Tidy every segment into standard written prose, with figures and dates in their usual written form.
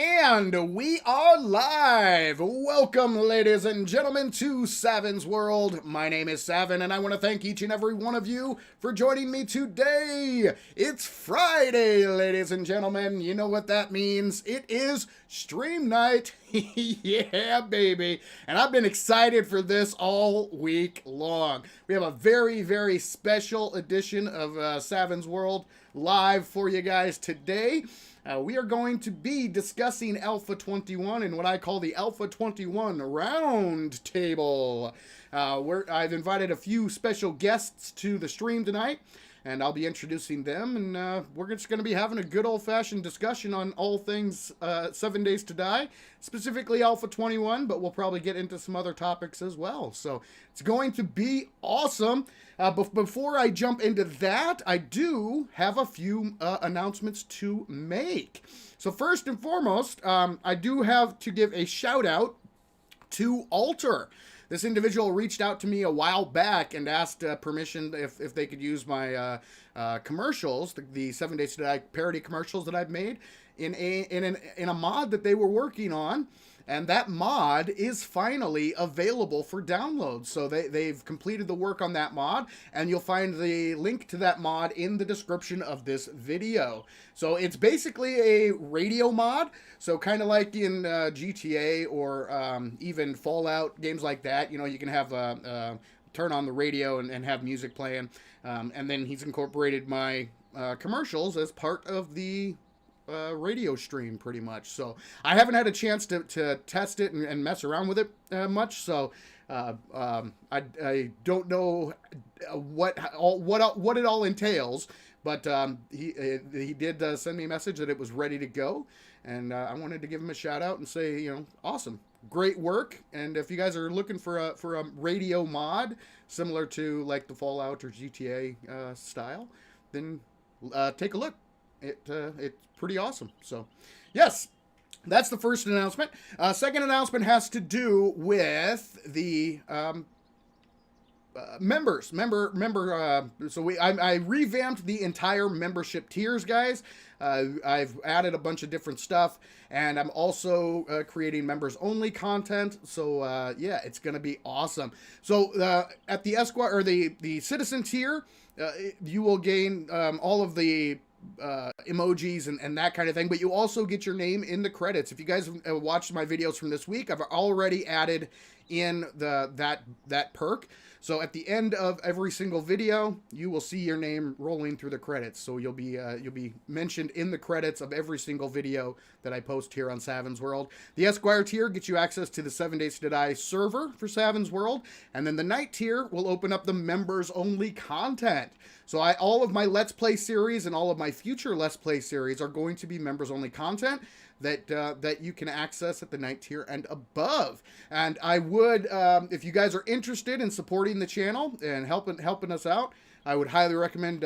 And we are live. Welcome, ladies and gentlemen, to Savin's World. My name is Savin, and I want to thank each and every one of you for joining me today. It's Friday, ladies and gentlemen. You know what that means. It is stream night. Yeah, baby. And I've been excited for this all week long. We have a very, very special edition of Savin's World live for you guys today. We are going to be discussing Alpha 21 and what I call the Alpha 21 Round Table. I've invited a few special guests to the stream tonight, and I'll be introducing them, and we're just going to be having a good old-fashioned discussion on all things 7 Days to Die, specifically Alpha 21, but we'll probably get into some other topics as well. So it's going to be awesome. Before I jump into that, I do have a few announcements to make. So first and foremost, I do have to give a shout out to Alter. This individual reached out to me a while back and asked permission if they could use my commercials, the 7 Days to Die parody commercials that I've made in a mod that they were working on. And that mod is finally available for download. So they've completed the work on that mod, and you'll find the link to that mod in the description of this video. So it's basically a radio mod. So kind of like in GTA or even Fallout, games like that, you know, you can have turn on the radio and have music playing. And then he's incorporated my commercials as part of the radio stream, pretty much. So I haven't had a chance to test it and mess around with it much, so I don't know what it all entails, but he did send me a message that it was ready to go, and I wanted to give him a shout out and say, you know, awesome, great work. And if you guys are looking for a radio mod similar to like the Fallout or GTA style, then take a look. It's pretty awesome. So, yes, that's the first announcement. Second announcement has to do with the members. So I revamped the entire membership tiers, guys. I've added a bunch of different stuff, and I'm also creating members only content. So yeah, it's gonna be awesome. So at the Esquire or the Citizen tier, you will gain all of the emojis and that kind of thing, but you also get your name in the credits. If you guys have watched my videos from this week, I've already added in that perk. So at the end of every single video, you will see your name rolling through the credits. So you'll be mentioned in the credits of every single video that I post here on Savin's World. The Esquire tier gets you access to the 7 Days to Die server for Savin's World, and then the Night tier will open up the members only content. So all of my Let's Play series and all of my future Let's Play series are going to be members only content that you can access at the Night tier and above. And I would, if you guys are interested in supporting the channel and helping us out, I would highly recommend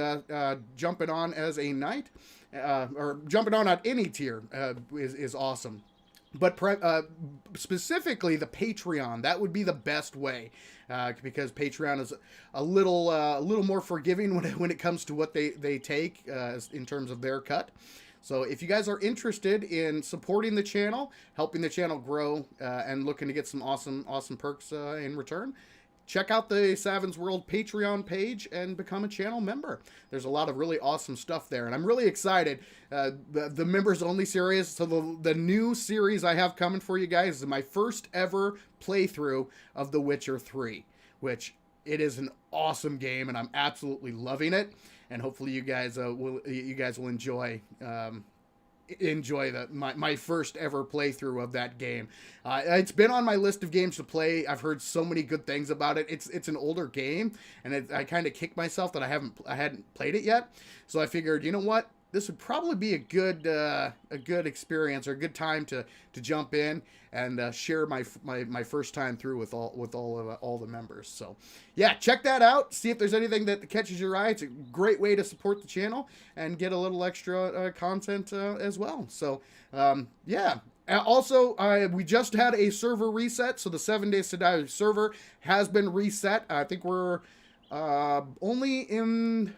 jumping on as a Knight, or jumping on at any tier is awesome. but specifically the Patreon, that would be the best way, because Patreon is a little more forgiving when it comes to what they take in terms of their cut. So if you guys are interested in supporting the channel, helping the channel grow, and looking to get some awesome perks in return, check out the Savins World Patreon page and become a channel member. There's a lot of really awesome stuff there, and I'm really excited. The members only series, so the new series I have coming for you guys is my first ever playthrough of The Witcher 3, which it is an awesome game, and I'm absolutely loving it. And hopefully you guys will enjoy my first ever playthrough of that game. It's been on my list of games to play. I've heard so many good things about it. It's an older game, and I kind of kicked myself that I hadn't played it yet. So I figured, you know what, this would probably be a good experience, or a good time to jump in and share my first time through with all the members. So yeah, check that out. See if there's anything that catches your eye. It's a great way to support the channel and get a little extra content as well. So yeah. Also, we just had a server reset, so the 7 Days to Die server has been reset. I think we're only in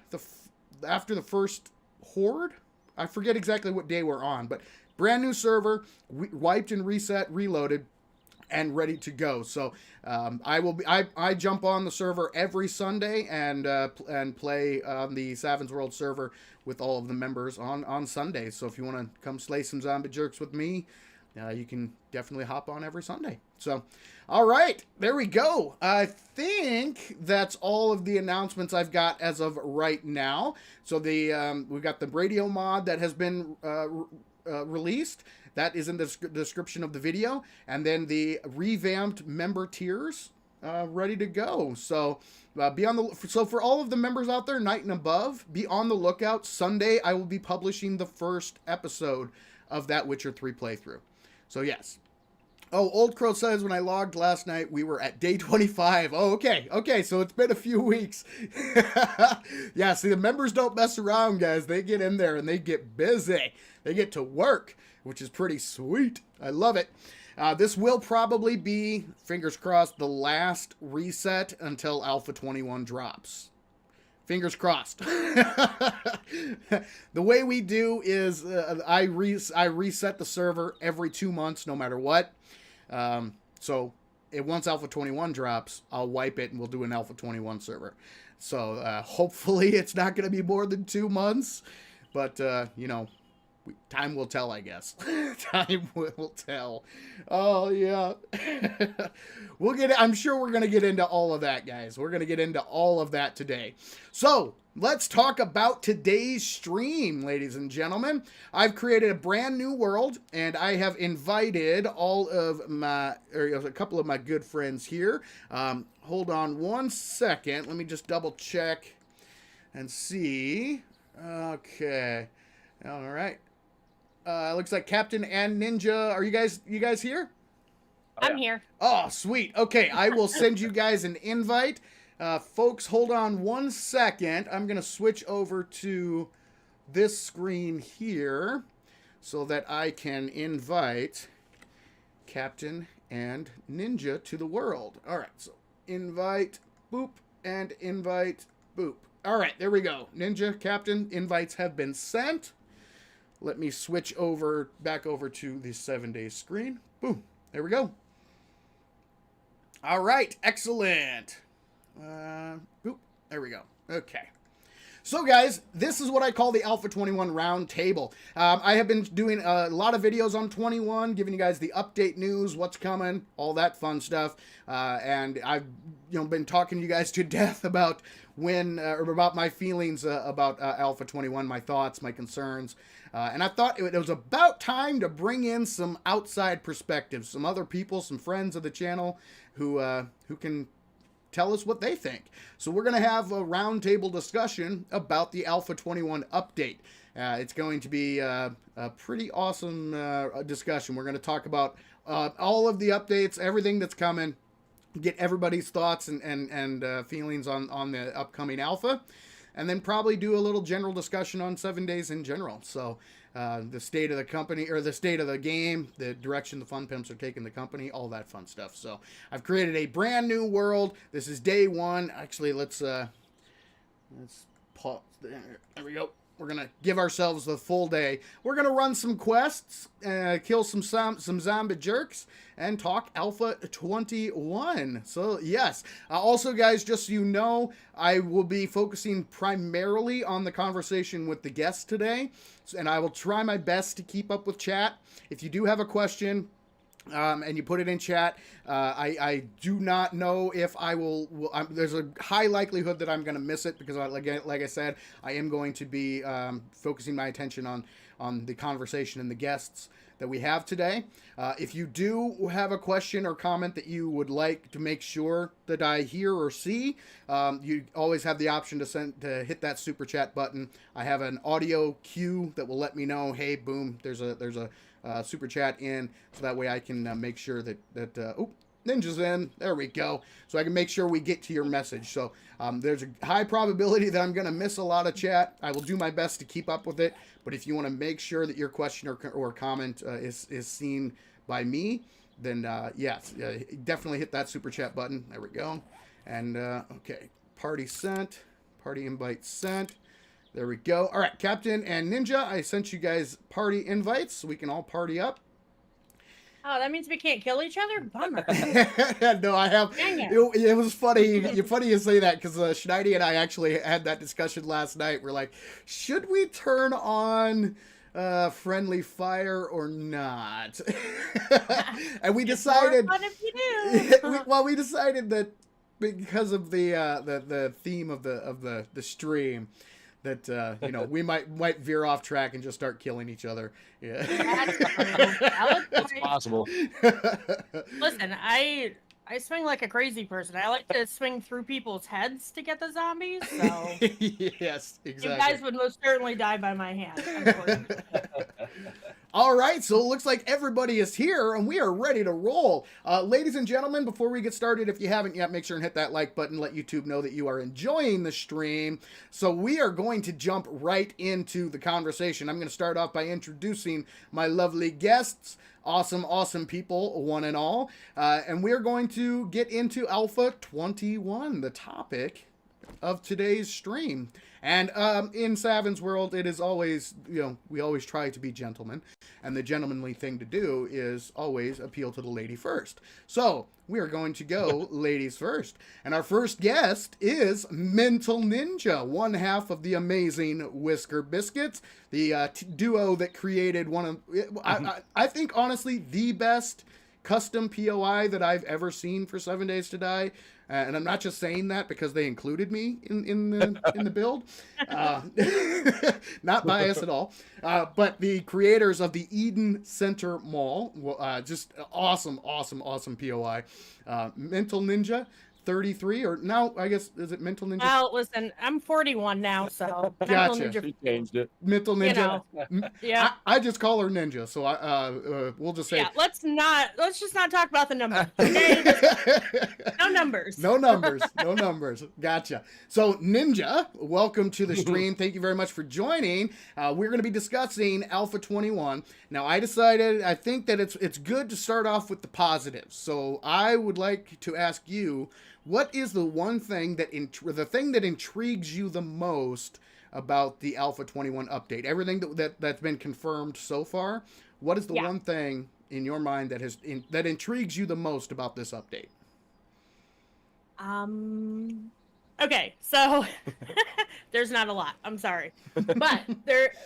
after the first Horde. I forget exactly what day we're on, but brand new server, wiped and reset, reloaded, and ready to go. So I jump on the server every Sunday and play on the Savins World server with all of the members on Sundays. So if you want to come slay some zombie jerks with me, you can definitely hop on every Sunday. So, all right, there we go. I think that's all of the announcements I've got as of right now. So we've got the radio mod that has been released. That is in the description of the video. And then the revamped member tiers ready to go. So so for all of the members out there, night and above, be on the lookout. Sunday, I will be publishing the first episode of that Witcher 3 playthrough. So yes. Oh, Old Crow says when I logged last night, we were at day 25. Oh, okay. Okay, so it's been a few weeks. Yeah, see, the members don't mess around, guys. They get in there and they get busy. They get to work, which is pretty sweet. I love it. This will probably be, fingers crossed, the last reset until Alpha 21 drops. Fingers crossed. The way we do is I reset the server every 2 months, no matter what. So once Alpha 21 drops, I'll wipe it and we'll do an Alpha 21 server. So hopefully it's not going to be more than 2 months, but you know, time will tell, I guess. Time will tell. Oh yeah. I'm sure we're going to get into all of that, guys. We're going to get into all of that today. So let's talk about today's stream, ladies and gentlemen. I've created a brand new world, and I have invited a couple of my good friends here. Hold on one second. Let me just double check and see. Okay. All right. Looks like Captain and Ninja. Are you guys here? I'm here. Oh, sweet. Okay, I will send you guys an invite. Folks, hold on one second. I'm going to switch over to this screen here so that I can invite Captain and Ninja to the world. All right, so invite, boop, and invite, boop. All right, there we go. Ninja, Captain, invites have been sent. Let me switch back over to the 7 Days screen. Boom. There we go. All right. Excellent. Boop. There we go. Okay. So, guys, this is what I call the Alpha 21 round table. I have been doing a lot of videos on 21, giving you guys the update news, what's coming, all that fun stuff. And I've been talking to you guys to death about about my feelings about Alpha 21, my thoughts, my concerns. And I thought it was about time to bring in some outside perspectives, some other people, some friends of the channel who can tell us what they think. So we're going to have a roundtable discussion about the Alpha 21 update. It's going to be a pretty awesome discussion. We're going to talk about all of the updates, everything that's coming, get everybody's thoughts and feelings on the upcoming Alpha, and then probably do a little general discussion on 7 Days in general. So the state of the company, or the state of the game, the direction the Fun Pimps are taking the company, all that fun stuff. So I've created a brand new world. This is day one. Actually, let's pause. There we go. We're going to give ourselves the full day. We're going to run some quests, kill some zombie jerks, and talk Alpha 21. So, yes. Also, guys, just so you know, I will be focusing primarily on the conversation with the guests today, and I will try my best to keep up with chat. If you do have a question, and you put it in chat, I do not know if I will there's a high likelihood that I'm going to miss it, because like I said, I am going to be focusing my attention on the conversation and the guests that we have today. If you do have a question or comment that you would like to make sure that I hear or see, you always have the option to hit that super chat button. I have an audio cue that will let me know, hey, boom, there's a super chat in, so that way I can make sure that Ninja's in. There we go. So I can make sure we get to your message. So there's a high probability that I'm going to miss a lot of chat. I will do my best to keep up with it. But if you want to make sure that your question or comment is seen by me, then yes, definitely hit that super chat button. There we go. And okay, party sent, party invite sent. There we go. All right, Captain and Ninja, I sent you guys party invites so we can all party up. Oh, that means we can't kill each other? Bummer. No, I have. It was funny. Funny you say that, because Schneidi and I actually had that discussion last night. We're like, should we turn on friendly fire or not? And we decided. More fun if you do. We decided that because of the theme of the stream, that we might veer off track and just start killing each other. Yeah, that's possible. Listen, I swing like a crazy person. I like to swing through people's heads to get the zombies. So yes, exactly. You guys would most certainly die by my hand. All right, so it looks like everybody is here, and we are ready to roll. Ladies and gentlemen, before we get started, if you haven't yet, make sure and hit that like button, let YouTube know that you are enjoying the stream. So we are going to jump right into the conversation. I'm going to start off by introducing my lovely guests. Awesome people, one and all. And we're going to get into Alpha 21, the topic of today's stream. And in Savin's world, it is always, we always try to be gentlemen. And the gentlemanly thing to do is always appeal to the lady first. So we are going to go ladies first. And our first guest is Mental Ninja, one half of the amazing Whisker Biscuits, the duo that created one of, I think, honestly, the best custom POI that I've ever seen for 7 Days to Die. And I'm not just saying that because they included me in the build. Not biased at all. But the creators of the Eden Center Mall, just awesome POI. Mental Ninja 33, or now I guess, is it Mental Ninja? Well, listen, I'm 41 now, so gotcha. Mental Ninja, she changed it. Mental Ninja. Yeah. I just call her Ninja, so we'll just say. Yeah, let's just not talk about the numbers. Okay? No numbers. No numbers. Gotcha. So Ninja, welcome to the stream. Thank you very much for joining. We're going to be discussing Alpha 21. Now I think that it's good to start off with the positives. So I would like to ask you, what is the one thing that intrigues you the most about the Alpha 21 update? Everything that's been confirmed so far, what is the one thing in your mind that intrigues you the most about this update? Okay, so there's not a lot. I'm sorry. But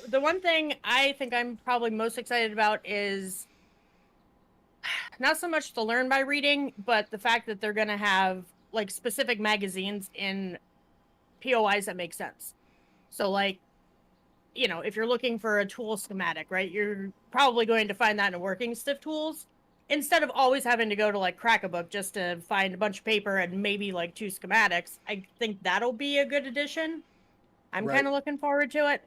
the one thing I think I'm probably most excited about is not so much to learn by reading, but the fact that they're going to have like specific magazines in POIs that make sense. So like, if you're looking for a tool schematic, right, you're probably going to find that in a working stiff tools, instead of always having to go to like crack a book just to find a bunch of paper and maybe like 2 schematics. I think that'll be a good addition. I'm kind of looking forward to it,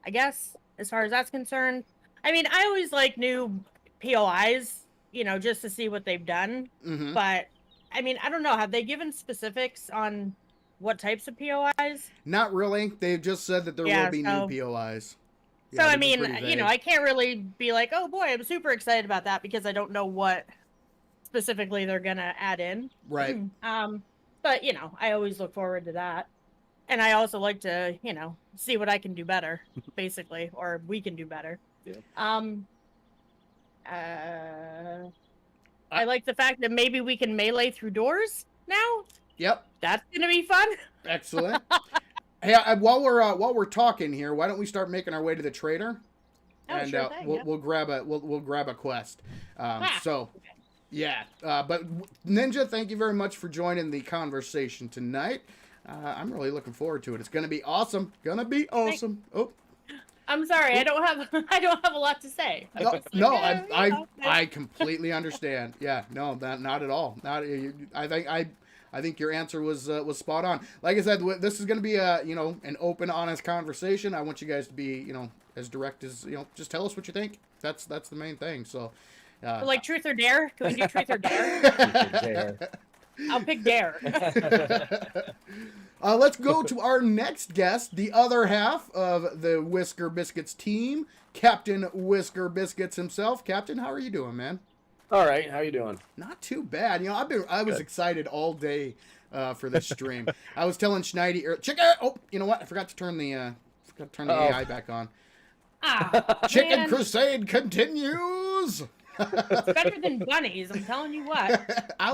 I guess, as far as that's concerned. I mean, I always like new POIs, just to see what they've done. Mm-hmm. But I mean, I don't know. Have they given specifics on what types of POIs? Not really. They've just said that there will be new POIs. So I these are mean, pretty you know, vague. I can't really be like, oh boy, I'm super excited about that because I don't know what specifically they're gonna add in. Right. But you know, I always look forward to that, and I also like to, you know, see what I can do better, basically, or we can do better. Yeah. I like the fact that maybe we can melee through doors now. Yep. That's gonna be fun. Excellent. Hey, while we're talking here, why don't we start making our way to the trader? Oh, And sure thing. we'll grab a quest. Ah, So yeah, but Ninja, thank you very much for joining the conversation tonight. I'm really looking forward to it. It's gonna be awesome. Gonna be awesome. Oh, I'm sorry, I don't have a lot to say. I'm no, just like, no, yeah, you know, I completely understand. Yeah, no, not at all. Not. I think your answer was spot on. Like I said, this is going to be a an open, honest conversation. I want you guys to be as direct as just tell us what you think. That's the main thing. So, like truth or dare? Can we do truth or dare? There. I'll pick dare. let's go to our next guest, the other half of the Whisker Biscuits team, Captain Whisker Biscuits himself. Captain, how are you doing, man? All right, how you doing? Not too bad. I was Good. excited all day for this stream. I was telling Schneidi, Chicken. Oh, you know what? I forgot to turn the AI back on. Ah, Chicken man. Crusade continues. It's better than bunnies. I'm telling you what.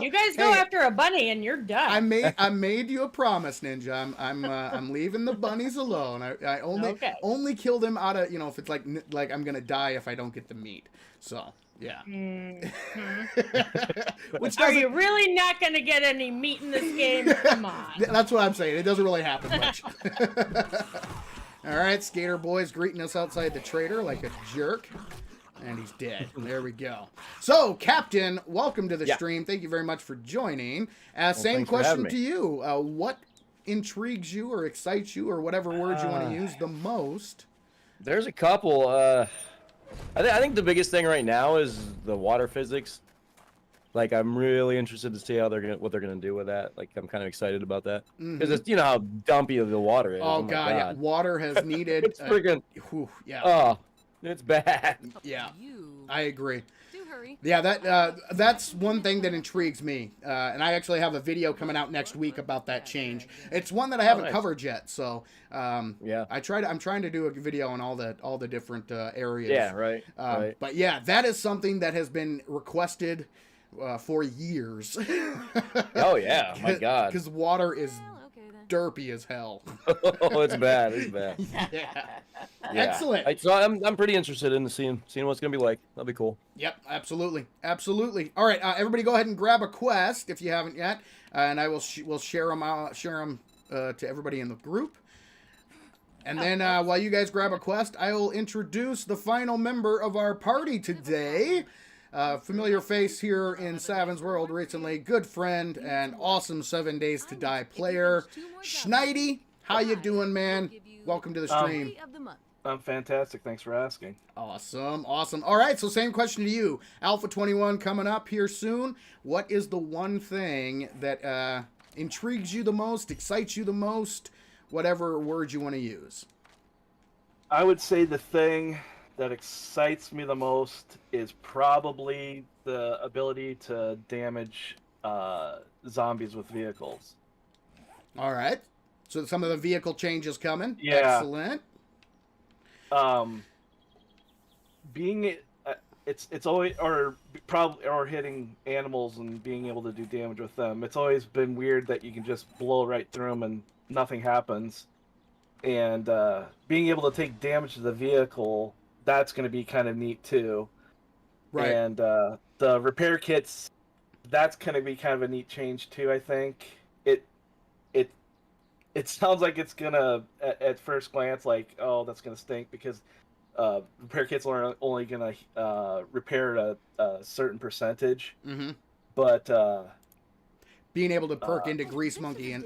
You guys go Hey, after a bunny and you're done. I made you a promise, Ninja. I'm leaving the bunnies alone. I only kill them out of if it's like I'm gonna die if I don't get the meat. So yeah. Which Are doesn't. you really not going to get any meat in this game? Come on. That's what I'm saying. It doesn't really happen much. All right, Skater Boy's greeting us outside the trader like a jerk. And he's dead. There we go. So, Captain, welcome to the stream. Thank you very much for joining. Same question to you. What intrigues you or excites you or whatever words you want to use the most? There's a couple. I think the biggest thing right now is the water physics. Like, I'm really interested to see what they're gonna do with that. Like, I'm kind of excited about that because it's how dumpy the water is. Oh, God, yeah. Water has needed. It's freaking. Yeah. Oh, it's bad. Yeah. I agree. Do hurry. Yeah, that's one thing that intrigues me, and I actually have a video coming out next week about that change. It's one that I haven't covered yet, so Yeah. I'm trying to do a video on all the different areas. Yeah, right. Right. But yeah, that is something that has been requested for years. Oh yeah, my God. Because water is Well, okay then. derpy as hell. Oh, it's bad. It's bad. Yeah. Yeah. Excellent. So I'm pretty interested in seeing what it's gonna be like. That'll be cool. Yep, absolutely. All right, everybody, go ahead and grab a quest if you haven't yet, and I will we'll share them to everybody in the group. And then while you guys grab a quest, I will introduce the final member of our party today. Familiar face here in Savin's World recently, good friend and awesome 7 Days to Die player, Schneidi. How you doing, man? Welcome to the stream. Of the month. I'm fantastic. Thanks for asking. Awesome. All right, so same question to you. Alpha 21 coming up here soon. What is the one thing that intrigues you the most, excites you the most, whatever word you want to use? I would say the thing that excites me the most is probably the ability to damage zombies with vehicles. All right. So some of the vehicle changes coming. Yeah. Excellent. Being it's always or hitting animals and being able to do damage with them. It's always been weird that you can just blow right through them and nothing happens. And being able to take damage to the vehicle, that's going to be kind of neat too. Right. And the repair kits, that's going to be kind of a neat change too. I think it sounds like it's gonna at first glance like, oh, that's gonna stink because repair kits are only gonna repair a certain percentage. Mm-hmm. But being able to perk into Grease Monkey and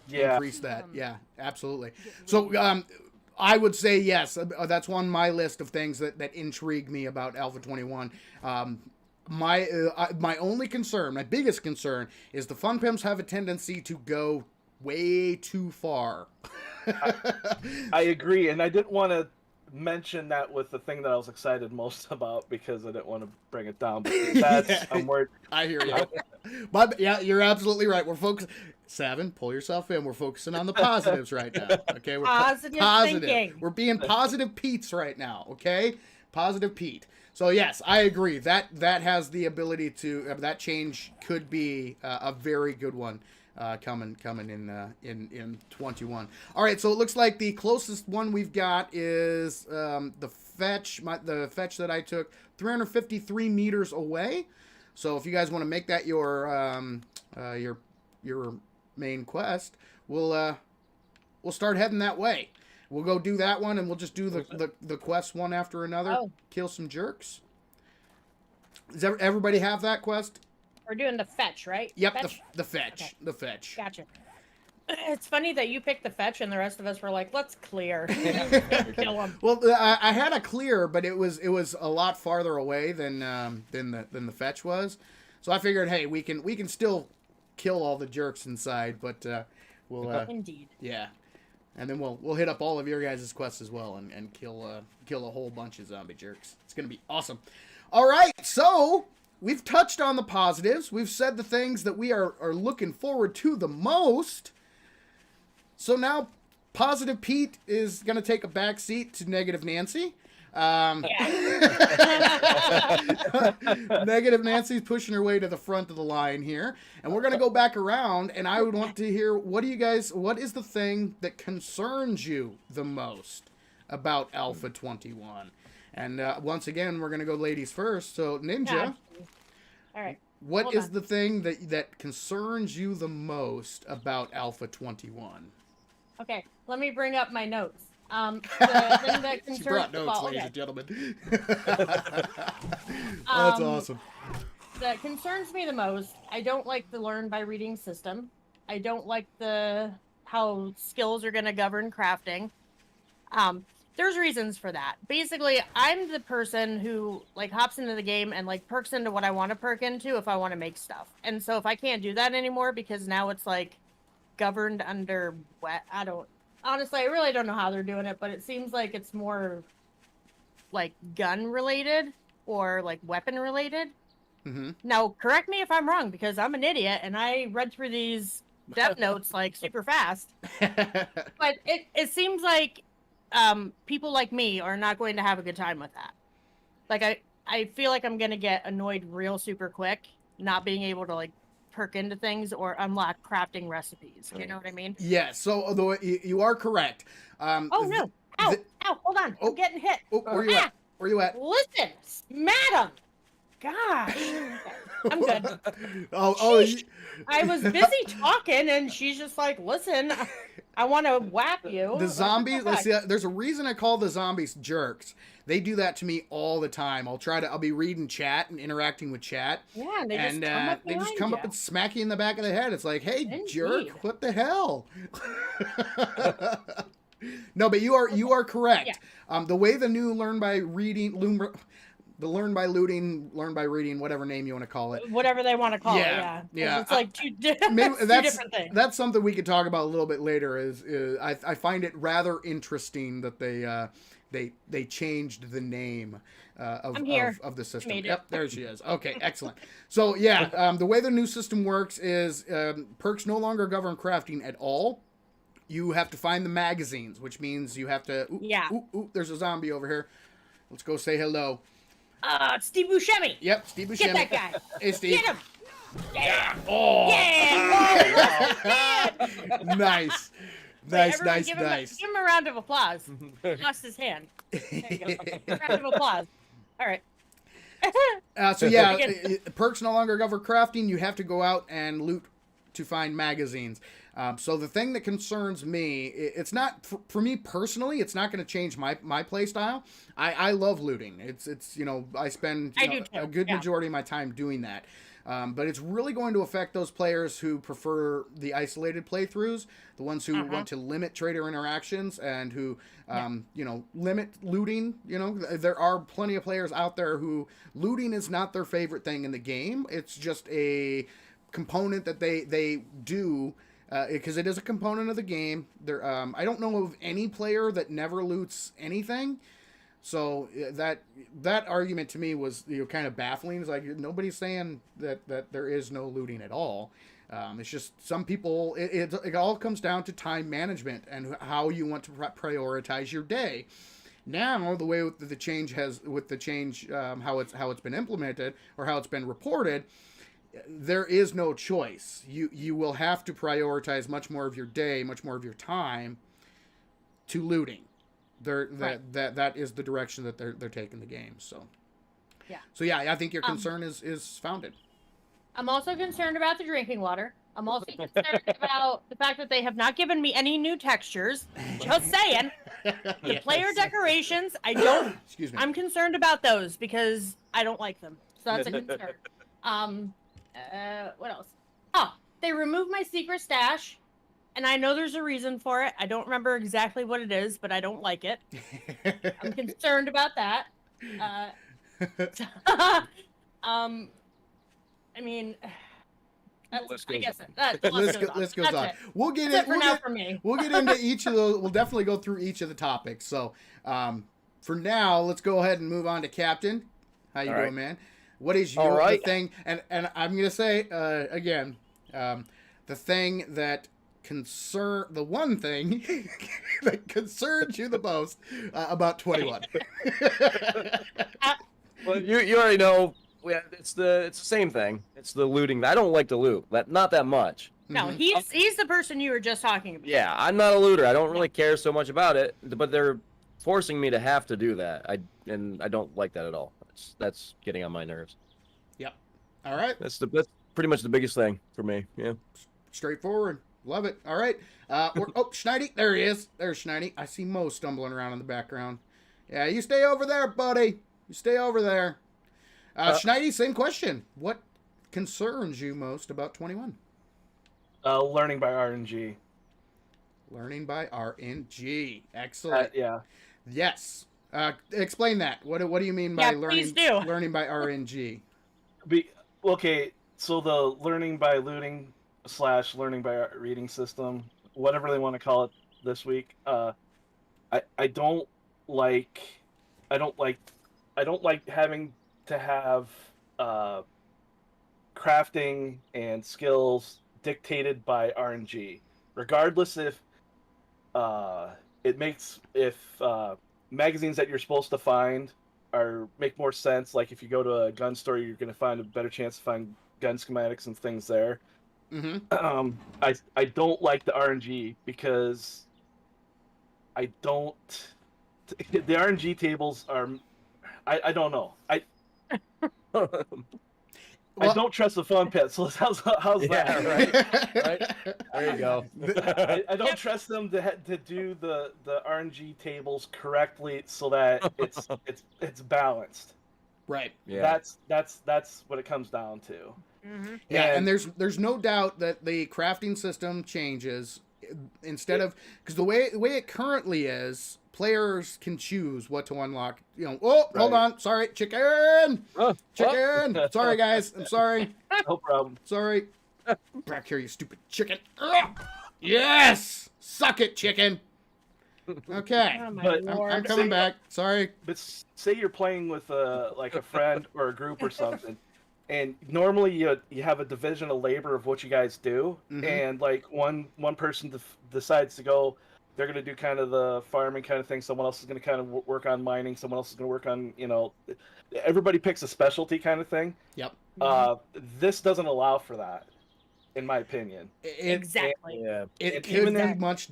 Yeah. increase that. Yeah, absolutely. So I would say yes. That's on my list of things that intrigue me about Alpha 21. My only concern, my biggest concern, is the Fun Pimps have a tendency to go way too far. I agree, and I didn't want to mention that with the thing that I was excited most about because I didn't want to bring it down. But that's Yeah. I'm worried. I hear you. But yeah, you're absolutely right. We're focused. Savin, pull yourself in. We're focusing on the positives right now. Okay, we're Positive positive. thinking. We're being positive Pete's right now. Okay, positive Pete. So yes, I agree. That has the ability to that change could be a very good one coming in 21. All right, so it looks like the closest one we've got is the fetch. The fetch that I took 353 meters away. So if you guys want to make that your main quest, we'll start heading that way. We'll go do that one, and we'll just do the quests one after another. Oh. Kill some jerks. Does everybody have that quest? We're doing the fetch, right? Yep, Fetch? the fetch. Okay. The fetch. Gotcha. It's funny that you picked the fetch and the rest of us were like, let's clear. Kill him. Well, I had a clear, but it was a lot farther away than the fetch was. So I figured, hey, we can still kill all the jerks inside, but we'll Indeed. yeah, and then we'll hit up all of your guys' quests as well and kill a whole bunch of zombie jerks. It's gonna be awesome. All right, so we've touched on the positives. We've said the things that we are looking forward to the most. So now, Positive Pete is going to take a back seat to Negative Nancy. Negative Nancy's pushing her way to the front of the line here. And we're going to go back around, and I would want to hear, what is the thing that concerns you the most about Alpha 21? And once again, we're going to go ladies first. So, Ninja, All right. what Hold is on. the thing that concerns you the most about Alpha 21? Okay, let me bring up my notes. The thing that She concerns brought notes, well, ladies okay. and gentlemen. That's awesome. That concerns me the most. I don't like the learn by reading system. I don't like how skills are going to govern crafting. There's reasons for that. Basically, I'm the person who like hops into the game and like perks into what I want to perk into if I want to make stuff. And so if I can't do that anymore because now it's like governed under honestly, I really don't know how they're doing it, but it seems like it's more like gun related or like weapon related. Mm-hmm. Now, correct me if I'm wrong because I'm an idiot and I read through these dev notes like super fast. But it seems like people like me are not going to have a good time with that. Like I feel like I'm going to get annoyed real super quick not being able to like perk into things or unlock crafting recipes. You know what I mean? Yeah, so although you are correct. Oh no. Ow, ow, hold on. I'm getting hit. Where you at? Where you at? Listen, madam. Gosh. I'm good. Oh, I was busy talking and she's just like, listen, I want to whap you. the zombies, What let's the see, there's a reason I call the zombies jerks. They do that to me all the time. I'll be reading chat and interacting with chat. heck? Yeah, and they just come come up and smack you in the back of the head. It's like, hey, Indeed. jerk, what the hell? No, but you are correct. Yeah. The way the new learn by looting, learn by reading, whatever name you want to call it. Whatever they want to call it, Yeah, yeah. It's like two Maybe different things. That's something we could talk about a little bit later. I find it rather interesting that they changed the name of the system. Made it. Yep, there she is. Okay, excellent. So yeah, the way the new system works is perks no longer govern crafting at all. You have to find the magazines, which means you have to. Ooh, there's a zombie over here. Let's go say hello. Steve Buscemi. Yep, Steve Buscemi. Get that guy. Hey, Steve. Get him. Yeah. Oh. Yeah. Oh, Nice. Wait, everyone Nice. Give him a round of applause. He lost his hand. There you go. Round of applause. All right. So yeah, perks no longer govern crafting. You have to go out and loot to find magazines. So the thing that concerns me, it's not for me personally. It's not going to change my play style. I love looting. It's I spend a good majority of my time doing that. But it's really going to affect those players who prefer the isolated playthroughs, the ones who want to limit trader interactions and who, limit looting. There are plenty of players out there who looting is not their favorite thing in the game. It's just a component that they do because it is a component of the game. I don't know of any player that never loots anything. So that argument to me was kind of baffling. It's like nobody's saying that there is no looting at all. It's just some people. It all comes down to time management and how you want to prioritize your day. Now the way with the change how it's been implemented or how it's been reported, there is no choice. You will have to prioritize much more of your day, much more of your time to looting. That is the direction that they're taking the game. So yeah, I think your concern is founded. I'm also concerned about the drinking water. I'm also concerned about the fact that they have not given me any new textures. Just saying. The player decorations, Excuse me. I'm concerned about those because I don't like them. So that's a concern. What else? Oh, they removed my secret stash, and I know there's a reason for it. I don't remember exactly what it is, but I don't like it. I'm concerned about that. I mean, List I goes guess on. that List goes on. We'll get That's it for now get, for me. We'll get into each of those. We'll definitely go through each of the topics. So, for now, let's go ahead and move on to Captain. How you All doing, right. man? What is All your right. the thing? And I'm gonna say again, the thing that the one thing that concerns you the most about 21. Well, you already know. It's the same thing. It's the looting. I don't like to loot. Not that much. No, Mhm. he's the person you were just talking about. Yeah, I'm not a looter. I don't really care so much about it, but they're forcing me to have to do that. I don't like that at all. That's getting on my nerves. Yep. All right. That's pretty much the biggest thing for me. Yeah. Straightforward. Love it. All right. Schneidi. There he is. There's Schneidi. I see Mo stumbling around in the background. Yeah, you stay over there, buddy. You stay over there. Schneidi, same question. What concerns you most about 21? Learning by RNG. Learning by RNG. Excellent. Yeah. Yes. Explain that. What do you mean by Yeah, learning please do. learning by RNG? Okay, so the learning by looting / learning by reading system, whatever they want to call it this week, I don't like having to have crafting and skills dictated by RNG, regardless if magazines that you're supposed to find make more sense. Like if you go to a gun store, you're going to find a better chance to find gun schematics and things there. Mm-hmm. I don't like the RNG because I don't. The RNG tables are. I don't know. I don't trust the fun pit. So how's Yeah, that? right. There you go. I don't trust them to do the RNG tables correctly so that it's balanced. Right. Yeah. That's what it comes down to. Mm-hmm. Yeah, and there's no doubt that the crafting system changes instead of because the way it currently is, players can choose what to unlock. Hold on, sorry, chicken. Sorry, guys, I'm sorry. No problem. Sorry. Back here, you stupid chicken. Yes, suck it, chicken. Okay, Oh my But lord. I'm coming back. Sorry. But say you're playing with like a friend or a group or something, and normally you have a division of labor of what you guys do, Mhm. and like one person decides to go, they're gonna do kind of the farming kind of thing. Someone else is gonna kind of work on mining. Someone else is gonna work on everybody picks a specialty kind of thing. Yep. This doesn't allow for that, in my opinion. Exactly. Yeah. It could even be that- much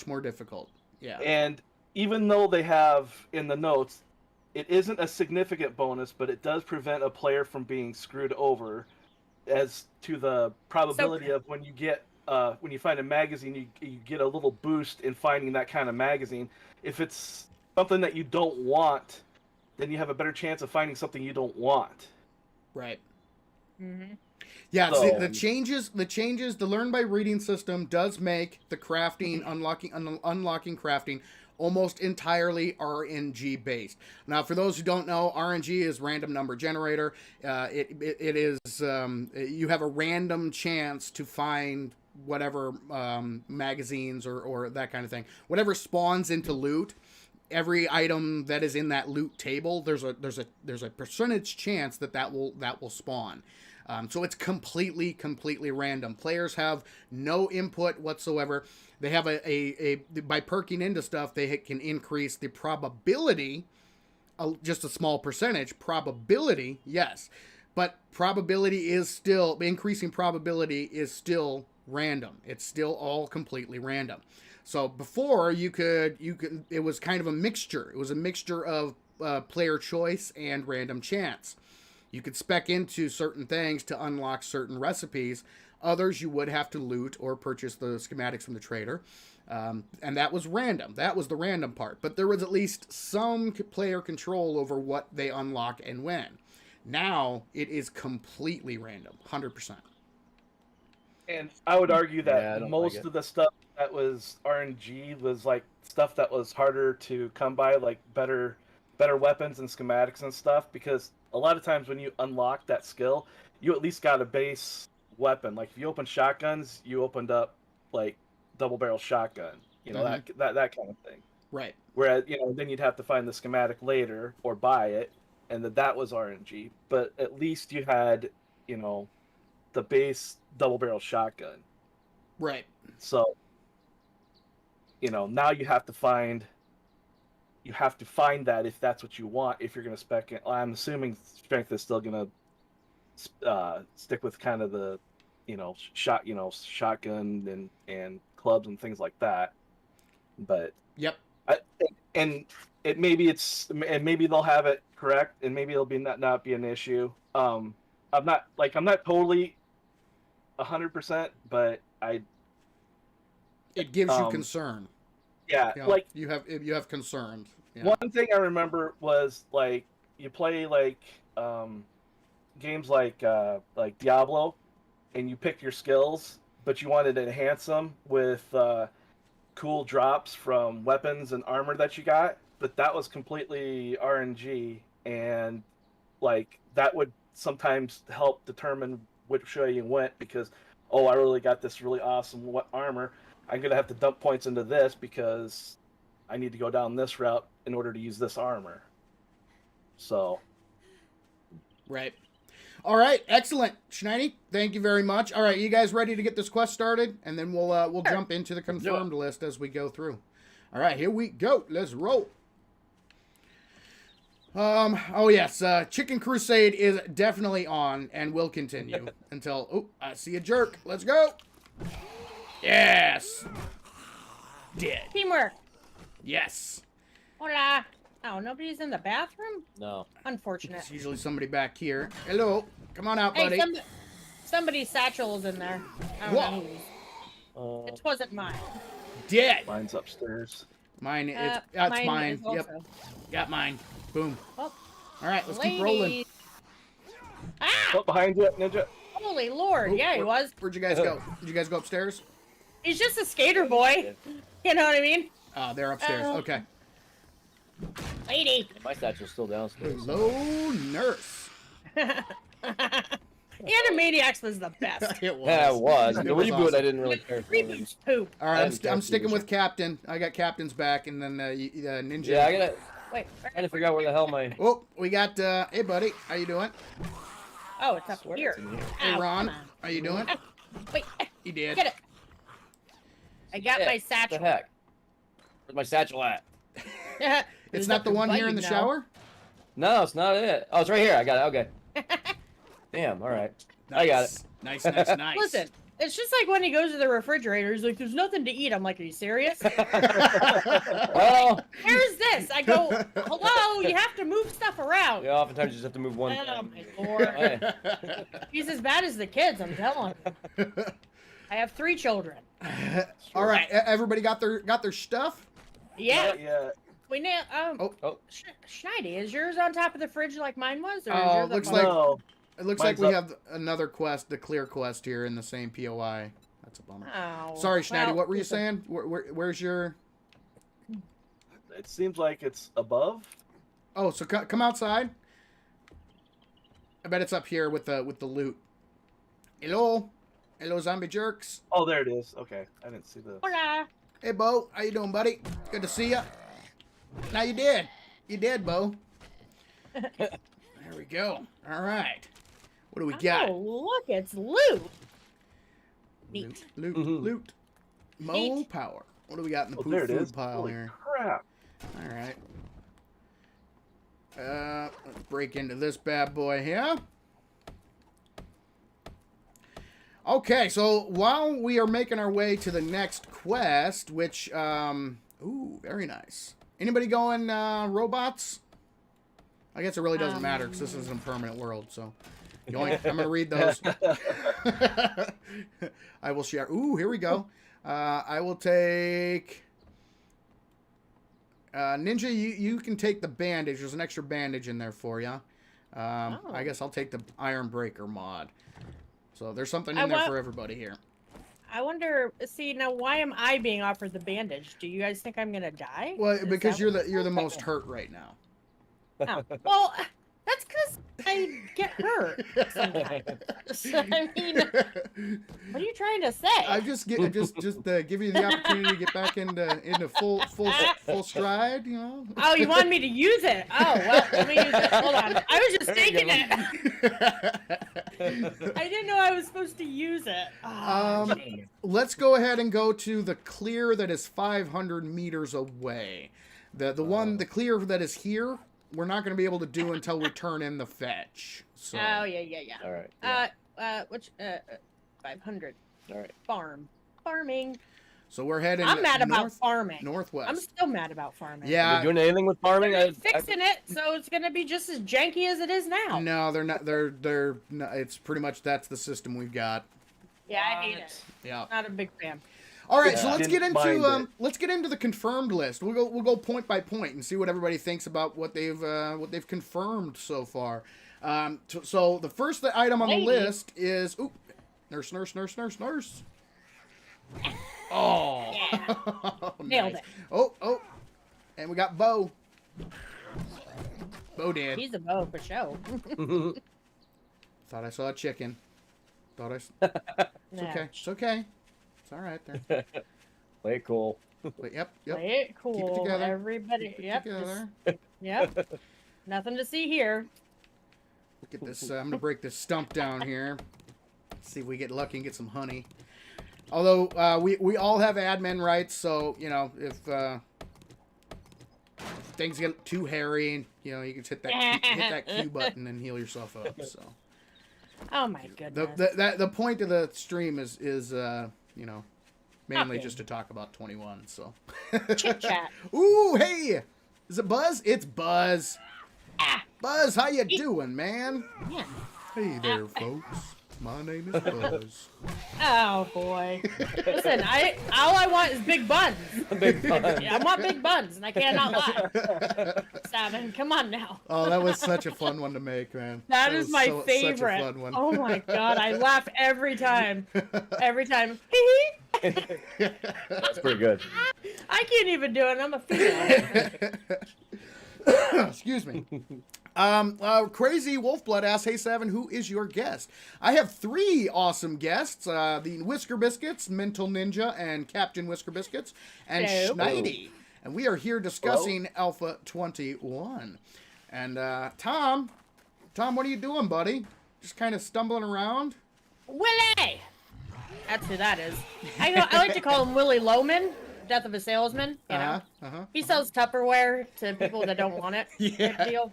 more difficult. Yeah. And even though they have in the notes, it isn't a significant bonus, but it does prevent a player from being screwed over as to the probability of when you find a magazine, you get a little boost in finding that kind of magazine. If it's something that you don't want, then you have a better chance of finding something you don't want. Right. Mm-hmm. Yeah, So- see, the learn by reading system does make the crafting, unlocking crafting almost entirely RNG based. Now, for those who don't know, RNG is random number generator. It is you have a random chance to find whatever magazines or that kind of thing. Whatever spawns into loot, every item that is in that loot table, there's a percentage chance that will spawn. So it's completely random. Players have no input whatsoever. They have by perking into stuff, they can increase the probability, just a small percentage. Probability, yes. But probability is still, increasing probability is still random. It's still all completely random. So before you could, it was kind of a mixture. It was a mixture of player choice and random chance. You could spec into certain things to unlock certain recipes. Others you would have to loot or purchase the schematics from the trader. And that was random. That was the random part. But there was at least some player control over what they unlock and when. Now it is completely random, 100%. And I would argue that I most of the stuff that was RNG was like stuff that was harder to come by, like better weapons and schematics and stuff, because a lot of times when you unlock that skill, you at least got a base weapon. Like if you open shotguns, you opened up like double barrel shotgun, that kind of thing. Right. Whereas, then you'd have to find the schematic later or buy it, and that was RNG. But at least you had, the base double barrel shotgun. Right. So, now you have to find that if that's what you want, if you're going to spec it. I'm assuming strength is still going to stick with kind of the, shotgun and clubs and things like that. But yep. And maybe they'll have it correct, and maybe it'll not be an issue. I'm not totally 100%, but it gives you concern. Yeah, like you have concerns. Yeah. One thing I remember was like you play like games like Diablo, and you pick your skills, but you wanted to enhance them with cool drops from weapons and armor that you got, but that was completely RNG, and like that would sometimes help determine which way you went, because I really got this really awesome armor. I'm gonna have to dump points into this because I need to go down this route in order to use this armor. So, right. All right, excellent, Schneidi. Thank you very much. All right, you guys ready to get this quest started, and then we'll jump into the confirmed list as we go through. All right, here we go. Let's roll. Oh yes, Chicken Crusade is definitely on and will continue until I see a jerk. Let's go. Yes. Dead. Teamwork. Yes. Hola. Oh, nobody's in the bathroom? No. Unfortunate. There's usually somebody back here. Hello. Come on out, buddy. Hey, somebody's satchel is in there. I don't know whose. It wasn't mine. Dead. Mine's upstairs. Mine. That's mine. Yep. Also. Got mine. Boom. Oh, all right, let's keep rolling. Ah! Behind you, Ninja. Holy Lord. Yeah, he was. Where'd you guys go? Did you guys go upstairs? He's just a skater boy. You know what I mean? They're upstairs. Okay. Lady. My satchel's still downstairs. Hello, nurse. Animaniacs was the best. It was. Yeah, it was. The It was reboot, awesome. I didn't really care for. Reboot's poop. All right, I'm sticking with Captain. I got Captain's back, and then Ninja. Yeah, I gotta. Wait. Trying to figure out where the hell my. Oh, we got. Hey, buddy, how you doing? Oh, it's up here. Hey, Ow, Ron, come on. how you doing? Wait. You did. Get it. I got my What satchel. the heck? Where's my satchel at? It's not the one here in the shower. No, it's not it. Oh, it's right here. I got it. Okay. Damn. All right. Nice. I got it. Nice, nice, nice. Listen, it's just like when he goes to the refrigerator, he's like, there's nothing to eat. I'm like, are you serious? Well. Where's this? I go, hello, you have to move stuff around. Yeah. Oftentimes you just have to move one. Oh, my Lord. Hey. He's as bad as the kids, I'm telling you. I have 3 children. All right, everybody got their stuff. Yeah. Yeah. We now, Oh. Schneidi, is yours on top of the fridge like mine was? Or is Oh, yours looks up like- on- No. It looks Mine's like we up. have another quest, the clear quest here in the same POI. That's a bummer. Oh, Sorry, Schneidi, well, what were you listen, saying? Where's your? It seems like it's above. Oh, so come outside. I bet it's up here with the loot. Hello, zombie jerks. Oh, there it is. Okay, I didn't see the. Hola. Hey, Bo, how you doing, buddy? Good to see ya. Now you did. You did, Bo. There we go. All right. What do we got? Oh, look, it's loot. Neat. Loot. Mo Neat. power. What do we got in the there it food is. pile Holy here? crap. All right. Let's break into this bad boy here. Okay, so while we are making our way to the next quest, which, ooh, very nice. Anybody going robots? I guess it really doesn't matter because this is a permanent world, so I'm going to read those. I will share. Ooh, here we go. I will take... Ninja, you can take the bandage. There's an extra bandage in there for you. I guess I'll take the Iron Breaker mod. So there's something in there for everybody here. I wonder. See, now why am I being offered the bandage? Do you guys think I'm gonna die? Well, because you're the most hurt right now. Oh. Well, that's because I get hurt sometimes. So, I mean, what are you trying to say? I just give you the opportunity to get back into full stride. You know. Oh, you want me to use it? Oh, well, let me use it. Hold on. I was just taking it. I didn't know I was supposed to use it. Oh, let's go ahead and go to the clear that is 500 meters away. The clear that is here, we're not going to be able to do until we turn in the fetch. So. Oh, yeah. All right. Yeah. 500. All right. Farming. So we're heading. I'm mad about farming. Northwest. I'm still mad about farming. Yeah. Are we doing anything with farming? I'm fixing it, so it's gonna be just as janky as it is now. No, they're not. They're. Not, it's pretty much that's the system we've got. Yeah, I hate it. Yeah. Not a big fan. All right, so let's get Didn't into the confirmed list. We'll go point by point and see what everybody thinks about what they've confirmed so far. So the first item on the list is nurse. Oh, Yeah. Nailed nice. it. Oh, and we got Bo. Bo did. He's a bow for show. Thought I saw a chicken. It's No. okay. It's okay. It's all right there. Play it cool. But yep. Play it cool. Keep it together. Everybody. Keep it Yep. together. Yep. Nothing to see here. Look at this. I'm gonna break this stump down here. See if we get lucky and get some honey. Although we all have admin rights, so you know if things get too hairy, you know you can hit that Q button and heal yourself up. So. Oh my goodness. The point of the stream is you know mainly Nothing. just to talk about 21. So. Chit chat. Ooh, hey, is it Buzz? It's Buzz. Ah. Buzz, how you doing, man? Yeah. Hey there, folks. My name is Buzz. Oh boy. Listen, all I want is big buns. Big fun. Yeah, I want big buns, and I cannot lie. Simon, come on now. Oh, that was such a fun one to make, man. That was is my Such favorite. a fun one. Oh my god, I laugh every time. Every time. That's pretty good. I can't even do it. I'm a female. Excuse me. Crazy Wolfblood asks, "Hey Seven, who is your guest?" I have 3 awesome guests: the Whisker Biscuits, Mental Ninja, and Captain Whisker Biscuits, and Hello. Schneidi. And we are here discussing Alpha 21. And Tom, what are you doing, buddy? Just kind of stumbling around? Willie! That's who that is. I like to call him Willie Loman, Death of a Salesman. You know? He sells Tupperware to people that don't want it. Yeah. Type deal.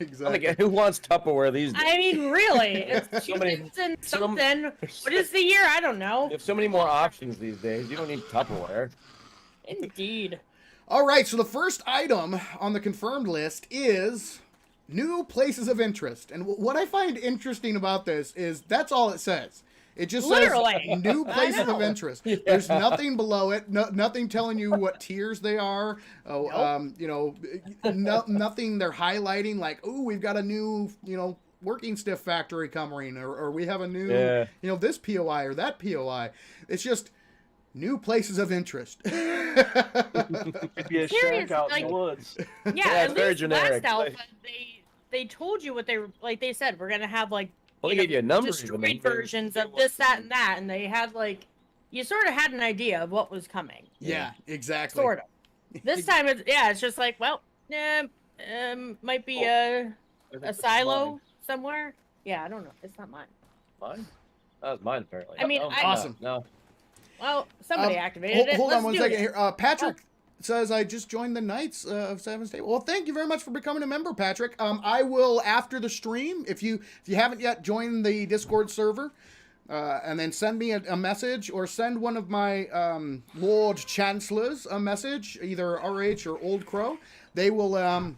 Exactly. Like, who wants Tupperware these days? I mean, really, it's So many- and something. What is the year? I don't know. You have so many more options these days. You don't need Tupperware. Indeed. All right, so the first item on the confirmed list is new places of interest. And what I find interesting about this is that's all it says. It just Literally. says new I places of know. interest. There's nothing below it. Nothing telling you what tiers they are. Nope. You know, nothing they're highlighting like, oh, we've got a new, you know, working stiff factory coming, or we have a new, you know, this POI or that POI. It's just new places of interest. It'd be a shack Serious, out like- in the woods. Yeah, Yeah, at it's very least generic. last alpha, they told you what they were like. They said we're gonna have like Well, they gave you a number. destroyed versions of this, that, and that, and they had like you sort of had an idea of what was coming. Yeah, exactly. Sort of. This time it's just like, well, might be I think a this is silo mine. somewhere. Yeah, I don't know. It's not mine. Mine? That was mine, apparently. I mean, No, I- Awesome. No. Well, somebody activated it. Hold on Let's one do second it. here. Patrick says I just joined the Knights of Seven's Table. Well, thank you very much for becoming a member, Patrick. I will after the stream, if you haven't yet joined the Discord server, and then send me a message or send one of my Lord Chancellors a message, either RH or Old Crow. They will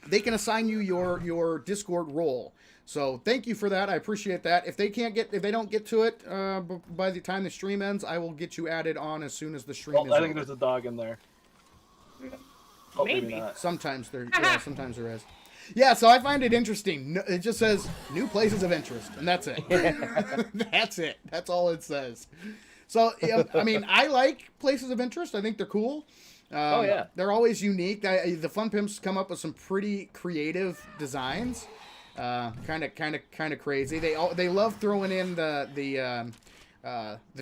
they can assign you your Discord role. So thank you for that. I appreciate that. If they don't get to it by the time the stream ends, I will get you added on as soon as the stream is I think over. there's a dog in there. Oh, Maybe. not. Sometimes there is. Yeah, so I find it interesting. It just says new places of interest, and that's it. That's it. That's all it says. So I mean, I like places of interest. I think they're cool. Oh, yeah. They're always unique. The Fun Pimps come up with some pretty creative designs. Kind of crazy. They love throwing in the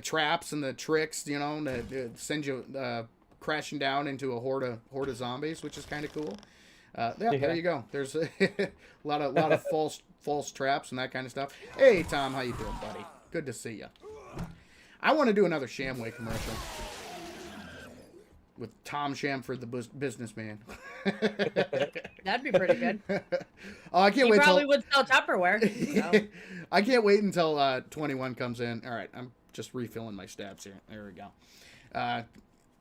traps and the tricks, you know, to send you crashing down into a horde of zombies, which is kind of cool. There you go. There's a lot of false traps and that kind of stuff. Hey Tom, how you doing, buddy? Good to see you. I want to do another Shamway commercial with Tom Shamford, the businessman. That'd be pretty good. Oh, I can't He wait probably till would sell Tupperware. So. I can't wait until 21 comes in. All right, I'm just refilling my stats here. There we go.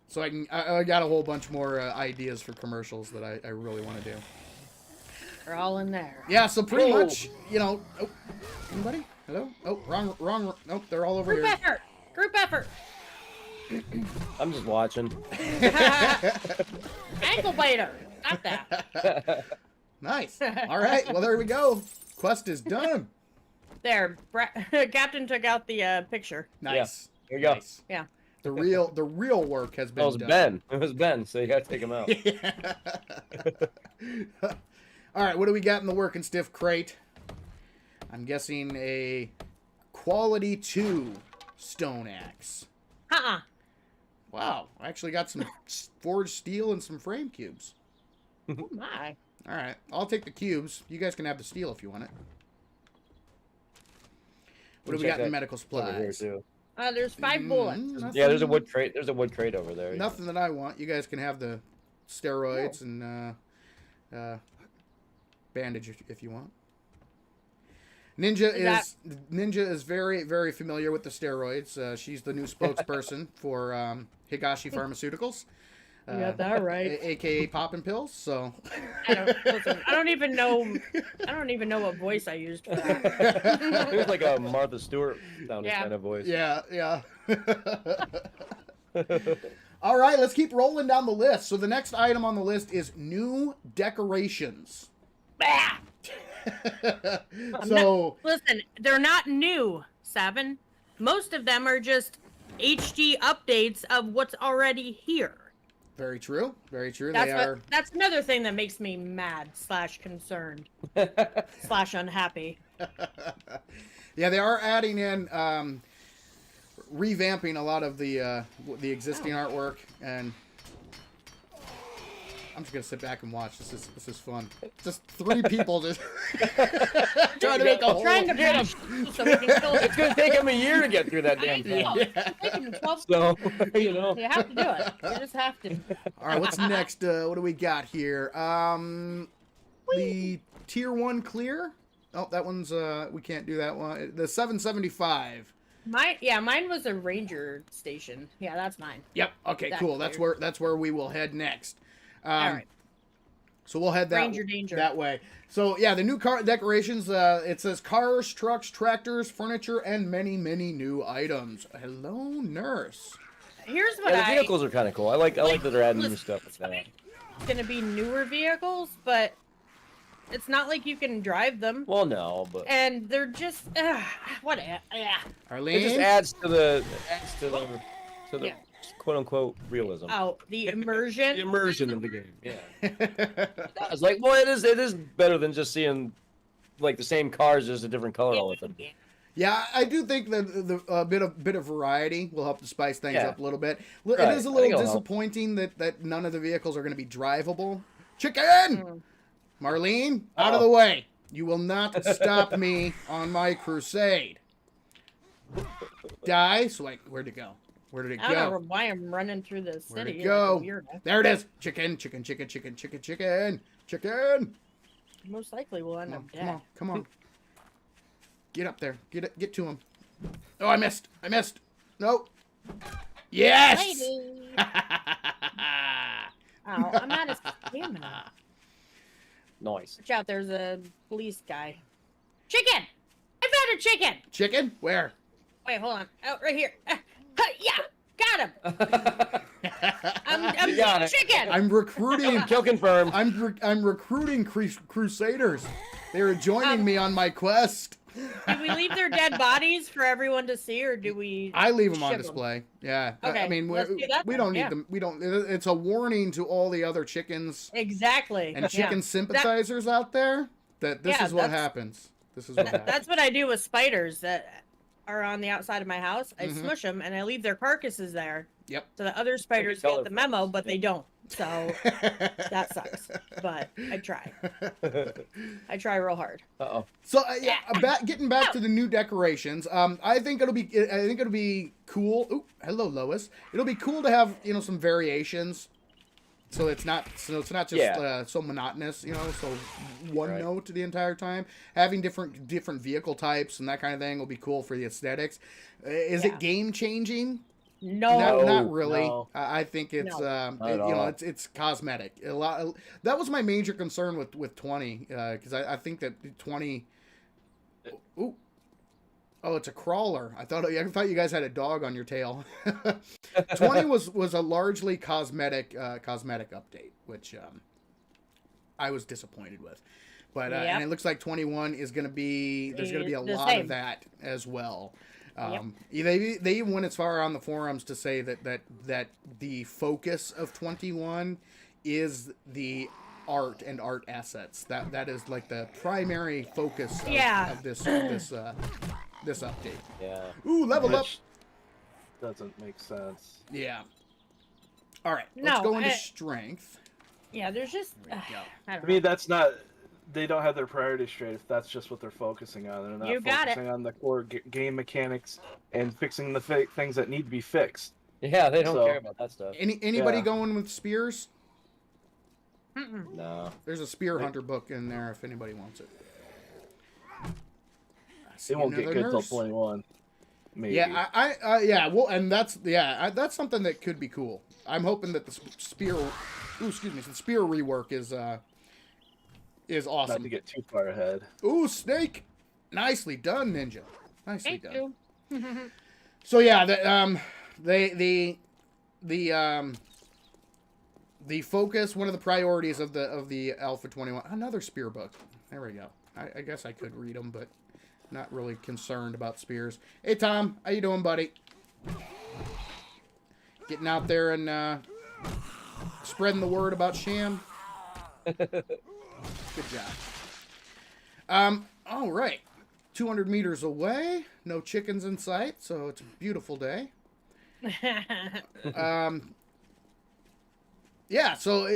So I got a whole bunch more ideas for commercials that I really want to do. They're all in there. Yeah, so pretty much, you know. Oh, anybody? Hello? Oh, wrong. Nope, they're all over Group here. effort. Group effort. I'm just watching. Ankle biter. Not that. Nice. All right. Well, there we go. Quest is done. There. Captain took out the picture. Nice. There you go. Nice. Yeah. The real work has been That was done. Ben. It was Ben, so you gotta take him out. All right. What do we got in the work and stiff crate? I'm guessing a quality 2 stone axe. Uh-uh. Wow. I actually got some forged steel and some frame cubes. Oh my. All right. I'll take the cubes. You guys can have the steel if you want it. What do we got in medical It's over here, supplies? too. There's 5 bullets. Nothing, Yeah, there's a wood crate. There's a wood crate over there. Nothing that I want. You guys can have the steroids and bandage if you want. Ninja is very, very familiar with the steroids. She's the new spokesperson for Higashi Pharmaceuticals. You got that right. AKA poppin' pills. So I don't even know what voice I used for that. It was like a Martha Stewart sounding Yeah. kind of voice. yeah. All right, let's keep rolling down the list. So the next item on the list is new decorations. Bah! So Listen, they're not new, Seven. Most of them are just HD updates of what's already here. very true. Very true. That's another thing that makes me mad / concerned / unhappy. Yeah, they are adding in, revamping a lot of the existing artwork, and I'm just gonna sit back and watch. This is fun. Just 3 people just trying to make a whole. Trying to finish so we can kill It's gonna take him a year to get through that I damn thing. know. It's taking 12 So, you know. You have to do it. You just have to. All right, what's next? What do we got here? The tier 1 clear. Oh, that one's we can't do that one. The 775. Mine was a ranger station. Yeah, that's mine. Yep. Okay. That's Cool. clear. That's where we will head next. All right. So we'll head Ranger danger. that way. So yeah, the new car decorations. It says cars, trucks, tractors, furniture, and many, many new items. Hello, nurse. Here's what Yeah, the vehicles are kind of cool. I like that they're adding new listen, stuff with that. It's gonna be newer vehicles, but it's not like you can drive them. Well, no, but And they're just what? Yeah. Arlene. it just adds to the Yeah. quote unquote realism. Oh, the The immersion. immersion in the game. Yeah. I was like, well, it is better than just seeing like the same cars, just a different color all the time. Yeah, I do think that a bit of variety will help to spice things Yeah. up a little bit. Right. It is a I think little it'll help. disappointing that none of the vehicles are going to be drivable. Chicken! Mm. Marlene, out of Uh-oh. the way. You will not stop me on my crusade. Die. So wait, where'd it go? Where did it I don't know go? why I'm running through the Where'd city it go? like a weirdo. There it is. Chicken, chicken, chicken, chicken, chicken, chicken, chicken. Most likely we'll end Come up on, dead. come on, come on. Get up there. Get to him. Oh, I missed. I missed. Nope. Yes. Lady. Oh, I'm out of stamina. Nice. Watch out, there's a police guy. Chicken! I found a chicken! Chicken? Where? Wait, hold on. Oh, right here. Yeah, got him! I'm You got it. chicken! I'm recruiting. Kill confirmed. I'm recruiting crusaders. They are joining me on my quest. Do we leave their dead bodies for everyone to see, or do we... I leave them on ship 'em? display. Yeah. Okay, I mean, let's do that we then, don't need yeah. them. We don't. It's a warning to all the other chickens Exactly. and yeah. chicken sympathizers out there that this Yeah, is what that's- happens. This is what happens. That's what I do with spiders that are on the outside of my house. I Mhm. smush them, and I leave their carcasses there. Yep. So the other spiders color get the memo, but they don't. So that sucks. But I try. I try real hard. Uh-oh. So getting back to the new decorations, I think it'll be cool. Ooh, hello Lois. It'll be cool to have some variations, so it's not just so monotonous. So one Right. note the entire time. Having different vehicle types and that kind of thing will be cool for the aesthetics. Is Yeah. it game changing? No. Not really. No. I think it's No. Not at all. it's cosmetic. A lot. That was my major concern with 20 because I think that 20. Ooh. Oh, it's a crawler. I thought you guys had a dog on your tail. 20 was a largely cosmetic update, which I was disappointed with. But Yep. and it looks like 21 is going to be there's going to be a The lot same. of that as well. Yep. They even went as far on the forums to say that the focus of 21 is the art and art assets. That is like the primary focus of this update. Yeah. Ooh, level up. Which doesn't make sense. Yeah. All right, let's No, go into strength. Yeah, there's just... There we go. I don't I mean, know. that's not. They don't have their priorities straight if that's just what they're focusing on. They're not You got it. focusing on the core game mechanics and fixing the things that need to be fixed. Yeah, they don't So- care about that stuff. Anybody Yeah. going with spears? Mm-mm. No. There's a spear hunter book in there if anybody wants it. I see It won't get another good till nurse. 21. Maybe. Yeah, well, and that's something that could be cool. I'm hoping that the spear, the spear rework is Not awesome. to get too far ahead. Ooh, snake, nicely done, ninja. Nicely Thank done. you. So yeah, the focus, one of the priorities of the Alpha 21, another spear book. There we go. I guess I could read them, but not really concerned about spears. Hey Tom, how you doing, buddy? Getting out there and spreading the word about Sham. Good job. All right. 200 meters away. No chickens in sight, so it's a beautiful day. Yeah, so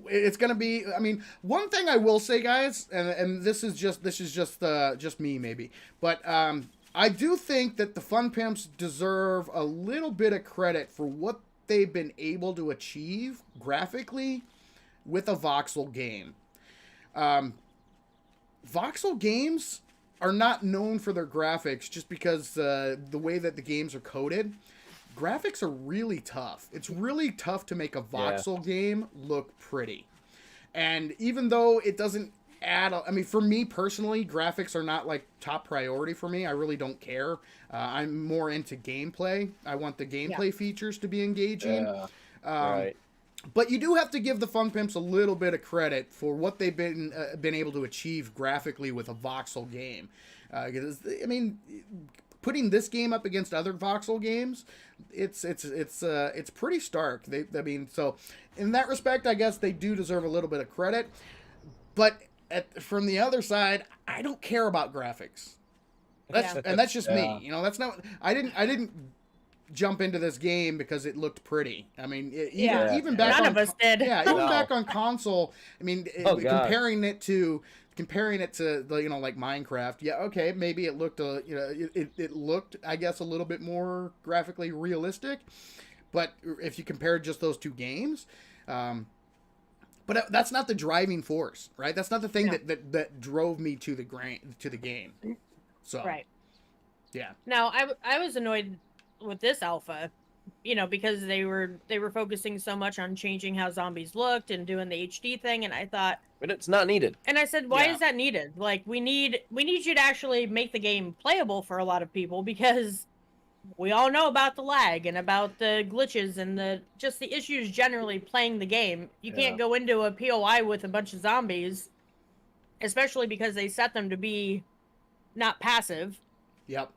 it's gonna be. I mean, one thing I will say, guys, and this is just me maybe, but I do think that the Fun Pimps deserve a little bit of credit for what they've been able to achieve graphically with a voxel game. Voxel games are not known for their graphics just because the way that the games are coded. Graphics are really tough. It's really tough to make a voxel game look pretty. And even though it doesn't add... I mean, for me personally, graphics are not like top priority for me. I really don't care. I'm more into gameplay. I want the gameplay features to be engaging. Yeah. Right. But you do have to give the Fun Pimps a little bit of credit for what they've been able to achieve graphically with a voxel game. Because I mean, putting this game up against other voxel games, it's pretty stark. So in that respect, I guess they do deserve a little bit of credit. But from the other side, I don't care about graphics. That's just me. Yeah. You know, that's not. I didn't jump into this game because it looked pretty. I mean, even back None on of us did. yeah, even No. back on console. I mean, Oh, God. comparing it to you know, like Minecraft. Yeah, okay, maybe it looked it looked, I guess, a little bit more graphically realistic. But if you compare just those two games, but that's not the driving force, right? That's not the thing that drove me to the game. So Right. yeah. Now, I was annoyed with this alpha, you know, because they were focusing so much on changing how zombies looked and doing the HD thing, and I thought, But it's not needed. and I said, why Yeah. is that needed? Like, we need you to actually make the game playable for a lot of people, because we all know about the lag and about the glitches and the issues generally playing the game. You can't go into a POI with a bunch of zombies, especially because they set them to be not passive. Yep.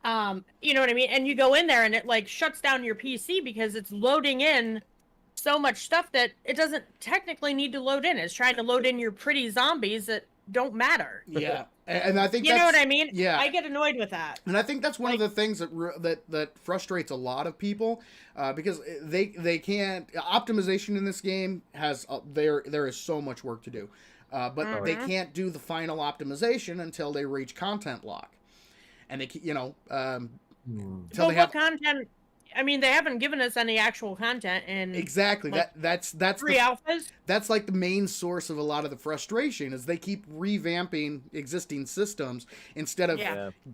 You know what I mean? And you go in there and it like shuts down your PC because it's loading in so much stuff that it doesn't technically need to load in. It's trying to load in your pretty zombies that don't matter. Yeah. And I think You know what I mean? Yeah. I get annoyed with that. And I think that's one of the things that frustrates a lot of people, because they can't. Optimization in this game has there is so much work to do, but they can't do the final optimization until they reach content lock, and they until Well, they have what content? I mean, they haven't given us any actual content in exactly like, that's 3 alphas. that's like the main source of a lot of the frustration is they keep revamping existing systems instead of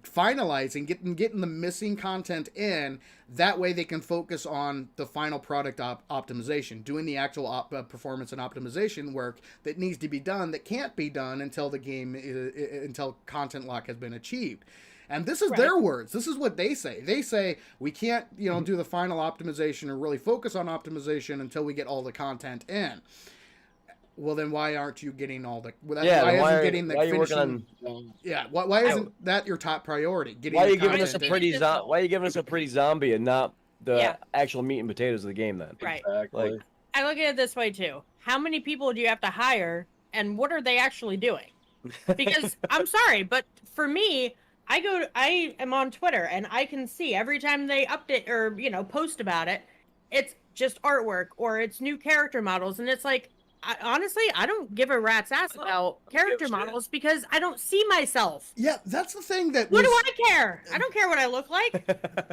finalizing, getting the missing content in. That way they can focus on the final product optimization, doing the actual performance and optimization work that needs to be done that can't be done until the game until content lock has been achieved. And this is their words. This is what they say. They say we can't, do the final optimization or really focus on optimization until we get all the content in. Well, then why aren't you getting all the? Why isn't getting the finishing? Why isn't that your top priority? Why are you giving us a a pretty zombie and not the actual meat and potatoes of the game then? Right. Exactly. Like, I look at it this way too. How many people do you have to hire, and what are they actually doing? Because I'm sorry, but for me, I am on Twitter and I can see every time they update or, post about it, it's just artwork or it's new character models. And it's like, honestly, I don't give a rat's ass about character models because I don't see myself. Yeah, that's the thing that. What do I care? I don't care what I look like.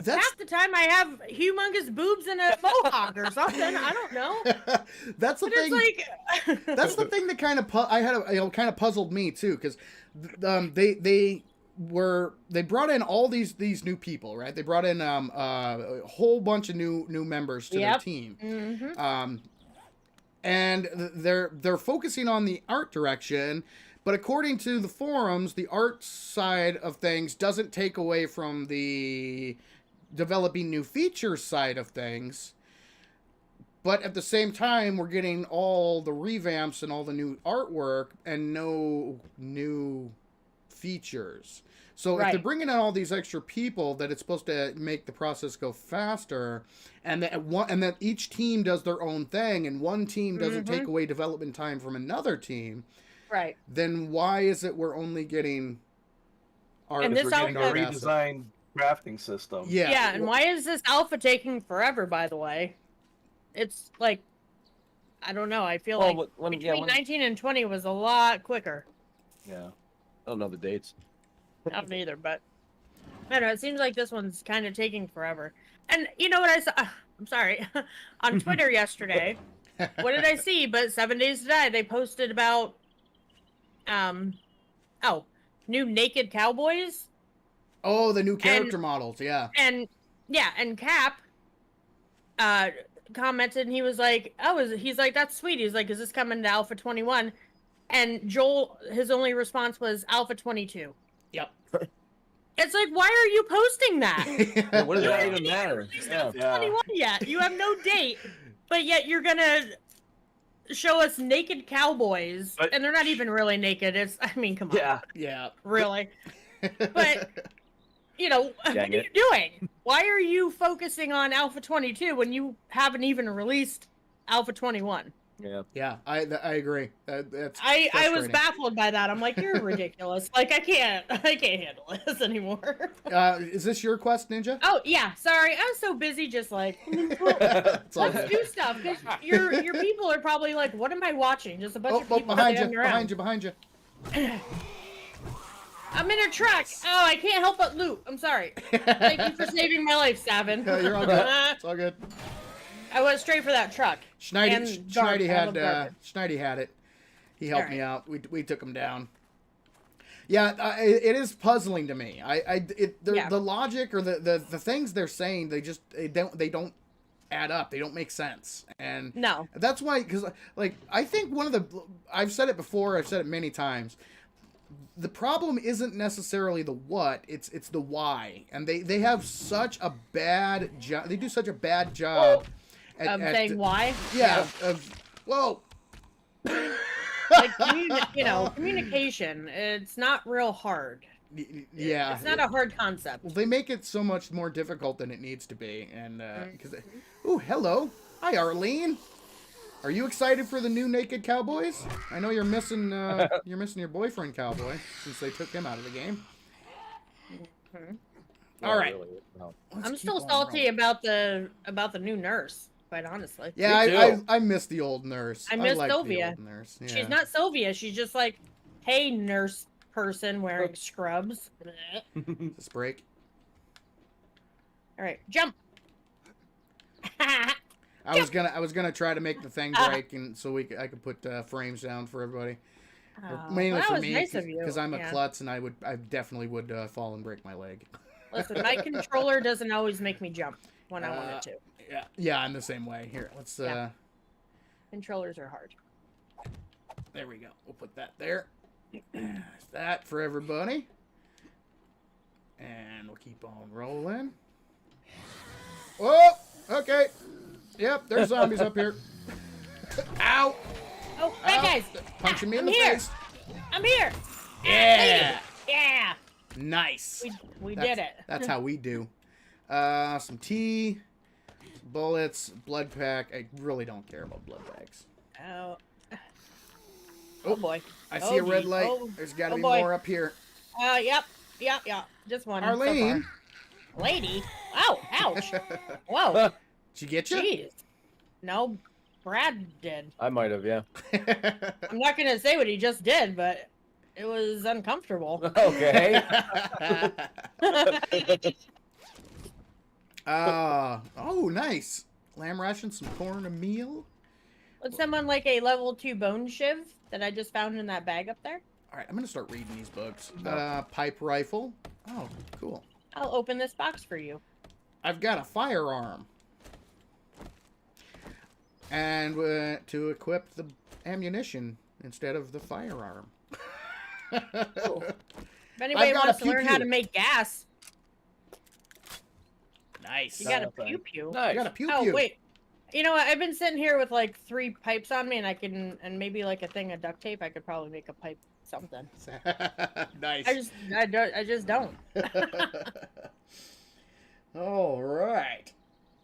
Half the time I have humongous boobs and a mohawk or something. I don't know. That's the But thing. it's like... That's the thing that kind of puzzled me too, because they brought in all these new people, right? They brought in a whole bunch of new members to their team. Mm-hmm. And they're focusing on the art direction, but according to the forums, the art side of things doesn't take away from the developing new features side of things. But at the same time, we're getting all the revamps and all the new artwork and no new features. So if they're bringing in all these extra people, that it's supposed to make the process go faster, and that each team does their own thing, and one team doesn't take away development time from another team, right? Then why is it we're only getting art? And this We're getting a alpha- redesigned crafting system. Yeah, and why is this alpha taking forever, by the way? It's like, I don't know. I feel between 19 and 20 was a lot quicker. Yeah. I don't know the dates. I don't either, but I don't know. It seems like this one's kind of taking forever. And you know what I saw? I'm sorry. On Twitter yesterday, what did I see? But 7 Days to Die, they posted about, new naked cowboys. Oh, the new character models, yeah. And Cap, commented, and he was like, he's like, that's sweet. He's like, is this coming to Alpha 21? And Joel, his only response was Alpha 22. Yep. It's like, why are you posting that? Yeah, what does that even matter? Alpha 21 yet. You have no date, but yet you're gonna show us naked cowboys, and they're not even really naked. Come on. Yeah. Really. But, what are you doing? Why are you focusing on Alpha 22 when you haven't even released Alpha 21? Yeah. Yeah, I agree. That's I was frustrating. baffled by that. I'm like, you're ridiculous. Like I can't handle this anymore. Is this your quest, Ninja? Oh yeah, sorry. I was so busy just like It's all let's good. do stuff because your people are probably like, what am I watching? Just a bunch Oh, of people behind you, standing around. behind you. I'm in a truck. Oh, I can't help but loot. I'm sorry. Thank you for saving my life, Savin. You're all good. It's all good. I went straight for that truck. And Schneidi I love had garbage. Schneidi had it. He helped me Alright. out. We took him down. Yeah, it is puzzling to me. Yeah. The logic or the things they're saying, they don't add up. They don't make sense. And No. that's why, because like I think I've said it before. I've said it many times. The problem isn't necessarily the what, it's the why, and they have such a bad job. They do such a bad job at Saying why? Yeah. Whoa. Like communication. It's not real hard. Yeah. It's not a hard concept. Well, they make it so much more difficult than it needs to be, and because oh, hello, hi Arlene. Are you excited for the new Naked Cowboys? I know you're missing your boyfriend Cowboy since they took him out of the game. All right. Really, no. I'm still salty about the new nurse, quite honestly. Yeah, I miss the old nurse. I miss liked the Sylvia. old nurse. Yeah. She's not Sylvia. She's just like, hey, nurse person wearing scrubs. Bleh. This break. All right, jump. I was gonna try to make the thing break, and so I could put frames down for everybody. Mainly that for was me, nice of you. because I'm a Yeah. klutz, and I definitely would fall and break my leg. Listen, my controller doesn't always make me jump when I want it to. Yeah, I'm the same way. Here, let's. Yeah. Controllers are hard. There we go. We'll put that there. There's that for everybody, and we'll keep on rolling. Whoa! Okay. Yep, there's zombies up here. Ow! Oh, bad Ow. guys! Punching me in I'm the here. face. I'm here. Yeah! Yeah. Nice. We did it. That's how we do. Some tea, bullets, blood pack. I really don't care about blood packs. Oh. Oh boy. I see a red geez. light. Oh. There's got to Oh, be boy. more up here. Yep. Just one. Arlene. So far. Lady. Oh, ouch. Whoa. Did she get you? Jeez. No, Brad did. I might have, yeah. I'm not gonna say what he just did, but it was uncomfortable. Okay. Oh, nice. Lamb ration, some corn, a meal. Would someone like a level 2 bone shiv that I just found in that bag up there? All right, I'm going to start reading these books. No. Pipe rifle. Oh, cool. I'll open this box for you. I've got a firearm. And to equip the ammunition instead of the firearm. Cool. If anybody got a wants to learn how pew-pew. to make gas, Nice. you got a Okay. pew pew. I Nice. got a pew Oh pew. wait, you know what? I've been sitting here with like 3 pipes on me, and and maybe like a thing of duct tape. I could probably make a pipe something. Nice. I just don't. All right.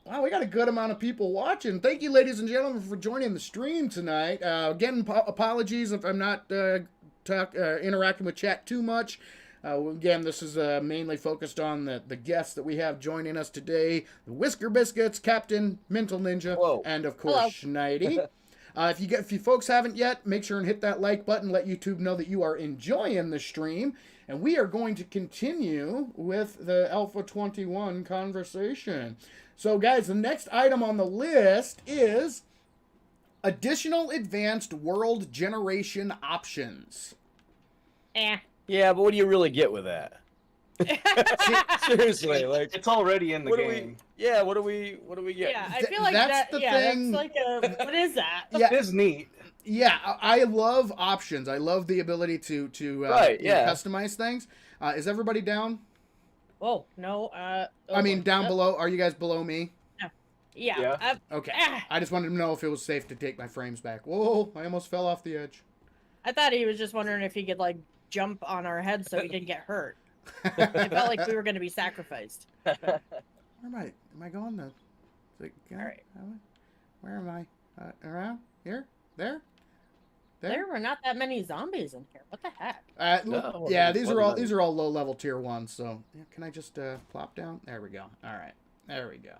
Wow, we got a good amount of people watching. Thank you, ladies and gentlemen, for joining the stream tonight. Again, apologies if I'm not interacting with chat too much. Again, this is mainly focused on the guests that we have joining us today. The Whisker Biscuits, Captain, Mental Ninja, Hello. and of course, Schneidi. If you folks haven't yet, make sure and hit that like button. Let YouTube know that you are enjoying the stream. And we are going to continue with the Alpha 21 conversation. So, guys, the next item on the list is additional advanced world generation options. Yeah, but what do you really get with that? Seriously, like It's already in the what do game. what do we get? Yeah, I feel like That's the thing. That's like a what is that? Yeah, It is neat. yeah, I love options. I love the ability to Right, you know, yeah. customize things. Is everybody down? Oh no. I mean, down below. Are you guys below me? Yeah. Yeah. Okay. Ah. I just wanted to know if it was safe to take my frames back. Whoa, I almost fell off the edge. I thought he was just wondering if he could like jump on our heads so he didn't get hurt. I felt like we were going to be sacrificed. Where am I? Am I going? All right. Where am I? Around here? There. There were not that many zombies in here. What the heck? No, Yeah, it these wasn't are all low level tier 1. So yeah, can I just plop down? There we go. All right, there we go.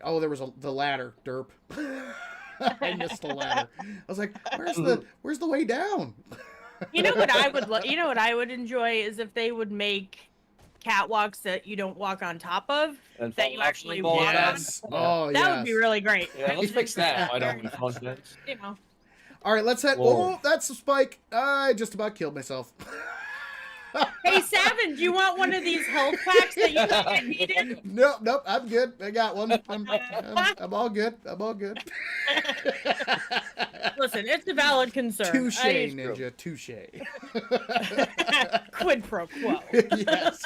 Oh, there was the ladder. Derp. I missed the ladder. I was like, where's the way down? You know what I would you know what I would enjoy is if they would make catwalks that you don't walk on top of, And that you actually fall walk on. Yes. Oh, yes. That would be really great. Yeah, let's fix that. I don't know. You know. All right, let's head. Whoa. Oh, that's a spike. I just about killed myself. Hey, Savin, do you want one of these health packs that you needed? Nope, I'm good. I got one. I'm all good. I'm all good. Listen, it's a valid concern. Touche, Ninja. Touche. Quid pro quo. Yes.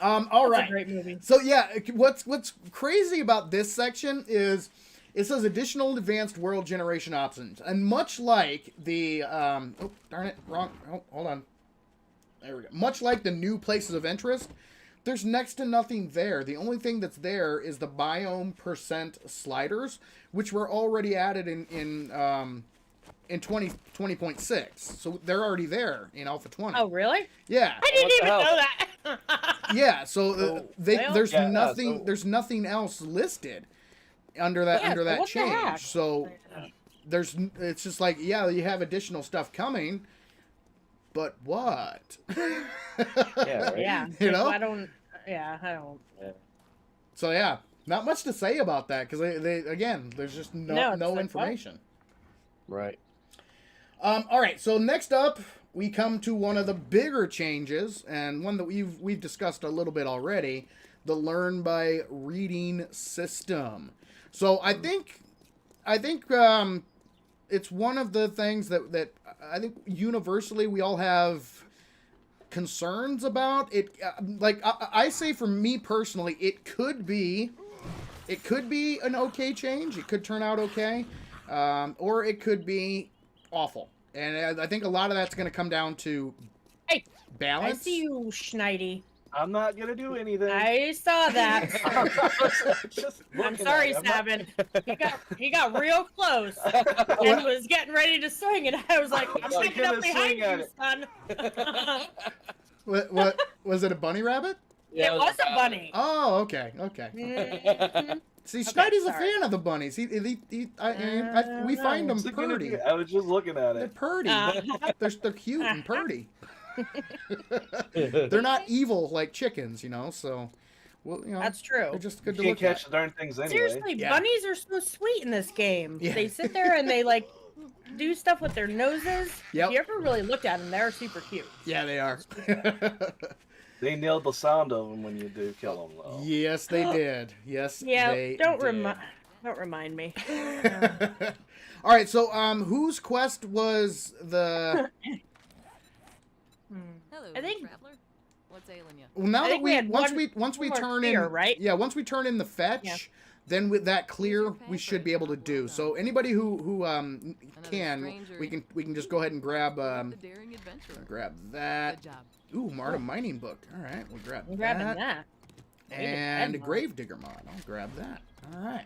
All That's right. a great movie. So yeah, what's crazy about this section is it says additional advanced world generation options, and much like the oh darn it, wrong. Oh, hold on. There we go. Much like the new places of interest, there's next to nothing there. The only thing that's there is the biome percent sliders, which were already added in 20.6. So they're already there in Alpha 20. Oh, really? Yeah. I didn't What the even hell? know that. Yeah, so well, there's yeah, nothing so- there's nothing else listed under that Yeah, so that what the heck? change. So it's just like, yeah, you have additional stuff coming, but what? Yeah, right? Yeah. You know? I don't. Yeah, I don't. So yeah, not much to say about that because they again, there's just No, no it's like, what? information. Right. All right, so next up we come to one of the bigger changes, and one that we've discussed a little bit already, the learn by reading system. So I think it's one of the things that I think universally we all have concerns about it. Like I say, for me personally, it could be an okay change. It could turn out okay, or it could be awful. And I think a lot of that's going to come down to Hey, balance. I see you, Schneidi. I'm not gonna do anything. I saw that. Just I'm looking sorry, at it. I'm not- Savin. He got real close and was getting ready to swing, and I was like, I'm I'm picking up gonna behind swing at you, it. son. What was it? A bunny rabbit? It was a bunny. Oh, okay. Mhm. See, Okay, Schneider's a sorry. fan of the bunnies. We find them What's it gonna purty. do? I was just looking at They're it. purty. They're cute and purty. They're They're not evil like chickens, So, well, That's true. they're just You good to can't look catch at. the darn things anyway. Seriously, Yeah. bunnies are so sweet in this game. Yeah. They sit there and they like do stuff with their noses. Yep. If you ever really looked at them, they're super cute. Yeah, they are. They nailed the sound of them when you do kill them, though. Yes, they did. Yes, Yeah, they don't did. remind me. All right, so whose quest was the? Hello, I think- traveler. What's ailing you? Well, now I that think we had once one we more turn clear, in right? Yeah, once we turn in the fetch, Yeah. then with that clear, your we pay should for be it, able to job do. well So done. anybody who can, stranger. we can just go ahead and grab The daring adventurer. grab that. Good job. Ooh, Marta mining book. All right, we'll grab I'm grabbing that. that. And Need a Gravedigger mod. I'll grab that. All right.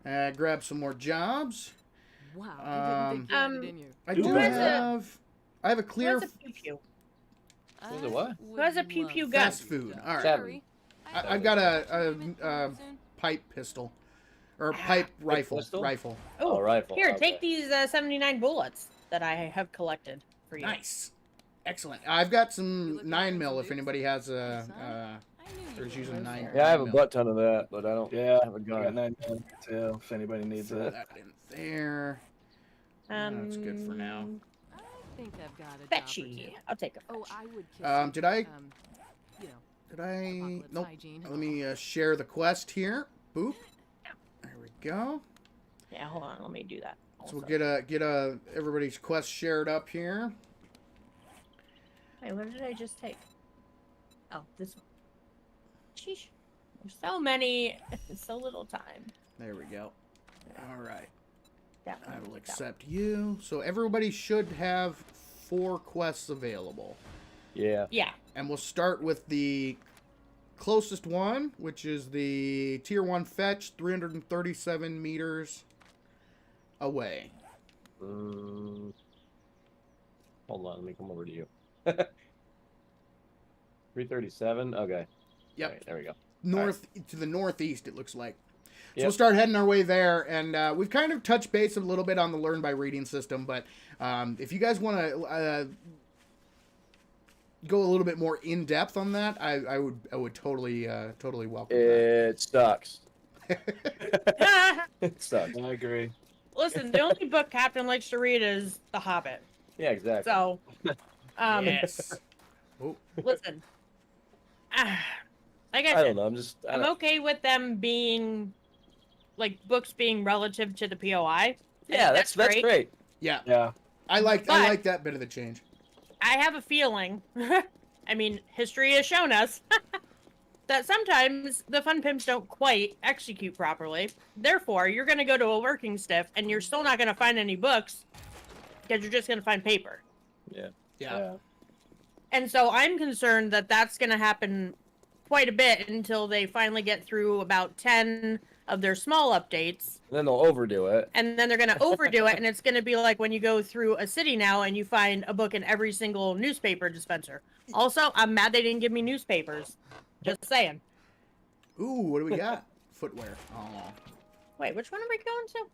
Mhm. Grab some more jobs. Wow, I didn't think you had it in you. I Who do has have a Who clear has a pew pew? Who's a what? Who has a pew-pew gun? fast food. All right. Seven. I've got a pipe pistol or pipe rifle. pistol? Rifle. Oh, rifle. Here, okay. take these 79 bullets that I have collected for you. Nice. Excellent. I've got some 9mm if anybody has a. There's using 9. Yeah, I have a butt ton of that, but I don't Yeah, have a I got gun. 9 too, if anybody needs Throw it. that in there. That's good for now. I think I've got a Fetchy. I'll take a Oh, fetch. I would kiss Did I? you know, Did I? apocalypse Nope. hygiene. Let me share the quest here. Boop. There we go. Yeah, hold on. Let me do that. So we'll also. get everybody's quest shared up here. Wait, what did I just take? Oh, this one. Sheesh. There's so many. So little time. There we go. All right. That one, I will that accept you. So everybody should have 4 quests available. Yeah. one. Yeah. And we'll start with the closest one, which is the tier 1 fetch, 337 meters. away. Hold on, let me come over to you. 337. Okay. Yep. All right, there we go. North to the northeast, it looks like. So Yep. we'll start heading our way there, and we've kind of touched base a little bit on the learn by reading system, but if you guys want to go a little bit more in depth on that, I would totally welcome that. It sucks. It sucks. I agree. Listen, the only book Captain likes to read is The Hobbit. Yeah, exactly. So, Yes. Oh, listen. Like I I said, don't know. I'm okay with them being, like, books being relative to the POI. Yeah, that's great. yeah. Yeah. I like But- that bit of the change. I have a feeling, I mean, history has shown us that sometimes the fun pimps don't quite execute properly. Therefore, you're going to go to a working stiff and you're still not going to find any books because you're just going to find paper. Yeah. And so I'm concerned that that's going to happen quite a bit until they finally get through about 10 of their small updates. And then they'll overdo it. And then they're going to overdo it. And it's going to be like when you go through a city now and you find a book in every single newspaper dispenser. Also, I'm mad they didn't give me newspapers. Just saying. Ooh, what do we got? Footwear. Oh. Wait, which one are we going to?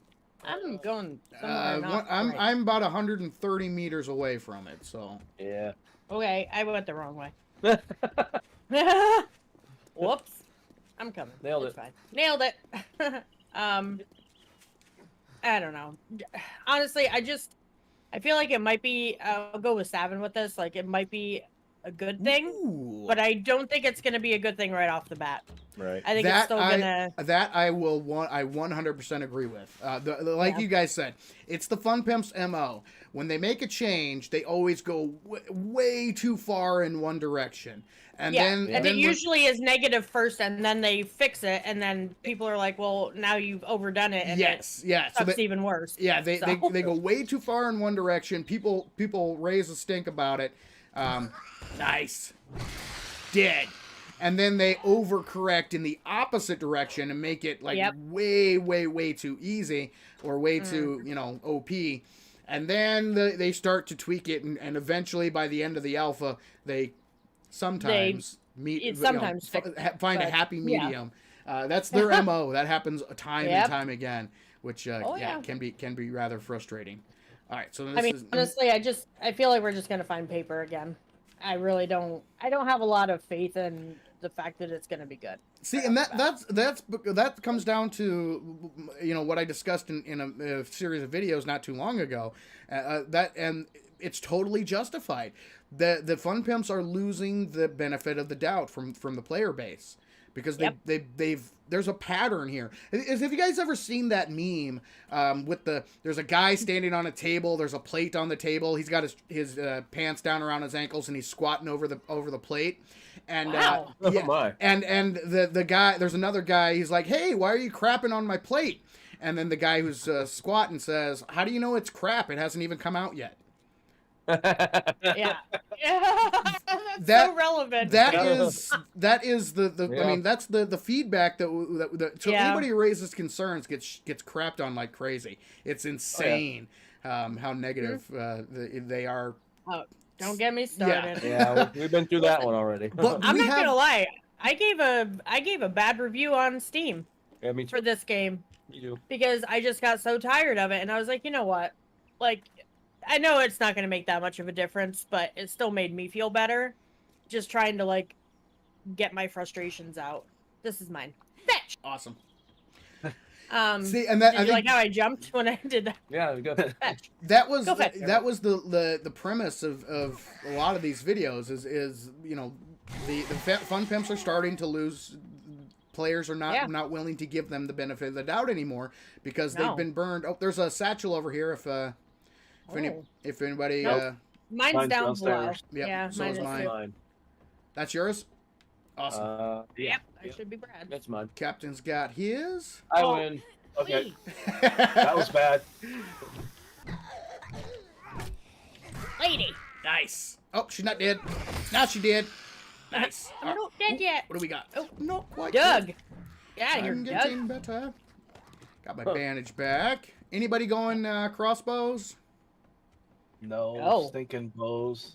I'm going somewhere not I'm right. I'm about 130 meters away from it, so. Yeah. Okay, I went the wrong way. Whoops. I'm coming. Nailed It's it. fine. Nailed it. I don't know. Honestly, I feel like it might be, I'll go with Savin with this, like it might be a good thing, Ooh. but I don't think it's going to be a good thing right off the bat. Right. I think it's still going to... That I 100% agree with. Like Yeah. you guys said, it's the Fun Pimps MO. When they make a change, they always go way too far in one direction. And then and it when- usually is negative first, and then they fix it, and then people are like, well, now you've overdone it, and yes, yeah. it sucks even worse. Yeah, they So- go way too far in one direction. People raise a stink about it. Nice. Dead. And then they overcorrect in the opposite direction and make it like Yep. way too easy or way too, OP. And then they start to tweak it, and eventually by the end of the alpha, they sometimes sometimes fix it, find a but, happy yeah. medium. That's their MO. That happens time Yep. and time again, which yeah. can be rather frustrating. All right, so this I mean, is honestly, I feel like we're just gonna find paper again. I really don't. I don't have a lot of faith in the fact that it's gonna be good. see, and that comes down to what I discussed in a series of videos not too long ago. And it's totally justified. The Fun Pimps are losing the benefit of the doubt from the player base. Because Yep. there's a pattern here. Have you guys ever seen that meme with there's a guy standing on a table, there's a plate on the table, he's got his pants down around his ankles, and he's squatting over the plate, and Wow. Oh my. and the guy, there's another guy, he's like, hey, why are you crapping on my plate? And then the guy who's squatting says, how do you know it's crap? It hasn't even come out yet. Yeah, that's That- so relevant. That is the Yeah. I mean, that's the feedback that so Yeah. anybody who raises concerns gets crapped on like crazy. It's insane how negative they are. Oh, don't get me started. Yeah, we've been through that one already. But I'm we not have, gonna lie. I gave a bad review on Steam Yeah, me too. for this game You do. because I just got so tired of it, and I was like, you know what? Like, I know it's not gonna make that much of a difference, but it still made me feel better. Just trying to like get my frustrations out. This is mine. Bitch. awesome. See, and that did I you think like how I jumped when I did that? Yeah, good. Fetch. that was Go fetch. the premise of a lot of these videos is the Fun Pimps are starting to lose. Players are Yeah. not willing to give them the benefit of the doubt anymore because they've No. been burned. Oh, there's a satchel over here Oh. if anybody Nope. Mine's Mine's down below. downstairs. Yep, Yeah, so mine is is mine. too. Mine. that's yours. Awesome. Yep, I should be Brad. That's mine. Captain's got his. I Oh. win. Okay, Please, that was bad. lady. Nice. Oh, she's not dead. Now she did. Nice. I'm not dead yet. What do we got? Oh. not quite. Doug. Yet. Yeah, you're I'm Doug. getting better. Got my bandage back. Anybody going crossbows? No, Oh. stinking bows.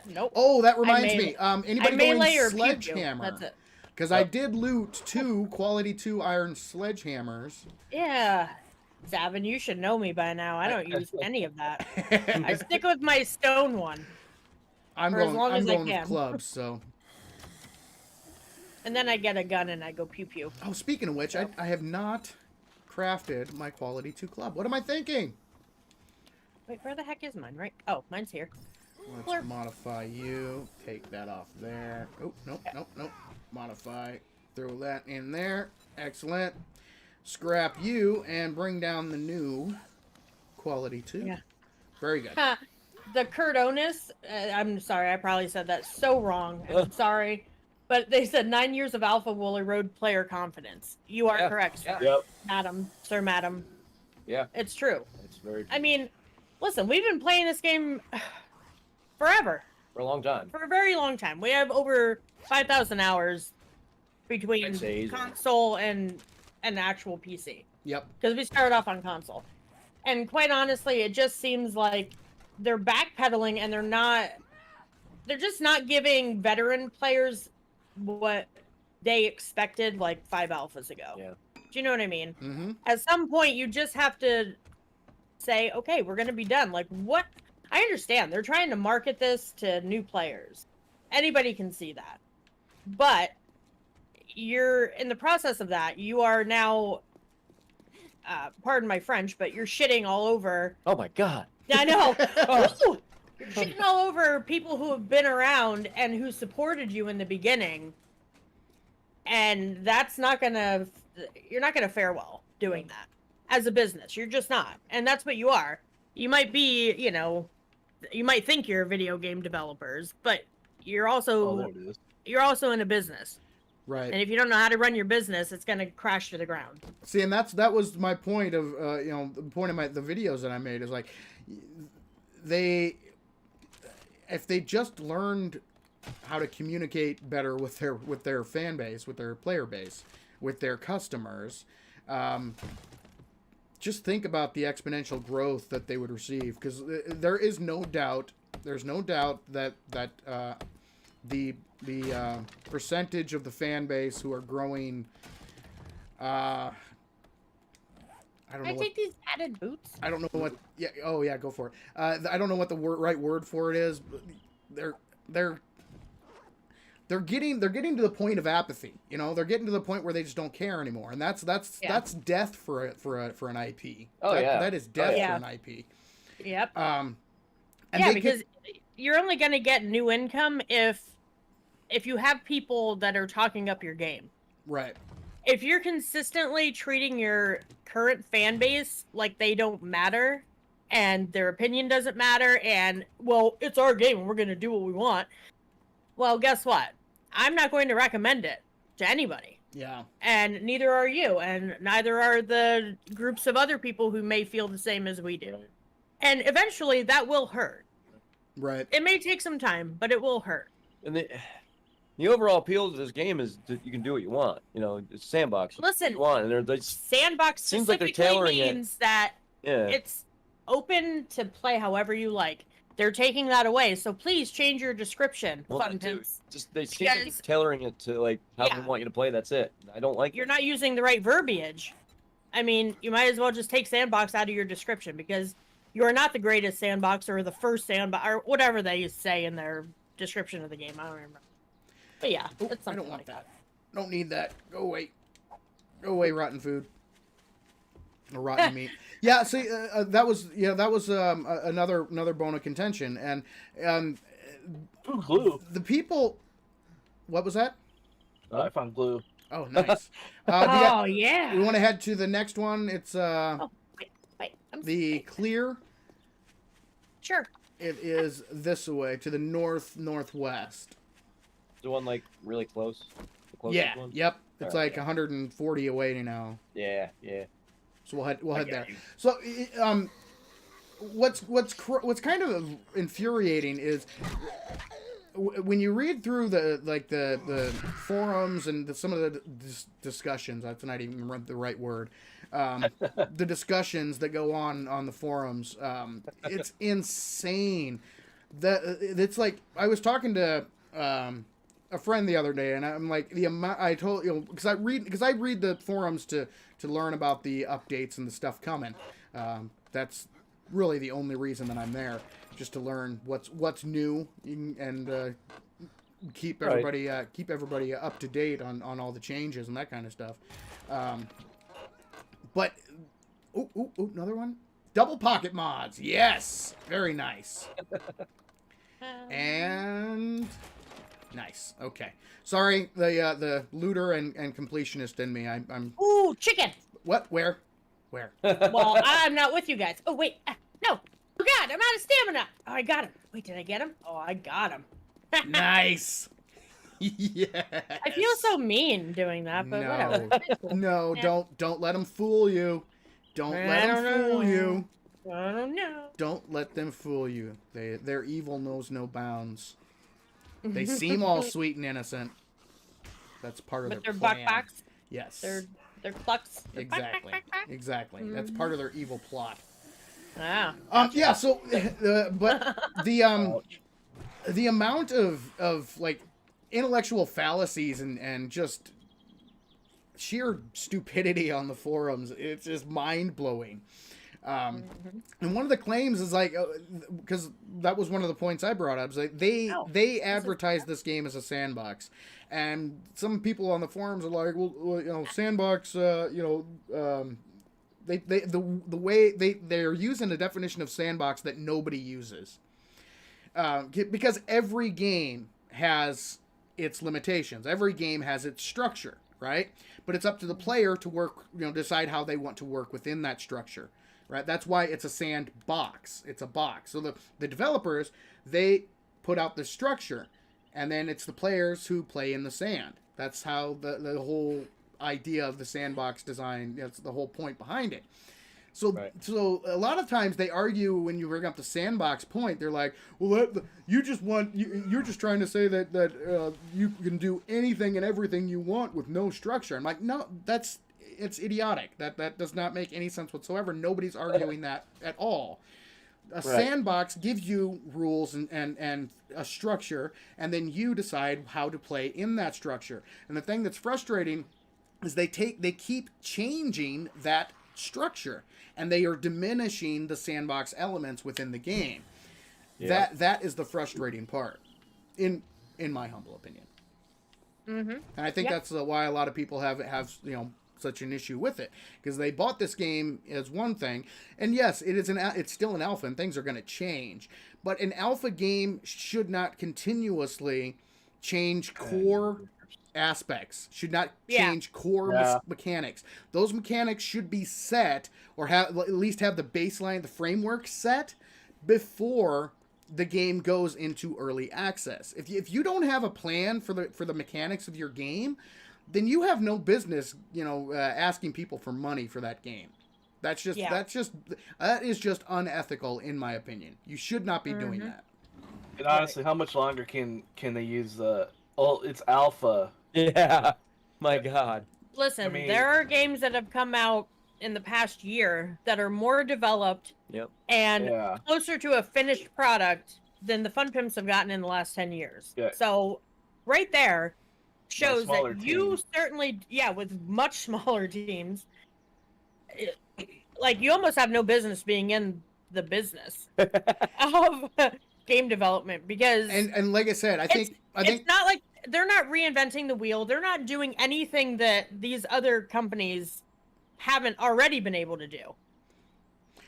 Nope. Oh, that reminds may- me. Anybody melee or going pew pew. sledgehammer? That's it. Because I did loot 2 quality 2 iron sledgehammers. Yeah. Zavin, you should know me by now. I don't use any of that. I stick with my stone one. I'm for as going. long I'm as I going with can. clubs. So. And then I get a gun and I go pew pew. Oh, speaking of which, I have not crafted my quality 2 club. What am I thinking? Wait, where the heck is mine? Right? Oh, mine's here. Let's Blurp. modify you. Take that off there. Oh, nope, nope, nope. Modify. Throw that in there. Excellent. Scrap you and bring down the new quality 2. Yeah. Very good. The Kurt Onus, I'm sorry, I probably said that so wrong. I'm sorry. But they said 9 years of alpha will erode player confidence. You are Yeah, correct, yeah. sir. Yep. Madam. Sir, madam. Yeah, It's true. it's very I mean, listen, we've been playing this game forever. for a long time. For a very long time. We have over 5,000 hours between I'd say easily. console and actual PC. Yep. Because we started off on console. And quite honestly, it just seems like they're backpedaling and they're just not giving veteran players what they expected like 5 alphas ago. Yeah. Do you know what I mean? Mm-hmm. At some point, you just have to say, okay, we're going to be done. Like, what? I understand. They're trying to market this to new players. Anybody can see that. But you're in the process of that. You are now, pardon my French, but you're shitting all over. Oh my god. I know. Ooh! You're shitting all over people who have been around and who supported you in the beginning. And that's not going to, you're not going to fare well doing that as a business. You're just not. And that's what you are. You might be, you might think you're video game developers, but you're Oh, also there it is. you're also in a business. Right. And if you don't know how to run your business, it's going to crash to the ground. See, and that was my point of the point of the videos that I made is like if they just learned how to communicate better with their fan base, with their player base, with their customers, just think about the exponential growth that they would receive, because there is no doubt that the percentage of the fan base who are growing I don't Can I know take these padded boots? I don't know what. Yeah. Oh, yeah. Go for it. I don't know what the right word for it is. But they're getting to the point of apathy. They're getting to the point where they just don't care anymore, and that's death for an IP. Oh, yeah. That is death Yeah. for an IP. Yep. And Yeah, they because you're only going to get new income if you have people that are talking up your game. right. If you're consistently treating your current fan base like they don't matter and their opinion doesn't matter and, well, it's our game and we're going to do what we want, well, guess what? I'm not going to recommend it to anybody. Yeah. And neither are you, and neither are the groups of other people who may feel the same as we do. And eventually that will hurt. Right. It may take some time, but it will hurt. And the overall appeal to this game is that you can do what you want. It's sandbox. You can do Listen, what you want, and they Sandbox Seems like they're specifically tailoring it. means that yeah. it's open to play however you like. They're taking that away, so please change your description. Well, Fun that too. pimps. Just they seem like Because- they're tailoring it to like how Yeah. they want you to play. That's it. I don't like You're it. not using the right verbiage. I mean, you might as well just take sandbox out of your description because you're not the greatest sandbox or the first sandbox or whatever they say in their description of the game. I don't remember. But yeah, Oh, it's I something don't want like that. Don't need that. Go away. Go away, rotten food. Or rotten meat. Yeah. See, that was another bone of contention, and Ooh, glue. the people. What was that? I found glue. Oh, nice. Oh yeah. We want to head to the next one. It's Wait. the clear. Sure. It is this way to the northwest. The one like really close. The closest Yeah. one? Yep. It's Alright, like yeah. 140 away now. Yeah. So we'll head I there. get you. So what's kind of infuriating is when you read through the forums and some of the discussions. That's not even the right word. the discussions that go on the forums. It's insane. It's like I was talking to a friend the other day, and I'm like, the amount I told because I read the forums to learn about the updates and the stuff coming. That's really the only reason that I'm there, just to learn what's new and keep everybody up to date on all the changes and that kind of stuff. But another one, double pocket mods. Yes, very nice. And nice. Okay. Sorry, the looter and completionist in me. I'm. Ooh, chicken. What? Where? Well, I'm not with you guys. Oh wait, no. Oh God, I'm out of stamina. Oh, I got him. Wait, did I get him? Oh, I got him. Nice. Yes. I feel so mean doing that, but whatever. No, don't let them fool you. Don't let them fool you. I don't know. Don't let them fool you. Their evil knows no bounds. They seem all sweet and innocent. That's part of But their they're plan. buck-backs. Yes. They're clucks. They're Exactly. Exactly. That's part of their evil plot. Ah. Yeah. So, but the amount of like intellectual fallacies and just sheer stupidity on the forums, it's just mind blowing. And one of the claims is like, because that was one of the points I brought up, is like they advertise this game as a sandbox, and some people on the forums are like, well, sandbox, the way they're using a definition of sandbox that nobody uses, because every game has its limitations, every game has its structure, right? But it's up to the player to work, decide how they want to work within that structure. Right, that's why it's a sandbox. It's a box. So the developers, they put out the structure, and then it's the players who play in the sand. That's how the whole idea of the sandbox design. That's the whole point behind it. So so a lot of times they argue when you bring up the sandbox point. They're like, well, you're just trying to say that you can do anything and everything you want with no structure. I'm like, no, it's idiotic. That does not make any sense whatsoever. Nobody's arguing that at all. A sandbox gives you rules and a structure, and then you decide how to play in that structure. And the thing that's frustrating is they keep changing that structure, and they are diminishing the sandbox elements within the game. Yeah. That is the frustrating part, in my humble opinion. Mm-hmm. And I think that's why a lot of people have such an issue with it, because they bought this game as one thing, and yes, it's still an alpha and things are going to change, but an alpha game should not continuously change core aspects, should not change core mechanics. Those mechanics should be set, or at least have the baseline, the framework set before the game goes into early access. If you don't have a plan for the mechanics of your game, then you have no business, asking people for money for that game. That is just unethical, in my opinion. You should not be doing that. And honestly, how much longer can they use the? Oh, it's alpha. Yeah, my God. Listen, there are games that have come out in the past year that are more developed and closer to a finished product than the Fun Pimps have gotten in the last 10 years. Yeah. So, right there shows that you certainly, with much smaller teams, like, you almost have no business being in the business of game development, because and like I said, I think it's not like they're not reinventing the wheel. They're not doing anything that these other companies haven't already been able to do.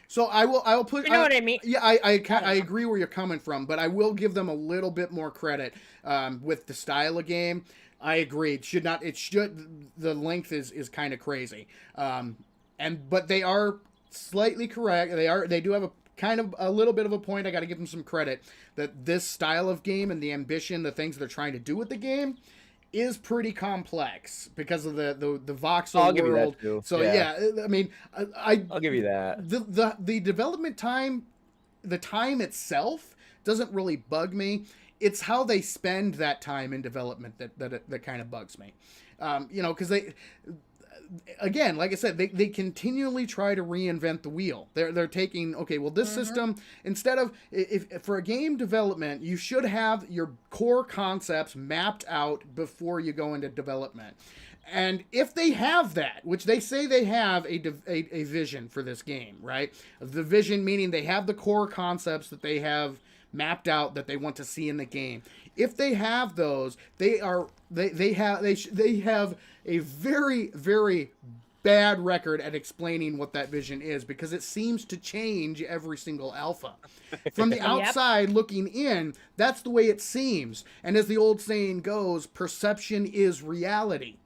So I will put. You know what I mean? Yeah, I agree where you're coming from, but I will give them a little bit more credit with the style of game. I agree. The length is kind of crazy. But they are slightly correct. They do have a little bit of a point. I got to give them some credit that this style of game and the ambition, the things they're trying to do with the game, is pretty complex because of the voxel I'll world. give you that too. So I mean, I'll give you that. The development time, the time itself doesn't really bug me. It's how they spend that time in development that kind of bugs me. Because again, like I said, they continually try to reinvent the wheel. They're taking, okay, well, this system, instead of, if for a game development, you should have your core concepts mapped out before you go into development. And if they have that, which they say they have a vision for this game, right? The vision meaning they have the core concepts that they have mapped out that they want to see in the game. If they have those, they have a very, very bad record at explaining what that vision is, because it seems to change every single alpha. From the outside looking in, that's the way it seems. And as the old saying goes, perception is reality.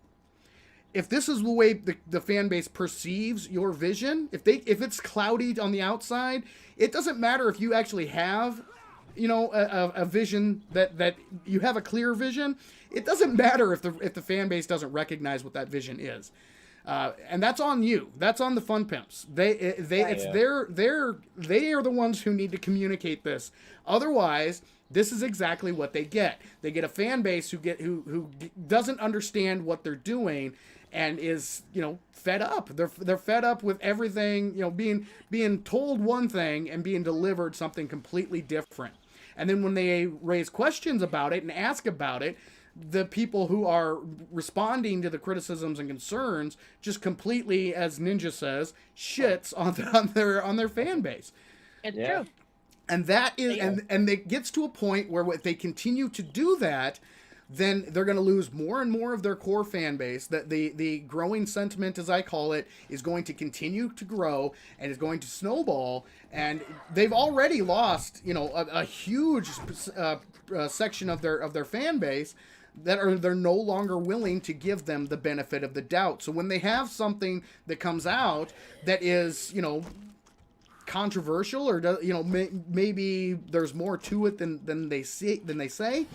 If this is the way the fan base perceives your vision, if it's cloudy on the outside, it doesn't matter if you actually have, you know, a vision that you have a clear vision. It doesn't matter if the fan base doesn't recognize what that vision is, and that's on you. That's on the fun pimps. They are the ones who need to communicate this. Otherwise, this is exactly what they get. They get a fan base who doesn't understand what they're doing and is, you know, fed up. They're fed up with everything, you know, being told one thing and being delivered something completely different. And then when they raise questions about it and ask about it, the people who are responding to the criticisms and concerns just completely, as Ninja says, shits on their fan base. It's true. And that is, and it gets to a point where if they continue to do that, then they're going to lose more and more of their core fan base. That the growing sentiment, as I call it, is going to continue to grow and is going to snowball. And they've already lost, you know, a huge section of their fan base that they're no longer willing to give them the benefit of the doubt. So when they have something that comes out that is, you know, controversial, or you know, maybe there's more to it than they say,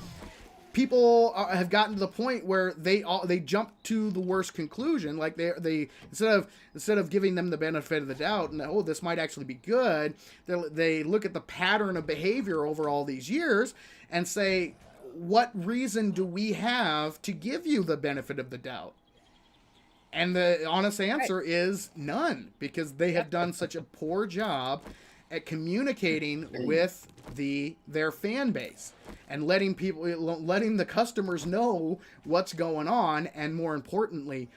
people have gotten to the point where they jump to the worst conclusion. Like they instead of giving them the benefit of the doubt and, oh, this might actually be good, they look at the pattern of behavior over all these years and say, what reason do we have to give you the benefit of the doubt? And the honest answer is none, because they have done such a poor job at communicating with their fan base and letting the customers know what's going on, and more importantly,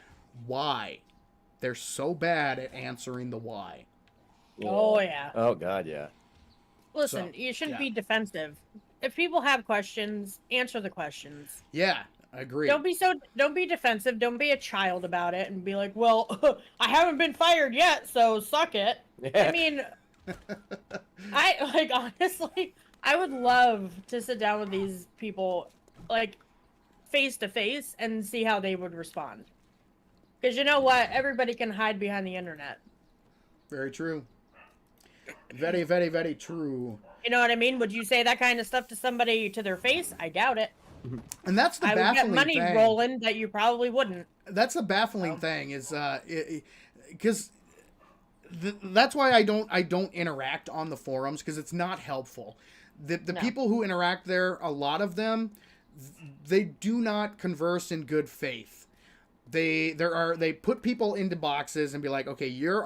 why. They're so bad at answering the why. Oh yeah. Oh god, yeah. Listen, you shouldn't be defensive. If people have questions, answer the questions. Yeah. I agree. Don't be defensive. Don't be a child about it and be like, well, I haven't been fired yet, so suck it. I mean, honestly, I would love to sit down with these people, like, face to face and see how they would respond. Because you know what? Everybody can hide behind the internet. Very true. Very, very, very true. You know what I mean? Would you say that kind of stuff to somebody to their face? I doubt it. And that's the I baffling would get money thing. rolling that you probably wouldn't. That's the baffling thing, is because that's why I don't interact on the forums, because it's not helpful. The people who interact there, a lot of them, they do not converse in good faith. They put people into boxes and be like, okay, you're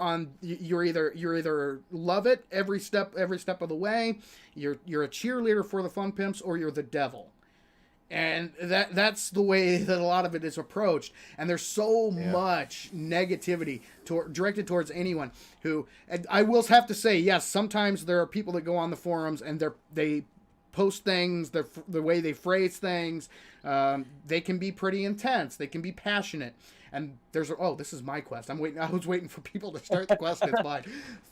either love it every step of the way, you're a cheerleader for the fun pimps, or you're the devil. And that's the way that a lot of it is approached. And there's so much negativity directed towards anyone who, and I will have to say, yes, sometimes there are people that go on the forums and they post things, the way they phrase things, they can be pretty intense. They can be passionate. And this is my quest. I was waiting for people to start the quest. It's fine.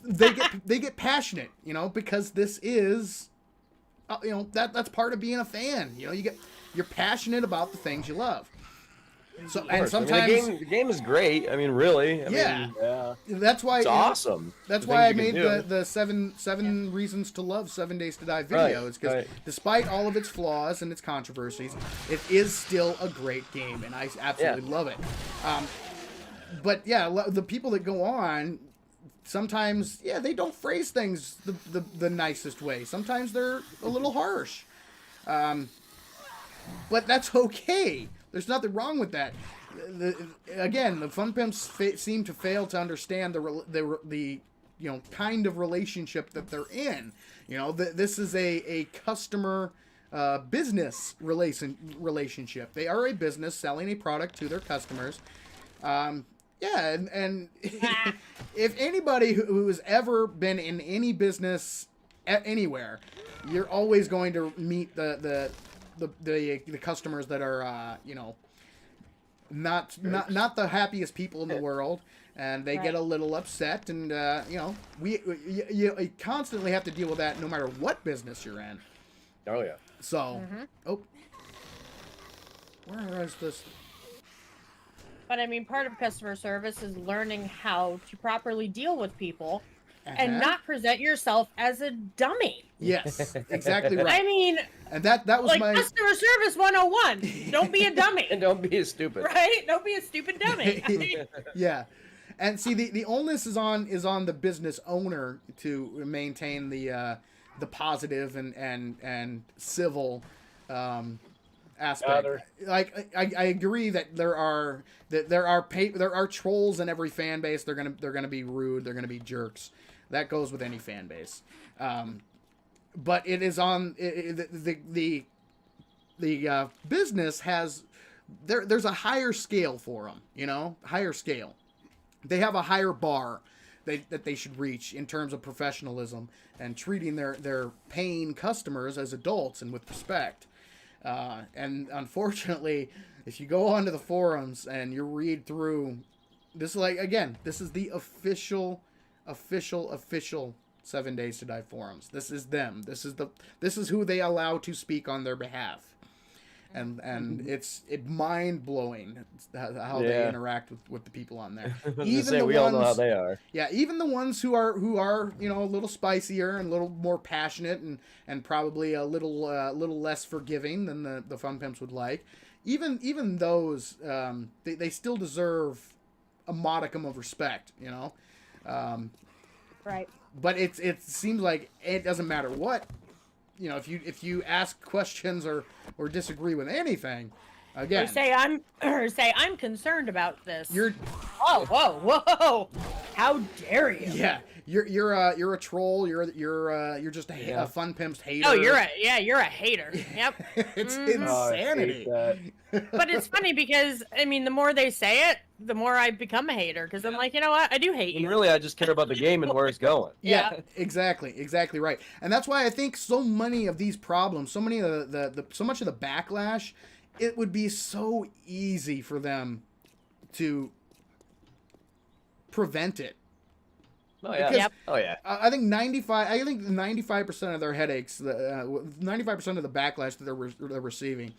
They get passionate, you know, because this is, you know, that's part of being a fan. You know, you're passionate about the things you love. So, and sometimes the game is great. I mean, really. I mean, that's why it's awesome. That's why I made the seven reasons to love 7 Days to Die videos, because despite all of its flaws and its controversies, it is still a great game, and I absolutely love it. But yeah, the people that go on, sometimes they don't phrase things the nicest way. Sometimes they're a little harsh, but that's okay. There's nothing wrong with that. Again, the fun pimps seem to fail to understand the kind of relationship that they're in. This is a customer business relationship. They are a business selling a product to their customers. Yeah, and if anybody who has ever been in any business anywhere, you're always going to meet the customers that are not the happiest people in the world, and they get a little upset, and you constantly have to deal with that no matter what business you're in. Oh yeah. So, where is this? But I mean, part of customer service is learning how to properly deal with people and not present yourself as a dummy. Yes, exactly right. I mean, and that was like my customer service 101. Don't be a dummy. And don't be stupid. Right? Don't be a stupid dummy. Yeah. And see, the onus is on the business owner to maintain the positive and civil aspect. Like I agree that there are trolls in every fan base. They're gonna be rude. They're gonna be jerks. That goes with any fan base. But it is on the business has there's a higher scale for them. Higher scale. They have a higher bar that they should reach in terms of professionalism and treating their paying customers as adults and with respect. And unfortunately, if you go onto the forums and you read through, this is the official 7 Days to Die forums. This is them. This is who they allow to speak on their behalf. And it's mind blowing how they interact with the people on there. We all know how they are. Yeah, even the ones who are a little spicier and a little more passionate and probably a little less forgiving than the fun pimps would like. Even those they still deserve a modicum of respect. Right. But it seems like it doesn't matter what. If you ask questions or disagree with anything, again, or say I'm concerned about this. You're whoa! How dare you? Yeah, you're a troll. You're just a fun pimp's hater. Oh, you're a hater. Yep. It's insanity. But it's funny because I mean, the more they say it, the more I become a hater because I'm like, you know what? I do hate you. And really, I just care about the game and where it's going. Yeah, exactly right. And that's why I think so many of these problems, so much of the backlash, it would be so easy for them to prevent it. Oh yeah. Because Oh yeah. I think 95% of their headaches, 95% of the backlash that they're receiving,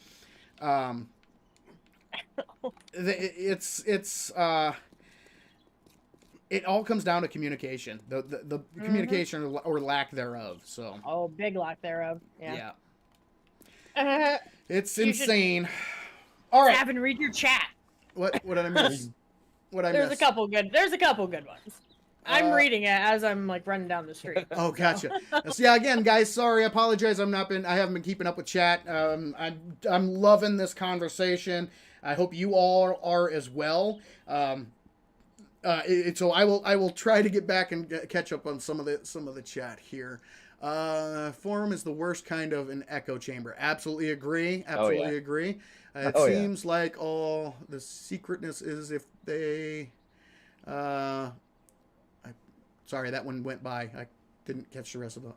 it all comes down to communication, the communication or lack thereof. So big lack thereof. Yeah. It's insane. All right, Have and read your chat. what did I miss? There's a couple good ones. I'm reading it as I'm like running down the street. Oh, gotcha. So, yeah, again, guys, sorry, I apologize. I haven't been keeping up with chat. I'm loving this conversation. I hope you all are as well. So I will try to get back and catch up on some of the chat here. Forum is the worst kind of an echo chamber. Absolutely agree. Agree. It seems like all the secretness is if they. Sorry, that one went by. I didn't catch the rest of it.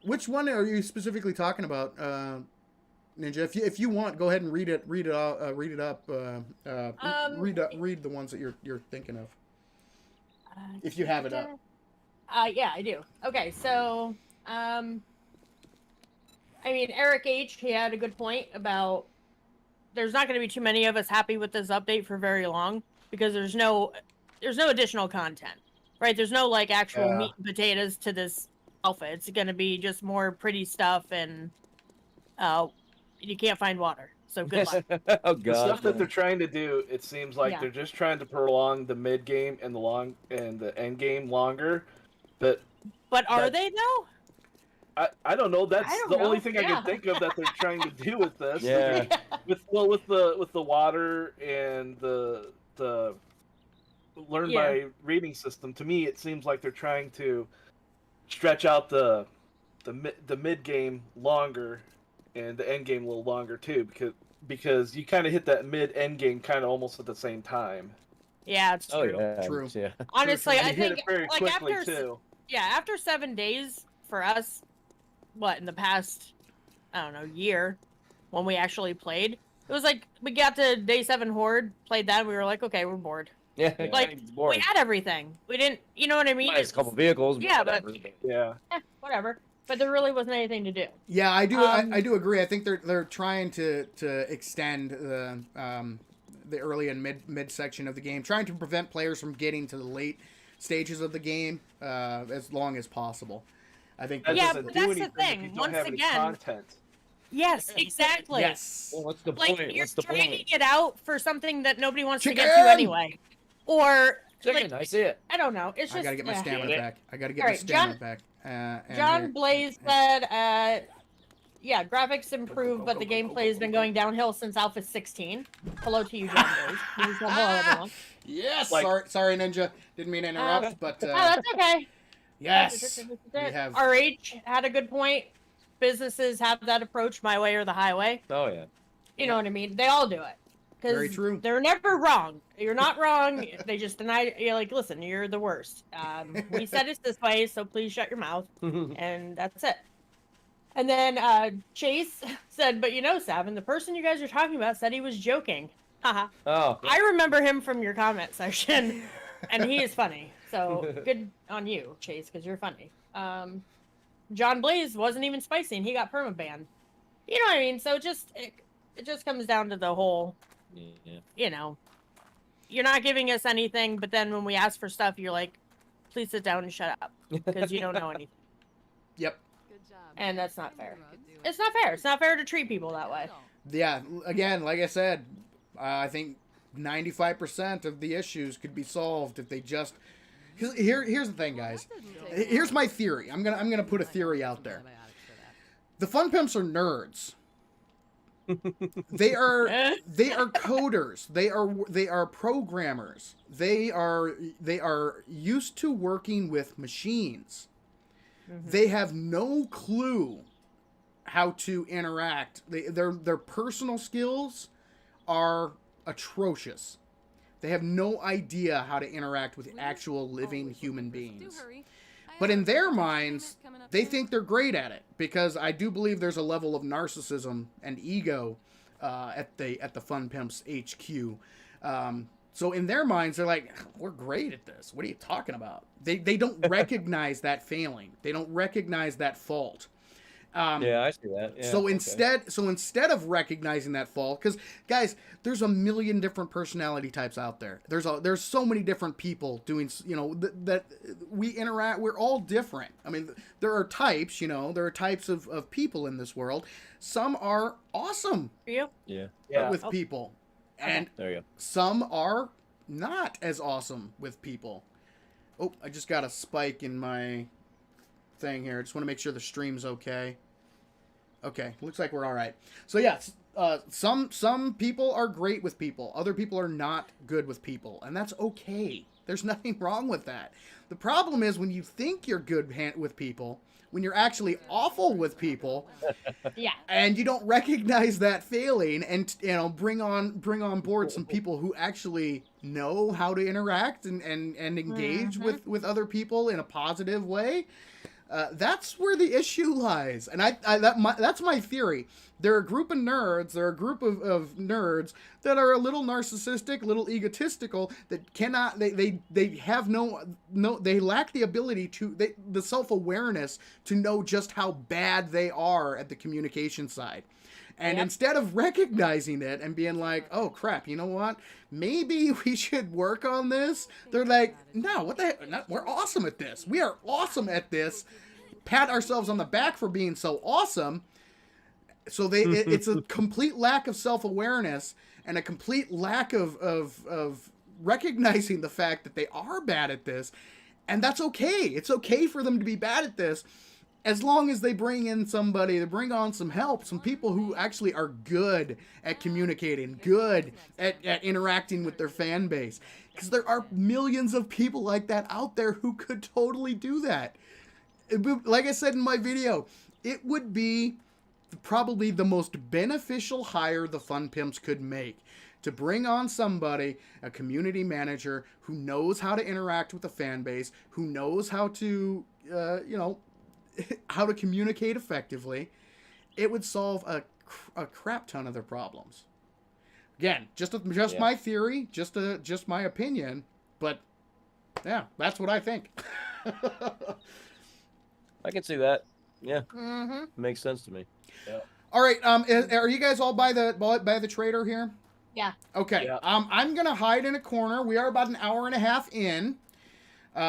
Which one are you specifically talking about, Ninja? If you want, go ahead and read it up. Read the ones that you're thinking of. If you have it up. Yeah, I do. Okay, so I mean, Eric H. He had a good point about there's not going to be too many of us happy with this update for very long because there's no additional content. Right, there's no like actual meat and potatoes to this alpha. It's gonna be just more pretty stuff, and you can't find water. So good luck. Oh god. The stuff that they're trying to do, it seems like they're just trying to prolong the mid game and the end game longer. But are they though? I don't know. That's I don't the know, only thing I yeah. can think of that they're trying to do with this. Yeah. With the water and the learn Yeah. by reading system. To me, it seems like they're trying to stretch out the mid game longer and the end game a little longer too, because you kind of hit that mid end game kind of almost at the same time. Yeah, it's true. Oh yeah. True. Yeah. Honestly, True, I You hit think it very like quickly after too. after 7 days for us, what in the past, I don't know, year, when we actually played, it was like we got to day 7 Horde, played that, and we were like, okay, we're bored. Yeah. Like, it's We boring. had everything. We didn't, you know what I mean? Nice couple vehicles. Yeah, but- whatever. Yeah. Whatever. But there really wasn't anything to do. Yeah, I do. I do agree. I think they're trying to extend the early and mid section of the game, trying to prevent players from getting to the late stages of the game as long as possible. I think. That Yeah, doesn't but do that's the anything thing. if you don't Once have any again- content. Yes, exactly. Yes. Well, what's the Like, point? you're What's the dragging point? it out for something that nobody wants to get Chicken! to anyway. Or, Chicken, like, I see it. I don't know. It's just. I gotta get my stamina back. I gotta get All my right, stamina John- back. And John here- Blaze said, yeah, graphics improved, but the gameplay has been going downhill since Alpha 16. Hello to you, John Blaze. He said, hello, everyone. Yes. Like- sorry, Ninja. Didn't mean to interrupt, but Oh, that's okay. yes. We have. RH had a good point. Businesses have that approach, my way or the highway. Oh yeah. You know what I mean? They all do it. Very true. They're never wrong. You're not wrong. They just deny. You're like, listen, you're the worst. We said it's this way, so please shut your mouth. And that's it. And then Chase said, but you know, Savin, the person you guys are talking about said he was joking. Haha. Oh. I remember him from your comment section, and he is funny. So good on you, Chase, because you're funny. John Blaze wasn't even spicy, and he got permabanned. You know what I mean? So it just comes down to the whole, Yeah. you know, you're not giving us anything, but then when we ask for stuff, you're like, please sit down and shut up, because you don't know anything. Yep. Good job. And that's not fair. You could do it. It's not fair. It's not fair to treat people that way. Yeah. Again, like I said, I think 95% of the issues could be solved if they just. Here's the thing, guys. Here's my theory. I'm gonna put a theory out there. The Fun Pimps are nerds. They are coders. They are programmers. They are used to working with machines. They have no clue how to interact. Their personal skills are atrocious. They have no idea how to interact with actual living human beings. But in their minds, they think they're great at it, because I do believe there's a level of narcissism and ego at the Fun Pimps HQ. So in their minds, they're like, we're great at this. What are you talking about? They don't recognize that failing. They don't recognize that fault. Yeah, I see that. Yeah, So okay. instead of recognizing that fault, because guys, there's a million different personality types out there. There's so many different people doing, that we interact. We're all different. I mean, there are types, there are types of people in this world. Some are awesome For you? Yeah. Yeah. with people, and There you go. some are not as awesome with people. Oh, I just got a spike in my thing here. I just want to make sure the stream's okay. Okay, looks like we're all right. So yes, some people are great with people. Other people are not good with people, and that's okay. There's nothing wrong with that. The problem is when you think you're good with people, when you're actually awful with people, Yeah. and you don't recognize that failing, and bring on board some people who actually know how to interact and engage with other people in a positive way. That's where the issue lies, and that's my theory. They're a group of nerds. They're a group of nerds that are a little narcissistic, a little egotistical. That cannot. They have no. They lack the ability the self-awareness to know just how bad they are at the communication side. And Yep. instead of recognizing it and being like, oh crap, you know what? Maybe we should work on this. They're like, no, what the heck? No, we're awesome at this. We are awesome at this. Pat ourselves on the back for being so awesome. So it's a complete lack of self-awareness and a complete lack of recognizing the fact that they are bad at this. And that's okay. It's okay for them to be bad at this. as long as they bring in somebody, they bring on some help, some people who actually are good at communicating, good at interacting with their fan base. Because there are millions of people like that out there who could totally do that. Like I said in my video, it would be probably the most beneficial hire the Fun Pimps could make. To bring on somebody, a community manager, who knows how to interact with the fan base, who knows how to, how to communicate effectively. It would solve a crap ton of their problems. Again, just my theory, just my opinion, but yeah, that's what I think. I can see that. Yeah, Mm-hmm. makes sense to me. Yeah. All right, are you guys all by the trader here? Yeah. Okay. Yeah. I'm gonna hide in a corner. We are about an hour and a half in. So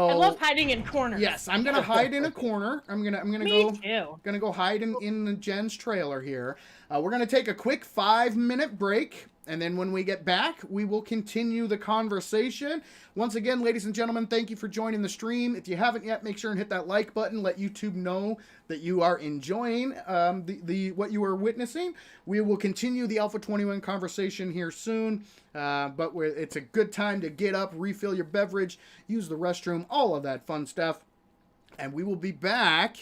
I love hiding in corners. yes, I'm gonna hide in a corner. I'm gonna Me too. gonna go hide in Jen's trailer here. We're gonna take a quick 5-minute break, and then when we get back, we will continue the conversation. Once again, ladies and gentlemen, thank you for joining the stream. If you haven't yet, make sure and hit that like button. Let YouTube know that you are enjoying what you are witnessing. We will continue the Alpha 21 conversation here soon, but it's a good time to get up, refill your beverage, use the restroom, all of that fun stuff. And we will be back.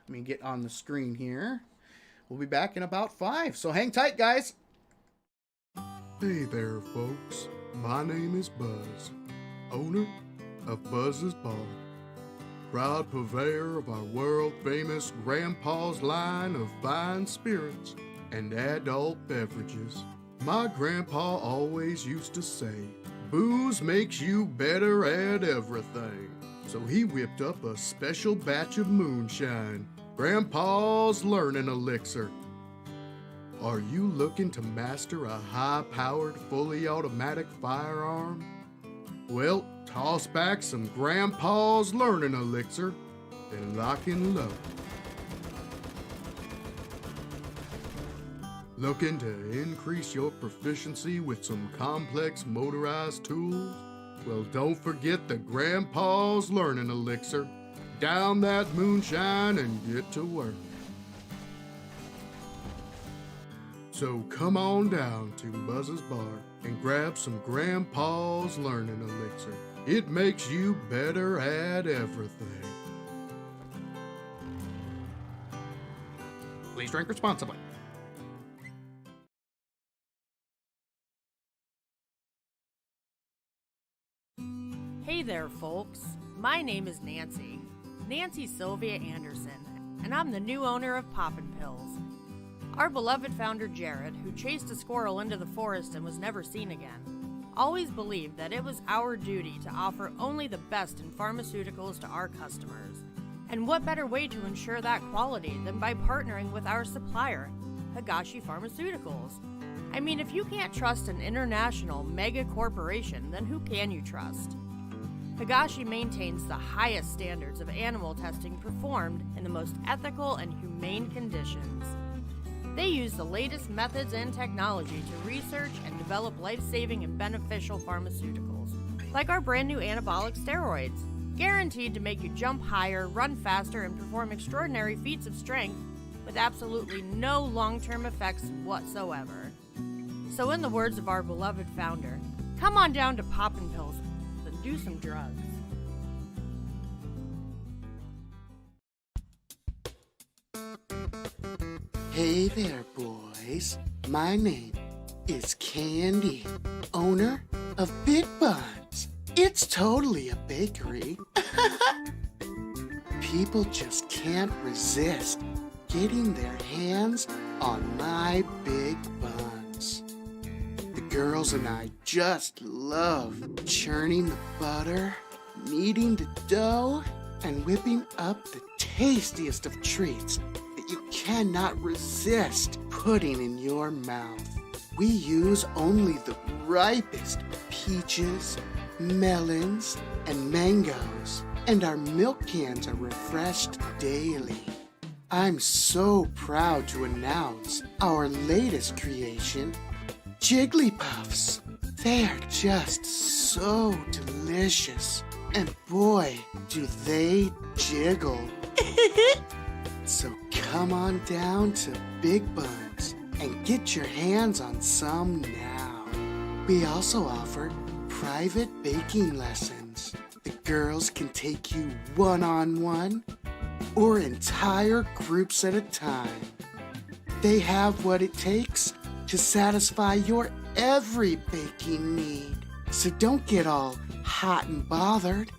Let me get on the screen here. We'll be back in about 5. So hang tight, guys. Hey there, folks. My name is Buzz, owner of Buzz's Bar, proud purveyor of our world-famous Grandpa's line of fine spirits and adult beverages. My grandpa always used to say, booze makes you better at everything. So he whipped up a special batch of moonshine, Grandpa's Learning Elixir. Are you looking to master a high-powered, fully automatic firearm? Well, toss back some Grandpa's Learning Elixir and lock and load. Looking to increase your proficiency with some complex motorized tools? Well, don't forget the Grandpa's Learning Elixir. Down that moonshine and get to work. So come on down to Buzz's Bar and grab some Grandpa's Learning Elixir. It makes you better at everything. Please drink responsibly. Hey there, folks. My name is Nancy Sylvia Anderson, and I'm the new owner of Poppin' Pills. Our beloved founder Jared, who chased a squirrel into the forest and was never seen again, always believed that it was our duty to offer only the best in pharmaceuticals to our customers. And what better way to ensure that quality than by partnering with our supplier, Higashi Pharmaceuticals? I mean, if you can't trust an international mega corporation, then who can you trust? Higashi maintains the highest standards of animal testing performed in the most ethical and humane conditions. They use the latest methods and technology to research and develop life-saving and beneficial pharmaceuticals, like our brand new anabolic steroids, guaranteed to make you jump higher, run faster, and perform extraordinary feats of strength with absolutely no long-term effects whatsoever. So in the words of our beloved founder, come on down to Poppin' Pills and do some drugs. Hey there, boys. My name is Candy, owner of Big Buns. It's totally a bakery. People just can't resist getting their hands on my big buns. The girls and I just love churning the butter, kneading the dough, and whipping up the tastiest of treats that you cannot resist putting in your mouth. We use only the ripest peaches, melons, and mangoes, and our milk cans are refreshed daily. I'm so proud to announce our latest creation, Jigglypuffs. They are just so delicious, and boy, do they jiggle. So come on down to Big Buns and get your hands on some now. We also offer private baking lessons. The girls can take you one-on-one or entire groups at a time. They have what it takes to satisfy your every baking need. So don't get all hot and bothered.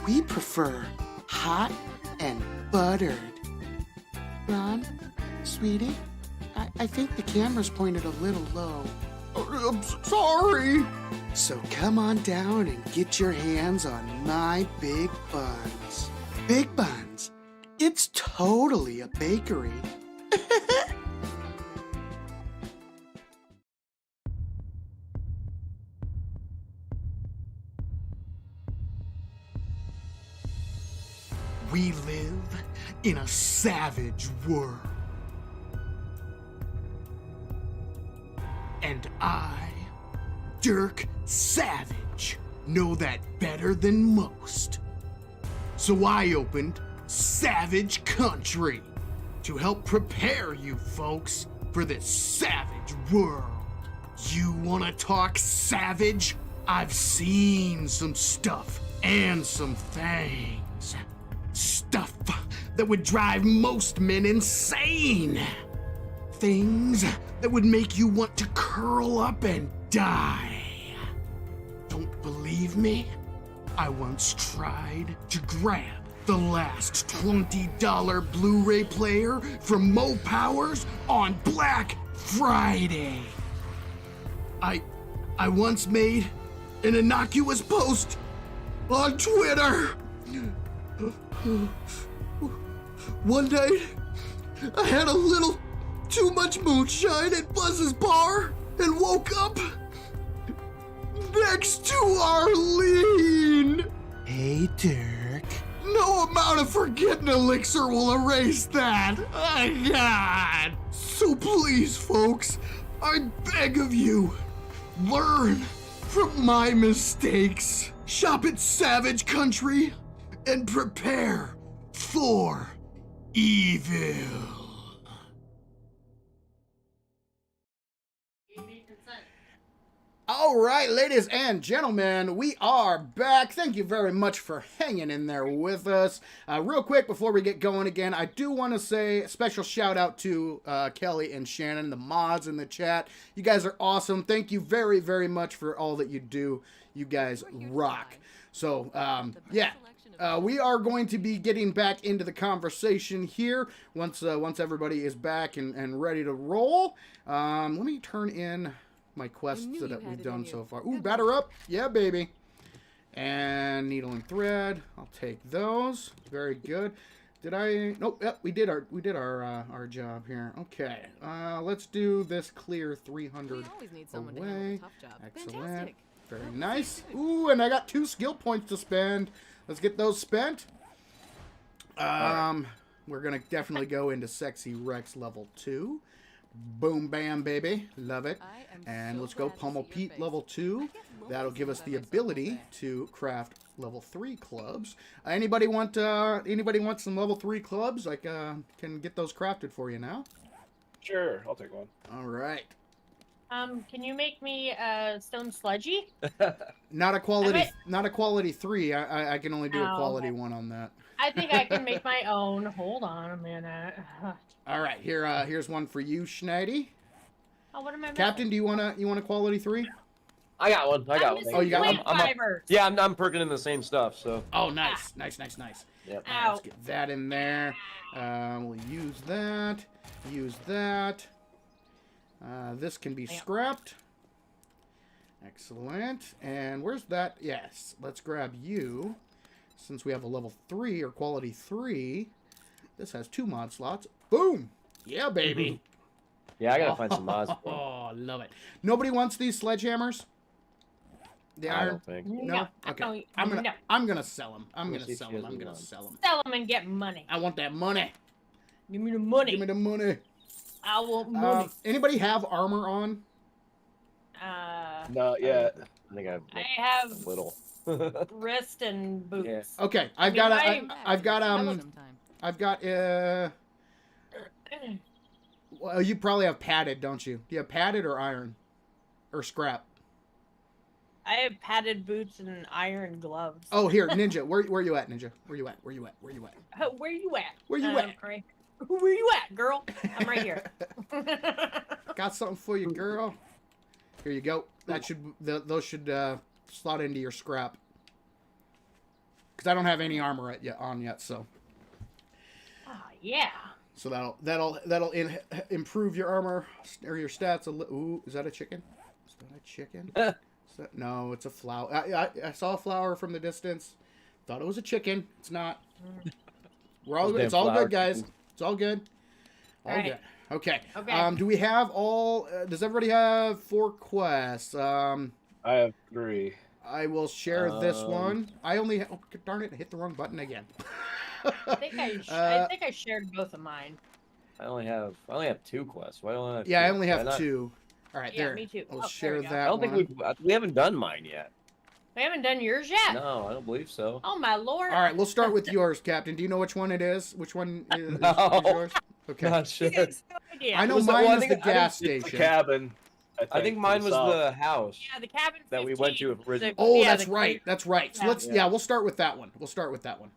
We prefer hot and buttered. Ron, sweetie, I think the camera's pointed a little low. I'm sorry. So come on down and get your hands on my Big Buns. Big Buns, it's totally a bakery. We live in a savage world. And I, Dirk Savage, know that better than most. So I opened Savage Country to help prepare you folks for this savage world. You wanna talk savage? I've seen some stuff and some things. Stuff that would drive most men insane. Things that would make you want to curl up and die. Don't believe me? I once tried to grab the last $20 Blu-ray player from Mo Powers on Black Friday. I once made an innocuous post on Twitter. One night, I had a little too much moonshine at Buzz's bar and woke up next to Arlene. Hey, Dirk. No amount of forgetting elixir will erase that. Oh, God. So please, folks, I beg of you, learn from my mistakes. Shop at Savage Country and prepare for evil. All right, ladies and gentlemen, we are back. Thank you very much for hanging in there with us. Real quick, before we get going again, I do want to say a special shout out to Kelly and Shannon, the mods in the chat. You guys are awesome. Thank you very, very much for all that you do. You guys rock. So, yeah. We are going to be getting back into the conversation here once everybody is back and ready to roll. Let me turn in my quests that we've done so far. Ooh, batter up. Yeah, baby. And needle and thread. I'll take those. Very good. Did I? Nope. Yep, we did our job here. Okay. Let's do this clear 300 We always need someone to away. handle a tough job. Excellent. Fantastic. Very nice. Ooh, and I got 2 skill points to spend. Let's get those spent. We're gonna definitely go into Sexy Rex level 2. Boom, bam, baby. Love it. And let's go Pummel Pete level 2. That'll give us the ability to craft level 3 clubs. Anybody want some level 3 clubs? I can get those crafted for you now. Sure, I'll take one. All right. Can you make me a stone sludgy? Not a quality 3. I can only do a quality okay. 1 on that. I think I can make my own. Hold on a minute. All right, here's one for you, Schneidy. Oh, what am I missing? Captain, do you want a quality 3? I got one. I got one. Oh, you got one? Yeah, I'm perking in the same stuff. So. Oh, nice. Yep. Let's get that in there. We'll use that. Use that. This can be scrapped. Excellent. And where's that? Yes. Let's grab you. Since we have a level 3 or quality 3, this has 2 mod slots. Boom! Yeah, baby. Yeah, I gotta find some mods. Oh, love it. Nobody wants these sledgehammers? The I iron? don't think. No? Okay. I'm gonna sell them. I'm gonna sell them. Sell them and get money. I want that money. Give me the money. Give me the money. I want money. Anybody have armor on? Not yet. I think I have a little. wrist and boots. Yeah. Okay, I've got I've got well, you probably have padded, don't you? Do you have padded or iron? Or scrap? I have padded boots and iron gloves. Oh, here, Ninja. Where you at, Ninja? Where you at? Where you at? Where you at? Where you at? Where you at? Right. Where you at, girl? I'm right here. Got something for you, girl. Here you go. That should those should slot into your scrap. Because I don't have any armor on yet, so. Oh yeah. So that'll improve your armor or your stats. Ooh, is that a chicken? Is that a chicken? No, it's a flower. I saw a flower from the distance. Thought it was a chicken. It's not. We're all good. It's all good, guys. It's all good. All good. Okay. Okay. Do we have all? Does everybody have 4 quests? I have 3. I will share this one. I only. Oh, darn it! I hit the wrong button again. I think I shared both of mine. I only have 2 quests. Why don't I have Yeah, two? I only have Why not? 2. All right, Yeah, there. me too. We'll Oh, there share we go. that. I don't one. think we haven't done mine yet. We haven't done yours yet. No, I don't believe so. Oh my lord. All right, we'll start with yours, Captain. Do you know which one it is? Which one is No. yours? Okay. Not sure. You guys have no idea. I know Was that- mine well, I is think- the I think gas it's the The station. cabin. I think mine was the house. Yeah, the cabin that we 15, went to originally. Oh, yeah, that's the right. clear- That's right. So Yeah. let's we'll start with that one. We'll start with that one.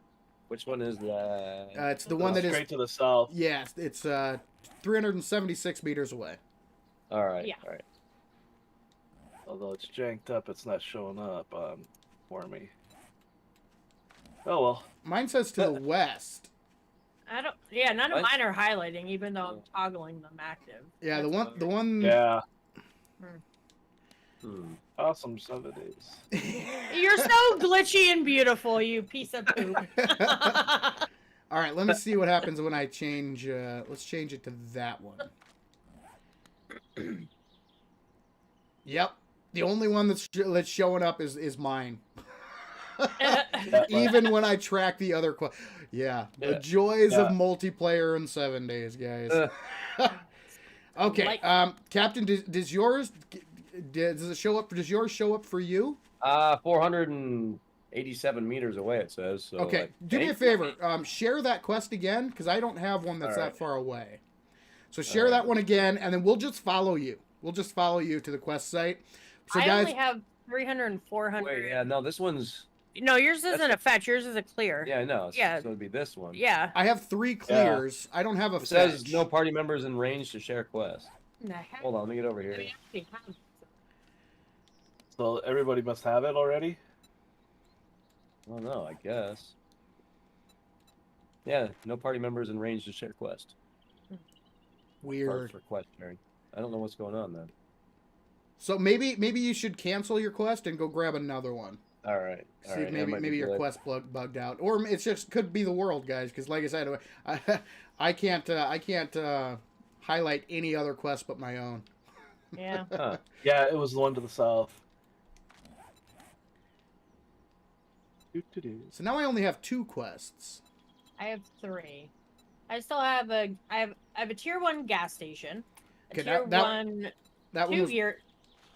Which one is that? It's the one that is straight to the south. yeah, it's 376 meters away. All right. Yeah. All right. Although it's janked up, it's not showing up for me. Oh well. Mine says to the west. I don't. Yeah, none of What? mine are highlighting, even though I'm toggling them active. Yeah, the That's one Yeah. Hmm. Awesome 7 days. You're so glitchy and beautiful, you piece of poop. All right, let me see what happens when I change let's change it to that one. Yep. The only one that's showing up is mine. Even when I track the other yeah, the Yeah. joys of Yeah. multiplayer in 7 days, guys. Okay, Like- Captain, does yours show up? Does yours show up for you? 487 meters away. It says. So, Okay, like, do me a eight- favor. Share that quest again because I don't have one that's All that right. far away. So share All that right. one again, and then we'll just follow you. We'll just follow you to the quest site. So I guys, only have 300 and 400. Wait, yeah, no, this one's. No, yours isn't a fetch. Yours is a clear. Yeah, I know. Yeah. So it'd be this one. Yeah. I have 3 clears. I don't have a It says fetch. no party members in range to share quest. The heck? Hold on, let me get over I here. mean, I actually have- So everybody must have it already. Oh no, I guess. Yeah, no party members in range to share quest. Weird. For quest sharing. I don't know what's going on then. So maybe you should cancel your quest and go grab another one. All right. All See right. if that might be maybe your good. quest bugged out, or it's just could be the world, guys. Because like I said, I can't highlight any other quest but my own. Yeah. Huh. Yeah, it was the one to the south. So now I only have 2 quests. I have 3. I still have I have a tier 1 gas station. A Okay, tier that- 1 That one was.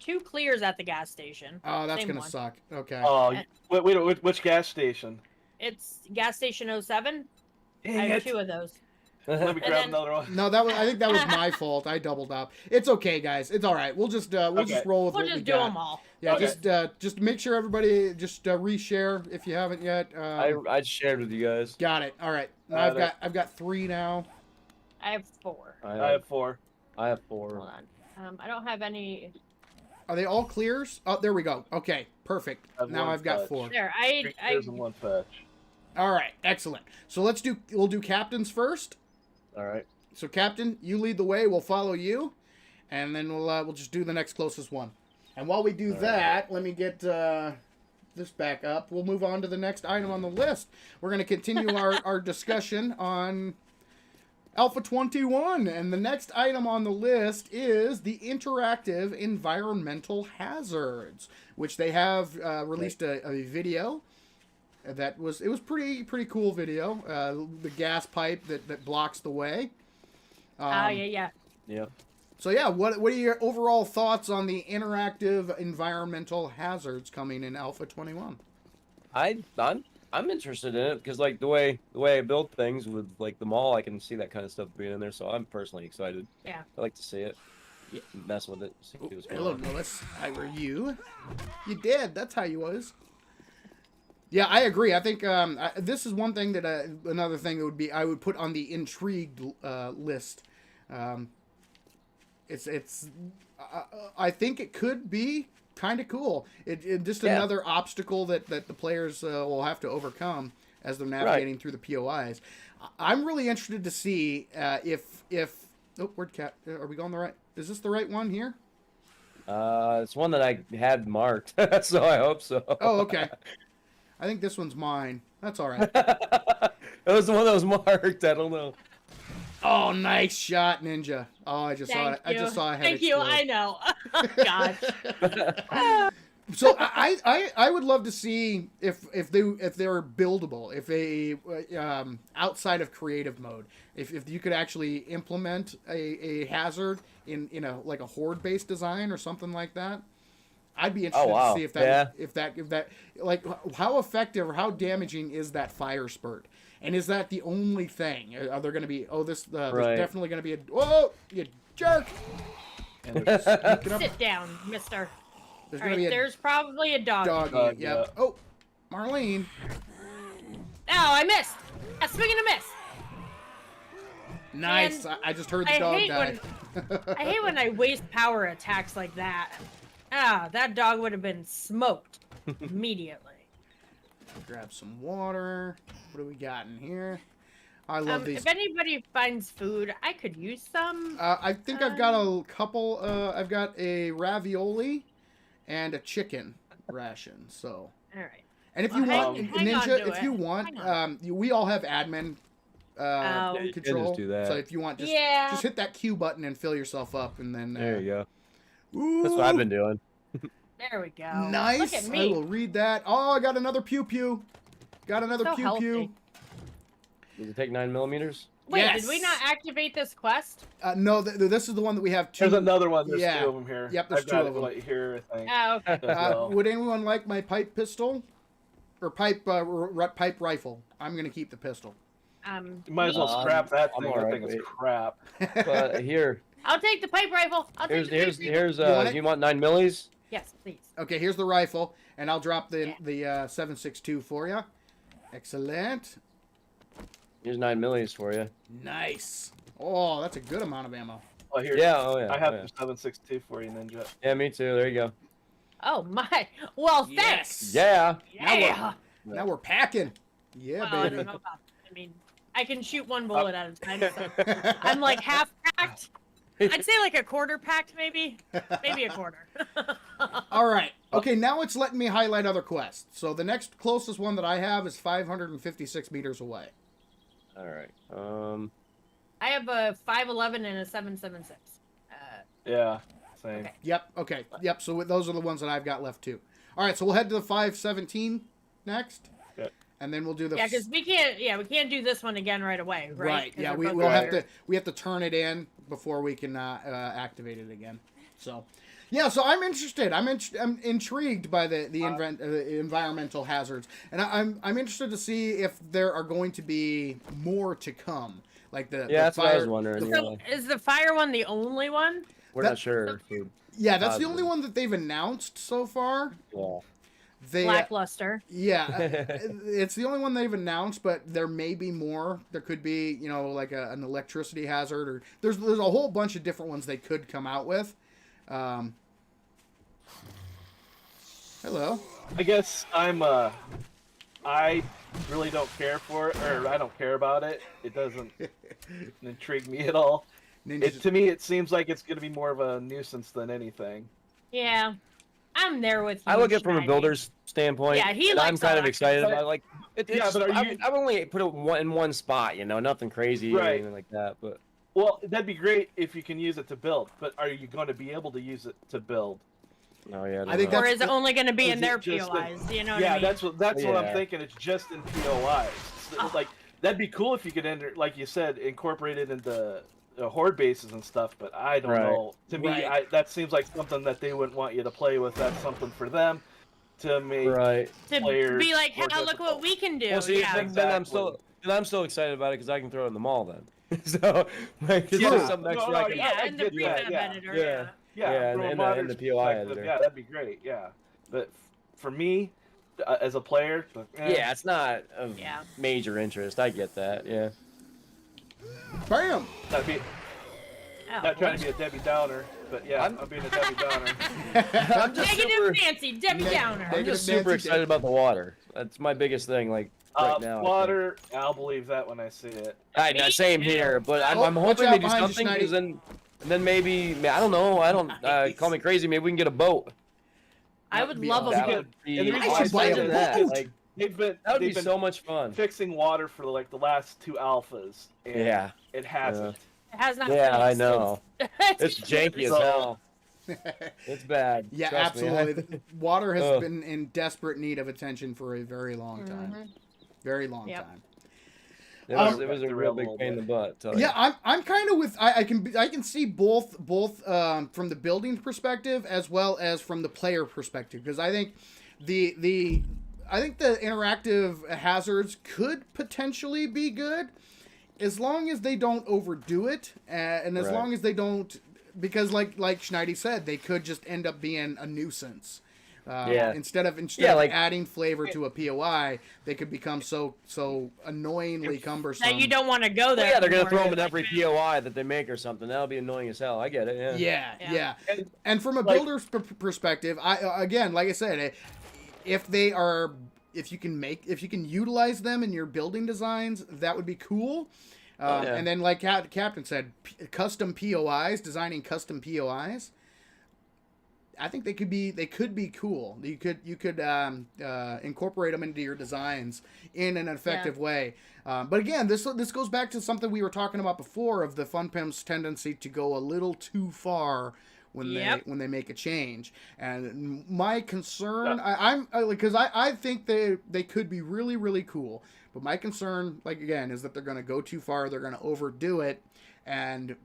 2 clears at the gas station. Oh, that's same gonna one. suck. Okay. Oh, wait, which gas station? It's gas station 07. I Dang have it. 2 of those. Let me And grab then- another one. No, I think that was my fault. I doubled up. It's okay, guys. It's all right. We'll just roll with We'll what we just do got. them all. Yeah, Okay. just make sure everybody just reshare if you haven't yet. I shared with you guys. Got it. All right. Now I've got 3 now. I have 4. I have 4. I have 4. Hold on. I don't have any. Are they all clears? Oh, there we go. Okay, perfect. I have Now one I've got fetch. 4. There. 3 clears and 1 fetch. All right, excellent. So we'll do captains first. All right. So captain, you lead the way. We'll follow you, and then we'll just do the next closest one. And while we do All that, let me get this back up. We'll move on to the next item on the list. We're going to continue our discussion on Alpha 21, and the next item on the list is the interactive environmental hazards, which they have released a video. It was pretty cool video. The gas pipe that blocks the way. Yeah. Yeah. So yeah, what are your overall thoughts on the interactive environmental hazards coming in Alpha 21? I'm I'm interested in it because like the way I build things with like the mall, I can see that kind of stuff being in there. So I'm personally excited. Yeah. I like to see it, mess with it. See what's going Hello, on. Willis. How were you? You did. That's how you was. Yeah, I agree. I think this is one thing that another thing that would be I would put on the intrigued list. I think it could be kind of cool. It just another obstacle that the players will have to overcome as they're navigating through the POIs. I'm really interested to see if where'd Cat? Are we going the right? Is this the right one here? It's one that I had marked, so I hope so. Oh, okay. I think this one's mine. That's all right. It was the one that was marked. I don't know. Oh, nice shot, Ninja. Oh, I just saw it. I just saw a head Thank you. explode. I know. Gosh. So I would love to see if they're buildable, if they outside of creative mode, if you could actually implement a hazard in a like a horde based design or something like that. I'd be interested to see if that like how effective or how damaging is that fire spurt, and is that the only thing? Are there going to be there's definitely going to be you jerk. And they're just sneaking up. Sit down, mister. There's All going to right, be a there's probably a dog. doggy. Yep. Yeah. Oh, Marlene. Oh, I missed. A swing and a miss. Nice. And I just heard the dog die. I hate when I waste power attacks like that. That dog would have been smoked immediately. Grab some water. What do we got in here? I love these. If anybody finds food, I could use some. I think I've got a couple. I've got a ravioli and a chicken ration. So. All right. And if you want, hang Ninja, on to if it. you want, Hang on. we all have admin Yeah, you can control. just do that. So if you want, just hit that Q button and fill yourself up, and then There you go. Ooh, That's what I've been doing. There we go. nice. Look at I me. will read that. Oh, I got another pew pew. Got another So pew healthy. pew. Does it take 9mm? Wait, Yes. did we not activate this quest? No, this is the one that we have two. There's another one. There's Yeah. two of them here. Yep, there's I've got two of them. Right here, I think. Oh, okay. as well. Would anyone like my pipe pistol or pipe pipe rifle? I'm gonna keep the pistol. You might as well scrap that I'm thing. alright I think with it's it. crap. But here, I'll take the pipe rifle. I'll take here's the pipe rifle. You want it? you want 9mm? Yes, please. Okay, here's the rifle, and I'll drop the 7.62 for you. Excellent. Here's 9mm for you. Nice. Oh, that's a good amount of ammo. Oh, here. Yeah, oh yeah. I have oh, yeah. the 762 for you, Ninja. Yeah, me too. There you go. Oh my. Well, thanks. Yeah. Yeah. Now we're packing. Yeah, Well, I baby. don't know about. I mean, I can shoot one bullet at a time. So I'm like half packed. I'd say like a quarter packed, maybe. Maybe a quarter. All right. Okay, now it's letting me highlight other quests. So the next closest one that I have is 556 meters away. All right. I have a 5.11 and a 7.76. Yeah, same. Okay. Yep. Okay. Yep. So those are the ones that I've got left too. All right. So we'll head to the 517 next, and then we'll do the. Yeah, because we can't do this one again right away, right? Right. 'Cause Yeah. they're both We'll have together. to. We have to turn it in before we can activate it again. So. Yeah, so I'm interested. I'm intrigued by the environmental hazards, and I'm interested to see if there are going to be more to come. Like that's what I was wondering. the- So is the fire one the only one? We're not sure. yeah, that's the positive. only one that they've announced so far. Yeah. They Lackluster. yeah, it's the only one they've announced, but there may be more. There could be, like an electricity hazard, or there's a whole bunch of different ones they could come out with. Hello. I guess I really don't care for it, or I don't care about it. It doesn't intrigue me at all. To me, it seems like it's going to be more of a nuisance than anything. Yeah, I'm there with you. I look at it from a Shiny. builder's standpoint. Yeah, he and I'm likes kind of electric. excited about it. Like, Yeah, but are you- I've only put it in one spot, nothing crazy or Right. anything like that. But Well, that'd be great if you can use it to build, but are you going to be able to use it to build? no, yeah. I think know. Or that's is it only going to be Is in it their just POIs? You know what Yeah, I mean? that's what I'm Yeah. thinking. It's just in POIs. Oh. Like that'd be cool if you could enter, like you said, incorporate it into horde bases and stuff. But I don't Right. know. To me, Right. that seems like something that they wouldn't want you to play with. That's something for them to make Right. To players be like, more "Hey, look what difficult. we can do." Well, see, yeah. then I'm so excited about it because I can throw it in the mall then. So like, it's Yeah. just something No, extra no, I can. Yeah, I and the get that, prefab yeah. editor. Yeah. Yeah. Yeah, Yeah, from a and modder's the POI perspective, editor. yeah, that'd be great. Yeah, but for me, as a player, Yeah, it's not of Yeah. major interest. I get that. Yeah. Bam. Not, be, Oh, not trying to be a Debbie Downer, but yeah, I'm being a Debbie Downer. I'm just Negative super. Nancy, Debbie Downer. I'm just super Nancy excited about the water. That's my biggest thing. Like right now. I think. Water, I'll believe that when I see it. I know, same here, but I'm Watch hoping out they do behind you, something Schneidi. because then maybe I don't know. I don't Nice. call me crazy. Maybe we can get a boat. I would be love awesome. a That boat. would be. And the reason I should buy a imagine that. boat. Like, They've that would be been so much fun. fixing water for like the last 2 alphas, and Yeah. it hasn't. It has not. Yeah, I fixed. know. It's janky as So- hell. It's bad. Yeah, Trust me. absolutely. The water has Ugh. been in desperate need of attention for a very long time. Mhm. Very long Yep. time. It was, Um, it was a real big pain in the butt. tell Yeah, you. I'm kind of with I can see both from the building perspective as well as from the player perspective, because I think the interactive hazards could potentially be good as long as they don't overdo it, and as Right. long as they don't, because like Schneidi said, they could just end up being a nuisance. Yeah. Instead of like- adding flavor to a POI, they could become so annoyingly cumbersome. That you don't want to go there. Well, yeah, they're gonna anymore. throw them in every POI that they make or something. That'll be annoying as hell. I get it. Yeah. Yeah, Yeah. yeah. And, And from a like- builder's perspective, I again, like I said, if you can utilize them in your building designs, that would be cool. Yeah. And then, like Captain said, custom POIs, designing custom POIs. I think they could be cool. You could incorporate them into your designs in an effective way. But again, this goes back to something we were talking about before of the Fun Pimp's tendency to go a little too far when they make a change. And my concern, I think they could be really, really cool. But my concern, like again, is that they're going to go too far. They're going to overdo it, and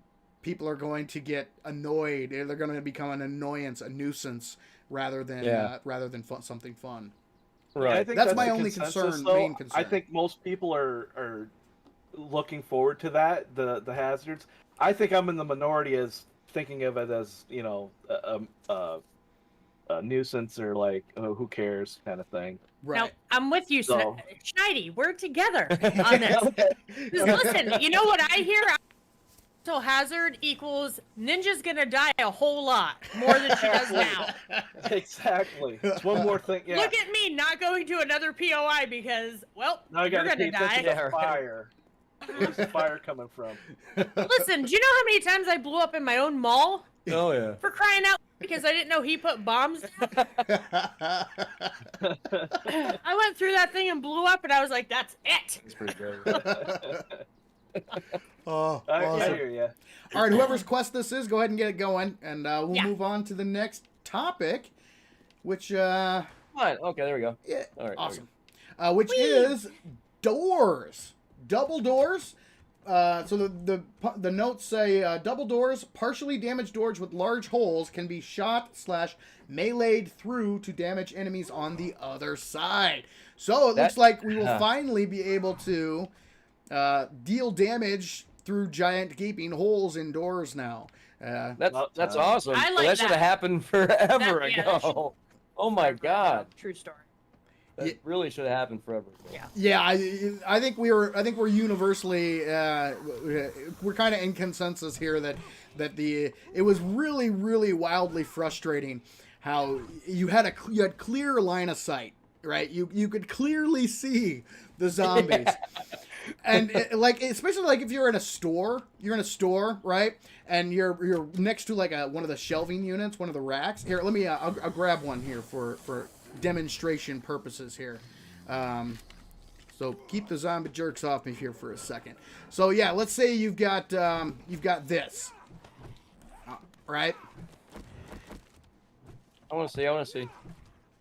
people are going to get annoyed. They're going to become an annoyance, a nuisance, rather than something fun. Right. I think That's my the only consensus, concern, though. main concern. I think most people are looking forward to that, the hazards. I think I'm in the minority as thinking of it as, you know, a nuisance or like, oh, who cares kind of thing. Right. Now, I'm with you, So- Schneidi. We're together on this. 'Cause listen, you know what I hear? Mental hazard equals Ninja's gonna die a whole lot more than she does now. Exactly. It's one more thing. Yeah. Look at me not going to another POI because, well, Now I you're gotta pay gonna attention die. Yeah, to right. fire. Where's the fire coming from? Listen, do you know how many times I blew up in my own mall? Oh yeah. For crying out because I didn't know he put bombs down. I went through that thing and blew up, and I was like, "That's it." It's pretty great. Oh, I awesome. hear you. All right, whoever's quest this is, go ahead and get it going, and we'll Yeah. move on to the next topic, which Fine. Okay, there we go. yeah, All right. awesome, which is doors, double doors. So the notes say double doors, partially damaged doors with large holes can be shot / meleeed through to damage enemies on the other side. So it looks like we will finally be able to deal damage through giant gaping holes in doors now. That's awesome. I like that should have that. happened forever That- yeah, that ago. Oh my god. True story. That Yeah. really should have happened forever ago. Yeah. Yeah, I think we're universally we're kind of in consensus here that it was really, really wildly frustrating how you had clear line of sight, right? You could clearly see the zombies. And like, especially like if you're in a store, right? And you're next to like one of the shelving units, one of the racks. Here, let me I'll grab one here for demonstration purposes here. So keep the zombie jerks off me here for a second. So yeah, let's say you've got this, right? I want to see.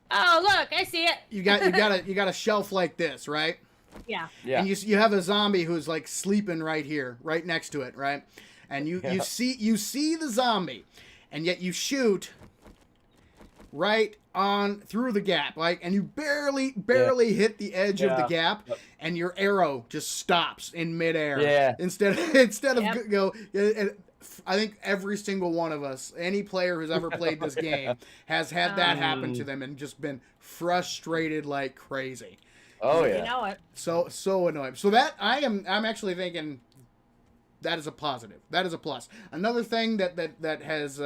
Oh, look, I see it. You got a shelf like this, right? Yeah. Yeah. And you have a zombie who's like sleeping right here, right next to it, right? And you see the zombie, and yet you shoot right on through the gap, like, and you barely hit the edge of the Yeah. gap, Yep. and your arrow just stops in midair. Yeah. Instead of Yep. go. I think every single one of us, any player who's ever played this game, has had that happen to them and just been frustrated like crazy. Oh You yeah. know it. So annoying. So that I'm actually thinking that is a positive. That is a plus. Another thing that has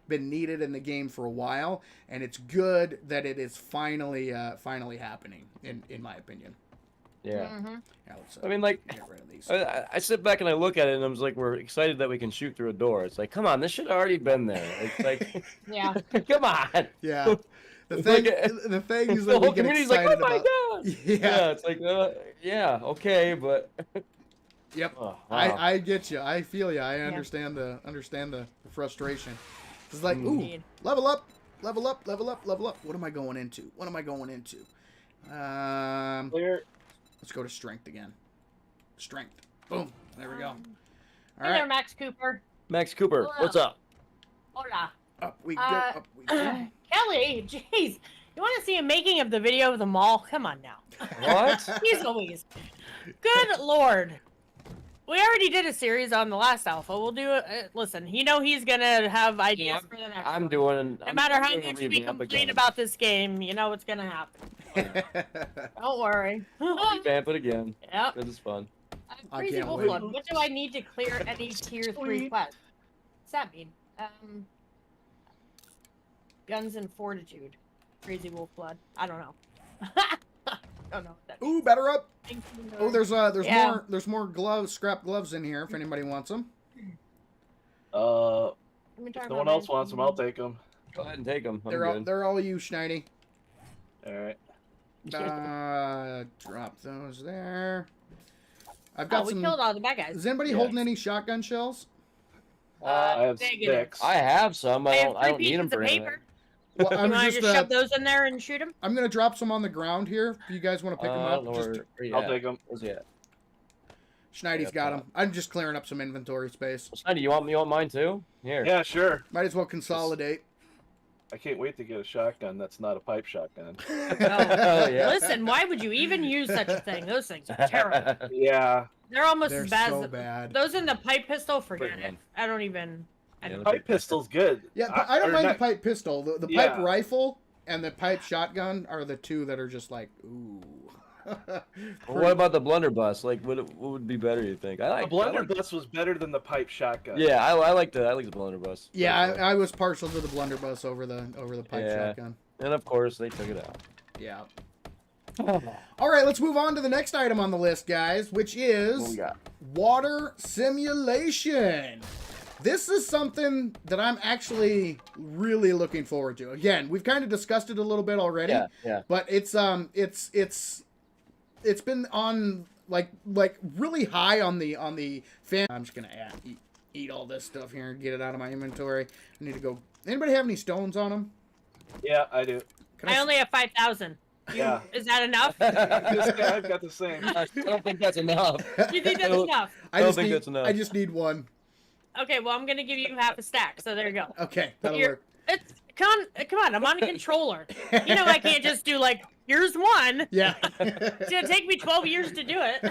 been needed in the game for a while, and it's good that it is finally happening in my opinion. Yeah. Yeah, let's, I mean, like, get rid of these. I sit back and I look at it and I'm like, we're excited that we can shoot through a door. It's like, come on, this should have already been there. It's like, Yeah. come on. Yeah. The thing, the things The that we whole get community's excited like, oh my about. god. Yeah. It's like, yeah, okay, but. Yep. Oh, wow. I get you. I feel you. I Yeah. understand the frustration. It's like, ooh, Indeed. level up. What am I going into? Clear. Let's go to strength again. Strength. Boom. There we go. All Hey there, right. Max Cooper. Max Cooper, what's up? Hola. Up we go. Uh, Up we go. Kelly, jeez. You want to see a making of the video of the mall? Come on now. What? Jeez Louise. Good Lord. We already did a series on the last alpha. We'll do it. Listen, he's gonna have ideas for the next I'm one. doing. No matter how much we complain about this game, you know what's gonna happen. Don't worry. Vamp it again. Yep. This is fun. I Crazy can't Wolf wait. Blood. What do I need to clear any tier 3 quests? What's that mean? Guns and Fortitude. Crazy Wolf Blood. I don't know. Don't know what that Ooh, better up. means. Oh, there's Yeah. more gloves, scrap gloves in here if anybody wants them. If Let me try no my one else main- wants them, I'll take them. Go ahead and take them. I'm They're good. they're all you, Schneidi. All right. Drop those there. I've Oh, got we some. killed all the bad guys. Is anybody holding any shotgun shells? I have Negative. 6. I have some. I I have don't 3 need them pieces for of anything. paper. Well, You I'm want to just just shove those in there and shoot them? I'm gonna drop some on the ground here. If you guys want to pick them up, just I'll take them. Where's he at? Schneidy's Yeah, got top. them. I'm just clearing up some inventory space. Schneider, you want mine too? Here. Yeah, sure. Might as well consolidate. I can't wait to get a shotgun that's not a pipe shotgun. Oh, yeah. Listen, why would you even use such a thing? Those things are terrible. Yeah. They're almost They're as bad so as bad. those in the pipe pistol. Forget Pretty it. bad. I don't even. I Yeah, don't. Pipe pistol's good. Yeah, but I don't or mind the not- pipe pistol. The pipe Yeah. rifle and the pipe shotgun are the two that are just like, ooh. Well, what about the blunderbuss? Like, what would be better? You think? I The like I like- blunderbuss was better than the pipe shotgun. Yeah, I like the blunderbuss. Yeah, I was partial to the blunderbuss over the pipe Yeah. shotgun. And of course they took it out. Yeah. All right, let's move on to the next item on the list, guys, which What we is got? water simulation. This is something that I'm actually really looking forward to. Again, we've kind of discussed it a little bit already. Yeah. But it's been on like really high on the fan. I'm just gonna eat all this stuff here and get it out of my inventory. I need to go. Anybody have any stones on them? Yeah, I do. Can I only have 5,000. Yeah. Is that enough? I've got the same. I don't think that's enough. Do you think that's enough? I don't think that's enough. I just need one. Okay, well I'm gonna give you half a stack. So there you go. Okay, that'll Here. work. It's come on. I'm on a controller. You know I can't just do like here's one. Yeah. It's gonna take me 12 years to do it.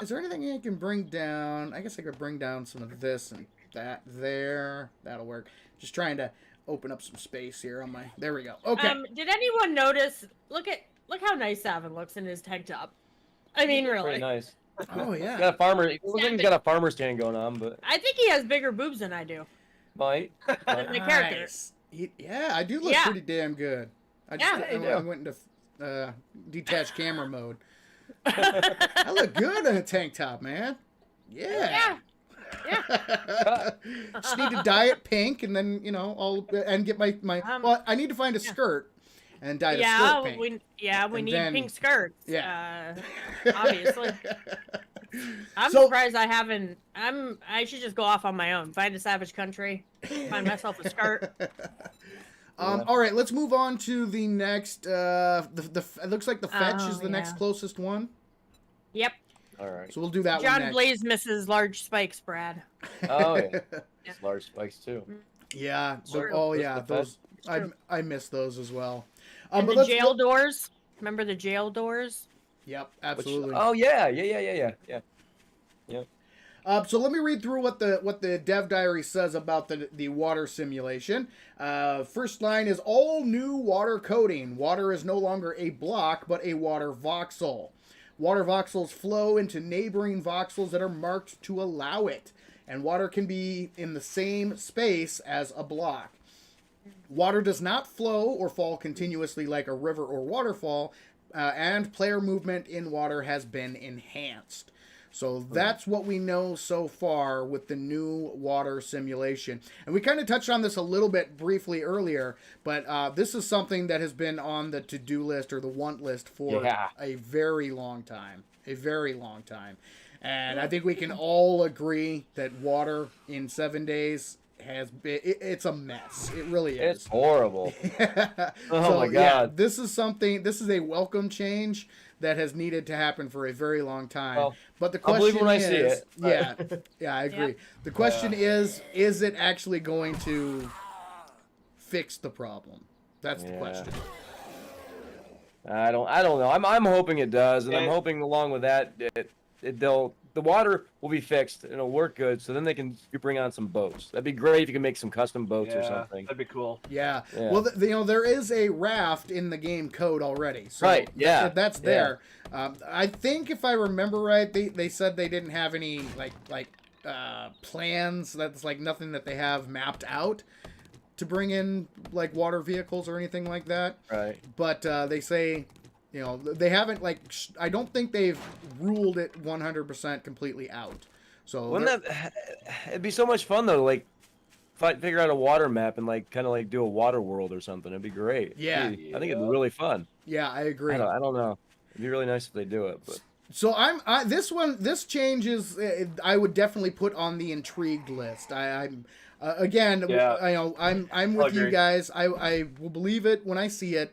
Is there anything I can bring down? I guess I could bring down some of this and that there. That'll work. Just trying to open up some space here on my. There we go. Okay. Did anyone notice? Look how nice Savin looks in his tank top. I mean, Pretty really. nice. Oh He's yeah. got a farmer. He looks like he's got a farmer stand going on, but I think he has bigger boobs than I do. might. Than the character. Nice. Yeah, I do look Yeah. pretty damn good. I just Yeah, you I do. went into detached camera mode. I look good in a tank top, man. Yeah. Yeah. Just need to dye it pink, and then and get my. Well, I need to find a skirt, and dye the skirt pink. we And need then- pink skirts. Yeah. Obviously. I'm So- surprised I haven't. I should just go off on my own. Find a savage country. Find myself a skirt. All right, let's move on to the next. It looks like the fetch Oh, is the next yeah. closest one, All right. so we'll do that one John next. Blaze misses large spikes, Brad. Oh yeah. It's large spikes too. Yeah. Sure. Oh What's yeah. the fetch? I miss those as well. And But the jail doors. Remember the jail doors? Yep, absolutely. Oh yeah. So let me read through what the dev diary says about the water simulation. First line is all new water coding. Water is no longer a block, but a water voxel. Water voxels flow into neighboring voxels that are marked to allow it, and water can be in the same space as a block. Water does not flow or fall continuously like a river or waterfall, and player movement in water has been enhanced. So that's what we know so far with the new water simulation. And we kind of touched on this a little bit briefly earlier, but this is something that has been on the to-do list or the want list for a very long time. A very long time. And I think we can all agree that water in 7 days has been, it's a mess. It really is. It's horrible. Oh my God. Yeah, this is a welcome change that has needed to happen for a very long time. Well, but the question I'll believe when I is, see it. yeah, I agree. The question is it actually going to fix the problem? That's the question. I don't know. I'm hoping it does, and I'm hoping along with that, the water will be fixed and it'll work good. So then you bring on some boats. That'd be great if you can make some custom boats or something. That'd be cool. Yeah. Well, there is a raft in the game code already. So right. Yeah. That's there. I think if I remember right, they said they didn't have any plans. That's like nothing that they have mapped out to bring in like water vehicles or anything like that. Right. But they say, they haven't I don't think they've ruled it 100% completely out. So it'd be so much fun though, like figure out a water map and kind of do a water world or something. It'd be great. Yeah. I think it'd be really fun. Yeah, I agree. I don't know. It'd be really nice if they do it, but. So this change is I would definitely put on the intrigued list. I'm with you guys. I will believe it when I see it.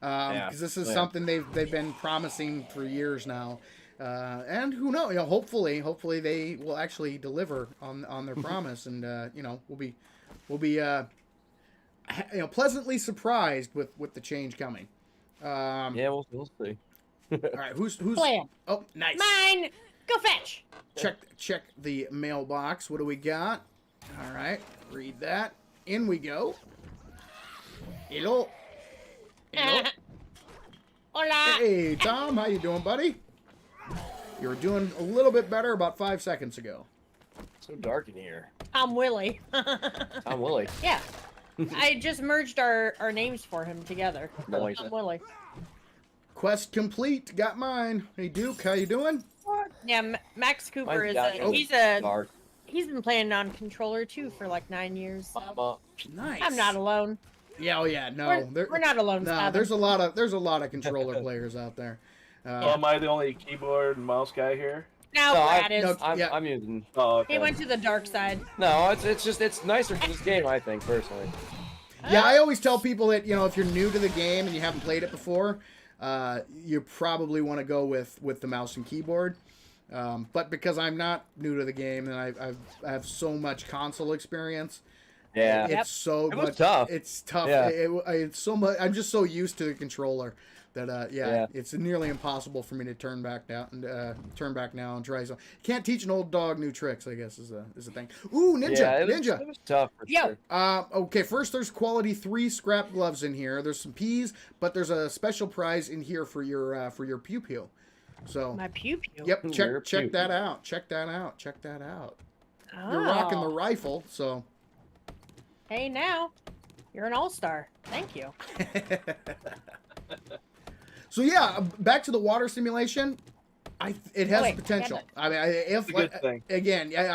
Because this is something they've been promising for years now, and who knows? Hopefully they will actually deliver on their promise, and we'll be pleasantly surprised with the change coming. We'll see. All right, who's Blam. Oh, nice. Mine. Go fetch. Check the mailbox. What do we got? All right, read that. In we go. Hello. Hola. Hey, Tom, how you doing, buddy? You were doing a little bit better about 5 seconds ago. So dark in here. I'm Willie. I'm Willie. Yeah. I just merged our names for him together. Nice. I'm Willie. Quest complete. Got mine. Hey, Duke, how you doing? Yeah, Max Cooper he's been playing on controller too for like 9 years. So. Nice. I'm not alone. Yeah, oh yeah, no. We're not alone. No, there's a lot of controller players out there. Am I the only keyboard and mouse guy here? No, Brad is. I'm using. Oh, okay. He went to the dark side. No, it's nicer for this game, I think, personally. Yeah, I always tell people that if you're new to the game and you haven't played it before, you probably want to go with the mouse and keyboard. But because I'm not new to the game and I have so much console experience. Yeah, it's so it much. Was tough. It's tough. Yeah. It's so much. I'm just so used to the controller that it's nearly impossible for me to turn back now and try some. Can't teach an old dog new tricks, I guess is a thing. Ooh, ninja. It was tough for sure. Okay, first there's quality 3 scrap gloves in here. There's some peas, but there's a special prize in here for your pew pew. So my pew pew. Yep, check that out. Check that out. Oh. You're rocking the rifle, so. Hey, now you're an all-star. Thank you. So yeah, back to the water simulation. It has potential. I mean, I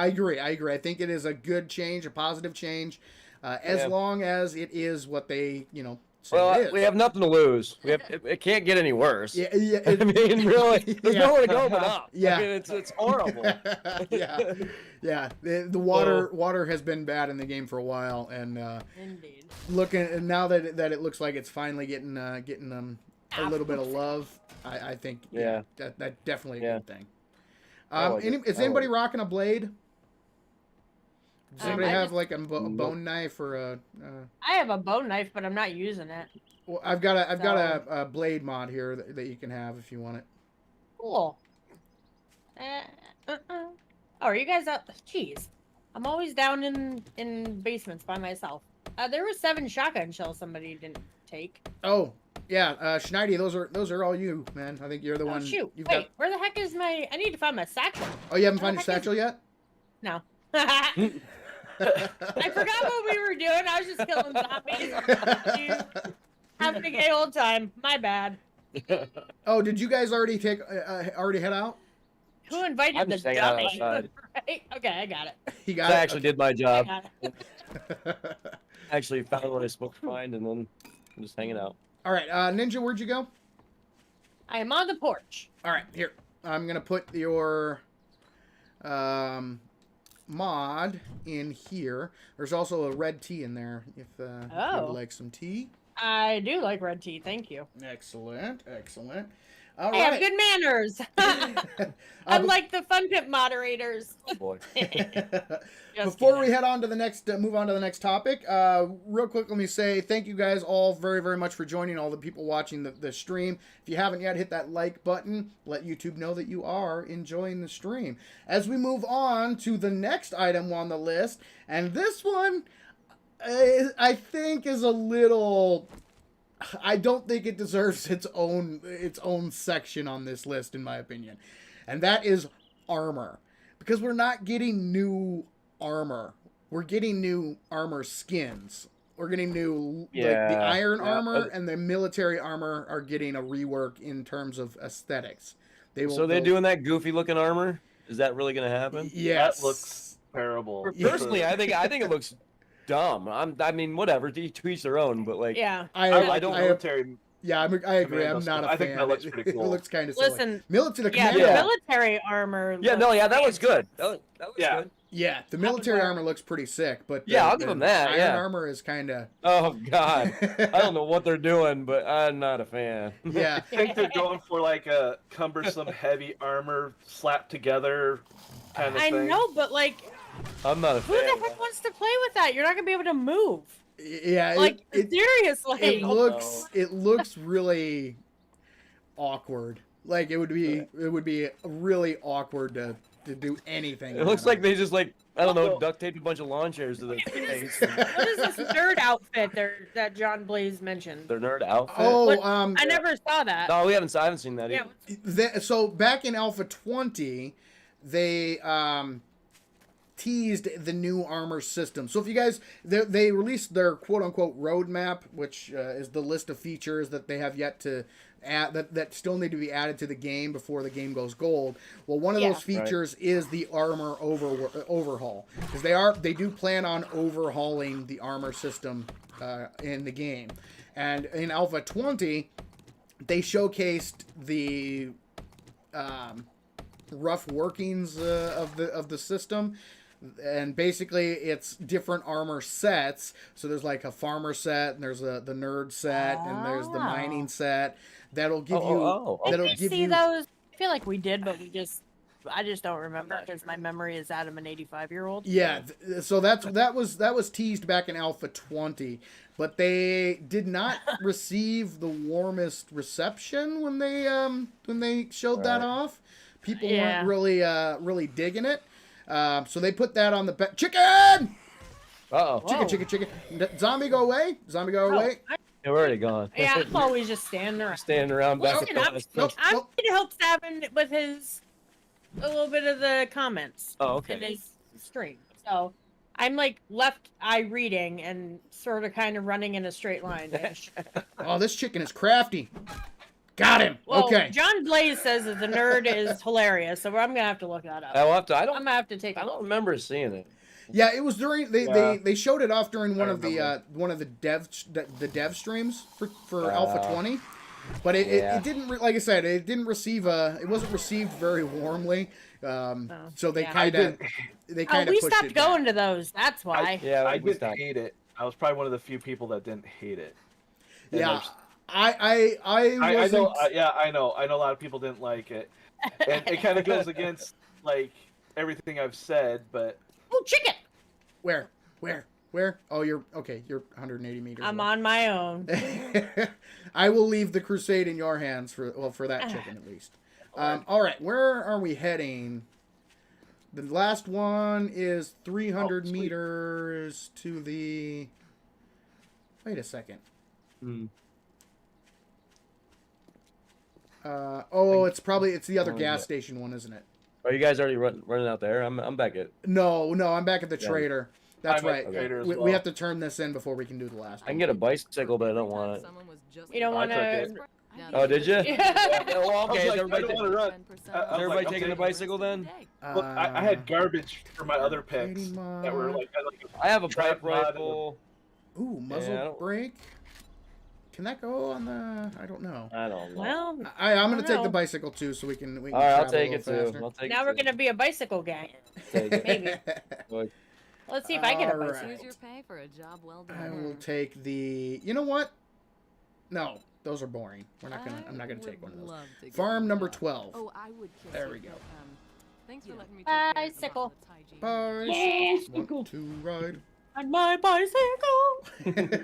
agree. I think it is a good change, a positive change, as long as it is what they we have nothing to lose. It can't get any worse. Yeah, I mean, really, there's nowhere to go but up. Yeah, I mean, it's horrible. yeah. The water has been bad in the game for a while, and indeed. Looking now that it looks like it's finally getting a little bit of love. I think that's definitely a good thing. Is anybody rocking a blade? Does anybody I have just- like a bone knife or a? I have a bone knife, but I'm not using it. Well, I've got a blade mod here that you can have if you want it. Cool. Oh, are you guys up? Jeez, I'm always down in basements by myself. There were 7 shotgun shells somebody didn't take. Oh, yeah, Schneidi, those are all you, man. I think you're the Oh one. shoot! You've Wait, got. where the heck is my? I need to find my satchel. Oh, you haven't where found the your heck is- satchel yet? No. I forgot what we were doing. I was just killing zombies. Having a gay old time. My bad. Oh, did you guys already already head out? Who invited I'm the just hanging out dummy? outside. Right? Okay, I got it. He I got it. actually did my I job. got it. Actually found what I was supposed to find, and then I'm just hanging out. All right, Ninja, where'd you go? I am on the porch. All right, here. I'm gonna put your mod in here. There's also a red tea in there if you Oh. would like some tea. I do like red tea. Thank you. Excellent, excellent. All I have right. good manners. Unlike the Fun Pit moderators. Oh boy. Just Before kidding. we head on to the next, move on to the next topic, real quick, let me say thank you guys all very, very much for joining, all the people watching the stream. If you haven't yet, hit that like button. Let YouTube know that you are enjoying the stream. As we move on to the next item on the list, and this one, I think is a little... I don't think it deserves its own section on this list, in my opinion. And that is armor. Because we're not getting new armor. We're getting new armor skins. We're getting new, like, the iron armor and the military armor are getting a rework in terms of aesthetics. So they're doing that goofy looking armor? Is that really gonna happen? Yes. That looks terrible. Personally, I think it looks dumb. I mean, whatever. To each their own. But like, Yeah. I like the military. Yeah, I agree. I'm Commando not a stuff. I think fan. that looks pretty cool. It looks kind of silly. Listen, Military, the yeah, commando. the military armor. yeah, no, looks yeah, that looks good. fantastic. That looks Yeah. good. Yeah, the military wear- armor looks pretty sick, but Yeah, I'll give them that, Iron yeah. armor is kind of. Oh God, I don't know what they're doing, but I'm not a fan. Yeah, I think they're going for like a cumbersome, heavy armor slapped together kind of I thing. know, but like, I'm not a who fan. the heck wants to play with that? You're not gonna be able to move. yeah. Like, it seriously. it looks really awkward. Like it would be really awkward to do anything. It with looks that like armor. they just like I don't know, duct taped a bunch of lawn chairs to their face. What is this nerd outfit there that John Blaze mentioned? Their nerd outfit. Oh, What- I never saw that. No, I haven't seen that Yeah. either. so back in Alpha 20, they teased the new armor system. So if you guys, they released their quote unquote roadmap, which is the list of features that they have yet to add, that still need to be added to the game before the game goes gold. Well, one of Yeah. those features is the armor overhaul, because they do plan on overhauling the armor system in the game. And in Alpha 20, they showcased the rough workings of the system, and basically it's different armor sets. So there's like a farmer set, and there's the nerd set, and there's the mining set. That'll give you. Did That'll we give see you. those? I feel like we did, but I just don't remember because my memory is that of an 85-year-old. Yeah, so that was teased back in Alpha 20, but they did not receive the warmest reception when they showed that off. People Yeah. weren't really digging it. So they put that on the chicken. Uh-oh. Chicken. Zombie, go away. Zombie, go away. They're already gone. Yeah, I'm always just standing around. Standing around back Listen, and forth. Nope. I'm going to help Savin with a little bit of the comments Oh, in okay. his stream. So I'm like left eye reading and sort of kind of running in a straight line. Oh, this chicken is crafty. Got him. Well, Okay. John Blaze says that the nerd is hilarious, so I'm gonna have to look that up. I'll have to. I'm gonna have to take a I look. don't remember seeing it. Yeah, it was during they showed it off during one I of the remember. dev streams for Alpha 20, but it didn't like I said, it didn't receive it wasn't received very warmly. So they yeah. kind of We pushed stopped it going back. to those. That's why. Yeah, I we didn't stopped. hate it. I was probably one of the few people that didn't hate it. And Yeah, there's- I I know. wasn't. Yeah, I know. I know a lot of people didn't like it, and it kind of goes against like everything I've said. But Oh, chicken! Where? Where? Oh, you're okay. You're 180 meters. I'm away. on my own. I will leave the crusade in your hands for that chicken at least. All right, where are we heading? The last one is 300 meters to the. Wait a second. It's the other gas station one, isn't it? Are you guys already running out there? I'm back at. No, I'm back at the trader. That's I'm at right. the trader as We well. have to turn this in before we can do the last I can one. get a bicycle, but I don't want it. You don't want I to. took Oh, did you? Yeah. Well, okay. I Is was like, I don't want to run. everybody taking the bicycle then? Look, I had garbage for my other picks that were like I have a pipe Tripod. rifle. Ooh, Yeah, I muzzle don't- brake. Can that go on the? I don't know. I don't know. Well, I'm gonna I take don't the know. bicycle too, so we can. All right, I'll travel take a it little too. faster. I'll take now it we're too. gonna be a bicycle gang. Take it. Maybe. Like, Let's see if I get a All bicycle. right. Here's your pay for a job well done. I will take the. You know what? No, those are boring. I'm not gonna take one of those. Farm number 12. Oh, I would kiss There you, we go. but, thanks for letting me take care of the Bicycle. bottle's hygiene. Bye. Want to ride? On my bicycle.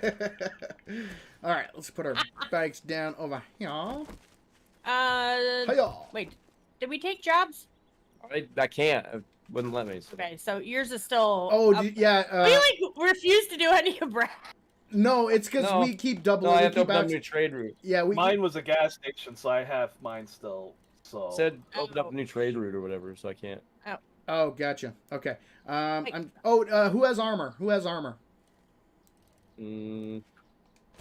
All right, let's put our bikes down over here. Uh, Hiya. wait. Did we take jobs? I can't. It wouldn't let me. So. Okay, so yours is still. Oh, up. yeah. We like refuse to do any of Brad. No, it's because No. we keep doubling. No, I we have to keep open up out- a new trade route. Yeah, we. mine was a gas station, so I have mine still. So It said open up a new trade route or whatever, so I can't. Oh, gotcha. Okay. Wait. Who has armor? Who has armor? I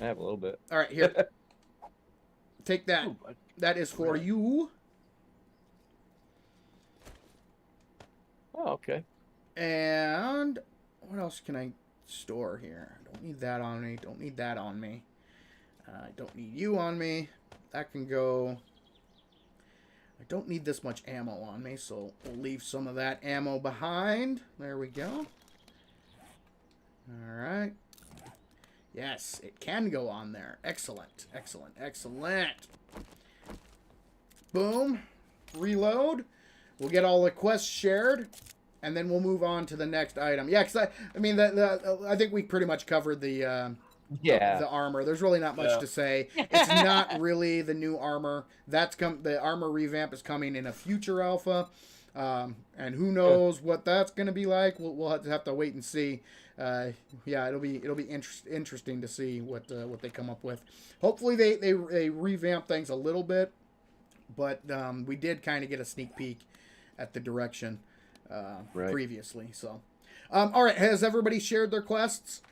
have a little bit. All right, here. Take that. Ooh, That is for you. Oh, okay. And what else can I store here? Don't need that on me. Don't need that on me. I don't need you on me. That can go. I don't need this much ammo on me, so we'll leave some of that ammo behind. There we go. All right. Yes, it can go on there. Excellent. Excellent. Excellent. Boom. Reload. We'll get all the quests shared, and then we'll move on to the next item. Yeah, because I think we pretty much covered the Yeah. armor. There's really not much Yeah. to say. It's not really the new armor. The armor revamp is coming in a future alpha, and who knows what that's going to be like. We'll have to wait and see. Yeah, it'll be interesting to see what they come up with. Hopefully they revamp things a little bit, but we did kind of get a sneak peek at the direction previously. So, all right, has everybody shared their quests?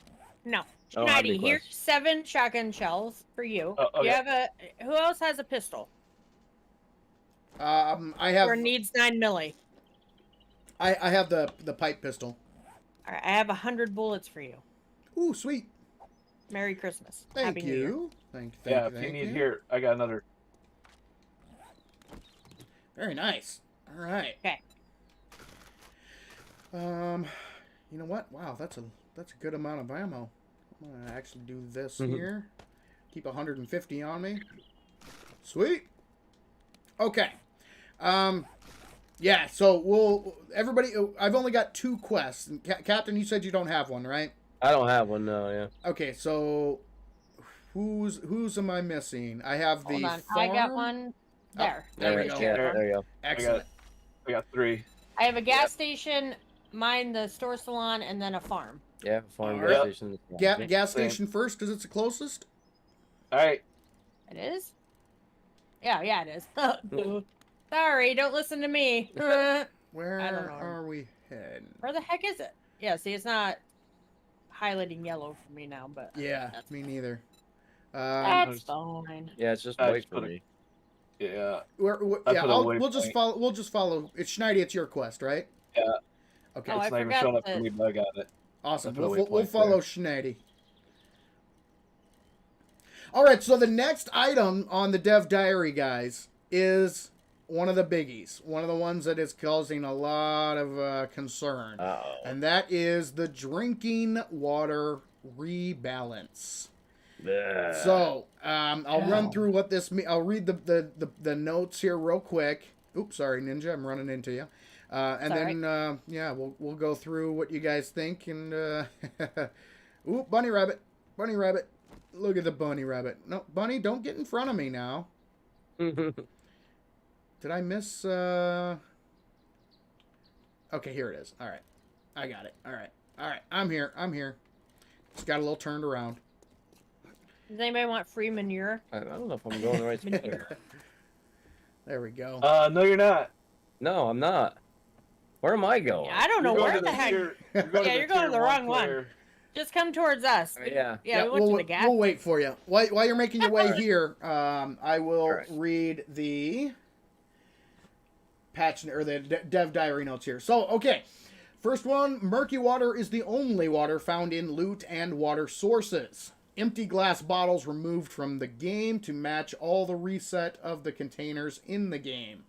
No. I don't have any Schneidy, here's quests. 7 shotgun shells for you. Oh, okay. You have who else has a pistol? I have Or needs 9 milli? I have the pipe pistol. All right, I have 100 bullets for you. Ooh, sweet. Merry Christmas. Thank Happy New Year. you. Thank yeah, you. if you need here, I got another. Very nice. All right. Okay. You know what? Wow, that's a good amount of ammo. I'm gonna actually do this Mhm. here. Keep 150 on me. Sweet. Okay. Yeah. So everybody. I've only got 2 quests. And Captain, you said you don't have one, right? I don't have one, no, yeah. Okay. So who's am I missing? I have the. Hold on. Farm. I got one there. there we you go. Yeah, Farm. there you go. Excellent. I got 3. I have a gas station, mine, the store salon, and then a farm. Yeah, farm Alright. gas station. Gas Same. station first because it's the closest. All right. It is? Yeah, it is. Sorry, don't listen to me. Where Where I don't know. are we heading? the heck is it? Yeah, see, it's not highlighting yellow for me now, but Yeah, that's, me neither. that's fine. Yeah, it's just I white just for put it- me. Yeah. Yeah, I put a we'll just waypoint. follow. We'll just follow. It's Schneidy. It's your quest, right? Yeah. Okay. Oh, I It's not even forgot showing up for that- me, but I got it. Awesome. I put a We'll waypoint follow there. Schneidy. All right. So the next item on the Dev Diary, guys, is one of the biggies. One of the ones that is causing a lot of concern, Uh-oh. and that is the drinking water rebalance. Yeah. So, I'll run through what this I'll read the notes here real quick. Oops, sorry, Ninja, I'm running into you. And It's then yeah, we'll go through what you guys think. And ooh, bunny rabbit, bunny rabbit. Look at the bunny rabbit. No, bunny, don't get in front of me now. Did I miss? Okay, here it is. All right, I got it. All right, all right. I'm here. I'm here. Just got a little turned around. Does anybody want free manure? I don't know if I'm going the right spot here. There we go. No, you're not. No, I'm not. Where am I going? I don't know You're going where to the heck. you're going Yeah, you're going to tier the wrong player. one. Just come towards us. Yeah. Yeah, we went we'll, to the gas. we'll wait for you. While you're making your way Alright. here, I will Alright. read the patch or the dev diary notes here. So, okay. First one, murky water is the only water found in loot and water sources. Empty glass bottles removed from the game to match all the reset of the containers in the game.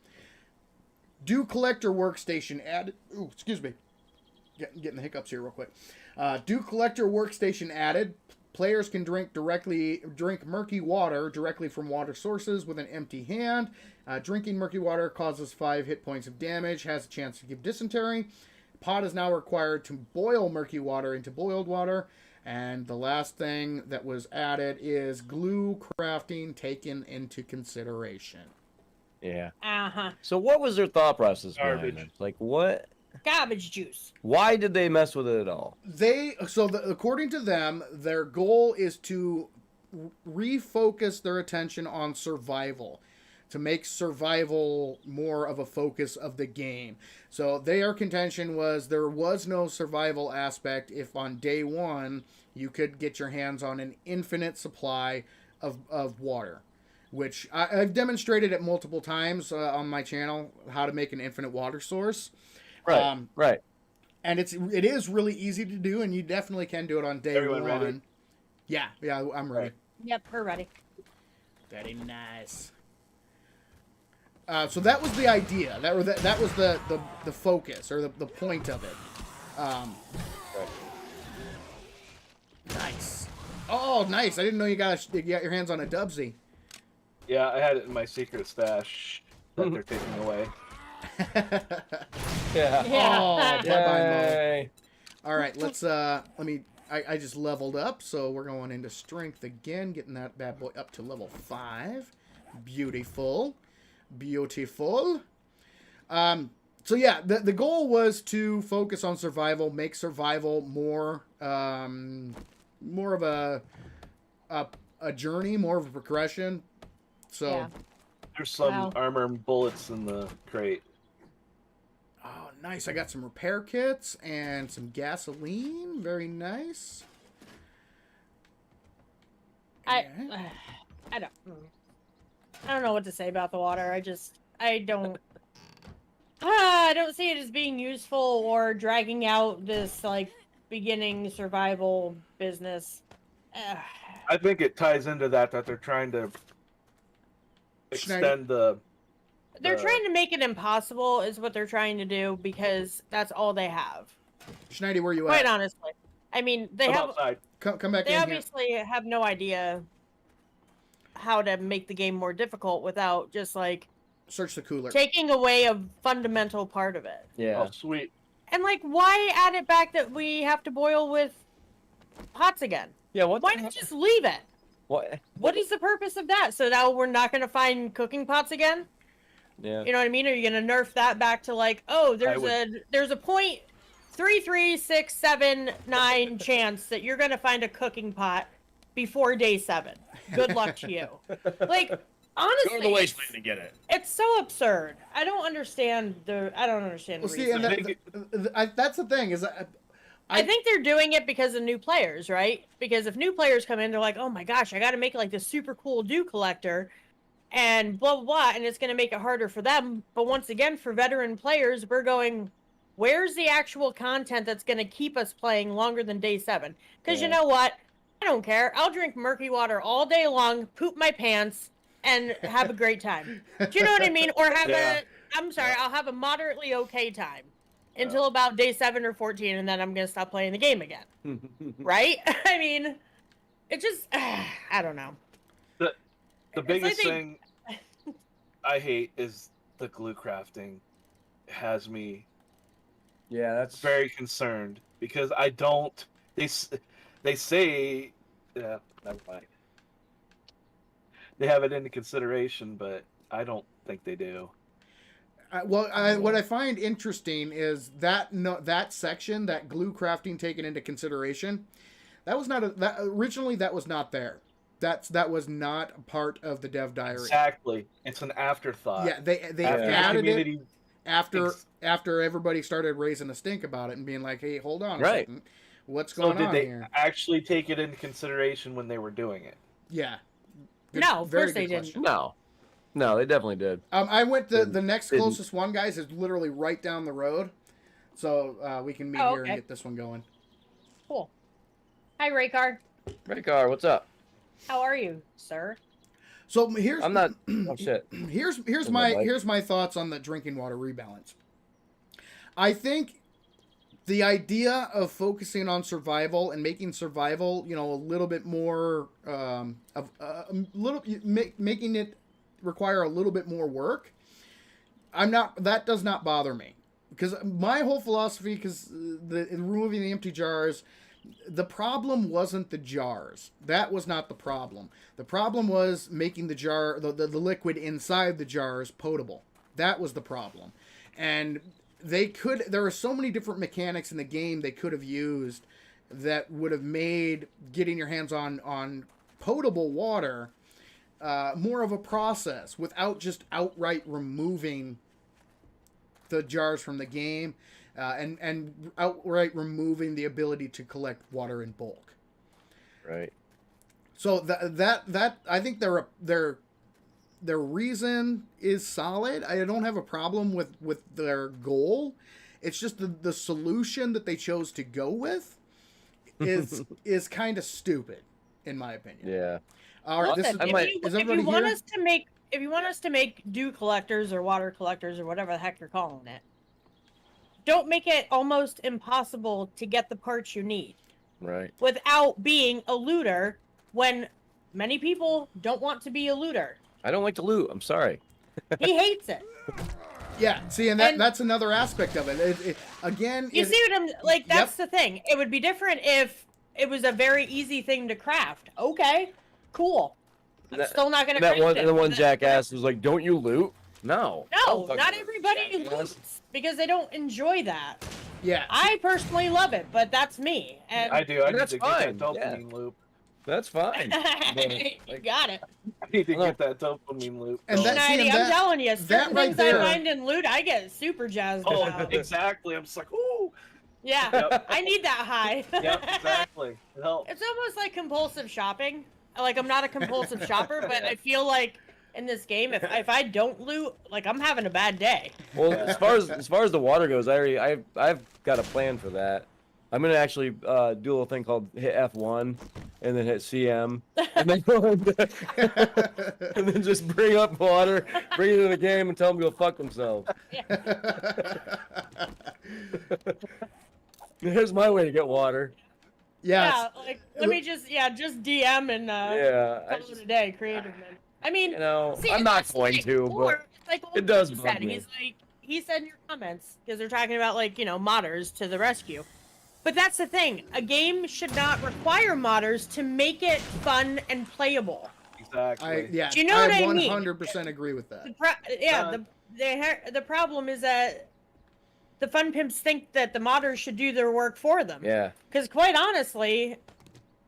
Do collector workstation added. Ooh, excuse me. Getting the hiccups here real quick. Do collector workstation added. Players can drink murky water directly from water sources with an empty hand. Drinking murky water causes 5 hit points of damage, has a chance to give dysentery. Pot is now required to boil murky water into boiled water. And the last thing that was added is glue crafting taken into consideration. Yeah. Uh-huh. So what was their thought process behind Garbage. this? Like what? Garbage juice. Why did they mess with it at all? According to them, their goal is to refocus their attention on survival, to make survival more of a focus of the game. So their contention was there was no survival aspect if on day one you could get your hands on an infinite supply of water, which I've demonstrated it multiple times on my channel, how to make an infinite water source. Right. Right. And it is really easy to do, and you definitely can do it on day Everyone one. ready? Yeah, I'm ready. Yep, we're ready. Very nice. So that was the idea. That was the focus or the point of it. Nice. Oh, nice! I didn't know you got your hands on a Dubsy. Yeah, I had it in my secret stash that they're taking away. Yeah. Yeah. Oh, bye-bye, Mo. Yay. All right, let's I just leveled up, so we're going into strength again, getting that bad boy up to level 5. Beautiful. Beautiful. So yeah, the goal was to focus on survival, make survival more of a journey, more of a progression. So Yeah. There's some Wow. armor and bullets in the crate. oh, nice. I got some repair kits and some gasoline. Very nice. I Yeah. I don't know what to say about the water. I don't see it as being useful or dragging out this like beginning survival business. I think it ties into that they're trying to extend the. They're trying to make it impossible is what they're trying to do because that's all they have. Schneidy, where you Quite at? honestly. I mean, they I'm have outside. Come back they in here. obviously have no idea how to make the game more difficult without just like Search the cooler. taking away a fundamental part of it. Yeah. Oh, sweet. And like, why add it back that we have to boil with pots again? Yeah. What? Why the not heck? just leave it? What? What is the purpose of that? So now we're not going to find cooking pots again? Yeah. You know what I mean? Are you going to nerf that back to like, oh, there's a 0.33679 chance that you're going to find a cooking pot before day 7. Good luck to you. Like, honestly, Go to the wasteland and get it. it's so absurd. I don't understand the Well, see, and reason. that's the thing is, I think they're doing it because of new players, right? Because if new players come in, they're like, oh my gosh, I got to make like this super cool dew collector and blah, blah, blah. And it's going to make it harder for them. But once again, for veteran players, we're going, where's the actual content that's going to keep us playing longer than day 7? Because Yeah. you know what? I don't care. I'll drink murky water all day long, poop my pants, and have a great time. Do you know what I mean? Or I'll have a moderately okay time until about day 7 or 14, and then I'm going to stop playing the game again. Right? I mean, it just, I don't know. The It's biggest like thing I hate is the glue crafting. Has me Yeah, that's very concerned because I don't. They say, yeah, never mind. They have it into consideration, but I don't think they do. What I find interesting is that that section, that glue crafting taken into consideration, that was not originally that was not there. That was not a part of the dev diary. Exactly, it's an afterthought. Yeah, they After added community it after everybody started raising a stink about it and being like, "Hey, hold on a second, what's So going did on they here?" actually take it into consideration when they were doing it? Yeah. No, of very course they good didn't. question. No, they definitely did. I went to the Didn't- next didn't. closest one, guys, is literally right down the road, so we can meet here and get this one going. Cool. Hi, Raycar. Raycar, what's up? How are you, sir? So here's I'm not. Oh shit. here's In my bike. here's my thoughts on the drinking water rebalance. I think the idea of focusing on survival and making survival, a little bit more making it require a little bit more work. That does not bother me, because my whole philosophy, removing the empty jars, the problem wasn't the jars. That was not the problem. The problem was making the liquid inside the jars potable. That was the problem. And there are so many different mechanics in the game they could have used that would have made getting your hands on potable water more of a process without just outright removing the jars from the game and outright removing the ability to collect water in bulk. Right. So that I think their reason is solid. I don't have a problem with their goal. It's just the solution that they chose to go with is kind of stupid, in my opinion. Yeah. All right, Listen, if you want us to make dew collectors or water collectors or whatever the heck you're calling it, don't make it almost impossible to get the parts you need. Right. Without being a looter, when many people don't want to be a looter. I don't like to loot. I'm sorry. He hates it. Yeah, see, and that's another aspect of it. You see what I'm like? That's the thing. It would be different if it was a very easy thing to craft. Okay, cool. I'm still not gonna craft it. The one jackass was like, "Don't you loot?" No. No, not everybody loots because they don't enjoy that. Yeah. I personally love it, but that's me. And I do. I need That's to get fine, that dopamine loop. That's fine. you got it. I need to get that dopamine loop. And going. I'm telling you, certain right things there- I find in loot, I get super jazzed about. Exactly. I'm just like, ooh. Yeah, Yep. I need that high. Yep, exactly. It helps. It's almost like compulsive shopping. Like, I'm not a compulsive shopper, but I feel like in this game, if I don't loot, like, I'm having a bad day. Well, as far as the water goes, I've got a plan for that. I'm gonna actually do a little thing called hit F1 and then hit CM and then and then just bring up water, bring it into the game, and tell them to go fuck themselves. Here's my way to get water. Yes. Yeah, like, let me just DM and call it a day, creative man. I mean, see, I'm not that's going like, to, or, but like, it does he bug said. me. He said in your comments, because they're talking about, like, modders to the rescue. But that's the thing. A game should not require modders to make it fun and playable. Exactly. Do you know what I mean? 100% agree with that. The problem is that the fun pimps think that the modders should do their work for them. Yeah. Because quite honestly,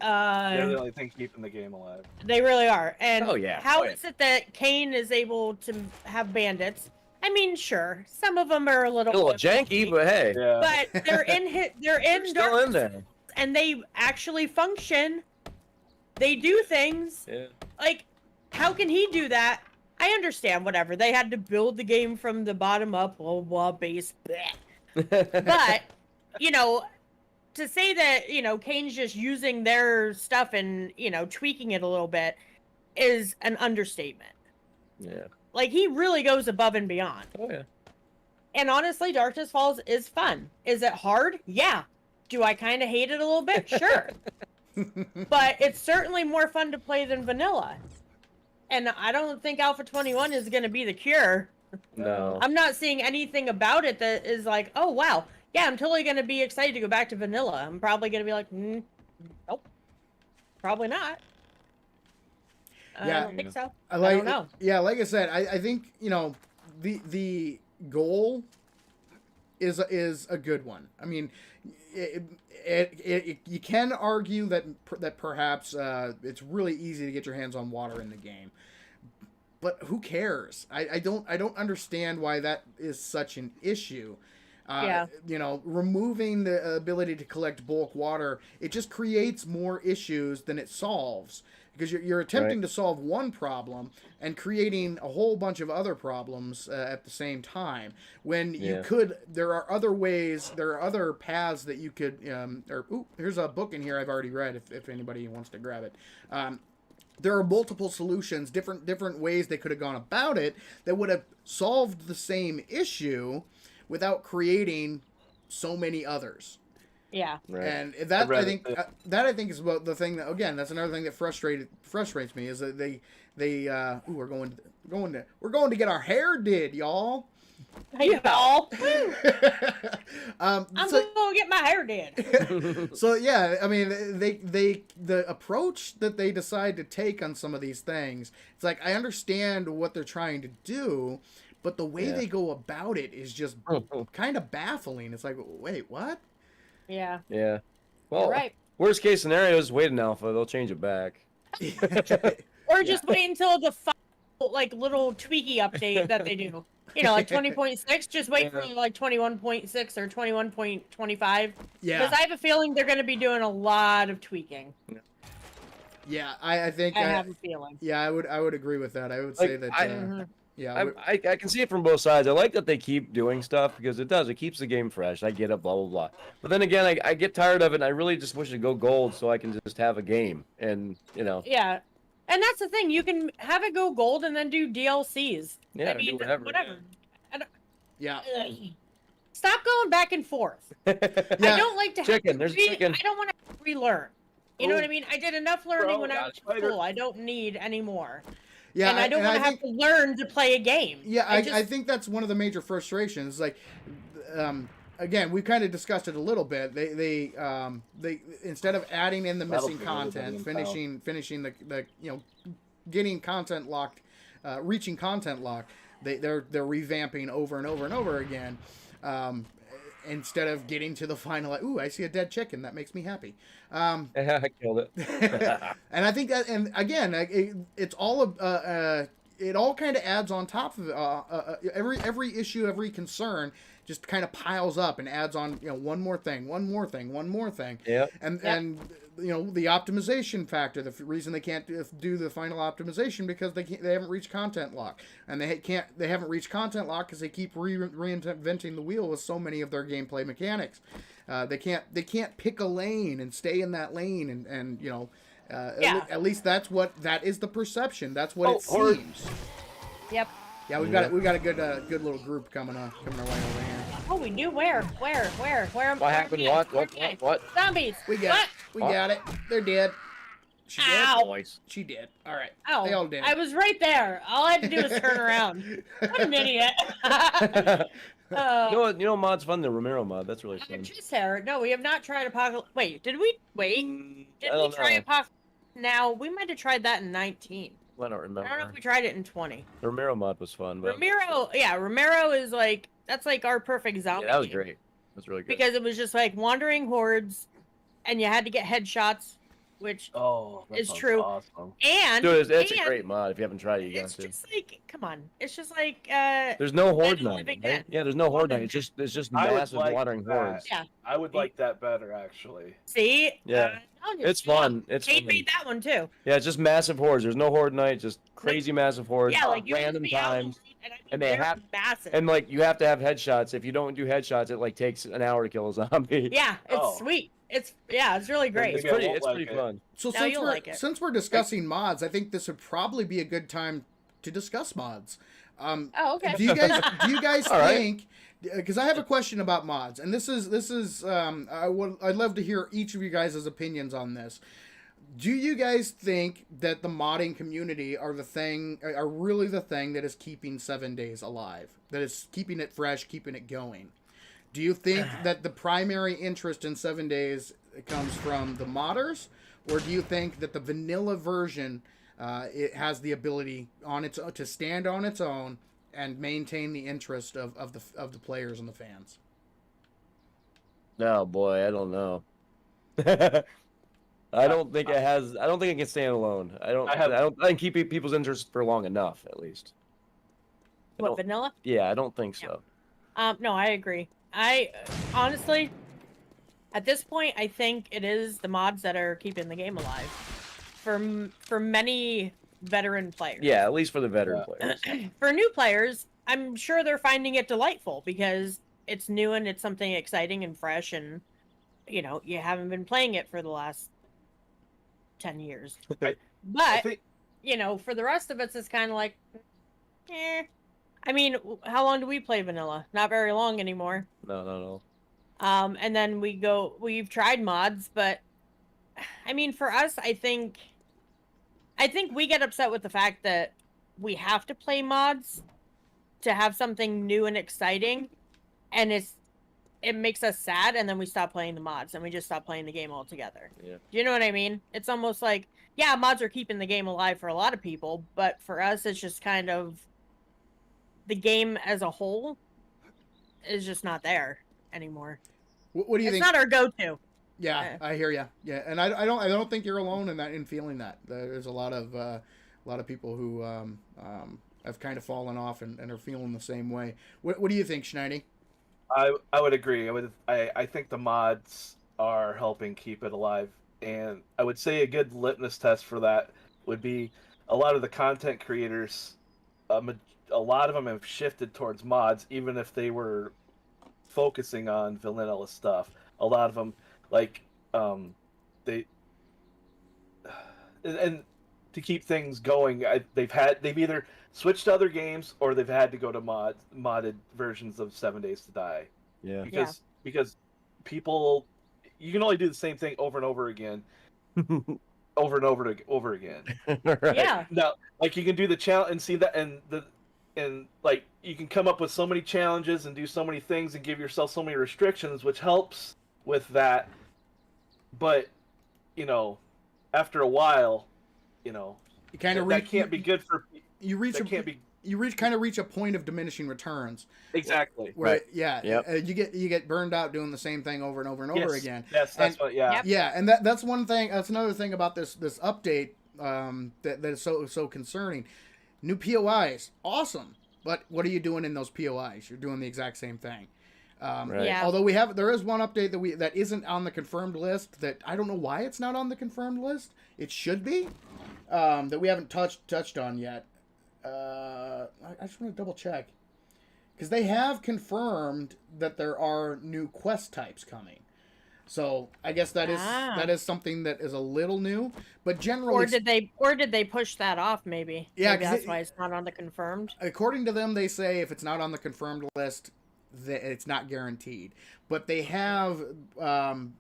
They're the only thing keeping the game alive. they really are. And how Oh, yeah. is it that Kane is able to have bandits? I mean, sure, some of them are a little janky, but hey. Yeah. But they're in Still Dark in there. and they actually function. They do things. Yeah. Like, how can he do that? I understand, whatever. They had to build the game from the bottom up, blah, blah, base, bleh. But, to say that, Kane's just using their stuff and, tweaking it a little bit is an understatement. Yeah. Like, he really goes above and beyond. Oh yeah. And honestly, Darkness Falls is fun. Is it hard? Yeah. Do I kind of hate it a little bit? Sure. But it's certainly more fun to play than vanilla. And I don't think Alpha 21 is going to be the cure. No. I'm not seeing anything about it that is like, oh, wow, Yeah, I'm totally gonna be excited to go back to vanilla. I'm probably gonna be like, nope, probably not. I Yeah. don't think so. I I don't know. Yeah, like I said, I think the goal is a good one. I mean, you can argue that perhaps it's really easy to get your hands on water in the game, but who cares? I don't understand why that is such an issue. Yeah. Removing the ability to collect bulk water, it just creates more issues than it solves, because you're attempting to solve one problem and creating a whole bunch of other problems at the same time, when there are other ways, there are other paths that you could, here's a book in here I've already read if anybody wants to grab it. There are multiple solutions, different ways they could have gone about it that would have solved the same issue without creating so many others. Yeah. Right. And that I think is about the thing that, again, that's another thing that frustrates me, is that we're going to get our hair did, y'all. Hey, y'all. I'm so, gonna get my hair did. So yeah, I mean, the approach that they decide to take on some of these things, it's like, I understand what they're trying to do, but the way they go about it is just kind of baffling. It's like, wait, what? Yeah. Yeah. Well, You're right. worst case scenario is wait an alpha. They'll change it back. Or just wait until the final, little tweaky update that they do. Like 20.6. Just wait for 21.6 or 21.25. Yeah. Because I have a feeling they're going to be doing a lot of tweaking. Yeah, I think I have a feeling. Yeah, I would agree with that. I would say that. Yeah, I can see it from both sides. I like that they keep doing stuff, because it keeps the game fresh. I get it, blah blah blah. But then again, I get tired of it, and I really just wish it go gold so I can just have a game, and Yeah, and that's the thing. You can have it go gold and then do DLCs. Yeah, I mean, do whatever. Yeah. Stop going back and forth. I don't like to chicken. have There's chicken. I don't want to relearn. You know what I mean? I did enough learning when I was in school. I don't need any more. Yeah, and I don't want to have to learn to play a game. Yeah, I think that's one of the major frustrations. Like, again, we kind of discussed it a little bit. They instead of adding in the missing content, finishing the getting content locked, reaching content lock, they're revamping over and over and over again. Instead of getting to the final, ooh, I see a dead chicken. That makes me happy. I killed it. And I think that, and again, it's all it all kind of adds on top of it. Every issue, every concern just kind of piles up and adds on, one more thing. Yeah. And the optimization factor, the reason they can't do the final optimization, because they haven't reached content lock, and they haven't reached content lock because they keep reinventing the wheel with so many of their gameplay mechanics. They can't pick a lane and stay in that lane, and at least that is the perception. That's what it seems. Yep. Yeah, we got a good little group coming our way over here. Oh, we do. Where? What happened? What? Zombies. We got it. They're dead. She Ow. did. She did. All right. Oh, They all did. I was right there. All I had to do was turn around. What an idiot. You know mod's fun, the Romero mod. That's really fun. Just Sarah. No, we have not tried Apocalypse. Wait, did we? Wait. Did I we don't try know. Apocalypse? Now, we might have tried that in 19. I don't remember. I don't know if we tried it in 20. The Romero mod was fun. But Romero is that's our perfect zombie. yeah, that was game. great. It was really good. Because it was just wandering hordes, and you had to get headshots, which that is sounds true. Awesome. And Dude, it's a great mod. If you haven't tried it, you got it's to. just come on. It's just There's no horde Living night. Dead. Right? Yeah, there's no horde night. It's just I would massive like watering that. hordes. Yeah. I would like that better, actually. See? Yeah. It's fun. It's Kate fun. made that one too. Yeah, it's just massive hordes. There's no horde night. Just crazy massive hordes. Yeah, you random be out, times. and they they're have- massive. And you have to have headshots. If you don't do headshots, it takes an hour to kill a zombie. Yeah, it's sweet. It's really great. It's Maybe I pretty. won't It's like pretty it. fun. So Now you'll like it. since we're discussing mods, I think this would probably be a good time to discuss mods. Oh, okay. Do you guys All right. think? Because I have a question about mods, and this is I'd love to hear each of you guys' opinions on this. Do you guys think that the modding community are really the thing that is keeping 7 days alive? That is keeping it fresh, keeping it going? Do you think that the primary interest in 7 days comes from the modders, or do you think that the vanilla version it has the ability on its to stand on its own and maintain the interest of the players and the fans? No, boy, I don't know. I don't think it has. I don't think it can stand alone. I don't. I don't. I can keep people's interest for long enough, at least. What, vanilla? Yeah, I don't think so. No, I agree. I honestly, at this point, I think it is the mods that are keeping the game alive for many veteran players. Yeah, at least for the veteran players. For new players, I'm sure they're finding it delightful because it's new and it's something exciting and fresh, and you know, you haven't been playing it for the last 10 years. But you know, for the rest of us, it's kind of like, I mean, how long do we play vanilla? Not very long anymore. No. And then we've tried mods, but I mean, for us, I think we get upset with the fact that we have to play mods to have something new and exciting, and it makes us sad, and then we stop playing the mods and we just stop playing the game altogether. Yeah. Do you know what I mean? It's almost like, yeah, mods are keeping the game alive for a lot of people, but for us, it's just kind of the game as a whole is just not there anymore. What do you think? It's not our go-to. Yeah, I hear you. Yeah, and I don't think you're alone in feeling that. There's a lot of people who have kind of fallen off and are feeling the same way. What do you think, Schneidi? I would agree. I think the mods are helping keep it alive, and I would say a good litmus test for that would be a lot of the content creators. A lot of them have shifted towards mods, even if they were focusing on vanilla stuff. A lot of them, like, they and to keep things going, they've either switched to other games or they've had to go to modded versions of 7 Days to Die. Yeah. Because people, you can only do the same thing over and over again, over and over again. Right. Yeah. Now, like, you can do the challenge and see that, and like, you can come up with so many challenges and do so many things and give yourself so many restrictions, which helps with that. But, you know, after a while, you know, you kind of that can't be good for. You reach a point of diminishing returns. Exactly. Where, right. Yeah. Yep. You get burned out doing the same thing over and over and over again. Yes, that's what. Yeah. Yep. Yeah, and that's one thing. That's another thing about this update that is so concerning. New POIs, awesome. But what are you doing in those POIs? You're doing the exact same thing. Right. Yeah. Although there is one update that isn't on the confirmed list that I don't know why it's not on the confirmed list. It should be that we haven't touched on yet. I just want to double check because they have confirmed that there are new quest types coming. So I guess that is something that is a little new, but generally, or did they push that off? Maybe. Yeah, Maybe that's why it's not on the confirmed. According to them, they say if it's not on the confirmed list, that it's not guaranteed. But they have come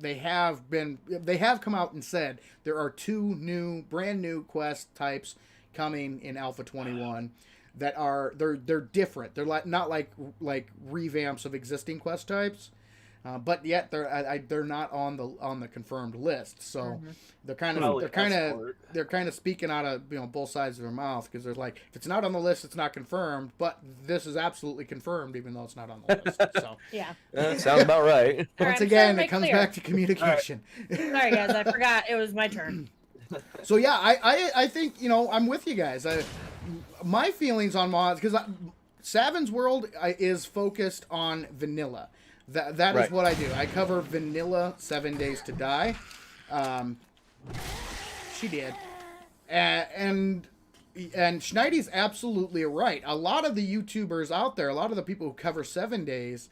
out and said there are two brand new quest types coming in Alpha 21 that are they're different. They're not like revamps of existing quest types. But yet they're not on the confirmed list, so they're kind of speaking out of both sides of their mouth because they're like, if it's not on the list, it's not confirmed, but this is absolutely confirmed even though it's not on the list. So Yeah. Sounds about right. once again, it comes back to communication. Sorry guys, I forgot it was my turn. So yeah, I think I'm with you guys. My feelings on mods because Savin's World is focused on vanilla. That is what I do. I cover vanilla 7 Days to Die. She did. And Schneidy's absolutely right. A lot of the YouTubers out there, a lot of the people who cover 7 Days,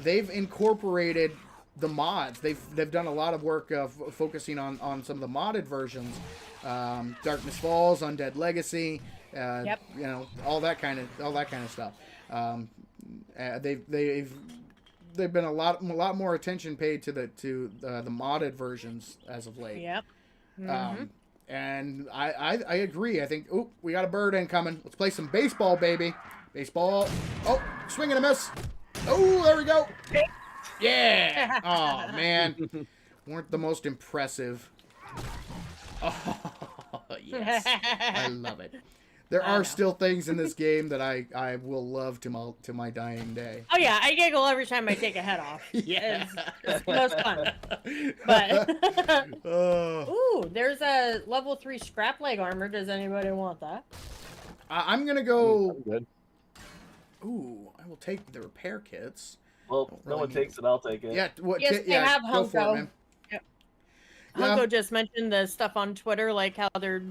they've incorporated the mods. They've done a lot of work of focusing on some of the modded versions. Darkness Falls, Undead Legacy, all that kind of stuff. They've been a lot more attention paid to the modded versions as of late. Yep. And I agree. I think we got a bird incoming. Let's play some baseball, baby. Baseball. Oh, swing and a miss. Oh, there we go. Yeah. Oh, man. Weren't the most impressive. Oh, yes. I love it. There I are know. still things in this game that I will love to my dying day. Oh yeah, I giggle every time I take a head off. Yeah. It's the most fun. But Oh. ooh, there's a level 3 scrap leg armor. Does anybody want that? I'm gonna go. I'm good. Ooh, I will take the repair kits. Well, Don't if no really one need takes it, I'll take it. Yeah. What? Yes, they yeah. have Go for it, Hunko. man. Yep. Yeah. Hunko just mentioned the stuff on Twitter, like how they're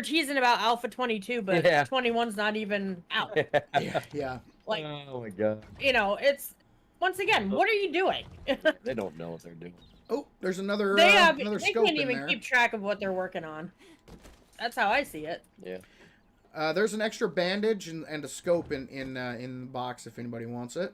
teasing about Alpha 22, but Yeah. 21's not even out. Yeah. Yeah. Like, Oh my god. you know, it's once again, what are you doing? They don't know what they're doing. Oh, there's another they another they scope can't in even there. keep track of what they're working on. That's how I see it. Yeah. There's an extra bandage and a scope in the box if anybody wants it.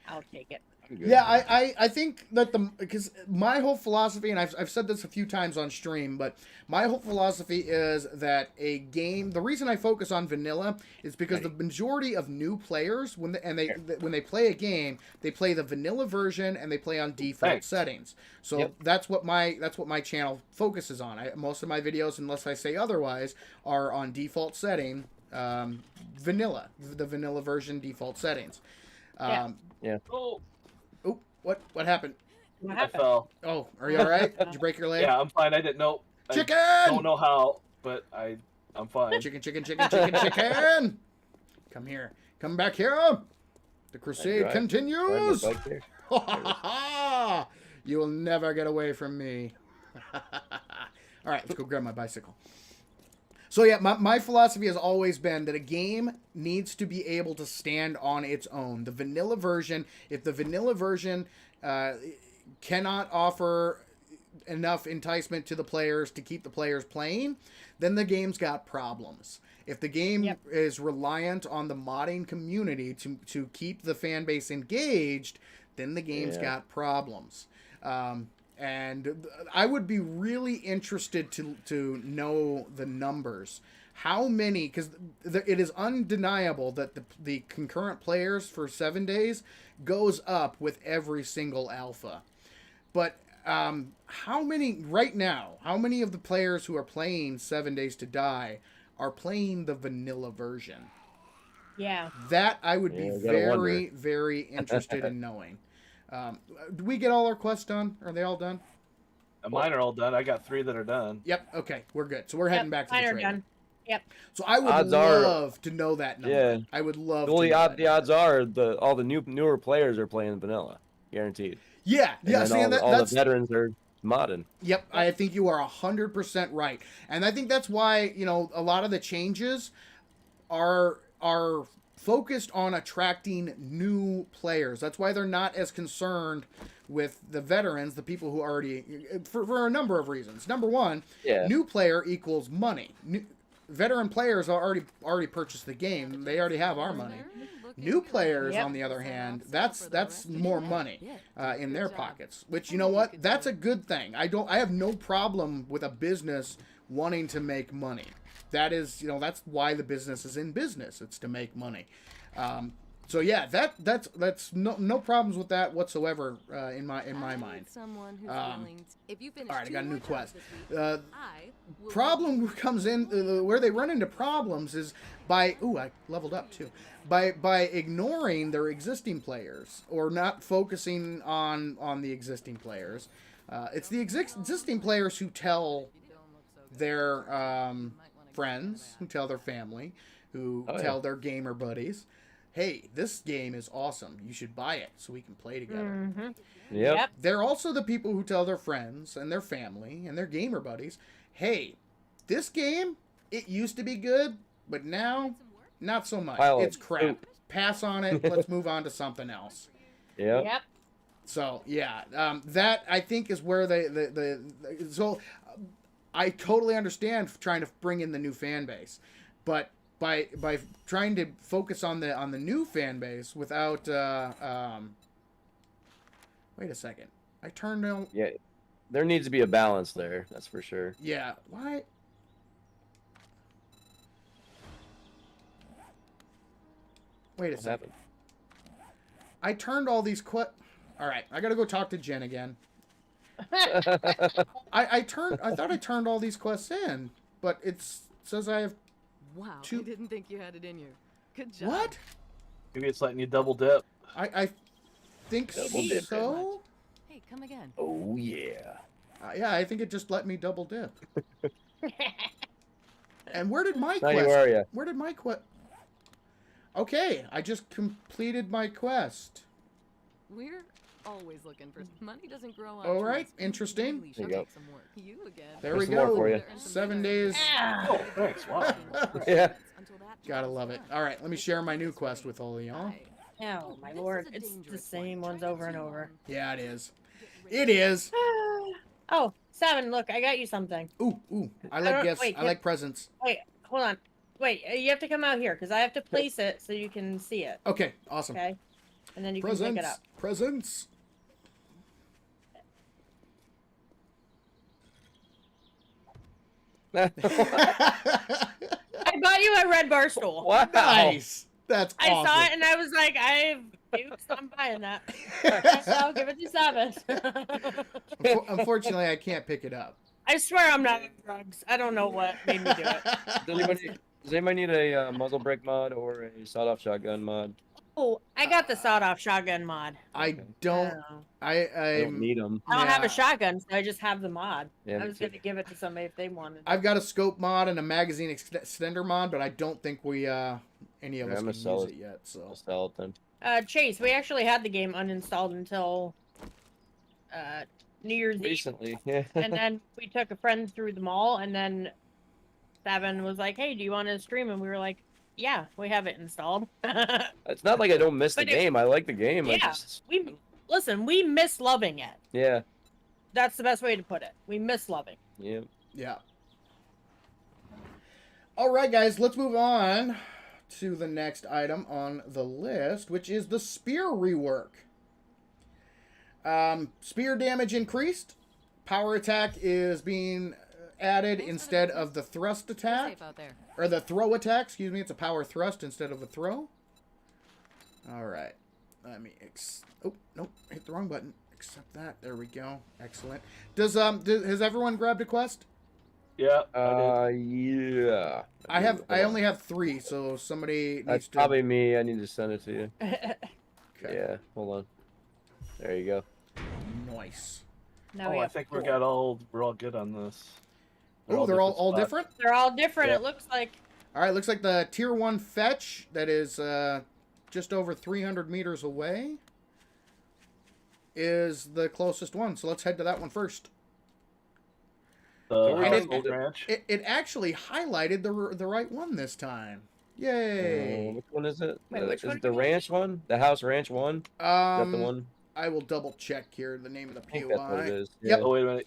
I'll take it. I'm good. Yeah, I think that because my whole philosophy, and I've said this a few times on stream, but my whole philosophy is that a game. The reason I focus on vanilla is because the majority of new players when they play a game, they play the vanilla version and they play on default settings. So that's what my channel focuses on. Most of my videos, unless I say otherwise, are on default setting, vanilla, the vanilla version default settings. Oh, Oh, what happened? What I happened? fell. Oh, are you all right? Did you break your leg? Yeah, I'm fine. I didn't know. Chicken! I don't know how, but I'm fine. Chicken, chicken, chicken, chicken, chicken! Come here. Come back here! The crusade Right. continues! Right there. You will never get away from me. Alright, let's go grab my bicycle. So yeah, my philosophy has always been that a game needs to be able to stand on its own. The vanilla version, if the vanilla version cannot offer enough enticement to the players to keep the players playing, then the game's got problems. If the game is reliant on the modding community to keep the fan base engaged, then the game's got problems. And I would be really interested to know the numbers. How many, because it is undeniable that the concurrent players for 7 days goes up with every single alpha. But how many, right now, how many of the players who are playing 7 Days to Die are playing the vanilla version? Yeah. That I would be you gotta wonder. very, very interested in knowing. Do we get all our quests done? Are they all done? Mine are all done. I got 3 that are done. Yep. Okay, we're good. So we're heading back to mine the are trader. done. Yep. So I would Odds are- love to know that number. Yeah. I would love Well, to know that the odds are all the newer players are playing vanilla, guaranteed. Yeah. And Yeah. then See, and all that's the veterans are modding. Yep, I think you are 100% right. And I think that's why, a lot of the changes are focused on attracting new players. That's why they're not as concerned with the veterans, the people who already, for a number of reasons. Number one, new player equals money. Veteran players are already purchased the game. They already have our money. New players, on the other hand, that's more money in their pockets. Which, you know what? That's a good thing. I have no problem with a business wanting to make money. That is, that's why the business is in business. It's to make money. So yeah, that's no problems with that whatsoever in my mind. All right, I got a new quest. Problem comes in where they run into problems is by I leveled up too. By ignoring their existing players or not focusing on the existing players. It's the existing players who tell their friends, who tell their family, who tell their gamer buddies, hey, this game is awesome. You should buy it so we can play together. Mm-hmm. Yep. They're also the people who tell their friends and their family and their gamer buddies, hey, this game, it used to be good, but now, not so much. It's crap. Pass on it. Let's move on to something else. Yep. So, yeah, that, I think, is where so, I totally understand trying to bring in the new fan base, but by trying to focus on the new fan base without wait a second, I turned on. Yeah, there needs to be a balance there. That's for sure. Yeah, why? Wait a What second. happened? I turned all these All right, I gotta go talk to Jen again. I thought I turned all these quests in, but it says I have. Wow, Two- I didn't think you had it in you. Good job. What? Maybe it's letting you double dip. I think Double dip. so. Hey, come again. Oh yeah. Yeah, I think it just let me double dip. And where did my Sonny, quest? where are ya? Where did my quest? Okay, I just completed my quest. We're always looking for money. Doesn't grow on All right, trees. We interesting. really There should you go. make some work. You again. There There's we some more go. for ya. 7 days. Oh, thanks. Wow. Yeah. Gotta love it. All right, let me share my new quest with all of y'all. Oh my lord, it's the same ones over and over. Yeah, it is. It is. Oh, 7, look, I got you something. Ooh, I like don't- gifts. wait, I like presents. Wait, hold on. Wait, you have to come out here because I have to place it so you can see it. Okay, awesome. Okay, and then you can Presents. pick it up. Presents. I bought you a red bar stool. Wow. Nice. That's I awesome. saw it and I was like, I'm buying that. Okay, so I'll give it to 7. Unfortunately, I can't pick it up. I swear I'm not on drugs. I don't know what made me do it. Does anybody need a muzzle brake mod or a sawed-off shotgun mod? Oh, I got the sawed-off shotgun mod. I don't. Oh. I I don't need them. I don't have Yeah. a shotgun, so I just have the mod. Yeah, I me was too. gonna give it to somebody if they wanted. I've got a scope mod and a magazine extender mod, but I don't think we any of Yeah, us I'm can gonna sell use it. it yet. So I'll sell it then. Chase, we actually had the game uninstalled until New Year's Eve, Recently, yeah. and then we took a friend through the mall, and then 7 was like, "Hey, do you want to stream?" And we were like, "Yeah, we have it installed." It's not like I don't miss the But it- game. I like the game. I Yeah. just, we miss loving it. yeah, That's the best way to put it. We miss loving. yeah. yeah. All right, guys, let's move on to the next item on the list, which is the spear rework. Spear damage increased. Power attack is being added instead of the thrust attack. Safe out there. Or the throw attack, excuse me. It's a power thrust instead of a throw. All right. Let me oh, nope. Hit the wrong button. Accept that. There we go. Excellent. Has everyone grabbed a quest? Yeah, I did. Yeah. I only have 3, so somebody needs That's to. probably me. I need to send it to you. Okay. Yeah, hold on. There you go. Nice. Now Oh, we I have think 4. we're all good on this. Oh, they're all different? They're all different. Yeah. It looks like. All right, looks like the tier 1 fetch that is just over 300 meters away is the closest one. So let's head to that one first. The And Household Ranch. It actually highlighted the right one this time. Yay! Which one is it? Wait, which is one it the do you mean? ranch one? The house ranch one? Is that the one? I will double check here the name of the I think that's what it POI. is. Yep. Oh, wait a minute.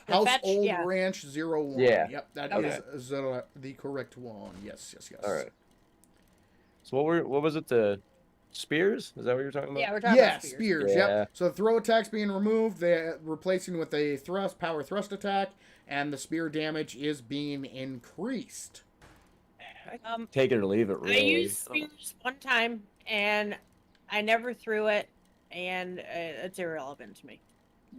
The House fetch, Old yeah. Ranch 01. Yeah. Yep, that Okay. is the correct one. Yes. All right. So what was it? The spears? Is that what you're talking about? Yeah, we're talking Yeah, about spears. spears. Yeah. Yep. So the throw attack's being removed. They're replacing with a power thrust attack, and the spear damage is being increased. Take it or leave it. Really. I used spears one time, and I never threw it, and it's irrelevant to me.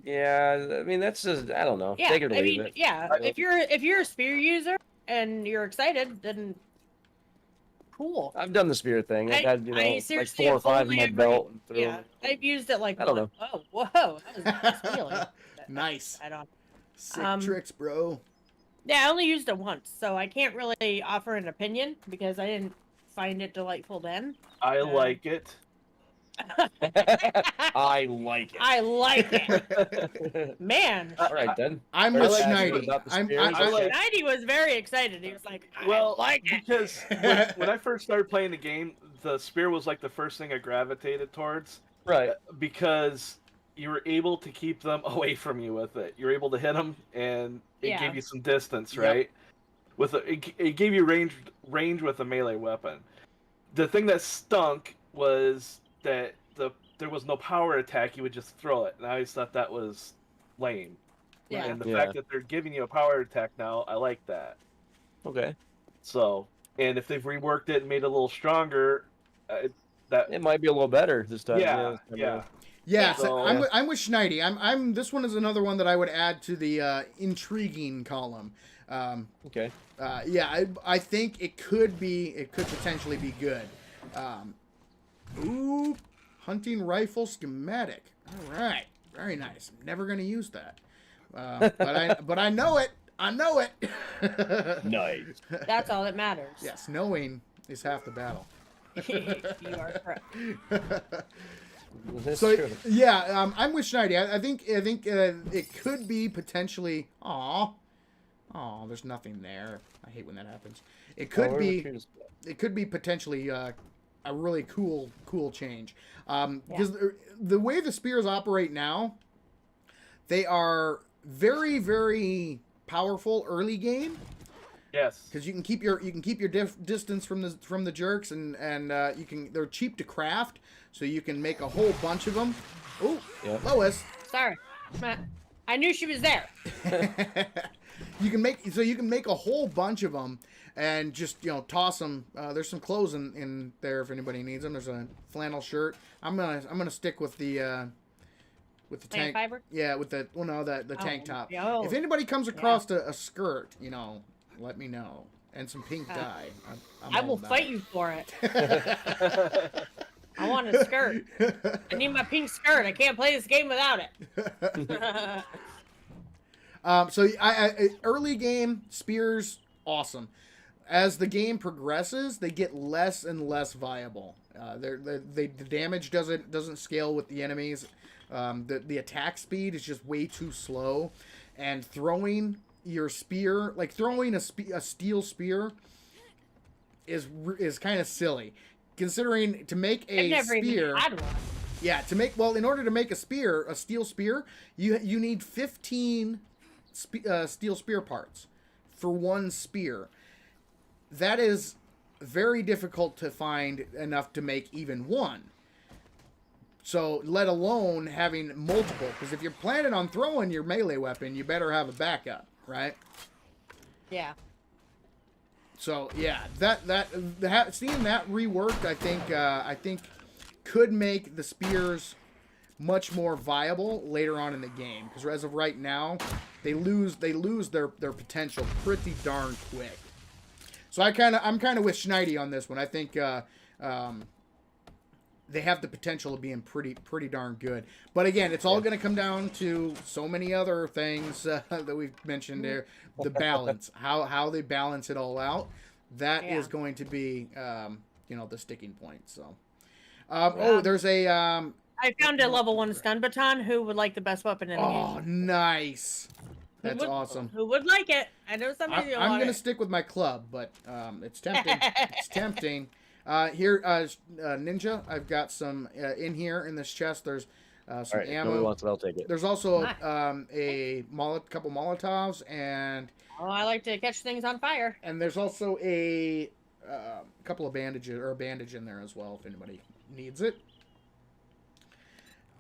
Yeah, I mean that's just I don't know. Yeah, Take it or I leave mean, it. yeah. If you're a spear user and you're excited, then cool. I've done the spear thing. I've had like seriously 4 or 5 in fully my agree. belt. And threw Yeah, them. I've used it like I don't know. Oh, whoa, that was a nice feeling. Nice. I don't. Sick Um, tricks, bro. Yeah, I only used it once, so I can't really offer an opinion because I didn't find it delightful then. I like it. I like it. I like it, man. All right then. I'm Very with passionate Schneidi. about the I'm, spears. I, I like- 90 was very excited. He was like, I Well, like it. because when I first started playing the game, the spear was like the first thing I gravitated towards Right. because you were able to keep them away from you with it. You were able to hit them, and it Yeah. gave you some distance, Yep. right? It gave you range with a melee weapon. The thing that stunk was that there was no power attack. You would just throw it, and I always thought that was lame. Yeah. And the Yeah. fact that they're giving you a power attack now, I like that. Okay. So, and if they've reworked it and made it a little stronger, that. It might be a little better this time. Yeah, this time yeah. around. Yeah, Yeah. so So- I'm with Schneidi. This one is another one that I would add to the intriguing column. Okay. Yeah, I think it could potentially be good. Ooh, hunting rifle schematic. All right, very nice. Never gonna use that, but I know it. I know it. Nice. That's all that matters. Yes, knowing is half the battle. You are correct. That's So true. yeah, I'm with Schneidi. I think it could be potentially. Aw, there's nothing there. I hate when that happens. It Oh, could we're be. recruiting- It could be potentially a really cool change. Because the way the spears operate now, they are very, very powerful early game. Yes. Because you can keep your distance from the jerks, and they're cheap to craft, so you can make a whole bunch of them. Oh, Yep. Lois. Sorry. I knew she was there. You can make a whole bunch of them and just toss them. There's some clothes in there if anybody needs them. There's a flannel shirt. I'm gonna stick with the Plant tank. fiber? Yeah, with the the tank top. Oh. If anybody comes across a skirt, let me know, and some pink Uh, dye. I will fight you for it. I want a skirt. I need my pink skirt. I can't play this game without it. So I early game spears awesome. As the game progresses, they get less and less viable. The damage doesn't scale with the enemies. The attack speed is just way too slow, and throwing your spear, like throwing a steel spear, is kind of silly, considering to make I've a never spear. even had one. Yeah, in order to make a steel spear, you need 15 steel spear parts for one spear. That is very difficult to find enough to make even one. So, let alone having multiple, because if you're planning on throwing your melee weapon, you better have a backup, right? Yeah. So yeah, seeing that reworked, I think could make the spears much more viable later on in the game. Because as of right now, they lose their potential pretty darn quick. So I'm kind of with Schneidi on this one. I think they have the potential of being pretty darn good. But again, it's all going to come down to so many other things that we've mentioned there. The balance, how they balance it all out. That is going to be the sticking point. So, there's a I found a level 1 stun baton. Who would like the best weapon in the game? oh nice. That's would- awesome. Who would like it? I know somebody will I'm want gonna it. stick with my club, but it's tempting. It's tempting. Here, Ninja, I've got some in here in this chest. There's some All right. If ammo. nobody wants it, I'll take it. There's also Nice. couple Molotovs, and Oh, I like to catch things on fire. there's also a couple of bandages or a bandage in there as well if anybody needs it.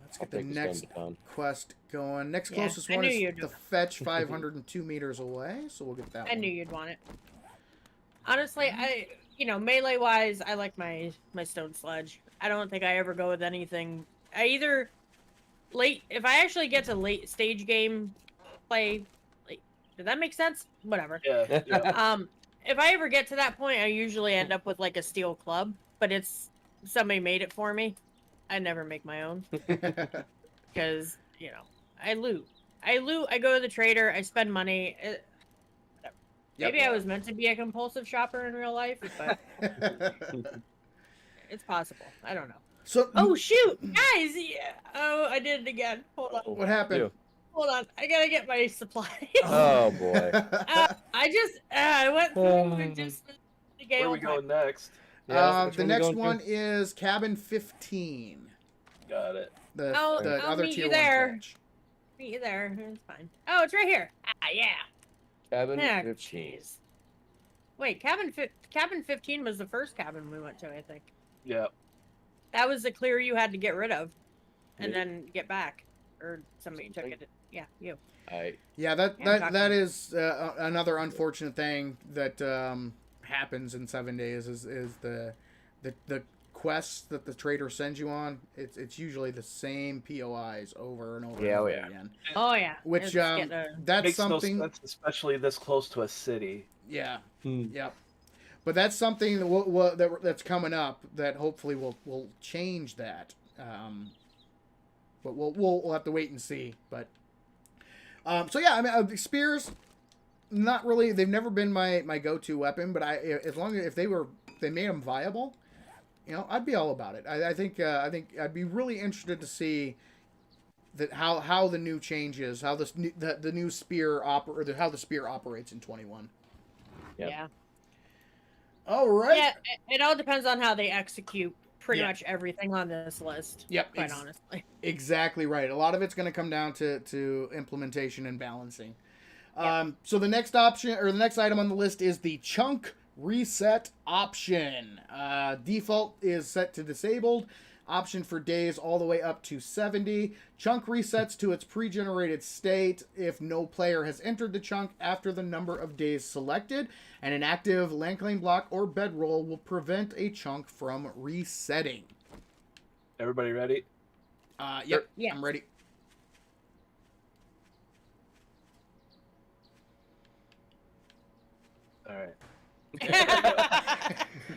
Let's I'll get the take the next stun baton. quest going. Next Yeah, closest I one knew is you'd do the it. fetch 502 meters away, so we'll get that I one. knew you'd want it. Honestly, melee wise, I like my stone sledge. I don't think I ever go with anything. If I actually get to late stage game play, did that make sense? Whatever. Yeah. Yeah. If I ever get to that point, I usually end up with like a steel club, but it's somebody made it for me. I never make my own because I loot. I go to the trader. I spend money. Maybe I was meant to be a compulsive shopper in real life, but it's possible. I don't know. So, Oh shoot, guys! Yeah. Oh, I did it again. Hold on. what happened? You. Hold on. I gotta get my supplies. Oh boy. I went through and just the game. Where are we going next? Yeah, which The one you next going to? one is cabin 15. Got it. The I'll other meet you tier there. 1 fetch. Meet you there. It's fine. Oh, it's right here. Yeah. Cabin Yeah, 15. jeez. Wait, cabin 15 was the first cabin we went to, I think. Yeah. That was the clear you had to get rid of, and Me? then get back, or somebody took it. Yeah, you. Yeah, that Yeah, that is another unfortunate thing that happens in 7 days is the quests that the trader sends you on, it's usually the same POIs over and over Yeah, and oh, over yeah. again. Oh yeah. Which It's getting that's Makes something. no sense, especially this close to a city. Yeah. Hmm. Yep. But that's something that's coming up that hopefully will change that. But we'll have to wait and see. But so yeah, I mean spears, not really. They've never been my go-to weapon. But as long as if they made them viable, I'd be all about it. I think I'd be really interested to see that how the new changes, how the new spear how the spear operates in 21. Yep. Yeah. All right. Yeah, it all depends on how they execute pretty Yeah. much everything on this list. Yep. Quite honestly. Exactly right. A lot of it's going to come down to implementation and balancing. So the next option or the next item on the list is the chunk reset option. Default is set to disabled. Option for days all the way up to 70. Chunk resets to its pre-generated state if no player has entered the chunk after the number of days selected, and an active land claim block or bedroll will prevent a chunk from resetting. Everybody ready? Yep, Yeah. I'm ready. All right.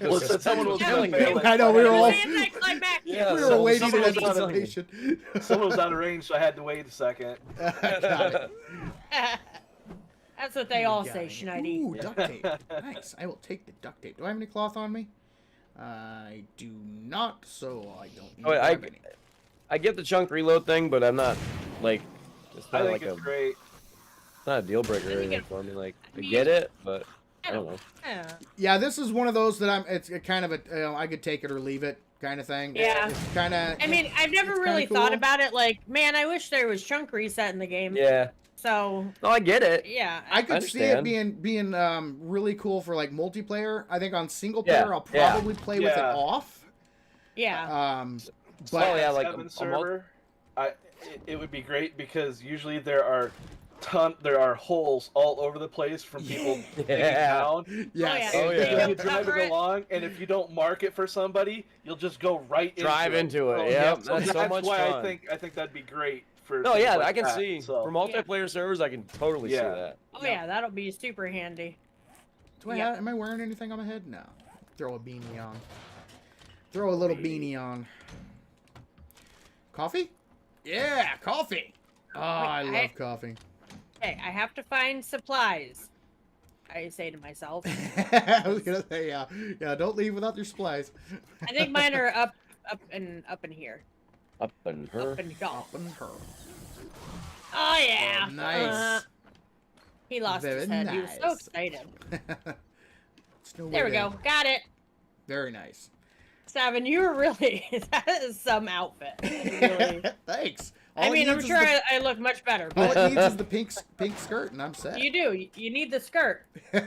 Well, Well, since someone was killing gonna fail me. it, I know, we were all- Anticlimactic. Yeah, We so were waiting in someone was on anticipation. someone was out of range, so I had to wait a second. Got it. That's what they all Got say, it. Schneidy. Ooh, duct tape. Nice. I will take the duct tape. Do I have any cloth on me? I do not, so I don't need Oh, to grab any. I get the chunk reload thing, but I'm not like it's I not think like it's great. it's not a deal breaker or think anything it- for me. Like I mean- get it, but I don't know. Yeah. Yeah, this is one of those that it's a kind of a I could take it or leave it kind of thing. Yeah. It's kind of. I mean, I've never It's kinda really thought cool. about it. Like, man, I wish there was chunk reset in the game. Yeah. So, No, I get it. yeah. I could see it understand. being really cool for like multiplayer. I think on single player Yeah, I'll yeah. probably play with it Yeah. off. Yeah. But Oh, yeah, like Seven a server, it would be great because usually there are holes all over the place from people digging Yeah. down. yes. Oh, And yeah. you're Cover driving it. along, and if you don't mark it for somebody, you'll just go right Drive into it. So, Yep, so that's so much why fun. I think that'd be great for. No, things yeah, like I can that, see so. for multiplayer servers. I can totally see Yeah. that. Oh, yeah, that'll be super handy. Do I Yep. am I wearing anything on my head? No. Throw a beanie on. Throw a little beanie on. Coffee? Yeah, coffee. Oh, I Wait, love coffee. Okay, I have to find supplies. I say to myself. I was gonna say, yeah, don't leave without your supplies. I think mine are up in here. Up and her. Up and go. Up and her. Oh yeah. Oh, nice. He lost Very his head. He was so nice. excited. It's no There we way go. to- Got it. Very nice. Seven, you were really that is some outfit. Really. Thanks. I All it mean, I'm needs sure is I look much better. all But it needs is the pink skirt, and I'm set. you do. You need the skirt. You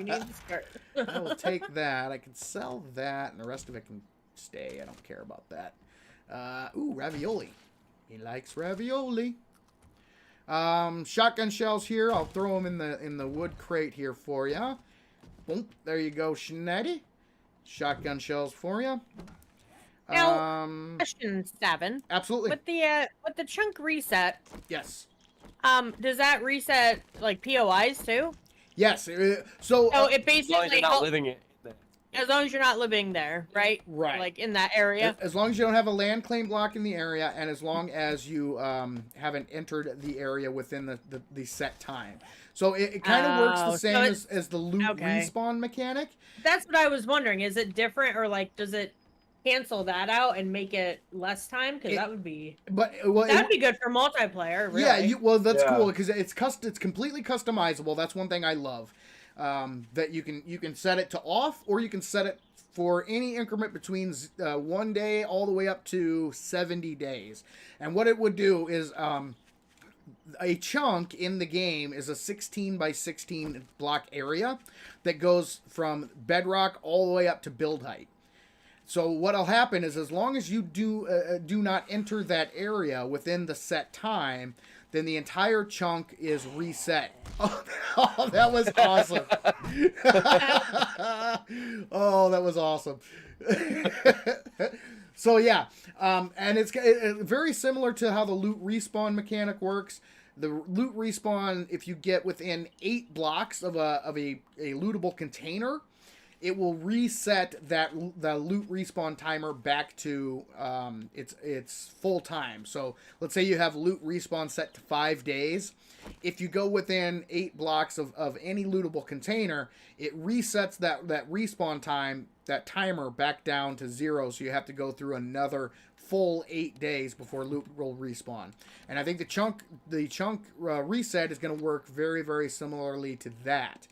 need the skirt. I will take that. I can sell that, and the rest of it can stay. I don't care about that. Ooh, ravioli. He likes ravioli. Shotgun shells here. I'll throw them in the wood crate here for you. Boom. There you go, Schneidy. Shotgun shells for you. Now, Question 7. Absolutely. With the chunk reset, Yes. does that reset like POIs too? Yes. So. Oh, it As long as basically you're not helps living it. as long as you're not living there, right? Right. Like in that area. As long as you don't have a land claim block in the area, and as long as you haven't entered the area within the set time. So it kind of works the Oh, so same it's- as the loot okay. respawn mechanic. That's what I was wondering. Is it different or like does it cancel that out and make it less time? Because that would be But that'd be good for multiplayer. Really. yeah, that's Yeah. cool because it's completely customizable. That's one thing I love. That you can set it to off, or you can set it for any increment between 1 day all the way up to 70 days. And what it would do is a chunk in the game is a 16 by 16 block area that goes from bedrock all the way up to build height. So what'll happen is as long as you do not enter that area within the set time, then the entire chunk is reset. Oh, that was awesome. Oh, that was awesome. So yeah, and it's very similar to how the loot respawn mechanic works. The loot respawn, if you get within 8 blocks of a lootable container, it will reset the loot respawn timer back to its full time. So let's say you have loot respawn set to 5 days. If you go within 8 blocks of any lootable container, it resets that respawn time, that timer, back down to 0. So you have to go through another full 8 days before loot will respawn. And I think the chunk reset is going to work very, very similarly to that.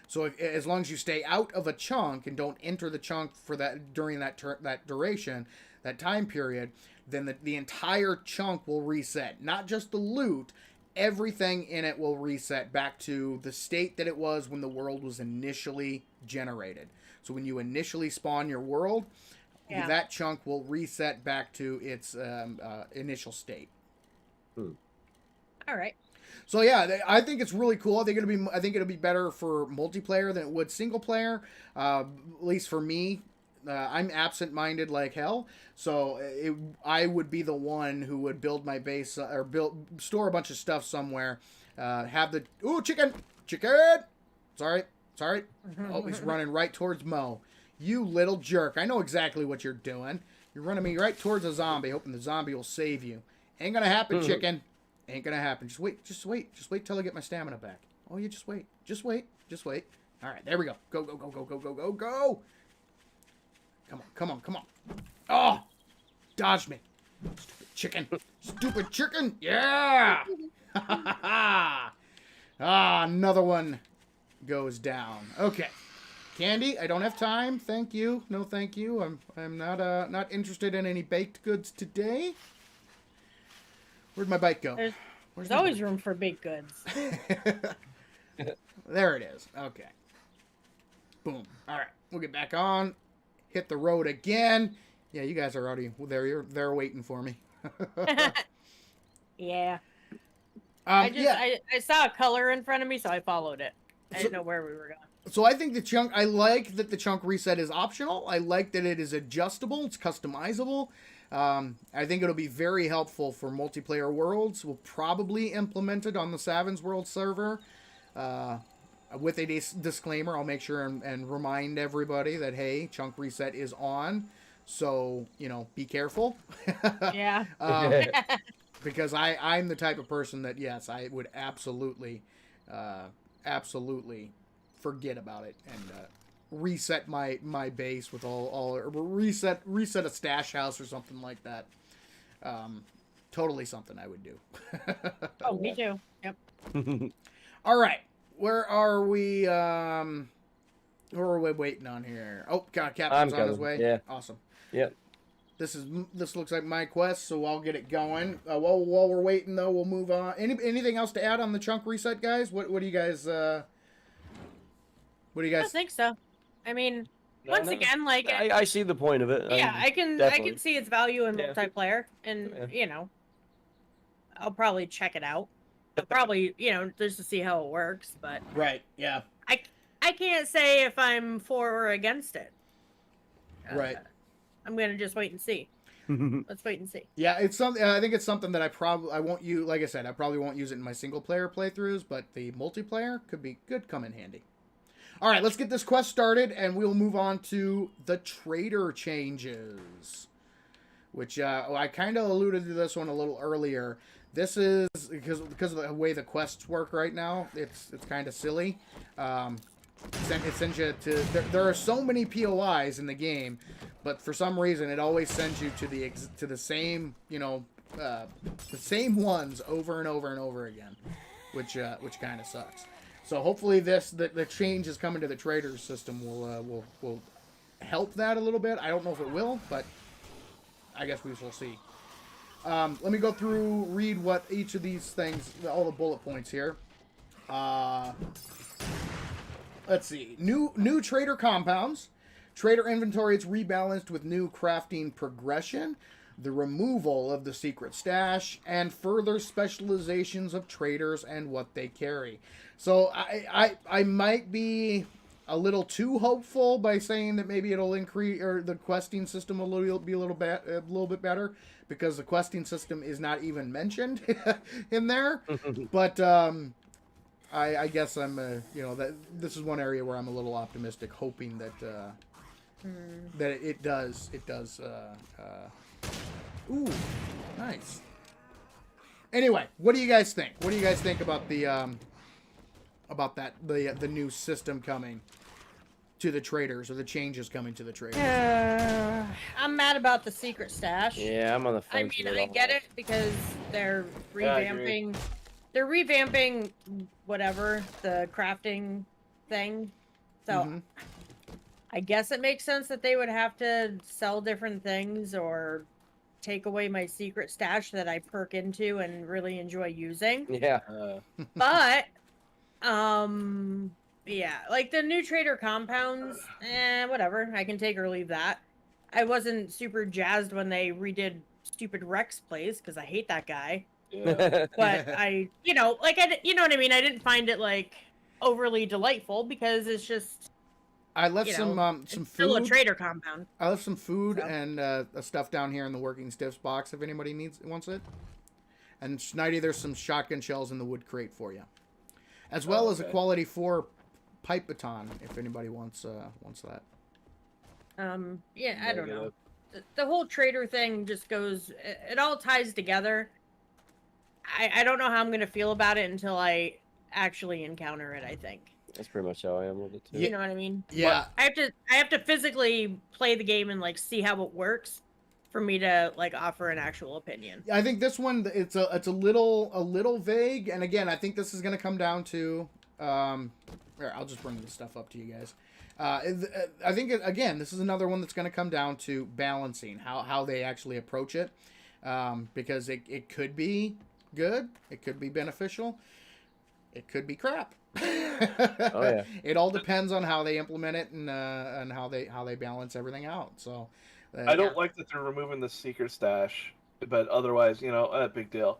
So as long as you stay out of a chunk and don't enter the chunk for that during that duration, that time period, then the entire chunk will reset. Not just the loot, everything in it will reset back to the state that it was when the world was initially generated. So when you initially spawn your world, that chunk will reset back to its initial state. All right. So yeah, I think it's really cool. I think it'll be better for multiplayer than it would single player. At least for me, I'm absent-minded like hell. So I would be the one who would build my base or store a bunch of stuff somewhere. Have the chicken. Sorry. Oh, he's running right towards Mo. You little jerk! I know exactly what you're doing. You're running me right towards a zombie, hoping the zombie will save you. Ain't gonna happen, chicken. Ain't gonna happen. Just wait till I get my stamina back. Oh, you just wait. All right, there we go. Go. Come on. Oh, dodged me. Stupid chicken. Yeah. Another one goes down. Okay. Candy, I don't have time. Thank you. No, thank you. I'm not interested in any baked goods today. Where'd my bike go? There's always room for baked goods. There it is. Okay. Boom. All right. We'll get back on. Hit the road again. Yeah, you guys are already there. They're waiting for me. Yeah. I saw a color in front of me, so I followed it. I didn't know where we were going. So I think I like that the chunk reset is optional. I like that it is adjustable. It's customizable. I think it'll be very helpful for multiplayer worlds. We'll probably implement it on the Savins World server. With a disclaimer, I'll make sure and remind everybody that, hey, chunk reset is on. So, be careful. Yeah. Because I'm the type of person that, yes, I would absolutely forget about it and reset my base with all or reset a stash house or something like that. Totally something I would do. Oh, me too. Yep. All right, where are we? Who are we waiting on here? Oh, God, Captain's on his way. Yeah. Awesome. Yep. This looks like my quest, so I'll get it going. While we're waiting, though, we'll move on. Anything else to add on the chunk reset, guys? What do you guys? What do you guys? I don't think so. I mean, once again, like I see the point of it. Yeah, I can see its value in multiplayer, and I'll probably check it out. I'll probably just to see how it works, but right, yeah. I can't say if I'm for or against it. Right. I'm gonna just wait and see. Let's wait and see. Yeah, it's something. I think it's something that I won't use. Like I said, I probably won't use it in my single player playthroughs, but the multiplayer could come in handy. All right, let's get this quest started, and we'll move on to the trader changes, which I kind of alluded to this one a little earlier. This is because of the way the quests work right now. It's kind of silly. It sends you to. There are so many POIs in the game, but for some reason it always sends you to the same the same ones over and over and over again, which kind of sucks. So hopefully the changes coming to the trader system will help that a little bit. I don't know if it will, but I guess we shall see. Let me go through, read what each of these things, all the bullet points here. Let's see. New trader compounds. Trader inventory is rebalanced with new crafting progression. the removal of the secret stash, and further specializations of traders and what they carry. So I might be a little too hopeful by saying that maybe it'll increase, or the questing system will be a little bit better, because the questing system is not even mentioned in there. But I guess I'm that this is one area where I'm a little optimistic, hoping that that it does. Ooh, nice. Anyway, what do you guys think? What do you guys think about the new system coming to the traders, or the changes coming to the traders? I'm mad about the secret stash. Yeah, I'm on the I fence. mean, with it I all. get it because they're Yeah, I agree. revamping. They're revamping whatever the crafting thing. So Mhm. I guess it makes sense that they would have to sell different things or take away my secret stash that I perk into and really enjoy using. Yeah. But yeah, like the new trader compounds, whatever. I can take or leave that. I wasn't super jazzed when they redid stupid Rex Place because I hate that guy. Yeah. But you know what I mean? I didn't find it like overly delightful because it's just I left you some know, some it's still a food. trader compound. I left some food So. and stuff down here in the working stiffs box if anybody wants it. And Schneidi, there's some shotgun shells in the wood crate for you, as well as a okay. quality 4 pipe baton if anybody wants that. Yeah, I don't know. Negative. The whole trader thing just goes. It all ties together. I don't know how I'm gonna feel about it until I actually encounter it. I think. That's pretty much how I am with it too. You know what I mean? Yeah, I have to physically play the game and like see how it works for me to like offer an actual opinion. I think this one it's a little vague, and again, I think this is going to come down to here, I'll just bring this stuff up to you guys. I think again, this is another one that's going to come down to balancing how they actually approach it, because it could be good, it could be beneficial, it could be crap. Oh yeah. It all depends on how they implement it and how they balance everything out. So I don't like that they're removing the secret stash, but otherwise, a big deal.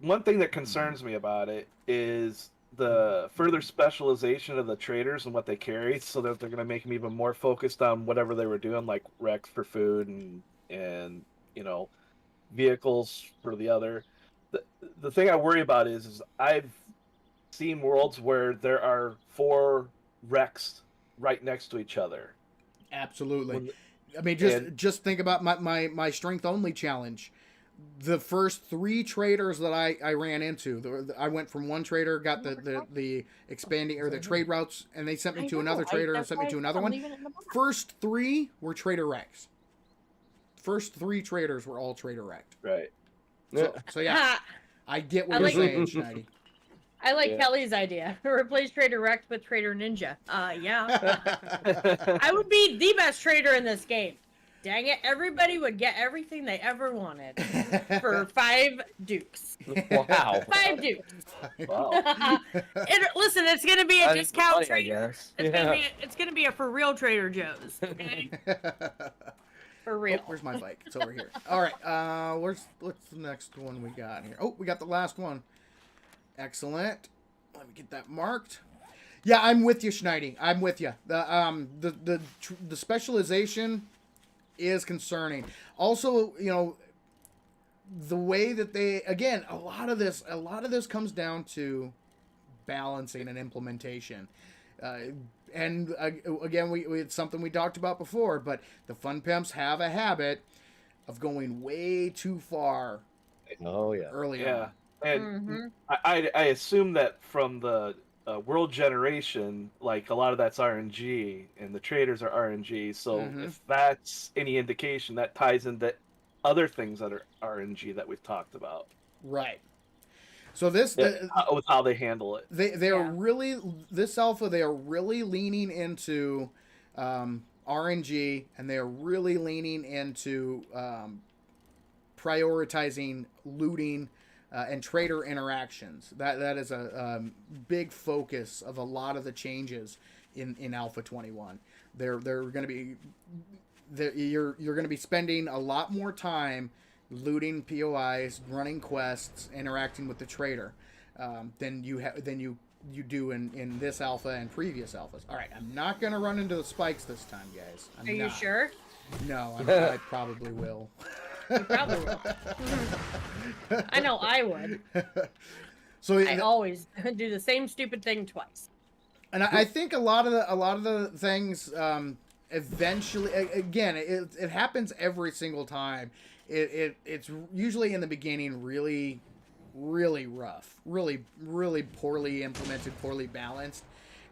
One thing that concerns me about it is the further specialization of the traders and what they carry, so that they're going to make them even more focused on whatever they were doing, like Rex for food and vehicles for the other. The thing I worry about is I've seen worlds where there are 4 Rex right next to each other. Absolutely. When- I mean, just think about my strength only challenge. The first 3 traders that I ran into, I went from one trader, got the expanding or the trade routes, and they sent me to another trader and sent me to another one. First 3 were Trader Rex. First 3 traders were all Trader Rex. Right. So yeah, I get what I you're like- saying, Schneidi. I like Yeah. Kelly's idea. Replace Trader Rex with Trader Ninja. Yeah. I would be the best trader in this game. Dang it, everybody would get everything they ever wanted for 5 dukes. Wow. 5 dukes. Wow. Listen, it's gonna be a That is discount funny, I trader. guess. It's gonna be a for real Trader Joe's. Okay? For real. Oh, where's my bike? It's over here. All right. What's the next one we got here? Oh, we got the last one. Excellent. Let me get that marked. Yeah, I'm with you, Schneidi. I'm with you. The specialization is concerning. Also, the way that they, again, a lot of this comes down to balancing and implementation. And again, it's something we talked about before, but the fun pimps have a habit of going way too far Oh yeah. early Yeah. on. And Mhm. I assume that from the world generation, like a lot of that's RNG, and the traders are RNG. So Mhm. if that's any indication, that ties into other things that are RNG that we've talked about. Right. So this With how they handle it. they're Yeah. really, this alpha, they are really leaning into RNG, and they are really leaning into prioritizing looting and trader interactions. That is a big focus of a lot of the changes in Alpha 21. They're going to be you're going to be spending a lot more time looting POIs, running quests, interacting with the trader, than you do in this alpha and previous alphas. All right, I'm not going to run into the spikes this time, guys. Are you sure? No, I probably will. You probably will. I know I would. So I always do the same stupid thing twice. And I think a lot of the things eventually, again, it happens every single time. It's usually in the beginning really rough, really poorly implemented, poorly balanced,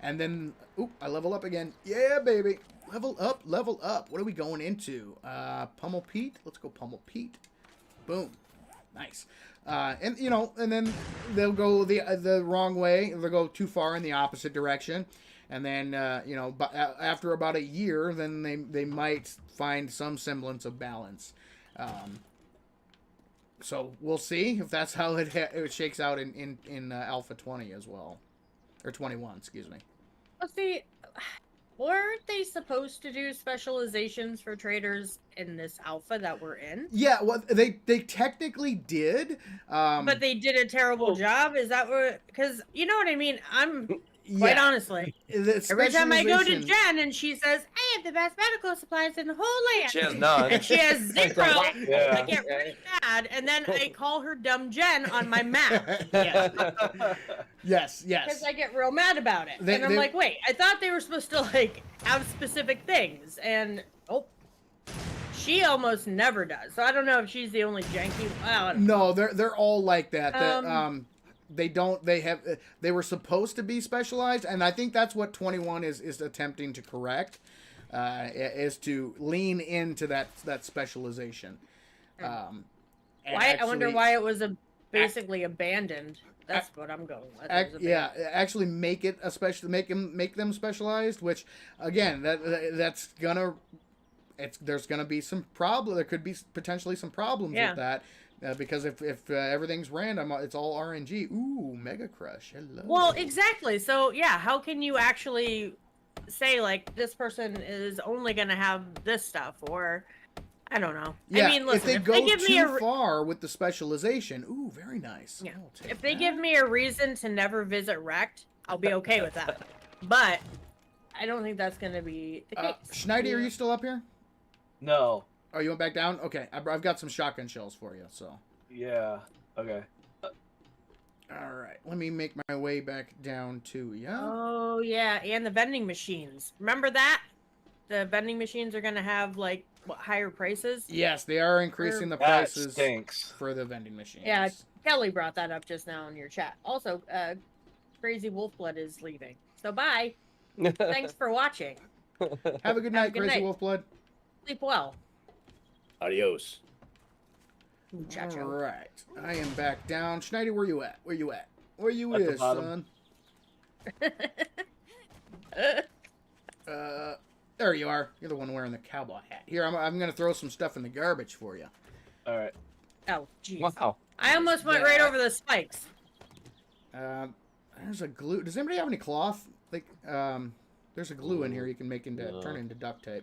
and then I level up again. Yeah, baby, level up. What are we going into? Pummel Pete. Let's go Pummel Pete. Boom, nice. And then they'll go the wrong way. They'll go too far in the opposite direction, and then after about a year, then they might find some semblance of balance. So we'll see if that's how it shakes out in Alpha 20 as well, or 21, excuse me. Well, see, weren't they supposed to do specializations for traders in this alpha that we're in? Yeah, well, they technically did, but they did a terrible job. Is that what? Because you know what I mean. Quite honestly, every time I go to Jen and she says, "I have the best medical supplies in the whole land," She has none. and she has 0. Yeah. I get really mad, and then I call her dumb Jen on my map. Yeah. Yes. Because I get real mad about it, and I'm like, wait, I thought they were supposed to have specific things, and she almost never does. So I don't know if she's the only janky. No, they're all like that. They were supposed to be specialized, and I think that's what 21 is attempting to correct, is to lean into that specialization. I wonder why it was basically abandoned. That's what I'm going with. Actually make it make them specialized, which again there's gonna be some problem. There could be potentially some problems with that. Because if everything's random, it's all RNG. Ooh, Mega Crush. Hello. Well, exactly. So, yeah, how can you actually say, this person is only going to have this stuff? Or, I don't know. Yeah, I mean, listen, if they go too far with the specialization, ooh, very nice. Yeah. If they give me a reason to never visit Wrecked, I'll be okay with that. But I don't think that's going to be the case. Schneidy, are you still up here? No. Oh, you went back down? Okay, I've got some shotgun shells for you, so. Yeah, okay. Alright, let me make my way back down to you. Oh, yeah, and the vending machines. Remember that? The vending machines are going to have, higher prices? Yes, they are increasing the prices stinks. for the vending machines. Yeah, Kelly brought that up just now in your chat. Also, Crazy Wolfblood is leaving. So, bye. Thanks for watching. Have a good night, Crazy Wolfblood. Sleep well. Adios. Muchacho. All right, I am back down. Schneider, where you at? Where you is, son? There you are. You're the one wearing the cowboy hat. Here, I'm gonna throw some stuff in the garbage for you. All right. Oh, jeez. Wow. I almost went right over the spikes. There's a glue. Does anybody have any cloth? There's a glue in here you can make turn into duct tape.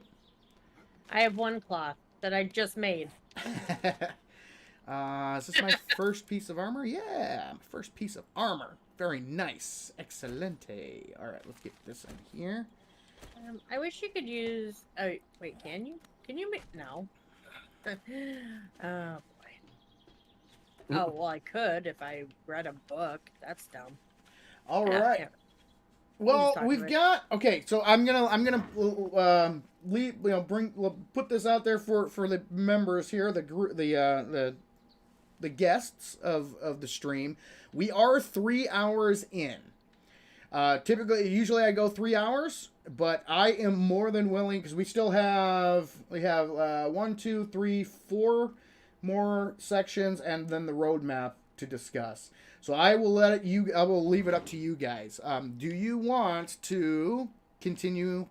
I have one cloth that I just made. Is this my first piece of armor? Yeah, my first piece of armor. Very nice. Excelente. All right, let's get this in here. I wish you could use... Oh, wait, can you? Can you make... No. Oh, boy. Oh, well, I could if I read a book. That's dumb. All right. Yeah. Well, we've got... Okay, so I'm gonna put this out there for the members here, the guests of the stream. We are 3 hours in. Usually I go 3 hours, but I am more than willing, because we have 1, 2, 3, 4 more sections and then the roadmap to discuss. So I will leave it up to you guys. Do you want to continue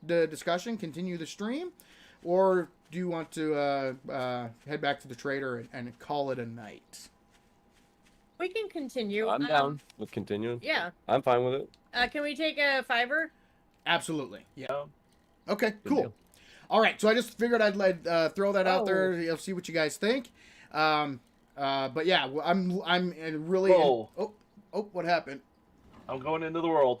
the discussion, continue the stream, or do you want to head back to the trader and call it a night? We can continue. I'm down with continuing. Yeah. I'm fine with it. Can we take a $5? Absolutely. Yeah. Okay, cool. All right, so I just figured I'd throw that out there. Oh. You know, see what you guys think. But yeah, I'm really. Whoa. What happened? I'm going into the world.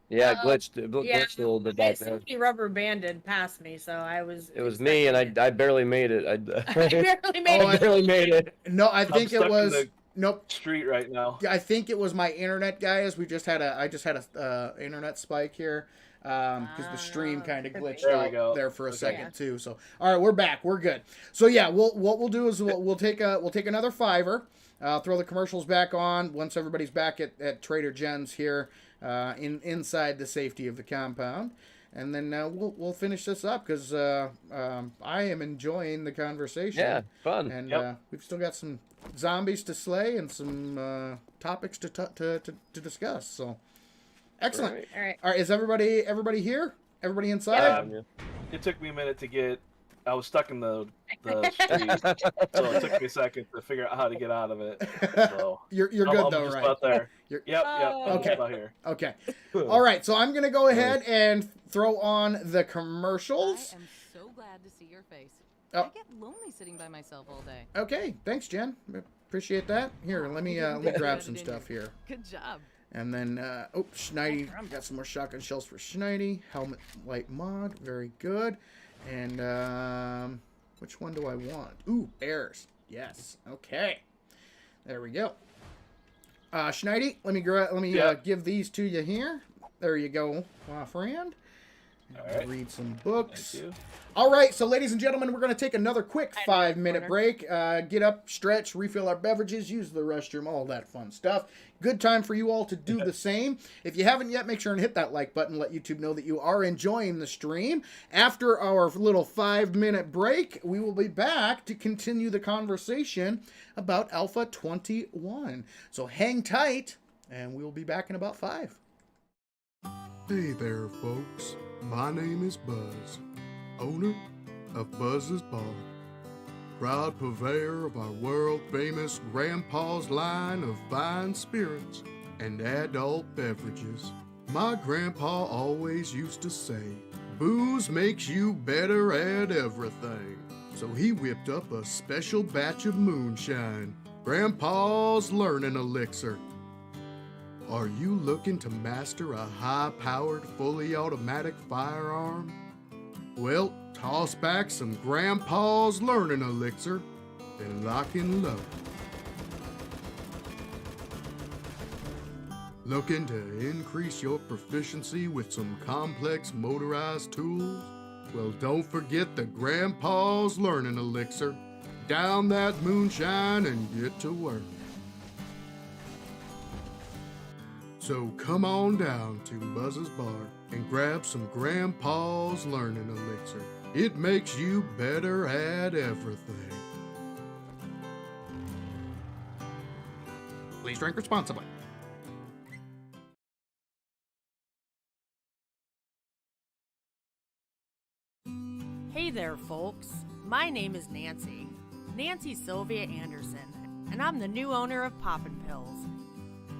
Yeah, Uh, glitched Yeah, a little bit back there. somebody rubber banded past me, so I was. It was me, and I barely made it. I barely made Oh, it. barely made it. No, I think stuck it in was. the- Nope. Street right now. Yeah, I think it was my internet, guys. I just had a internet spike here because the stream kind of glitched There we out go. there for a Okay. second too. So all right, we're back. We're good. So yeah, what we'll do is we'll take another $5. Throw the commercials back on once everybody's back at Trader Jen's here inside the safety of the compound. And then we'll finish this up because I am enjoying the conversation. Yeah, fun. And Yep. we've still got some zombies to slay and some topics to discuss. So excellent. Right. All right. All right, is everybody here? Everybody inside? Yeah. It took me a minute to get. I was stuck in the street, so it took me a second to figure out how to get out of it. So You're I'm good though, just right? about there. You're- Yep. Oh. I'm Okay. just about here. Okay. All right, so I'm gonna go ahead and throw on the commercials. I am so glad to see your face. Oh. I get lonely sitting by myself all day. Okay, thanks, Jen. Appreciate that. Here, let me grab some stuff here. Good job. And then, Schneidi, got some more shotgun shells for Schneidi. Helmet light mod, very good. And, which one do I want? Ooh, bears. Yes. Okay. There we go. Schneidi, let me Yeah. give these to you here. There you go, my friend. All right. Read some books. Thank you. All right, so ladies and gentlemen, we're going to take another quick I know, 5-minute corner. break. Get up, stretch, refill our beverages, use the restroom, all that fun stuff. Good time for you all to do the same. If you haven't yet, make sure and hit that like button. Let YouTube know that you are enjoying the stream. After our little 5-minute break, we will be back to continue the conversation about Alpha 21. So hang tight, and we will be back in about 5. Hey there, folks. My name is Buzz, owner of Buzz's Bar, proud purveyor of our world-famous Grandpa's line of fine spirits and adult beverages. My grandpa always used to say, booze makes you better at everything. So he whipped up a special batch of moonshine, Grandpa's Learning Elixir. Are you looking to master a high-powered, fully automatic firearm? Well, toss back some Grandpa's Learning Elixir and lock and load. Looking to increase your proficiency with some complex motorized tools? Well, don't forget the Grandpa's Learning Elixir. Down that moonshine and get to work. So come on down to Buzz's Bar and grab some Grandpa's Learning Elixir. It makes you better at everything. Please drink responsibly. Hey there, folks. My name is Nancy Sylvia Anderson, and I'm the new owner of Poppin' Pills.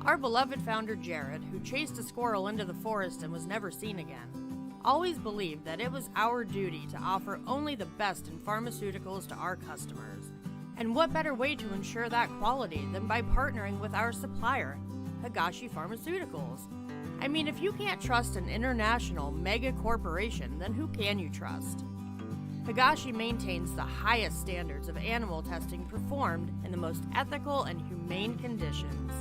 Our beloved founder Jared, who chased a squirrel into the forest and was never seen again, always believed that it was our duty to offer only the best in pharmaceuticals to our customers. And what better way to ensure that quality than by partnering with our supplier, Higashi Pharmaceuticals? I mean, if you can't trust an international mega corporation, then who can you trust? Higashi maintains the highest standards of animal testing performed in the most ethical and humane conditions.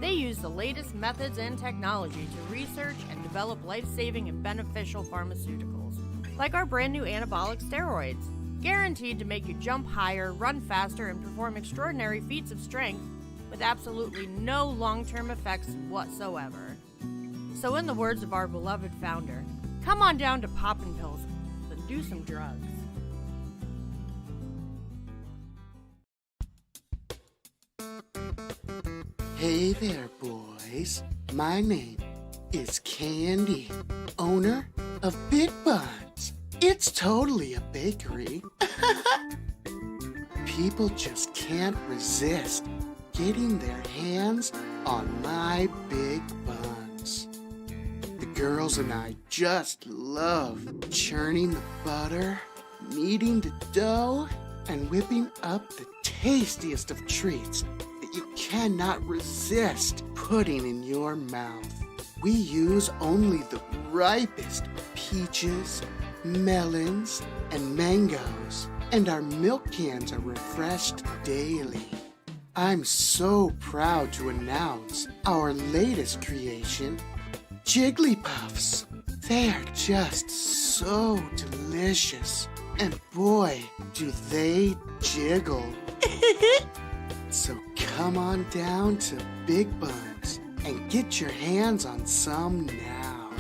They use the latest methods and technology to research and develop life-saving and beneficial pharmaceuticals, like our brand new anabolic steroids, guaranteed to make you jump higher, run faster, and perform extraordinary feats of strength with absolutely no long-term effects whatsoever. So in the words of our beloved founder, come on down to Poppin' Pills and do some drugs. Hey there, boys. My name is Candy, owner of Big Buns. It's totally a bakery. People just can't resist getting their hands on my big buns. The girls and I just love churning the butter, kneading the dough, and whipping up the tastiest of treats that you cannot resist putting in your mouth. We use only the ripest peaches, melons, and mangoes, and our milk cans are refreshed daily. I'm so proud to announce our latest creation, Jigglypuffs. They are just so delicious, and boy, do they jiggle. So come on down to Big Buns and get your hands on some now.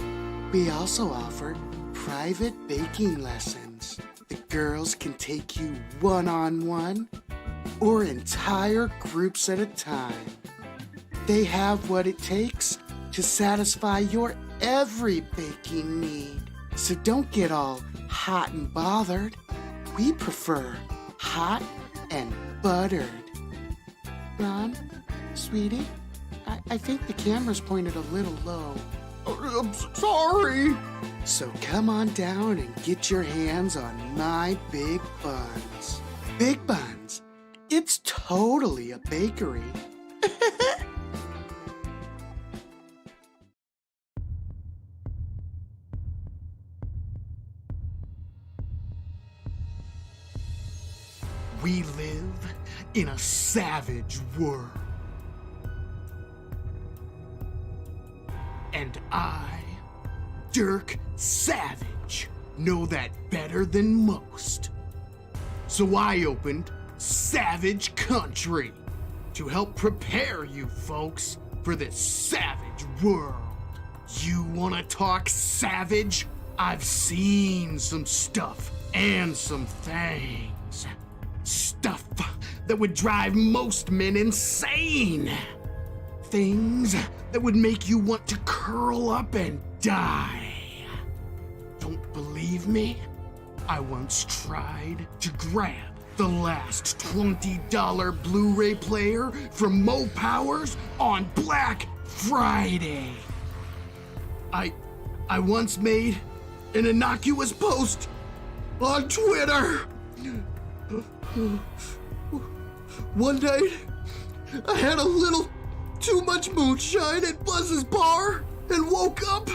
We also offer private baking lessons. The girls can take you one-on-one or entire groups at a time. They have what it takes to satisfy your every baking need. So don't get all hot and bothered. We prefer hot and buttered. Ron, sweetie, I think the camera's pointed a little low. I'm sorry. So come on down and get your hands on my Big Buns. Big Buns, it's totally a bakery. We live in a savage world. And I, Dirk Savage, know that better than most. So I opened Savage Country to help prepare you folks for this savage world. You wanna talk savage? I've seen some stuff and some things. Stuff that would drive most men insane. Things that would make you want to curl up and die. Don't believe me? I once tried to grab the last $20 Blu-ray player from Mo Powers on Black Friday. I once made an innocuous post on Twitter. One night, I had a little too much moonshine at Buzz's bar and woke up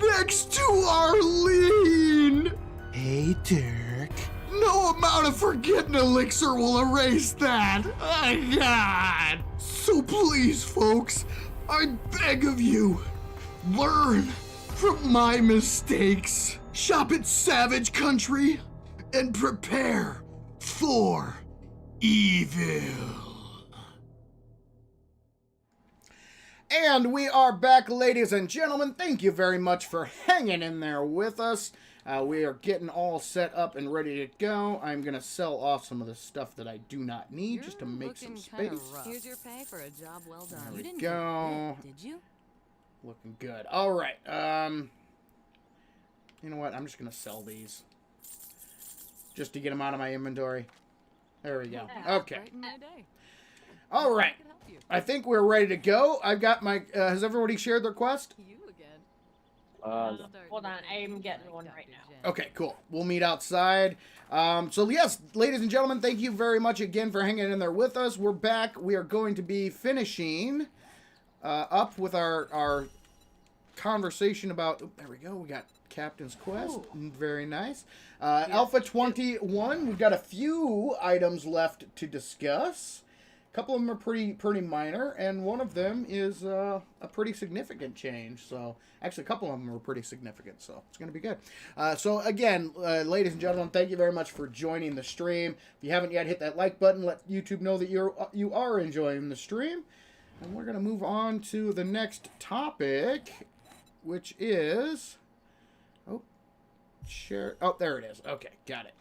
next to Arlene. Hey, Dirk. No amount of forgetting elixir will erase that. Oh, God. So please, folks, I beg of you, learn from my mistakes. Shop at Savage Country and prepare for evil. And we are back, ladies and gentlemen. Thank you very much for hanging in there with us. We are getting all set up and ready to go. I'm going to sell off some of the stuff that I do not need just to make some space. Here's your pay for a job well done. There You we didn't go. get bit, did you? Looking good. All right. You know what? I'm just going to sell these just to get them out of my inventory. There we go. Okay. Brighten my day. All right. I can help you. I think we're ready to go. I've got my... has everybody shared their quest? You again. Hold on, I'm getting one right now. Okay, cool. We'll meet outside. So yes, ladies and gentlemen, thank you very much again for hanging in there with us. We're back. We are going to be finishing up with our conversation about... there we go. We got Captain's Quest. Very nice. Alpha 21. We've got a few items left to discuss. A couple of them are pretty minor, and one of them is a pretty significant change. So, actually, a couple of them are pretty significant, so it's going to be good. So, again, ladies and gentlemen, thank you very much for joining the stream. If you haven't yet, hit that like button. Let YouTube know that you are enjoying the stream. And we're going to move on to the next topic, which is... oh, share... oh, there it is. Okay, got it.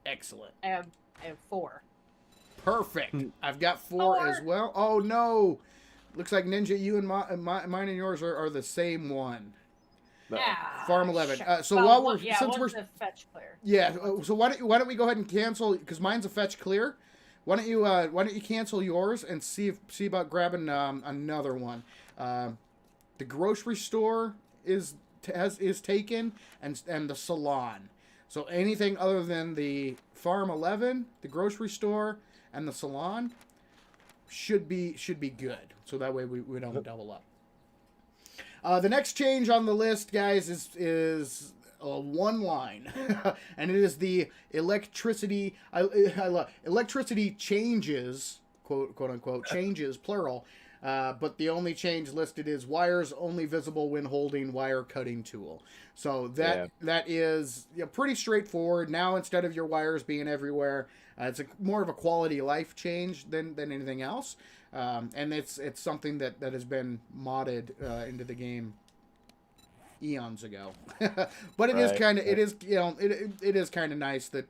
Excellent. I have 4. Perfect. I've got 4 as well. Oh, no. Looks like Ninja, you and mine and yours are the same one. Yeah. Farm 11. Sure. So Well, while we're... yeah, since we're... the fetch clear. yeah, so why don't we go ahead and cancel... because mine's a fetch clear. Why don't you cancel yours and see about grabbing another one. the grocery store is taken, and the salon. So anything other than the Farm 11, the grocery store, and the salon should be good. So that way we don't double up. The next change on the list, guys, is one line, and it is the electricity. I love electricity changes, quote unquote, changes plural. But the only change listed is wires only visible when holding wire cutting tool. So that is pretty straightforward. Now instead of your wires being everywhere, it's more of a quality of life change than anything else. And it's something that has been modded into the game eons ago. But it is kind of it is kind of nice that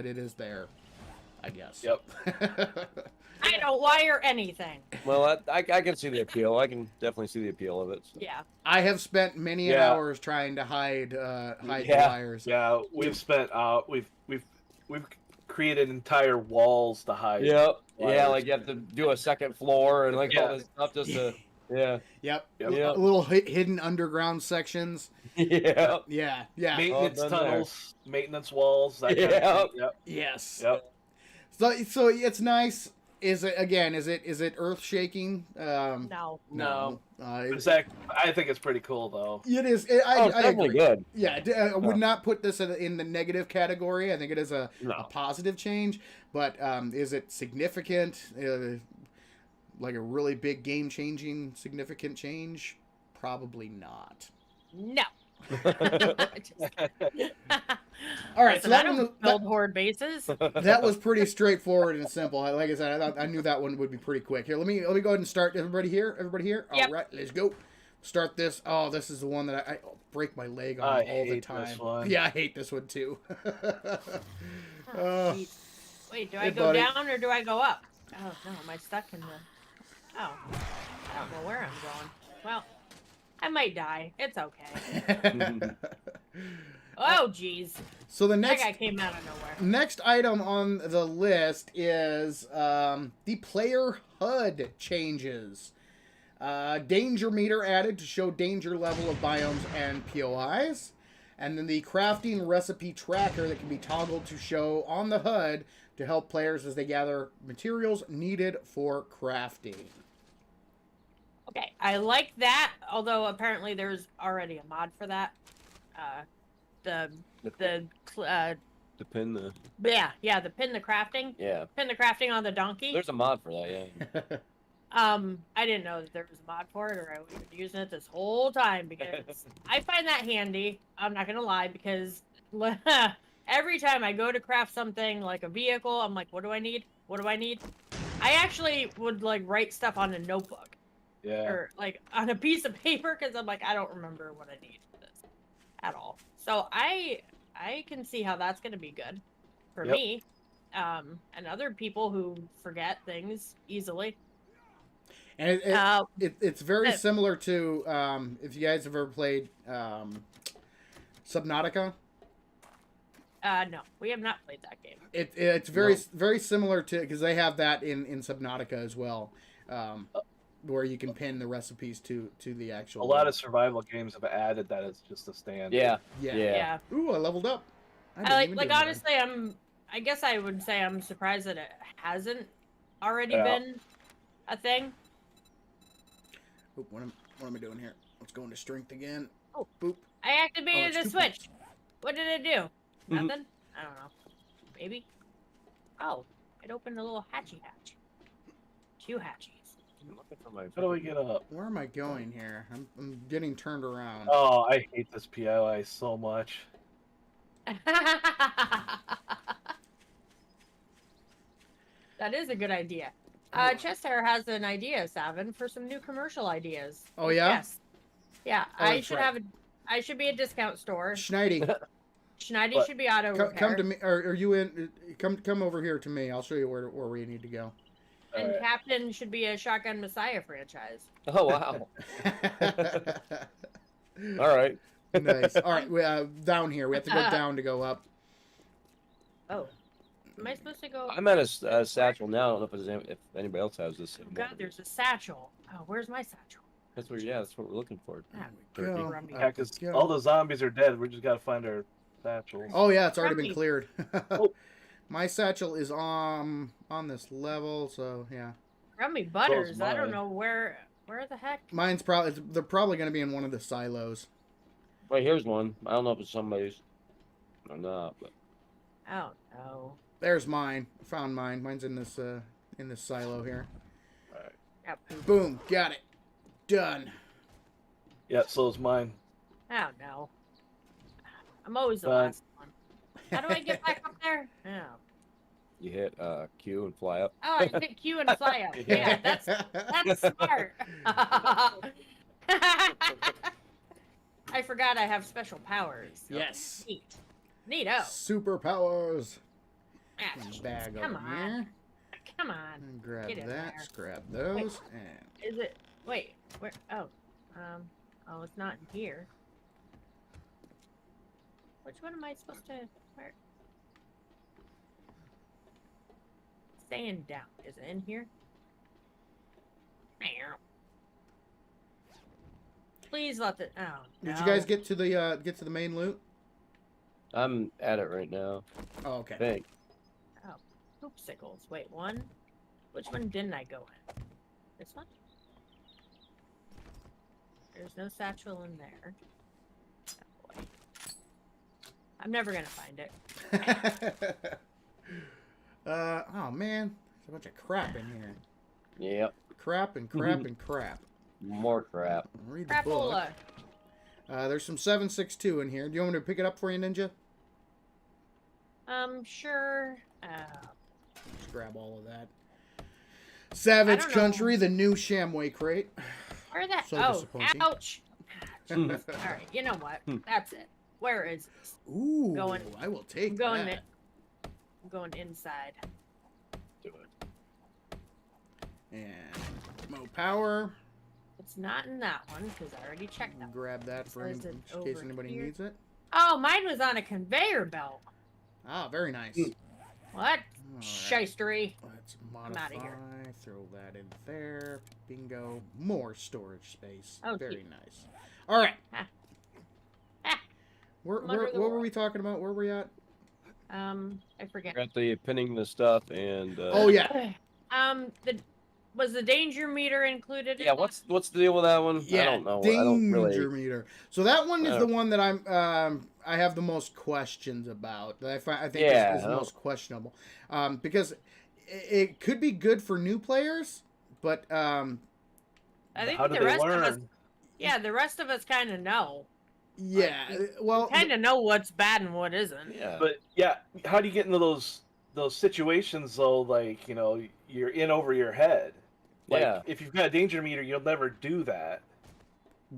it is there, I guess. Yep. I don't wire anything. Well, I can see the appeal. I can definitely see the appeal of it. So. Yeah. I have spent many hours trying to hide the wires. Yeah, we've spent we've created entire walls to hide. Yep. wires. Yeah, like you have to do a second floor and like all this stuff just to. Yeah. Yep. Yep. Little hidden underground sections. Yeah. Yeah. Maintenance done tunnels, maintenance walls. That kind of thing. Yep. Yes. Yep. So it's nice. Is it earth shaking? No. No. It- I think it's pretty cool though. it is. It's I definitely agree. good. Yeah, I would not put this in the negative category. I think it is a positive change. But is it significant? Like a really big game-changing, significant change? Probably not. No. All right, so I that don't one, build horde bases. that was pretty straightforward and simple. Like I said, I knew that one would be pretty quick. Here, let me go ahead and start. Everybody here? Yep. All right, let's go. Start this. Oh, this is the one that I break my leg on all the hate time. this one. Yeah, I hate this one too. Oh, geez. Wait, do I Hey, go buddy. down or do I go up? Oh no, am I stuck in the? Oh, I don't know where I'm going. Well, I might die. It's okay. Oh, jeez. So the That next guy came out of nowhere. next item on the list is the player HUD changes. Danger meter added to show danger level of biomes and POIs. And then the crafting recipe tracker that can be toggled to show on the HUD to help players as they gather materials needed for crafting. Okay, I like that. Although apparently there's already a mod for that. The pin the. the pin the crafting. Yeah. Pin the crafting on the donkey. There's a mod for that. Yeah. I didn't know that there was a mod for it, or I would have been using it this whole time because I find that handy. I'm not gonna lie, because every time I go to craft something like a vehicle, I'm like, what do I need? What do I need? I actually would like write stuff on a notebook Yeah. or like on a piece of paper because I'm like, I don't remember what I need for this at all. So I can see how that's gonna be good for Yep. me, and other people who forget things easily. And it's very uh, similar to if you guys have ever played Subnautica. No, we have not played that game. It's very similar to, because they have that in Subnautica as well, where you can pin the recipes to the actual. A lot of survival games have added that as just a stand. Yeah. Yeah. Yeah. Ooh, I leveled up. I I didn't even do anything. honestly, I guess I would say I'm surprised that it hasn't already Yeah. been a thing. Oop, what am I doing here? Let's go into strength again. Oh. Boop. I activated it's the 2 switch. points. What did it do? Mhm. Nothing? I don't know. Maybe? Oh, it opened a little hatchy hatch. 2 hatchies. I'm looking for my. How do we get up? Where am I going here? I'm getting turned around. Oh, I hate this POI so much. That is a good idea. Chester has an idea, Savin, for some new commercial ideas. Oh, yeah? Yes. Yeah, Oh, I that's should right. I should be a discount store. Schneidi, Schneidy What? should be auto repair. come to me. Are you in? Come over here to me. I'll show you where we need to go. And Alright. Captain should be a Shotgun Messiah franchise. Oh wow. All right. Nice. All right, we, down here. We have to go down to go up. Oh. Am I supposed to go? I'm at a satchel now. I don't know if anybody else has this. Oh, God, there's a satchel. Oh, where's my satchel? That's what. Yeah, that's what we're looking for. Ah, Go. Grumpy. Yeah, because Go. all the zombies are dead. We just gotta find our satchels. Oh yeah, it's already been Grumpy. cleared. Oh. My satchel is on this level, so yeah. Rummy Butters. I don't mine. know where the heck. Mine's probably they're probably going to be in one of the silos. Wait, here's one. I don't know if it's somebody's or not, but Oh no. There's mine. Found mine. Mine's in this silo here. Yeah, poop. Boom, got it. Done. Yeah, so is mine. Oh no. I'm always the Fine. last one. How do I get back up there? Oh. you hit Q and fly up. Oh, I hit Q and fly up. Yeah, that's smart. I forgot I have special powers. Yes. Neat. Neato. Superpowers. Ah, Bag come over on. here. Come on. And grab Get in that. there. Grab those. And Is it? Wait. Where? Oh. Oh, it's not in here. Which one am I supposed to? Where? Stand down. Is it in here? Meow. Please let the. Oh. did no. you guys get to the main loot? I'm at it right now. Oh, I okay. think. Poopsicles. Wait, one. Which one didn't I go in? This one? There's no satchel in there. Oh, boy. I'm never gonna find it. Oh man, there's a bunch of crap in here. Yep. Crap and crap and crap. More crap. Read the book. Crapola. There's some 762 in here. Do you want me to pick it up for you, Ninja? Sure. Just grab all of that. Savage I don't Country, the new Shamway crate. Where that? So oh, disappointing. ouch. All right, you know what? That's it. Where is this? Ooh, Going- I will take I'm going that. I'm going inside. Do it. And Mo Power. It's not in that one because I already checked that. Grab that for So in is it case over anybody here? needs it. Oh, mine was on a conveyor belt. Ah, very nice. What? All right. Shystery. Let's outta modify. here. Throw that in there. Bingo. More storage space. Oh, very cute. nice. All right. Ah. Ah. Where I'm under the what were wall. we talking about? Where were we at? I forget. Got the pinning the stuff and. Oh yeah. Was the danger meter included? in Yeah. that? What's the deal with that one? Yeah. I don't know. Danger I don't really. meter. So that one is I the don't- one that I have the most questions about. That I think Yeah, is the I don't- most questionable. Because it could be good for new players, but I think How do the they rest of us. learn? Yeah, the rest of us kind of know. yeah. Well, Kind of know what's bad and what isn't. Yeah. But yeah, how do you get into those situations though? Like, you know, you're in over your head. Like, Yeah. if you've got a danger meter, you'll never do that.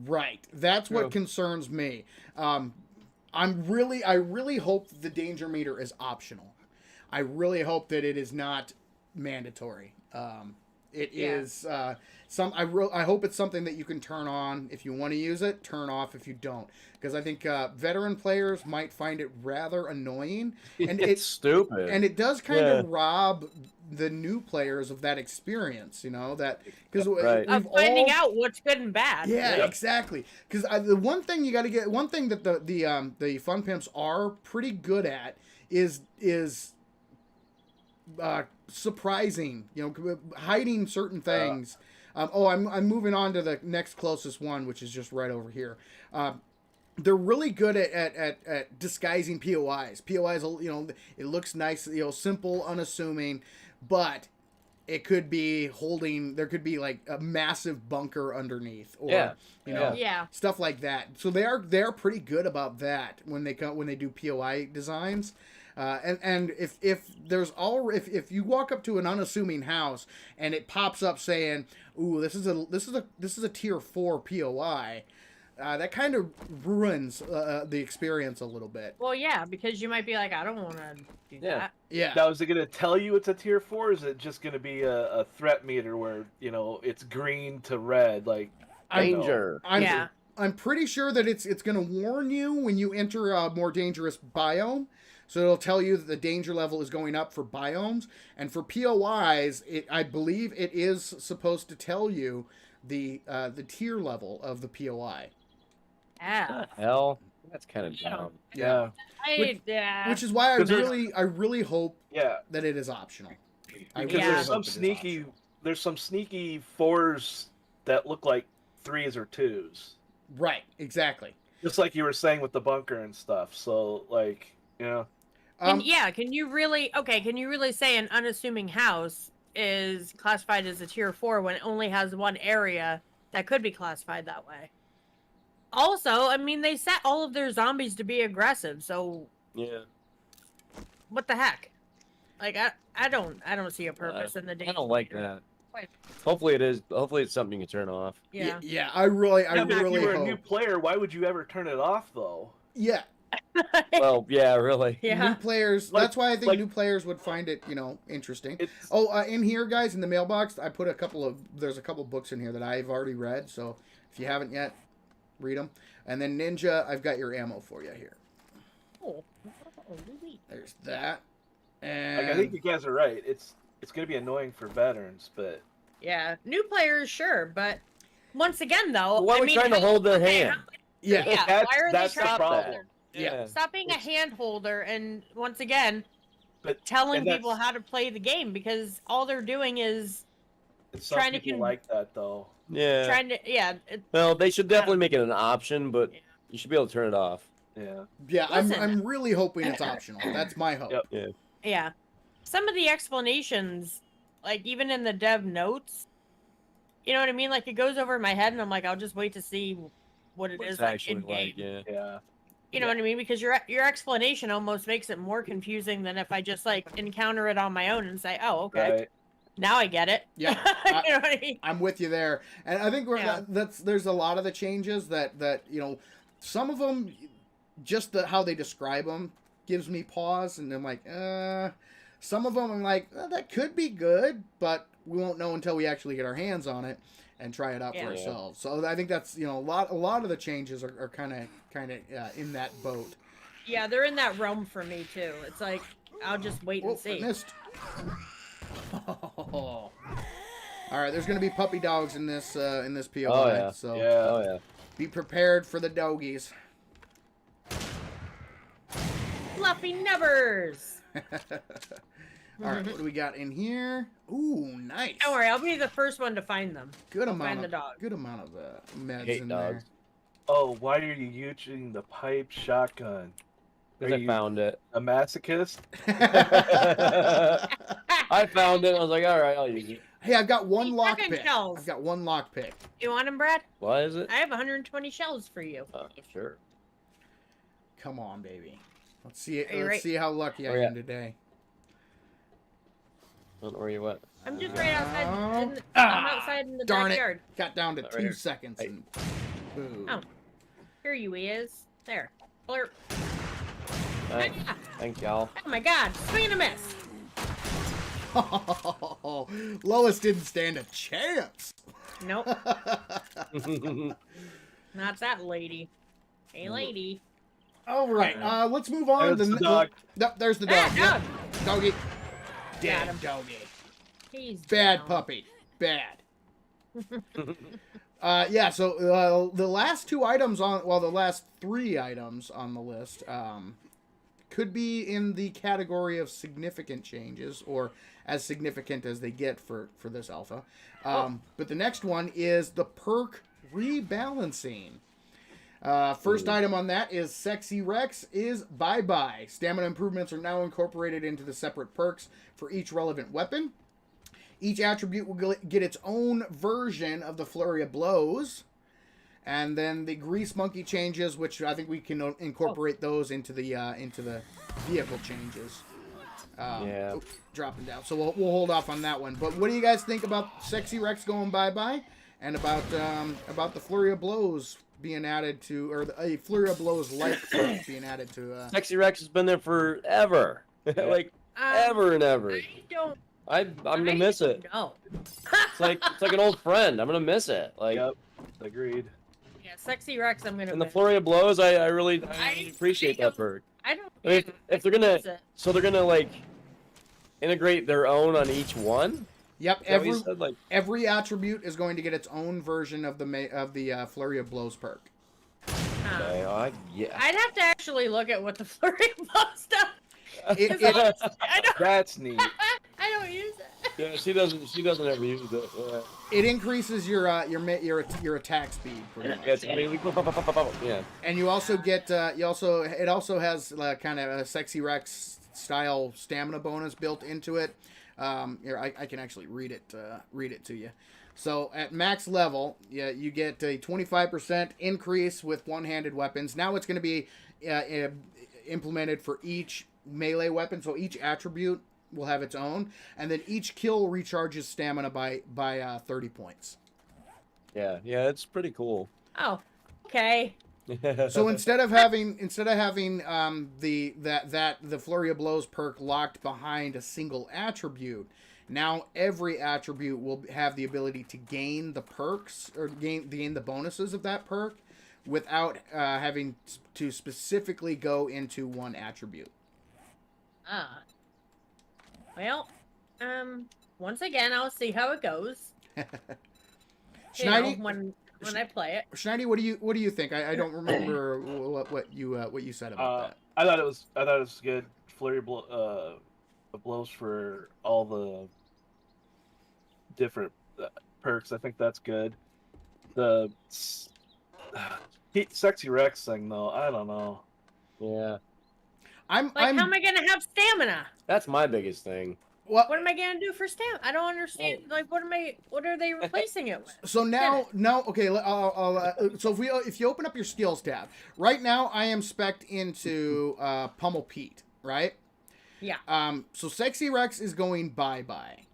right. That's what True. concerns me. I really hope the danger meter is optional. I really hope that it is not mandatory. It Yeah. is I hope it's something that you can turn on if you want to use it, turn off if you don't, because I think veteran players might find it rather annoying, and it's stupid. and it does kind Yeah. of rob the new players of that experience. You know that because Right. Of finding out what's good and bad. yeah, Yep. exactly. Because the one thing you got to get, one thing that the fun pimps are pretty good at is surprising. You know, hiding certain things. I'm moving on to the next closest one, which is just right over here. They're really good at disguising POIs. POIs, you know, it looks nice, you know, simple, unassuming, but it could be there could be like a massive bunker underneath, or Yeah. you know, Yeah. stuff like that. So they're pretty good about that when they do POI designs. And if you walk up to an unassuming house and it pops up saying, "Ooh, this is a tier 4 POI," that kind of ruins the experience a little bit. Well, yeah, because you might be like, I don't want to do Yeah. that. Yeah. Now, is it going to tell you it's a tier 4? Or is it just going to be a threat meter where, you know, it's green to red? Like, I don't know. Danger. Yeah. I'm pretty sure that it's going to warn you when you enter a more dangerous biome. So it'll tell you that the danger level is going up for biomes. And for POIs, I believe it is supposed to tell you the tier level of the POI. Yeah. Hell, that's kind of dumb. Yeah. Which is why I 'Cause really hope Yeah. that it is optional. I Because Yeah. there's some sneaky 4s that look like 3s or 2s. Right, exactly. Just like you were saying with the bunker and stuff. So like, Can you really say an unassuming house is classified as a tier 4 when it only has one area that could be classified that way? Also, I mean, they set all of their zombies to be aggressive, so Yeah. what the heck? Like, I don't see a purpose in the danger. I don't like that. Wait. Hopefully it is. Hopefully it's something you can turn off. Yeah. Yeah, I really but if you were a new hope. player, why would you ever turn it off though? Yeah, Well, yeah, really. Yeah. new players. Like- that's why I think like- new players would find it, interesting. It's In here, guys, in the mailbox, I put there's a couple books in here that I've already read. So if you haven't yet, read them. And then Ninja, I've got your ammo for you here. Oh. There's that. like And I think you guys are right. It's gonna be annoying for veterans, but Yeah, new players, sure, but once again, though, Why are we trying to hold their hand? yeah, Yeah, that's, why are they that's the trying to problem. Yeah. stop being a hand holder and once again But telling and that's- people how to play the game because all they're doing is It's some trying to people con- like that though. Yeah. trying to Well, they should definitely make it an option, but you should be able to turn it off. Yeah. yeah. Listen. I'm really hoping it's optional. That's my hope. Yep. yeah. Some of the explanations, like even in the dev notes, you know what I mean? Like it goes over my head and I'm like, I'll just wait to see what it What is it's like actually in game. like, yeah. Yeah. You know what I mean? Because your explanation almost makes it more confusing than if I just like encounter it on my own and say, "Oh, okay, Right. now I get it." Yeah, you know what I mean? I'm with you there, and I think Yeah. there's a lot of the changes that some of them, just how they describe them gives me pause, and I'm like, some of them I'm like, that could be good, but we won't know until we actually get our hands on it and try it out Yeah. for ourselves. So I think that's a lot of the changes are kind of in that boat. Yeah, they're in that realm for me too. It's like I'll just wait Oh, and see. I missed. All right, there's gonna be puppy dogs in this POI, Oh, yeah. so Yeah. Oh yeah. be prepared for the doggies. Fluffy nubbers. All right, what do we got in here? Ooh, nice. Don't worry, I'll be the first one to find them. Good I'll amount find of the dog. good amount of meds Hate in dogs. Oh, why are you using the pipe shotgun? Because Are I you found it. a masochist? there. I found it. I was like, all right, I'll use it. Hey, I've got one Eat lock chicken pick. shells. I've got one lock pick. You want them, Brad? What is it? I have 120 shells for you. Sure. Come on, baby. Let's see it. Are you Let's right? see how lucky I Where you am at? today. I don't know where you went. I'm just right outside. I'm Ah, outside in the darn it. backyard. Got down to Right 2 here. seconds Hey. and boom. Oh. Here you is. There. Blurp. Thanks, Ah, thanks y'all. oh my God! Swing and a miss. Lois didn't stand a chance. Nope, not that lady. Hey, lady. All right, let's move on. There's the dog. Yep, there's the Ah, dog. dog. Yep. Doggy. Got Dead him. doggy. He's Bad down. puppy. Bad. Yeah, so the last 2 items the last 3 items on the list could be in the category of significant changes, or as significant as they get for this alpha. But the next one is the perk rebalancing. First item on that is Sexy Rex is bye-bye. Stamina improvements are now incorporated into the separate perks for each relevant weapon. Each attribute will get its own version of the Flurry of Blows. And then the Grease Monkey changes, which I think we can incorporate those into the vehicle changes. Yeah. Dropping down. So we'll hold off on that one. But what do you guys think about Sexy Rex going bye-bye? And about the Flurry of Blows being added to, or a Flurry of Blows like being added to... Sexy Rex has been there forever. like, ever and ever. I don't. I'm gonna miss it. No. It's like an old friend. I'm gonna miss it. Like, Yep. Agreed. Yeah, Sexy Rex. I'm gonna. in the miss. flurry of blows, I really I appreciate that perk. I don't. I mean, if they're gonna, miss it. so they're gonna like integrate their own on each one. Yep, Is that what you said? Like, every attribute is going to get its own version of the Flurry of Blows perk. okay, yeah. I'd have to actually look at what the flurry of blows stuff. It, That's neat. I don't use it. Yeah, she doesn't ever use it. Yeah. it increases your attack speed pretty much. Yeah, it's, I mean, yeah. And you also get it also has kind of a Sexy Rex style stamina bonus built into it. Here I can actually read it to you. So at max level, you get a 25% increase with one-handed weapons. Now it's going to be implemented for each melee weapon, so each attribute will have its own, and then each kill recharges stamina by 30 points. Yeah, it's pretty cool. Oh, okay. So instead of having the Flurry of Blows perk locked behind a single attribute, now every attribute will have the ability to gain the perks or gain the bonuses of that perk without having to specifically go into one attribute. Well, once again, I'll see how it goes. Schneidy, when I play it. Schneidy, what do you think? I don't remember what you said about that. I thought it was good. Flurry blows for all the different perks. I think that's good. The Sexy Rex thing, though, I don't know. Yeah, How am I gonna have stamina? that's my biggest thing. What am I gonna do for stamina? I don't understand. Like, what are they replacing it with? So now, okay. So if you open up your skills tab right now, I am spec'd into Pummel Pete, right? Yeah. So Sexy Rex is going bye-bye,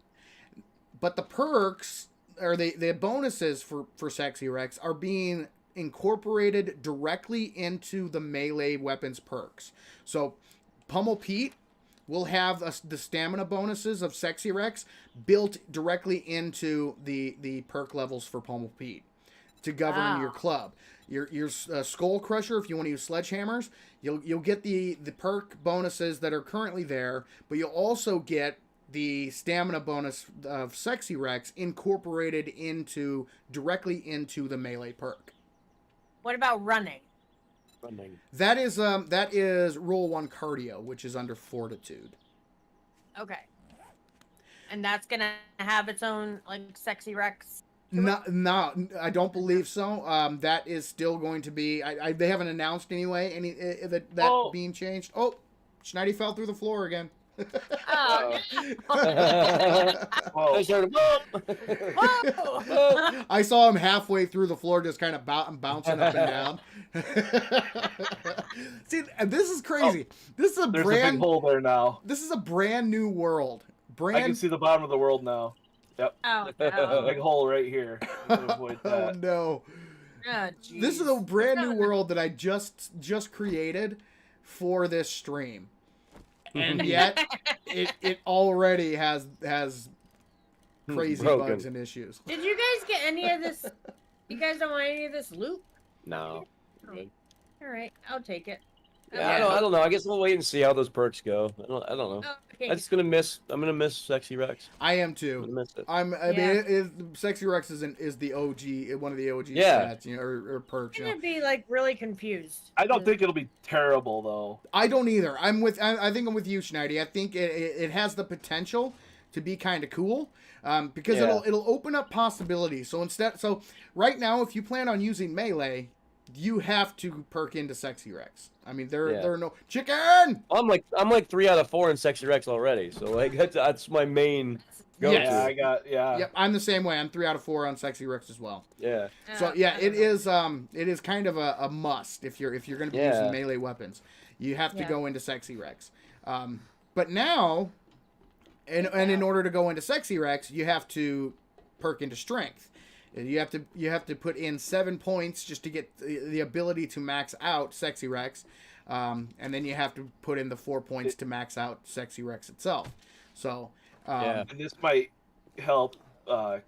but the perks or the bonuses for Sexy Rex are being incorporated directly into the melee weapons perks. So Pummel Pete will have the stamina bonuses of Sexy Rex built directly into the perk levels for Pummel Pete to govern your club. Your Skull Crusher, if you want to use sledgehammers, you'll get the perk bonuses that are currently there, but you'll also get the stamina bonus of Sexy Rex incorporated directly into the melee perk. What about running? That is roll 1 cardio, which is under fortitude. Okay. And that's gonna have its own like Sexy Rex. No, I don't believe so. That is still going to be. They haven't announced anyway that being changed. Oh, Schneidy fell through the floor again. Oh. I saw him halfway through the floor, just kind of bouncing up and down. See, and this is crazy. This is a There's a big hole there now. This is a brand new world. I can see the bottom of the world now. Yep. Oh, A big hole right here. Avoid that. Oh no. Oh, This is a brand new world that I just created for this stream. And yet, it already has crazy bugs and issues. Did you guys get any of this? You guys don't want any of this loot? No. Oh. All right, I'll take it. Yeah, I don't know. I guess we'll wait and see how those perks go. I don't know. Oh, okay. I'm gonna miss Sexy Rex. I am I'm too. gonna miss it. I mean, Sexy Rex is the OG, one of the OG stats, or perks. I'm gonna be like really confused. I don't think it'll be terrible though. I don't either. I think I'm with you, Schneidy. I think it has the potential to be kind of cool, because it'll open up possibilities. So right now, if you plan on using melee, you have to perk into Sexy Rex. I mean, there are no chicken. I'm like 3 out of 4 in Sexy Rex already, so like that's my main go-to. Yeah, Yep, I'm the same way. I'm 3 out of 4 on Sexy Rex as well. Yeah. So yeah, it is kind of a must if you're going to be using melee weapons. You have to go into Sexy Rex. But now, and in order to go into Sexy Rex, you have to perk into Strength. You have to put in 7 points just to get the ability to max out Sexy Rex, and then you have to put in the 4 points to max out Sexy Rex itself. So and this might help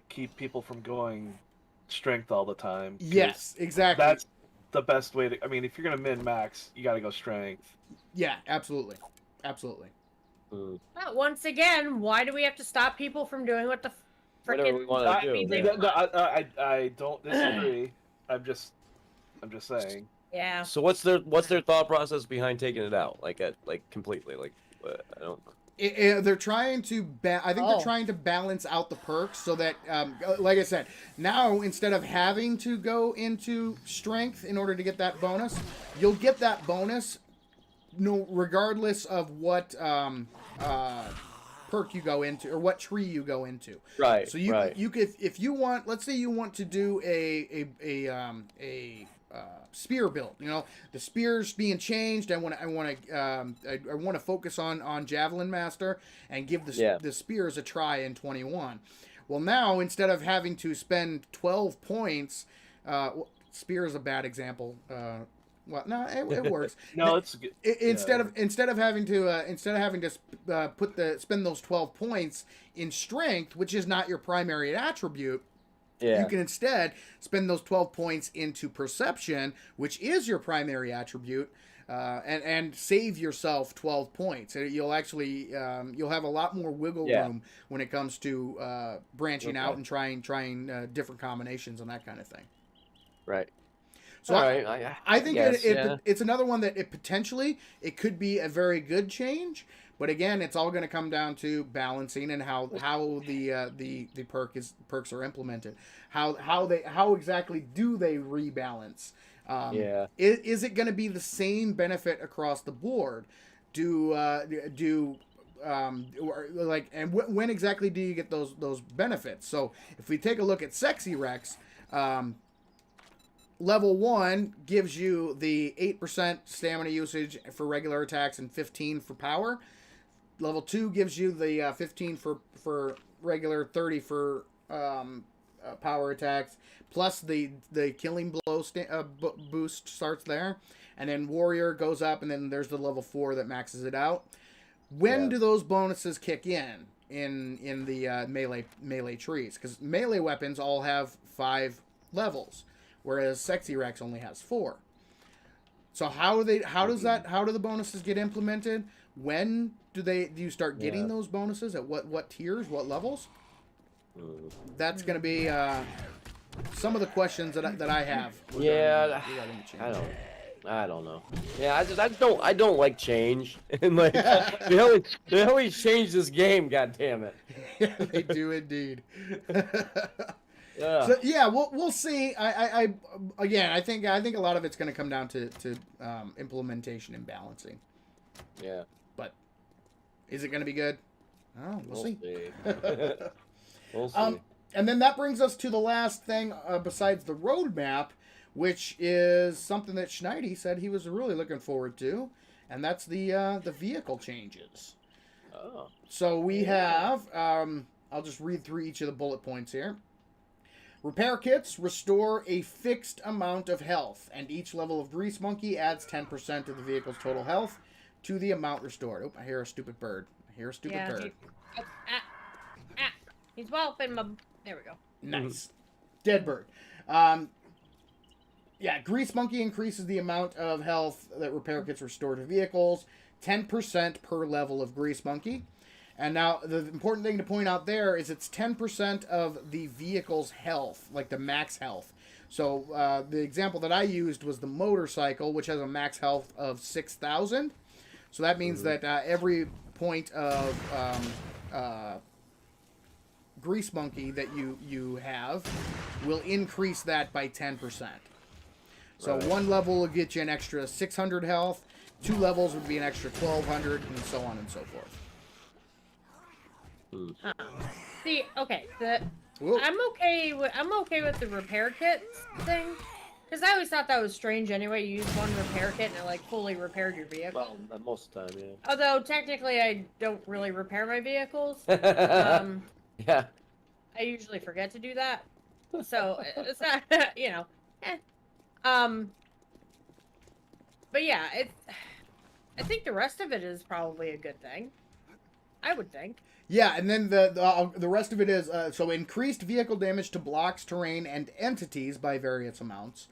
keep people from going Strength all the time. Yes, exactly. That's the best way to. I mean, if you're gonna min max, you got to go Strength. Yeah, absolutely. But once again, why do we have to stop people from doing what the whatever we want to do. I don't disagree. I'm just saying. Yeah. So what's their thought process behind taking it out? Like completely? Like I don't. They're trying to. I think they're trying to balance out the perks so that, like I said, now instead of having to go into strength in order to get that bonus, you'll get that bonus, regardless of what perk you go into or what tree you go into. Right. So you could, if you want, let's say you want to do a spear build. You know, the spear's being changed. I want to focus on Javelin Master and give the spears a try in 21. Well, now instead of having to spend 12 points, spear is a bad example. Well, no, it works. No, it's good. Instead of having to spend those 12 points in strength, which is not your primary attribute. Yeah. You can instead spend those 12 points into perception, which is your primary attribute, and save yourself 12 points. You'll actually you'll have a lot more wiggle room when it comes to branching out and trying different combinations and that kind of thing. Right. So I think guess, it's another one that it could be a very good change. But again, it's all going to come down to balancing and how the perks are implemented. How exactly do they rebalance? Is it going to be the same benefit across the board? When exactly do you get those benefits? So if we take a look at Sexy Rex, level 1 gives you the 8% stamina usage for regular attacks and 15 for power. Level 2 gives you the 15 for regular, 30 for power attacks, plus the killing blow boost starts there, and then warrior goes up, and then there's the level 4 that maxes it out. When do those bonuses kick in the melee trees? Because melee weapons all have 5 levels, whereas Sexy Rex only has 4. So how do the bonuses get implemented? When do you start getting those bonuses? At what tiers, what levels? That's going to be some of the questions that I have. I don't know. Yeah, I don't like change. And like they always change this game. God damn it. Yeah, they do indeed. Yeah. So yeah, we'll see. I think a lot of it's going to come down to implementation and balancing. Yeah. But is it going to be good? Oh, we'll see. We'll see. And then that brings us to the last thing besides the roadmap, which is something that Schneidi said he was really looking forward to, and that's the vehicle changes. Oh. So we have, I'll just read through each of the bullet points here. Repair kits restore a fixed amount of health, and each level of Grease Monkey adds 10% of the vehicle's total health to the amount restored. Oh, I hear a stupid bird. Bird. He's whelping my... There we go. Nice. Dead bird. Grease Monkey increases the amount of health that repair kits restore to vehicles, 10% per level of Grease Monkey. And now, the important thing to point out there is it's 10% of the vehicle's health, like the max health. So, the example that I used was the motorcycle, which has a max health of 6,000. So that means that every point of Grease Monkey that you have will increase that by 10%. So one level will get you an extra 600 health, 2 levels would be an extra 1,200, and so on and so forth. See, okay, I'm okay with the repair kits thing, because I always thought that was strange anyway. You use one repair kit and it like fully repaired your vehicle. Well, most of the time, yeah. Although technically I don't really repair my vehicles. Yeah. I usually forget to do that, so it's not, you know. But yeah, I think the rest of it is probably a good thing. I would think. Yeah, and then the rest of it is so increased vehicle damage to blocks, terrain, and entities by various amounts.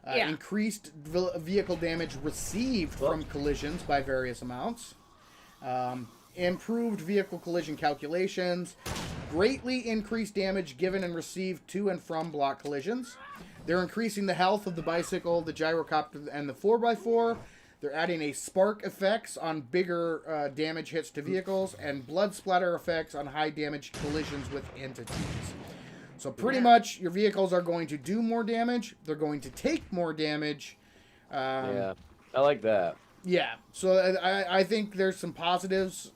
Increased vehicle damage received from collisions by various amounts. Improved vehicle collision calculations. greatly increase damage given and received to and from block collisions. They're increasing the health of the bicycle, the gyrocopter, and the 4x4. They're adding a spark effects on bigger damage hits to vehicles and blood splatter effects on high damage collisions with entities. So pretty much your vehicles are going to do more damage. They're going to take more damage. Yeah, I like that. Yeah, so I think there's some positives.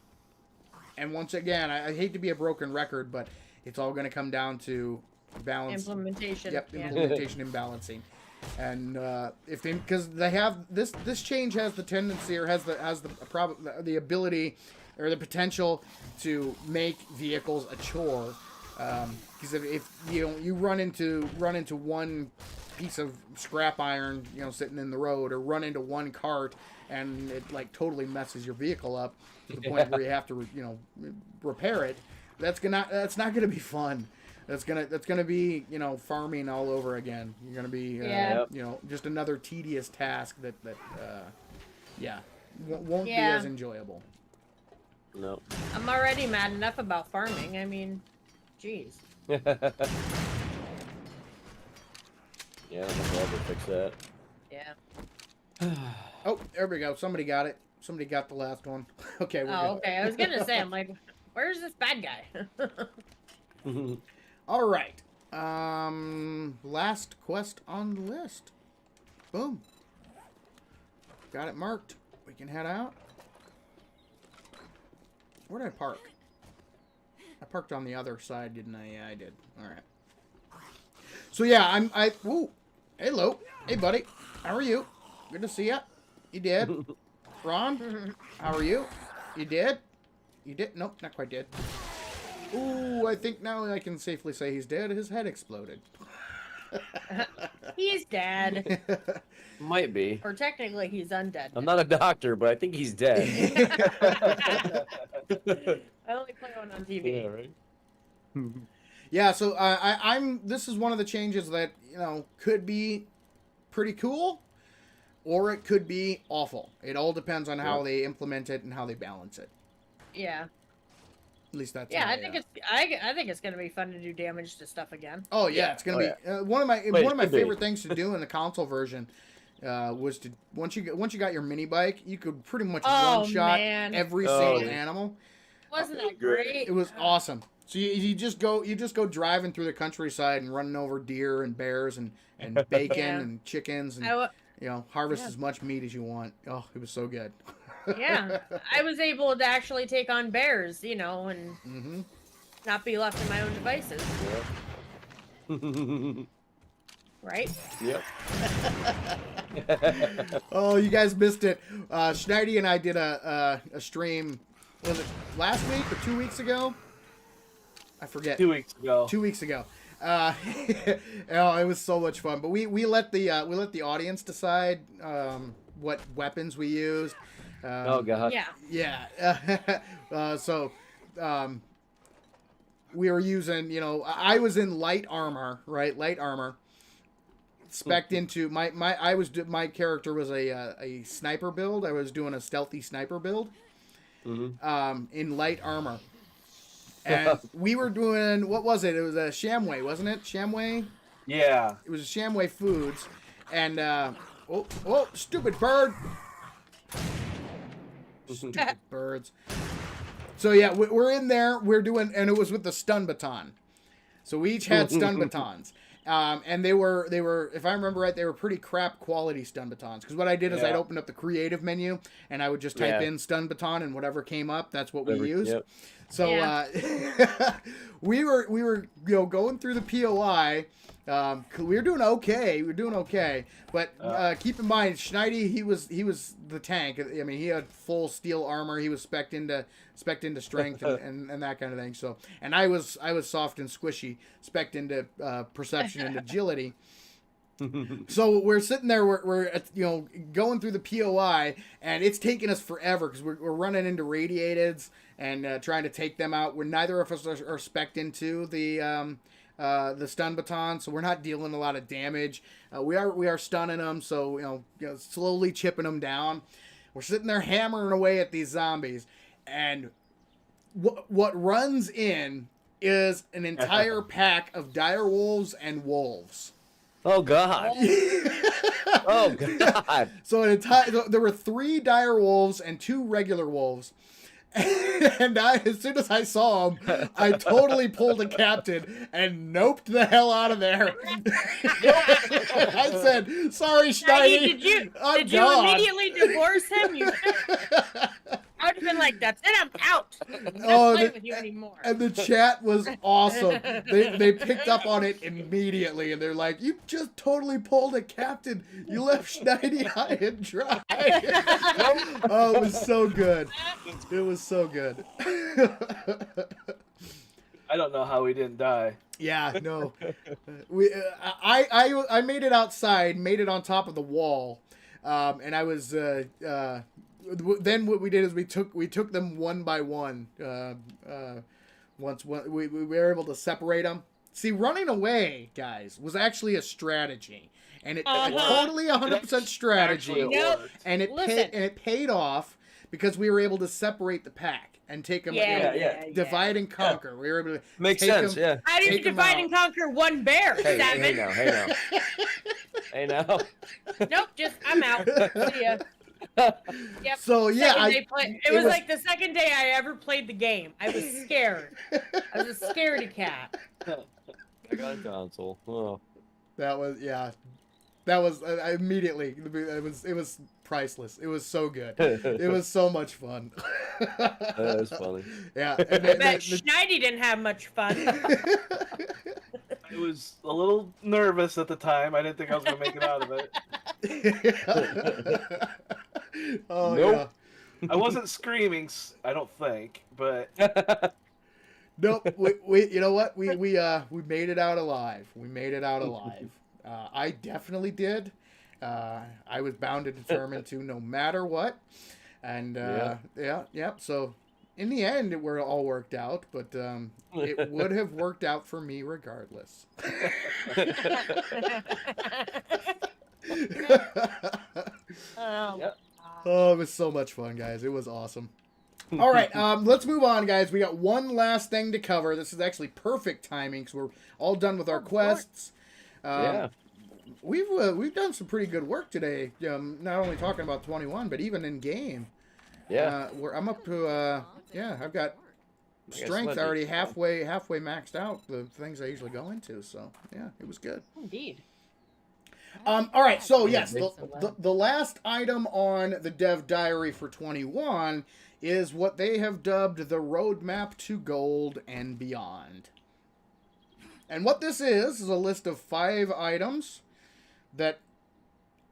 And once again, I hate to be a broken record, but it's all going to come down to balance. Implementation. Yep, yeah. implementation and balancing. And if they, because they have this change has the tendency or has the ability or the potential to make vehicles a chore. Because if you run into one piece of scrap iron, sitting in the road, or run into one cart and it like totally messes your vehicle up to the point where you have to repair it, that's not gonna be fun. That's gonna be farming all over again. You're gonna be just another tedious task that won't be as enjoyable. No. I'm already mad enough about farming. I mean, jeez. Yeah, I'll ever fix that. Yeah. Oh, there we go. Somebody got it. Somebody got the last one. Okay. We're good. Okay. I was gonna say, I'm like, where's this bad guy? All right. Last quest on the list. Boom. Got it marked. We can head out. Where did I park? I parked on the other side, didn't I? Yeah, I did. All right. So yeah, Woo. Hello. Hey, buddy. How are you? Good to see ya. You did. Ron, how are you? You did? You did? Nope, not quite dead. Ooh, I think now I can safely say he's dead. His head exploded. He's dead. Might be. Or technically, he's undead. I'm not a doctor, but I think he's dead. I only play one on TV. Yeah, right? Yeah, so this is one of the changes that, could be pretty cool, or it could be awful. It all depends on how they implement it and how they balance it. Yeah. At least that's I think it's gonna be fun to do damage to stuff again. Oh yeah, it's gonna be one of my favorite things to do in the console version. Was to once you got your mini bike, you could pretty much one shot every single animal. Wasn't that great? It was awesome. So you just go driving through the countryside and running over deer and bears and bacon and chickens and harvest as much meat as you want. Oh, it was so good. Yeah, I was able to actually take on bears, and not be left in my own devices. Yep. Right? Yep. Oh, you guys missed it. Schneidy and I did a stream. Was it last week or 2 weeks ago? I forget. 2 weeks ago. 2 weeks ago. It was so much fun. But we let the audience decide what weapons we used. Oh god. Yeah. Yeah. So we were using, I was in light armor, right? Light armor. Spec'd into my character was a sniper build. I was doing a stealthy sniper build. In light armor. And we were doing, what was it? It was a Shamway, wasn't it? Shamway? Yeah. It was a Shamway Foods. And, stupid bird. Stupid birds. So yeah, we're in there. We're doing, and it was with the stun baton. So we each had stun batons. And they were, if I remember right, they were pretty crap quality stun batons. Because what I did is I'd open up the creative menu and I would just type in stun baton and whatever came up, that's what we used. Yep. So we were going through the POI. We were doing okay. But keep in mind, Schneidy, he was the tank. I mean, he had full steel armor. He was spec'd into strength and that kind of thing. So, and I was soft and squishy, spec'd into perception and agility. So we're sitting there, we're going through the POI, and it's taking us forever because we're running into radiateds and trying to take them out. Where neither of us are spec'd into the stun baton, so we're not dealing a lot of damage. We are stunning them, so slowly chipping them down. We're sitting there hammering away at these zombies, and what runs in is an entire pack of dire wolves and wolves. Oh God. Oh God. So there were 3 dire wolves and 2 regular wolves. And as soon as I saw them, I totally pulled a captain and noped the hell out of there. I said, "Sorry, Schneidi, Did you gone." immediately divorce him? I would have been like, "That's it, I'm out. I'm not Oh, playing with you anymore." And the chat was awesome. They picked up on it immediately, and they're like, "You just totally pulled a captain. You left Schneidi high and dry." Oh, it was so good. It was so good. I don't know how we didn't die. Yeah, no. I made it outside, made it on top of the wall, and I was then what we did is we took them one by one. Once we were able to separate them. See, running away, guys, was actually a strategy, and it totally 100% strategy. Nope. And it paid off because we were able to separate the pack and take them. Divide and conquer. We were able to Makes take sense. them, Yeah. How do you Take 'em divide out. and conquer one bear? Hey Seven. now. Hey now. Nope, just I'm out. See ya. Yep. So yeah, it was like the second day I ever played the game. I was scared. I was a scaredy cat. I got a console. Oh. that was I immediately. It was priceless. It was so good. It was so much fun. That was funny. Yeah. I bet Schneidi didn't have much fun. I was a little nervous at the time. I didn't think I was going to make it out of it. Oh Nope. I wasn't screaming, I don't think, but yeah. Nope. We you know what? We made it out alive. We made it out alive. I definitely did. I was bound and determined to, no matter what. And so in the end, it all worked out, but it would have worked out for me regardless. Yep. Oh, it was so much fun, guys. It was awesome. All right, let's move on, guys. We got one last thing to cover. This is actually perfect timing because we're all done with our quests. Yeah. We've done some pretty good work today. Not only talking about 21, but even in game. Yeah. I'm up to I've got strength already halfway maxed out. The things I usually go into. So yeah, it was good. Indeed. All right, so yes, the last item on the dev diary for 21 is what they have dubbed the roadmap to gold and beyond. And what this is a list of 5 items that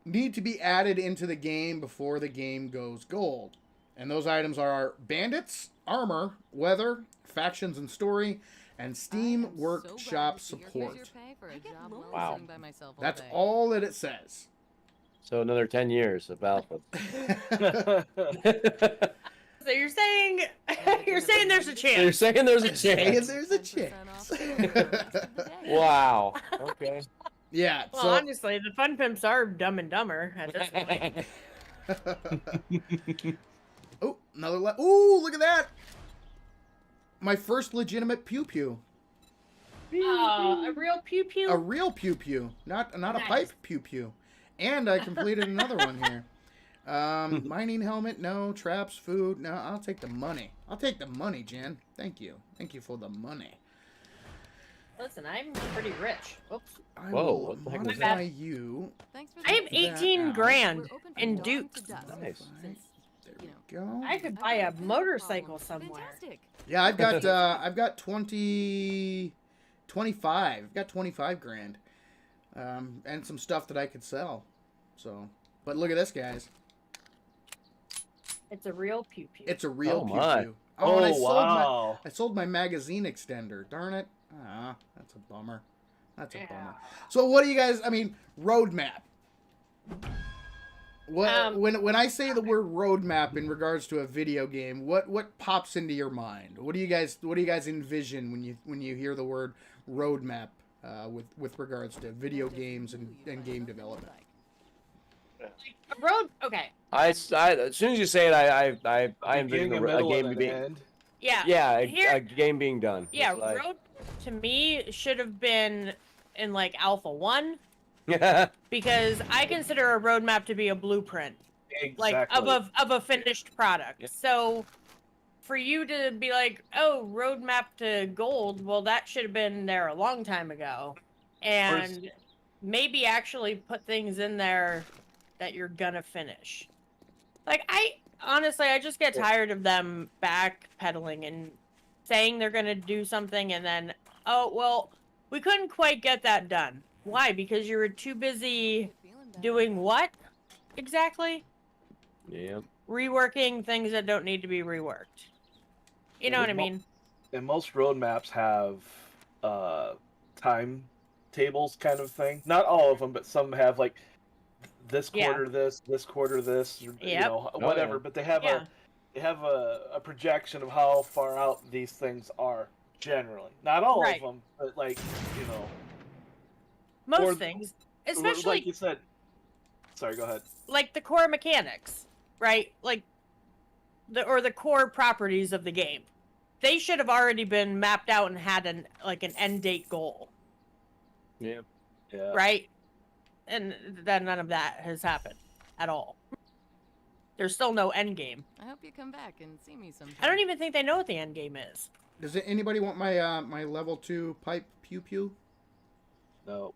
need to be added into the game before the game goes gold. And those items are bandits, armor, weather, factions and story, and Steam Workshop support. Wow. That's all that it says. So another 10 years of alpha. So you're saying there's a chance. You're saying there's a Saying chance. there's a chance. Wow. Okay. Yeah. Well, So honestly, the Fun Pimps are Dumb and Dumber at this point. oh, another ooh, look at that! My first legitimate pew pew. A real pew pew. A real pew pew, not a pipe pew pew. And I completed another one here. Mining helmet, no. Traps, food, no. I'll take the money. I'll take the money, Jen. Thank you. Thank you for the money. Listen, I'm pretty rich. Oops. I Whoa, will what the heck was modify that? you. I have 18 grand in dukes. Nice. There we go. I could buy a motorcycle somewhere. Fantastic. Yeah, I've got 25. I've got 25 grand. And some stuff that I could sell. So, but look at this, guys. It's a real pew pew. It's a real Oh, pew my. pew. oh, and wow. I sold my magazine extender. Darn it. Ah, that's a bummer. That's a Yeah. bummer. So what do you guys, roadmap. What when I say the word roadmap in regards to a video game, what pops into your mind? What do you guys envision when you hear the word roadmap with regards to video games and game development? A road. Okay. As soon as you say it, I envision Beginning, a middle, game and being. an end. Yeah. Yeah, Here- a game being done. Yeah, It's like- road to me should have been in like Alpha 1 because I consider a roadmap to be a blueprint, like Exactly. of a finished product. Yeah. So for you to be like, "Oh, roadmap to gold," well, that should have been there a long time ago, and maybe actually put things in there that you're gonna finish. Like I just get tired of them backpedaling and saying they're gonna do something and then, oh well, we couldn't quite get that done. Why? Because you were too busy Feeling better. doing what exactly? Yeah. Reworking things that don't need to be reworked. You know what I mean? And most roadmaps have time tables kind of thing. Not all of them, but some have like this Yeah. quarter this quarter this, or, you Yep. know, Oh, whatever. yeah. But they have Yeah. a projection of how far out these things are generally. Not all Right. of them, but like, you know, Most or- things, like especially you said. Sorry, go ahead. like the core mechanics, right? Like the core properties of the game. They should have already been mapped out and had an end date goal, Yeah. Yeah. right? And then none of that has happened at all. There's still no end game. I hope you come back and see me sometime. I don't even think they know what the end game is. Does anybody want my my level 2 pipe pew pew? No.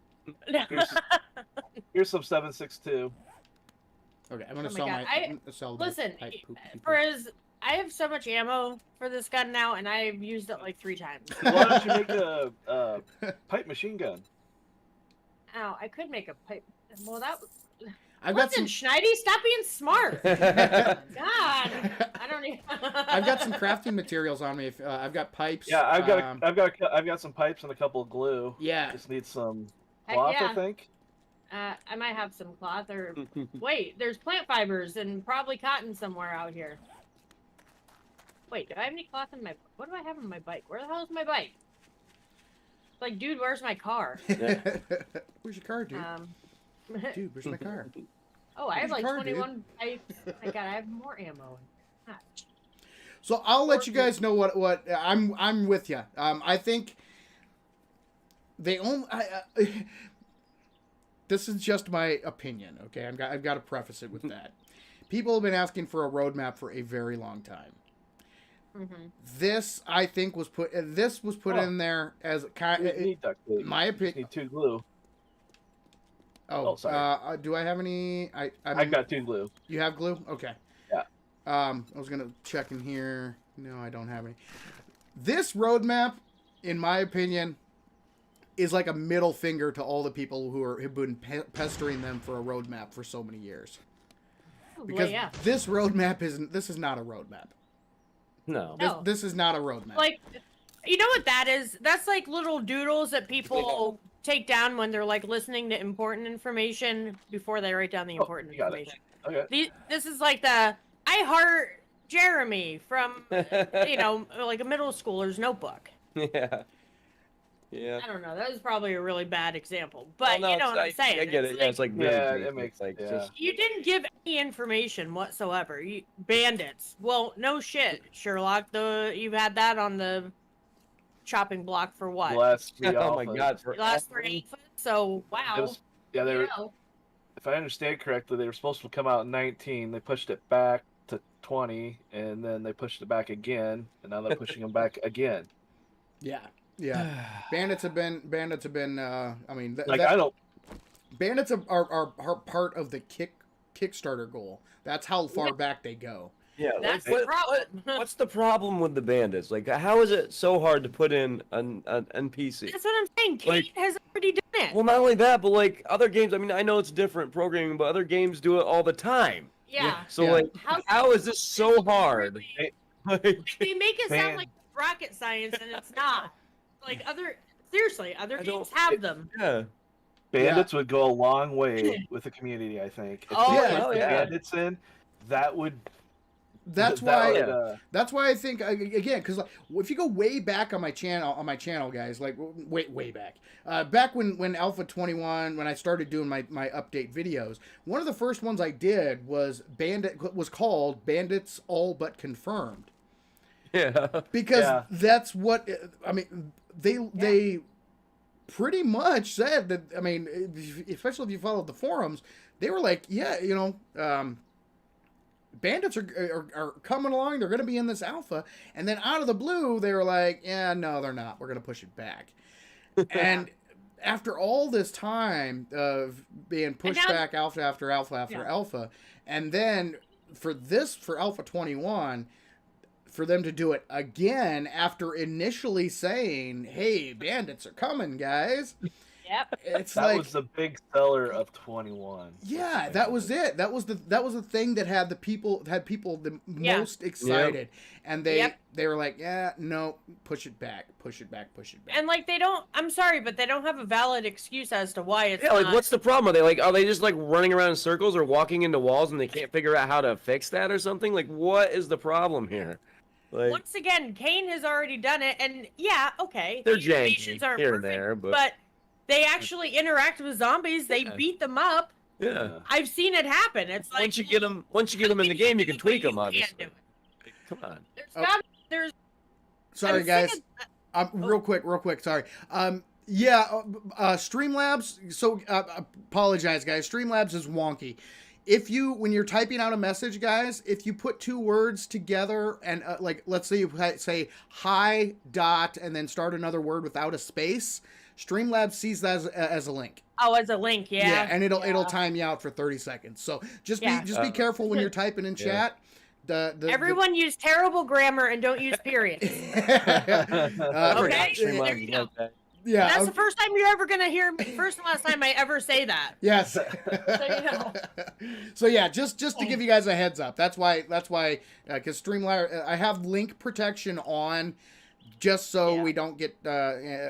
Here's some 7.62. Okay, I'm gonna Oh my sell God. I'm gonna sell the Listen, pipe pew pew. for as I have so much ammo for this gun now, and I've used it like 3 times. Why don't you make a pipe machine gun? Ow, I could make a pipe. Well, that was. I've got Listen, some. Schneidi, stop being smart. God, I don't even. I've got some crafting materials on me. If, I've got pipes. Yeah, I've got some pipes and a couple of glue. Yeah. Just need some Heck cloth, yeah. I think. I might have some cloth or wait. There's plant fibers and probably cotton somewhere out here. Wait, do I have any cloth in my? What do I have on my bike? Where the hell is my bike? It's like, dude, where's my car? Where's your car, dude? Dude, where's my car? Oh, I have like Where's your car, 21 pipes. My God, I have more ammo. God. So I'll let you guys know what I'm with you. I think they only. This is just my opinion, okay? I've got to preface it with that. People have been asking for a roadmap for a very long time. Mm-hmm. This, I think, was put. This was put in there as kind. You need duct tape. My You just opinion. need 2 glue. Oh, sorry. do I have any? I got 2 glue. You have glue? Okay. Yeah. I was gonna check in here. No, I don't have any. This roadmap, in my opinion, is like a middle finger to all the people who've been pestering them for a roadmap for so many years. Because yeah. this roadmap isn't. This is not a roadmap. No. No. This is not a roadmap. Like, you know what that is? That's like little doodles that people take down when they're like listening to important information before they write down the important you got it. information. Okay. This is like the I heart Jeremy from you know, like a middle schooler's notebook. Yeah. Yeah. I don't know. That was probably a really bad example, but Well, no, you know what I'm I saying. I get it. Yeah, it's like really Yeah, brief. it makes- It's like yeah. just You didn't give any information whatsoever. Bandits. Well, no shit, Sherlock. You've had that on the chopping block for what? The last 3 oh my alphas. god. The last 3 alphas? So wow. It was- yeah, they you were. know. If I understand correctly, they were supposed to come out in 19. They pushed it back to 20, and then they pushed it back again, and now they're pushing them back again. yeah, yeah. Bandits have been. I mean, Like I don't. Bandits are part of the Kickstarter goal. That's how far back they go. Yeah. That's like, the problem. what's the problem with the bandits? Like, how is it so hard to put in an NPC? That's what I'm saying. Kate Like- has already done it. Well, not only that, but like other games. I mean, I know it's different programming, but other games do it all the time. yeah. So Yeah. like, how is this so hard? Like, They make it sound Man. like rocket science, and it's not. Like seriously, other I games don't- have them. yeah. Bandits would go a long way with the community. I think. If Oh, they yeah. put Oh, the yeah. bandits in, that would. That's that why. would, That's why I think again, because like, if you go way back on my channel, guys, like way back, back when Alpha 21, when I started doing my update videos, one of the first ones I did was called Bandits All But Confirmed, Yeah. because Yeah. that's what I mean. They pretty much said that. I mean, especially if you followed the forums, they were like, yeah, bandits are coming along. They're going to be in this alpha, and then out of the blue, they were like, yeah, no, they're not. We're going to push it back. And after all this time of being pushed back alpha after alpha after alpha, and then for Alpha 21, for them to do it again after initially saying, hey, bandits are coming, guys. Yep. It's That like, was the big seller of 21. yeah, that was it. That was the thing that had people the most excited, and they were like, yeah, no, push it back. And like I'm sorry, but they don't have a valid excuse as to why it's Yeah, like not. what's the problem? Are they just like running around in circles or walking into walls and they can't figure out how to fix that or something? Like, what is the problem here? Like, Once again, Kane has already done it, and yeah, okay, they're the janky animations aren't here and perfect, there, but they actually interact with zombies. They beat them up. yeah. I've seen it happen. It's like Once you get them in the game, you can tweak them. You Obviously, can't do it. come on. There's Sorry, I'm guys. sick Real quick. Sorry. Streamlabs. So apologize, guys. Streamlabs is wonky. When you're typing out a message, guys, if you put two words together and like, let's say you say hi dot and then start another word without a space, Streamlabs sees that as a link. Oh, as a link, yeah. Yeah, and it'll time you out for 30 seconds. So just be careful when you're typing in chat. Everyone use terrible grammar and don't use periods. Okay. There you go. Yeah, That's the first time you're ever gonna hear me. First and last time I ever say that. Yes. So you know. So yeah, just to give you guys a heads up. That's why because Streamlabs, I have link protection on, just so we don't get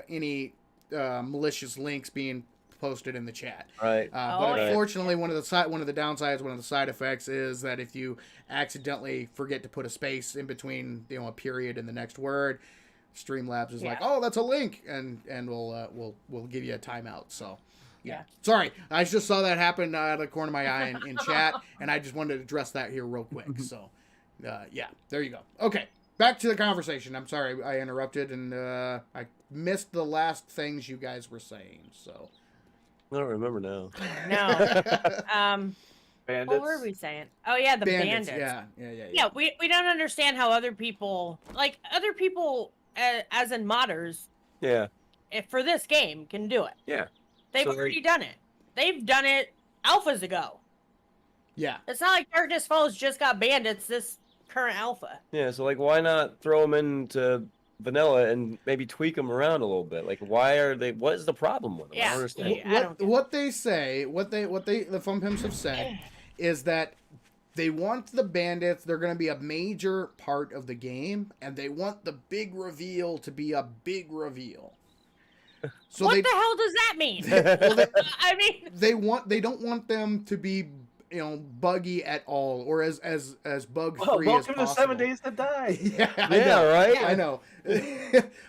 any malicious links being posted in the chat. Right. But unfortunately, one of the downsides, one of the side effects is that if you accidentally forget to put a space in between, a period in the next word, Streamlabs is like, oh, that's a link, and we'll give you a timeout. So, yeah. Sorry, I just saw that happen out of the corner of my eye in chat, and I just wanted to address that here real quick. So, yeah, there you go. Okay, back to the conversation. I'm sorry I interrupted, and I missed the last things you guys were saying. So, I don't remember now. No. Bandits. What were we saying? Oh yeah, the bandits. Yeah. Yeah, we don't understand how other people as in modders, Yeah. if for this game can do it. Yeah. They've already done it. They've done it alphas ago. Yeah. It's not like Darkness Falls just got bandits this current alpha. Yeah. So like, why not throw them into vanilla and maybe tweak them around a little bit? Like, why are they? What is the problem with them? I don't understand. What the Fun Pimps have said is that they want the bandits. They're going to be a major part of the game, and they want the big reveal to be a big reveal. So what the hell does that mean? I mean, they don't want them to be buggy at all, or as bug free as possible. Welcome to 7 Days to Die. Yeah, right. I know.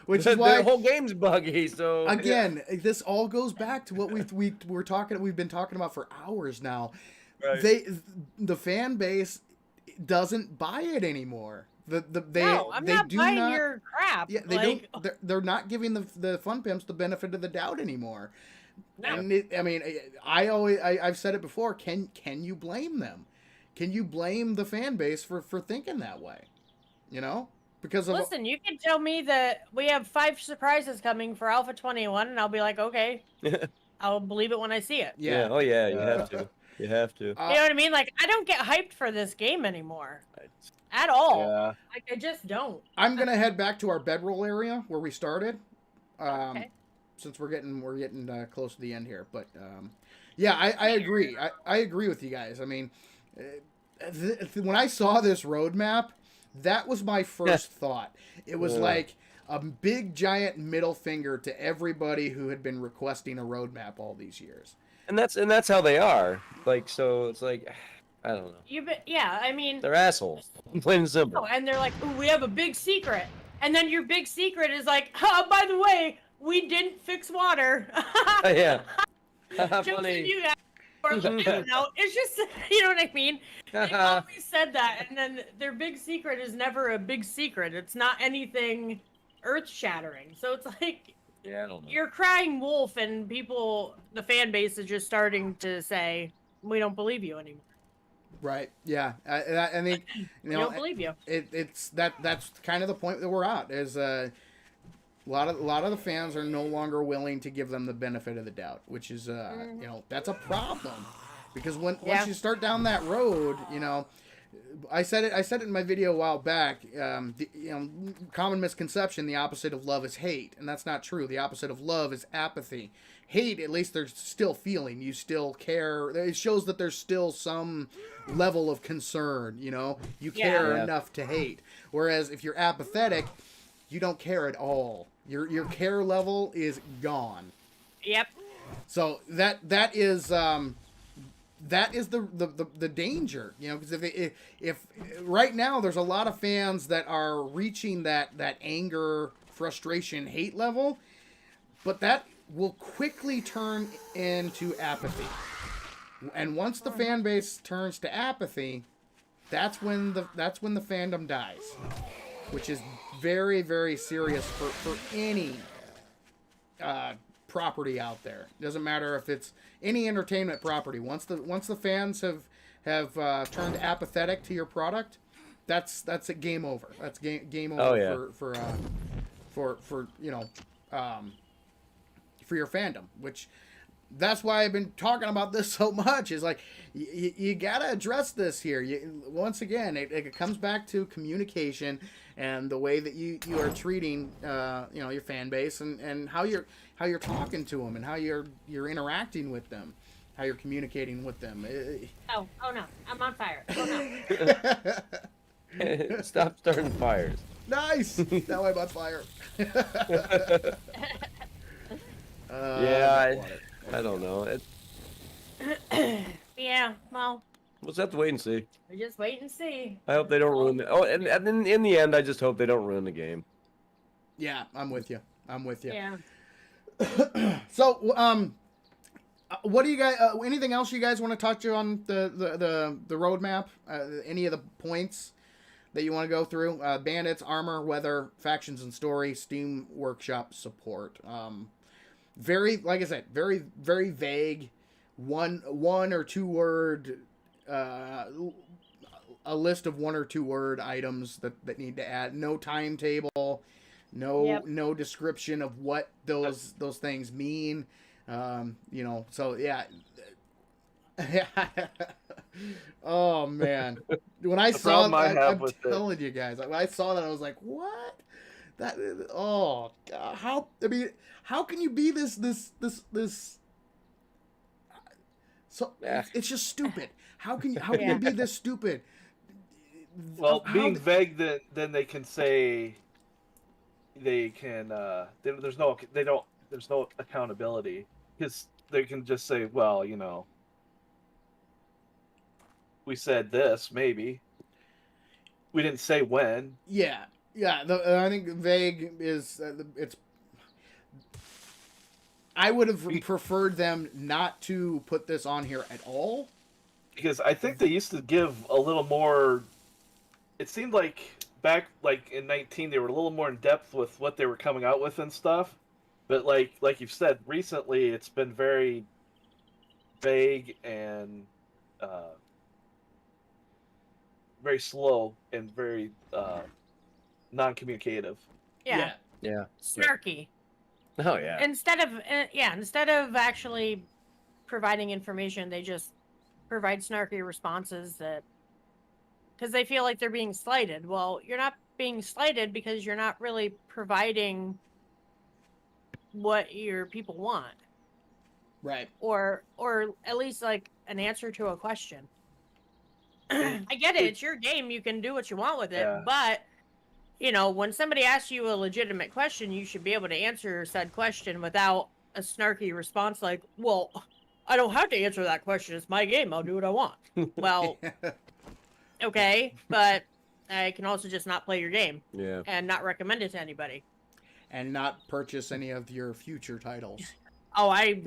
Which is why the whole game's buggy. So again, this all goes back to what we've been talking about for hours now. Right. The fan base doesn't buy it anymore. I'm not buying your crap. Yeah, they're not giving the Fun Pimps the benefit of the doubt anymore. No. And I've said it before. Can you blame them? Can you blame the fan base for thinking that way? Because of listen, you can tell me that we have 5 surprises coming for Alpha 21, and I'll be like, okay, I'll believe it when I see it. Yeah. Oh yeah, you have to. You have to. You know what I mean? Like, I don't get hyped for this game anymore. At all. Yeah. Like, I just don't. I'm gonna head back to our bedroll area where we started. Okay. Since we're getting close to the end here, but yeah, I agree. I agree with you guys. I mean, when I saw this roadmap, that was my first thought. It was like a big giant middle finger to everybody who had been requesting a roadmap all these years. And that's how they are. Like, so it's like, I don't know. I mean, They're assholes. Plain and simple. Oh, and they're like, ooh, we have a big secret. And then your big secret is like, oh, by the way, we didn't fix water. Yeah. Jokes on Funny. you guys. Or, I don't know. It's just, you know what I mean? They've always said that, and then their big secret is never a big secret. It's not anything earth-shattering. So it's like, Yeah, I don't know. you're crying wolf, and people, the fan base is just starting to say, we don't believe you anymore. Right. Yeah. I think We don't believe you. it's that's kind of the point that we're at. Is a lot of the fans are no longer willing to give them the benefit of the doubt, which is you know, that's a problem, because once you start down that road, you know, I said it in my video a while back. You know, common misconception: the opposite of love is hate, and that's not true. The opposite of love is apathy. Hate, at least there's still feeling. You still care. It shows that there's still some level of concern. You know, you care enough to hate. Whereas if you're apathetic, you don't care at all. Your care level is gone. Yep. So that is the danger, you know, because if right now there's a lot of fans that are reaching that anger, frustration, hate level, but that will quickly turn into apathy. And once the fan base turns to apathy, that's when the fandom dies, which is very, very serious for any property out there. Doesn't matter if it's any entertainment property. Once the fans have turned apathetic to your product, that's a game over. That's game over for you know, for your fandom. Which that's why I've been talking about this so much. Is like you gotta address this here. Once again, it comes back to communication and the way that you are treating you know, your fan base, and how you're talking to them, and how you're interacting with them, how you're communicating with them. Oh no, I'm on fire. Oh no. Stop starting fires. Nice. Now I'm on fire. Yeah, I don't know. Yeah, well, We'll just have to wait and see. we just wait and see. I hope they don't ruin it. Oh, and then in the end, I just hope they don't ruin the game. Yeah, I'm with you. Yeah. So, what do you guys? Anything else you guys want to touch on the roadmap? Any of the points that you want to go through? Bandits, armor, weather, factions and story, Steam Workshop support. Very, like I said, very, very vague. One or two word. A list of 1 or 2 word items that need to add. No timetable. No description of what those things mean. You know, so yeah. Oh man, when I saw that, I'm telling you guys, when I saw that, I was like, what? That, oh God, how can you be this? So it's just stupid. How can you be this stupid? Well, being vague, then they can say they can. There's no accountability, because they can just say, well, you know, we said this, maybe we didn't say when. Yeah. I think vague is it's. I would have preferred them not to put this on here at all, because I think they used to give a little more. It seemed like back like in 19 they were a little more in depth with what they were coming out with and stuff, but like you've said, recently it's been very vague and very slow and very non-communicative. Yeah. Snarky. Oh yeah. Instead of actually providing information, they just provide snarky responses because they feel like they're being slighted. Well, you're not being slighted because you're not really providing what your people want. Right. Or at least like an answer to a question. I get it. It's your game. You can do what you want with it. Yeah. But, you know, when somebody asks you a legitimate question, you should be able to answer said question without a snarky response like, well, I don't have to answer that question. It's my game. I'll do what I want. Well, okay, but I can also just not play your game. And not recommend it to anybody. And not purchase any of your future titles. Oh, I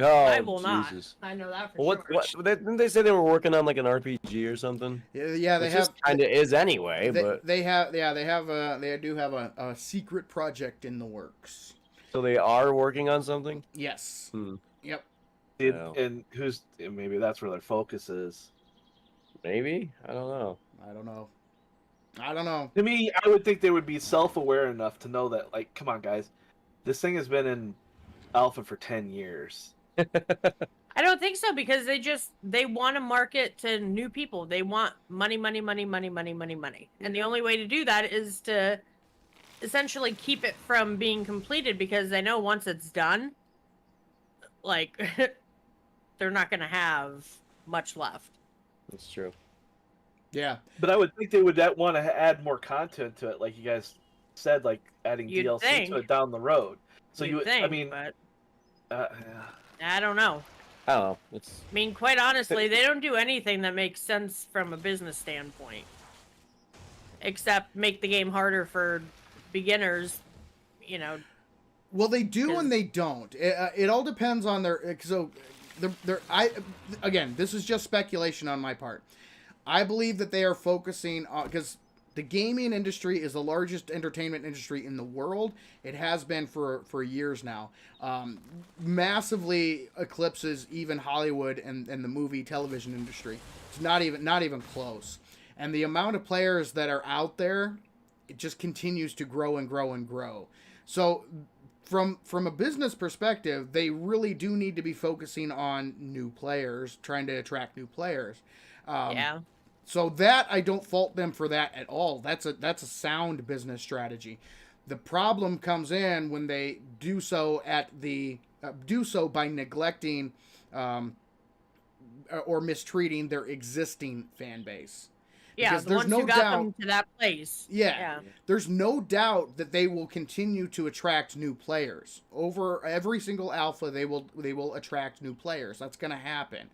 will Jesus. not. I know that for Well, sure. didn't they say they were working on like an RPG or something? Yeah, they Which have. kind of is anyway, They, but they have. Yeah, they do have a secret project in the works. so they are working on something. Yes. Hmm. Yep. Yeah. And maybe that's where their focus is. Maybe, I don't know. I don't know. I don't know. To me, I would think they would be self-aware enough to know that, like, come on, guys, this thing has been in alpha for 10 years. I don't think so because they want to market to new people. They want money. And the only way to do that is to essentially keep it from being completed because they know once it's done, like they're not going to have much left. That's true. Yeah. But I would think they would want to add more content to it, like you guys said, like adding You'd DLC think. to it down the road. So You'd think, I mean, but yeah. I don't know. I don't know. It's I mean, quite honestly, they don't do anything that makes sense from a business standpoint. Except make the game harder for beginners, you know. Well, they do and they don't. It all depends on their. So, again, this is just speculation on my part. I believe that they are focusing on because the gaming industry is the largest entertainment industry in the world. It has been for years now. Massively eclipses even Hollywood and the movie television industry. It's not even close. And the amount of players that are out there, it just continues to grow and grow and grow. So from a business perspective, they really do need to be focusing on new players, trying to attract new players. Yeah. So that I don't fault them for that at all. That's a sound business strategy. The problem comes in when they do so by neglecting or mistreating their existing fan base. Yeah, Because the there's ones no who got doubt- them to that place. Yeah. There's no doubt that they will continue to attract new players. Over every single alpha, they will attract new players. That's going to happen.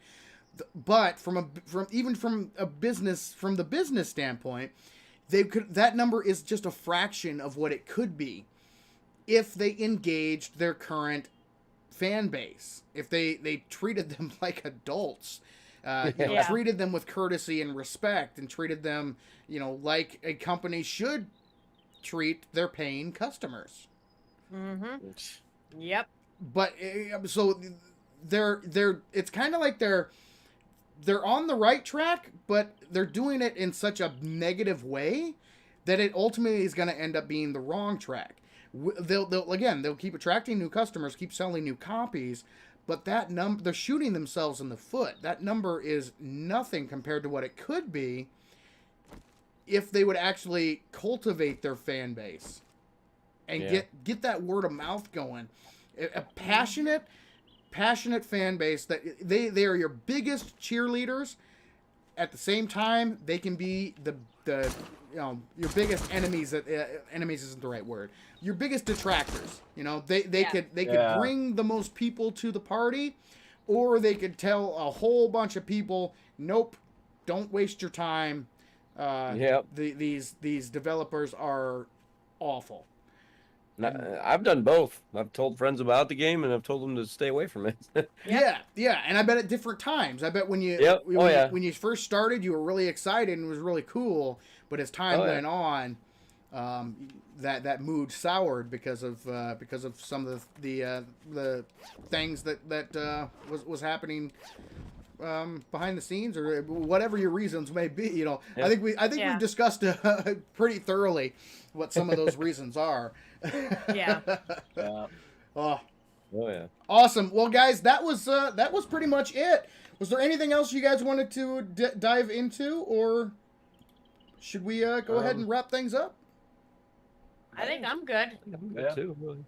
But from the business standpoint, that number is just a fraction of what it could be if they engaged their current fan base. If they treated them like adults, treated them with courtesy and respect, and treated them, like a company should treat their paying customers. Mm-hmm. Yep. But so it's kind of like they're on the right track, but they're doing it in such a negative way that it ultimately is going to end up being the wrong track. They'll keep attracting new customers, keep selling new copies, but that number, they're shooting themselves in the foot. That number is nothing compared to what it could be if they would actually cultivate their fan base and get that word of mouth going. A passionate fan base that they are your biggest cheerleaders. At the same time, they can be the your biggest enemies. Enemies isn't the right word. Your biggest detractors. They could bring the most people to the party, or they could tell a whole bunch of people, nope, don't waste your time. These developers are awful. I've done both. I've told friends about the game, and I've told them to stay away from it. Yeah, and I bet at different times. I bet when you when you first started, you were really excited and it was really cool. But as time went on, that mood soured because of some of the things that was happening behind the scenes, or whatever your reasons may be. I think we've discussed pretty thoroughly what some of those reasons are. Yeah. Oh yeah. Awesome. Well, guys, that was pretty much it. Was there anything else you guys wanted to dive into, or should we go ahead and wrap things up? I think I'm good. I'm good too. Really.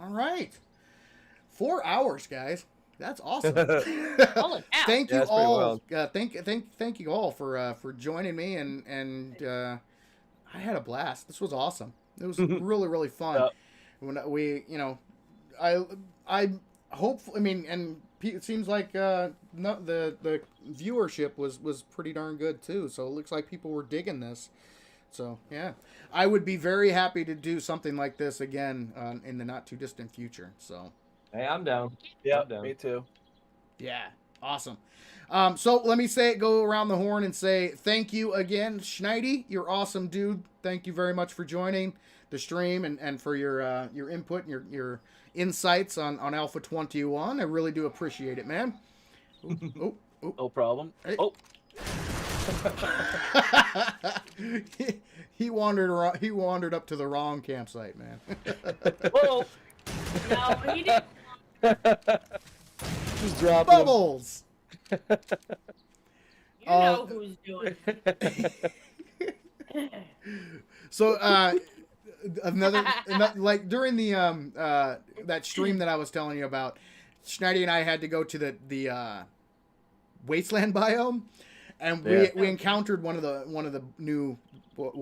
All right. 4 hours, guys. That's awesome. Holy cow. Thank you that's pretty all. wild. Thank you all for joining me, and I had a blast. This was awesome. It was really, really fun. When we, I hope. I mean, and it seems like the viewership was pretty darn good too. So it looks like people were digging this. So yeah, I would be very happy to do something like this again in the not too distant future. So Hey, I'm down. Yeah, I'm down. me too. Yeah, awesome. So let me go around the horn and say thank you again, Schneidi. You're awesome, dude. Thank you very much for joining the stream and for your input and your insights on Alpha 21. I really do appreciate it, man. Ooh, ooh, No problem. Hey. Oh, he wandered around, he wandered up to the wrong campsite, man. whoa! No, he didn't. Just drop him. Bubbles. You know who's doing it. So another like during the that stream that I was telling you about, Schneidy and I had to go to the wasteland biome, and we encountered one of the new,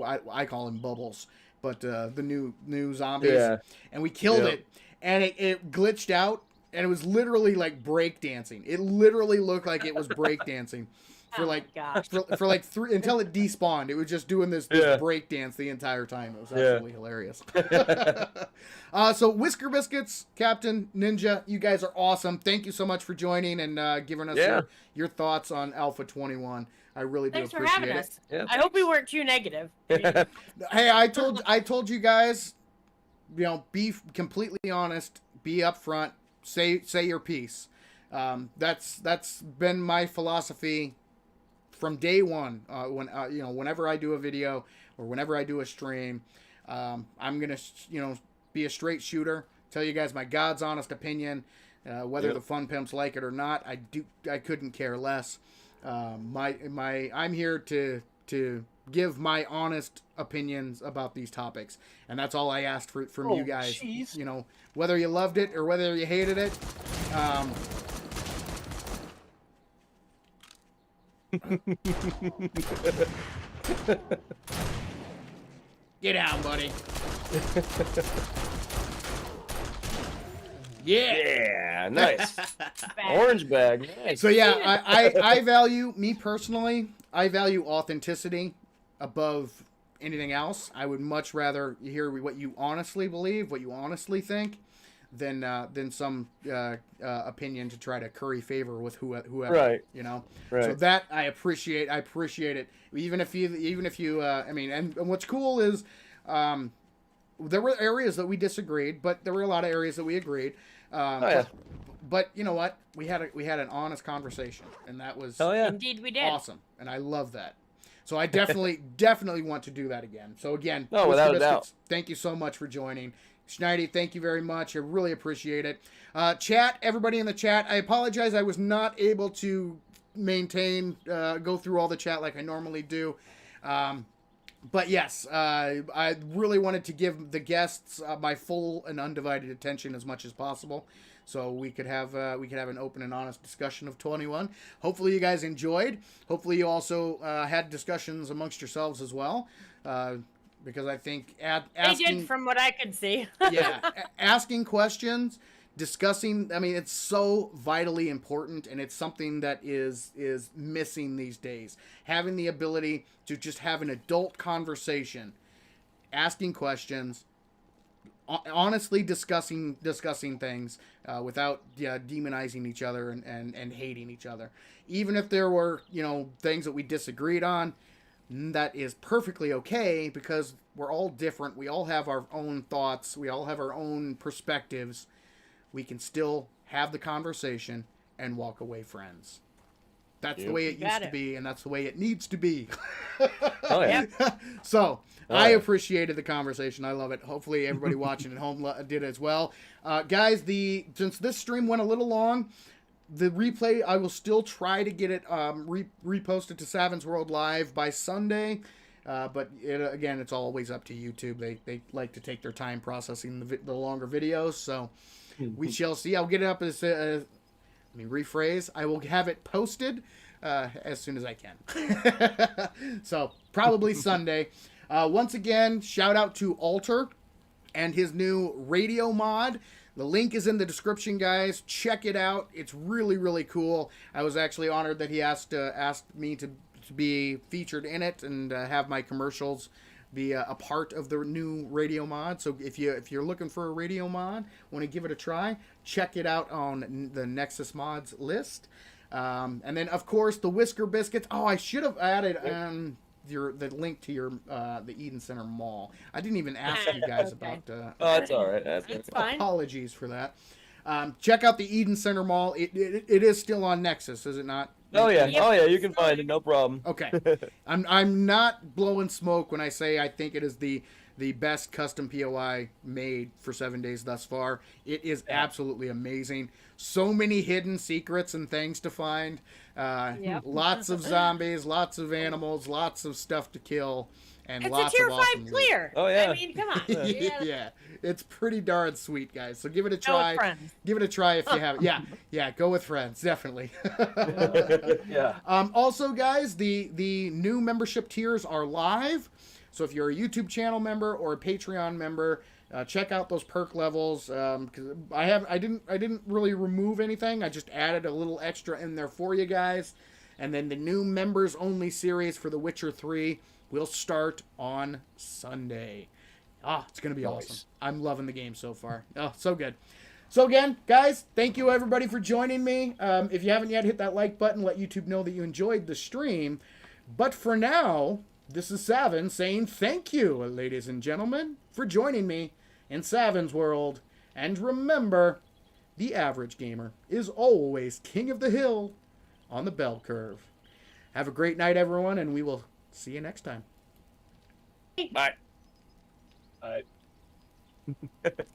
I call him Bubbles, but the new zombies, and we killed it, and it glitched out, and it was literally like breakdancing. It literally looked like it was breakdancing. For for like three until it despawned. It was just doing this break dance the entire time. It was absolutely hilarious. So Whisker Biscuits, Captain Ninja, you guys are awesome. Thank you so much for joining and giving us your thoughts on Alpha 21. I really do Thanks for appreciate having it. us. Yeah, I hope we weren't too negative. Hey, I told you guys, be completely honest, be upfront, say your piece. That's been my philosophy from day one. Whenever I do a video or whenever I do a stream, I'm gonna be a straight shooter. Tell you guys my God's honest opinion, whether the fun pimps like it or not. I couldn't care less. I'm here to give my honest opinions about these topics, and that's all I asked from you guys. Geez. Whether you loved it or whether you hated it. Get out, buddy. Yeah, nice. Orange bag, nice. So yeah, I value, me personally, I value authenticity above anything else. I would much rather hear what you honestly believe, what you honestly think, than some opinion to try to curry favor with whoever. Right. Right. So that I appreciate it. Even if you and what's cool is there were areas that we disagreed, but there were a lot of areas that we agreed. But you know what? We had an honest conversation, and that was Indeed we did. awesome, and I love that. So I definitely want to do that again. So again, without a doubt. Thank you so much for joining. Schneidy, thank you very much. I really appreciate it. Chat, everybody in the chat, I apologize. I was not able to go through all the chat like I normally do. But yes, I really wanted to give the guests my full and undivided attention as much as possible, so we could have an open and honest discussion of 21. Hopefully, you guys enjoyed. Hopefully, you also had discussions amongst yourselves as well, because I think asking, they did, from what I could see. asking questions, discussing. I mean, it's so vitally important, and it's something that is missing these days. Having the ability to just have an adult conversation, asking questions, honestly discussing things without demonizing each other and hating each other. Even if there were things that we disagreed on, that is perfectly okay, because we're all different. We all have our own thoughts. We all have our own perspectives. We can still have the conversation and walk away friends. That's the way it used to be, and that's the way it needs to be. Oh, yeah. So, I appreciated the conversation. I love it. Hopefully, everybody watching at home did as well. Guys, since this stream went a little long, the replay, I will still try to get it reposted to Savin's World Live by Sunday. But again, it's always up to YouTube. They like to take their time processing the longer videos, so we shall see. I'll get it up as let me rephrase. I will have it posted as soon as I can. So probably Sunday. Once again, shout out to Alter and his new radio mod. The link is in the description, guys. Check it out. It's really, really cool. I was actually honored that he asked me to be featured in it and have my commercials be a part of the new radio mod. So if you're looking for a radio mod, want to give it a try, check it out on the Nexus mods list. And then of course the Whisker Biscuits. Oh, I should have added the link to your the Eden Center Mall. I didn't even ask you guys about. Oh, that's all right. That's fine. Apologies for that. Check out the Eden Center Mall. It is still on Nexus, is it not? Oh yeah, Yep. oh yeah, you can find it, no problem. Okay. I'm not blowing smoke when I say I think it is the best custom POI made for 7 days thus far. It is absolutely amazing. So many hidden secrets and things to find. Yep. Lots of zombies, lots of animals, lots of stuff to kill, and It's lots a tier of 5 awesome loot. clear. Oh, yeah. I mean, come on. Yeah, it's pretty darn sweet, guys. So give it a Go with try. friends. Give it a try if you haven't. Yeah, go with friends, definitely. Yeah. Also, guys, the new membership tiers are live. So if you're a YouTube channel member or a Patreon member, check out those perk levels. Because I didn't really remove anything. I just added a little extra in there for you guys. And then the new members only series for The Witcher 3 will start on Sunday. It's gonna be awesome. I'm loving the game so far. Oh, so good. So again, guys, thank you everybody for joining me. If you haven't yet, hit that like button. Let YouTube know that you enjoyed the stream. But for now, this is Savin saying thank you, ladies and gentlemen, for joining me in Savin's World. And remember, the average gamer is always king of the hill on the bell curve. Have a great night, everyone, and we will see you next time. Bye. All right.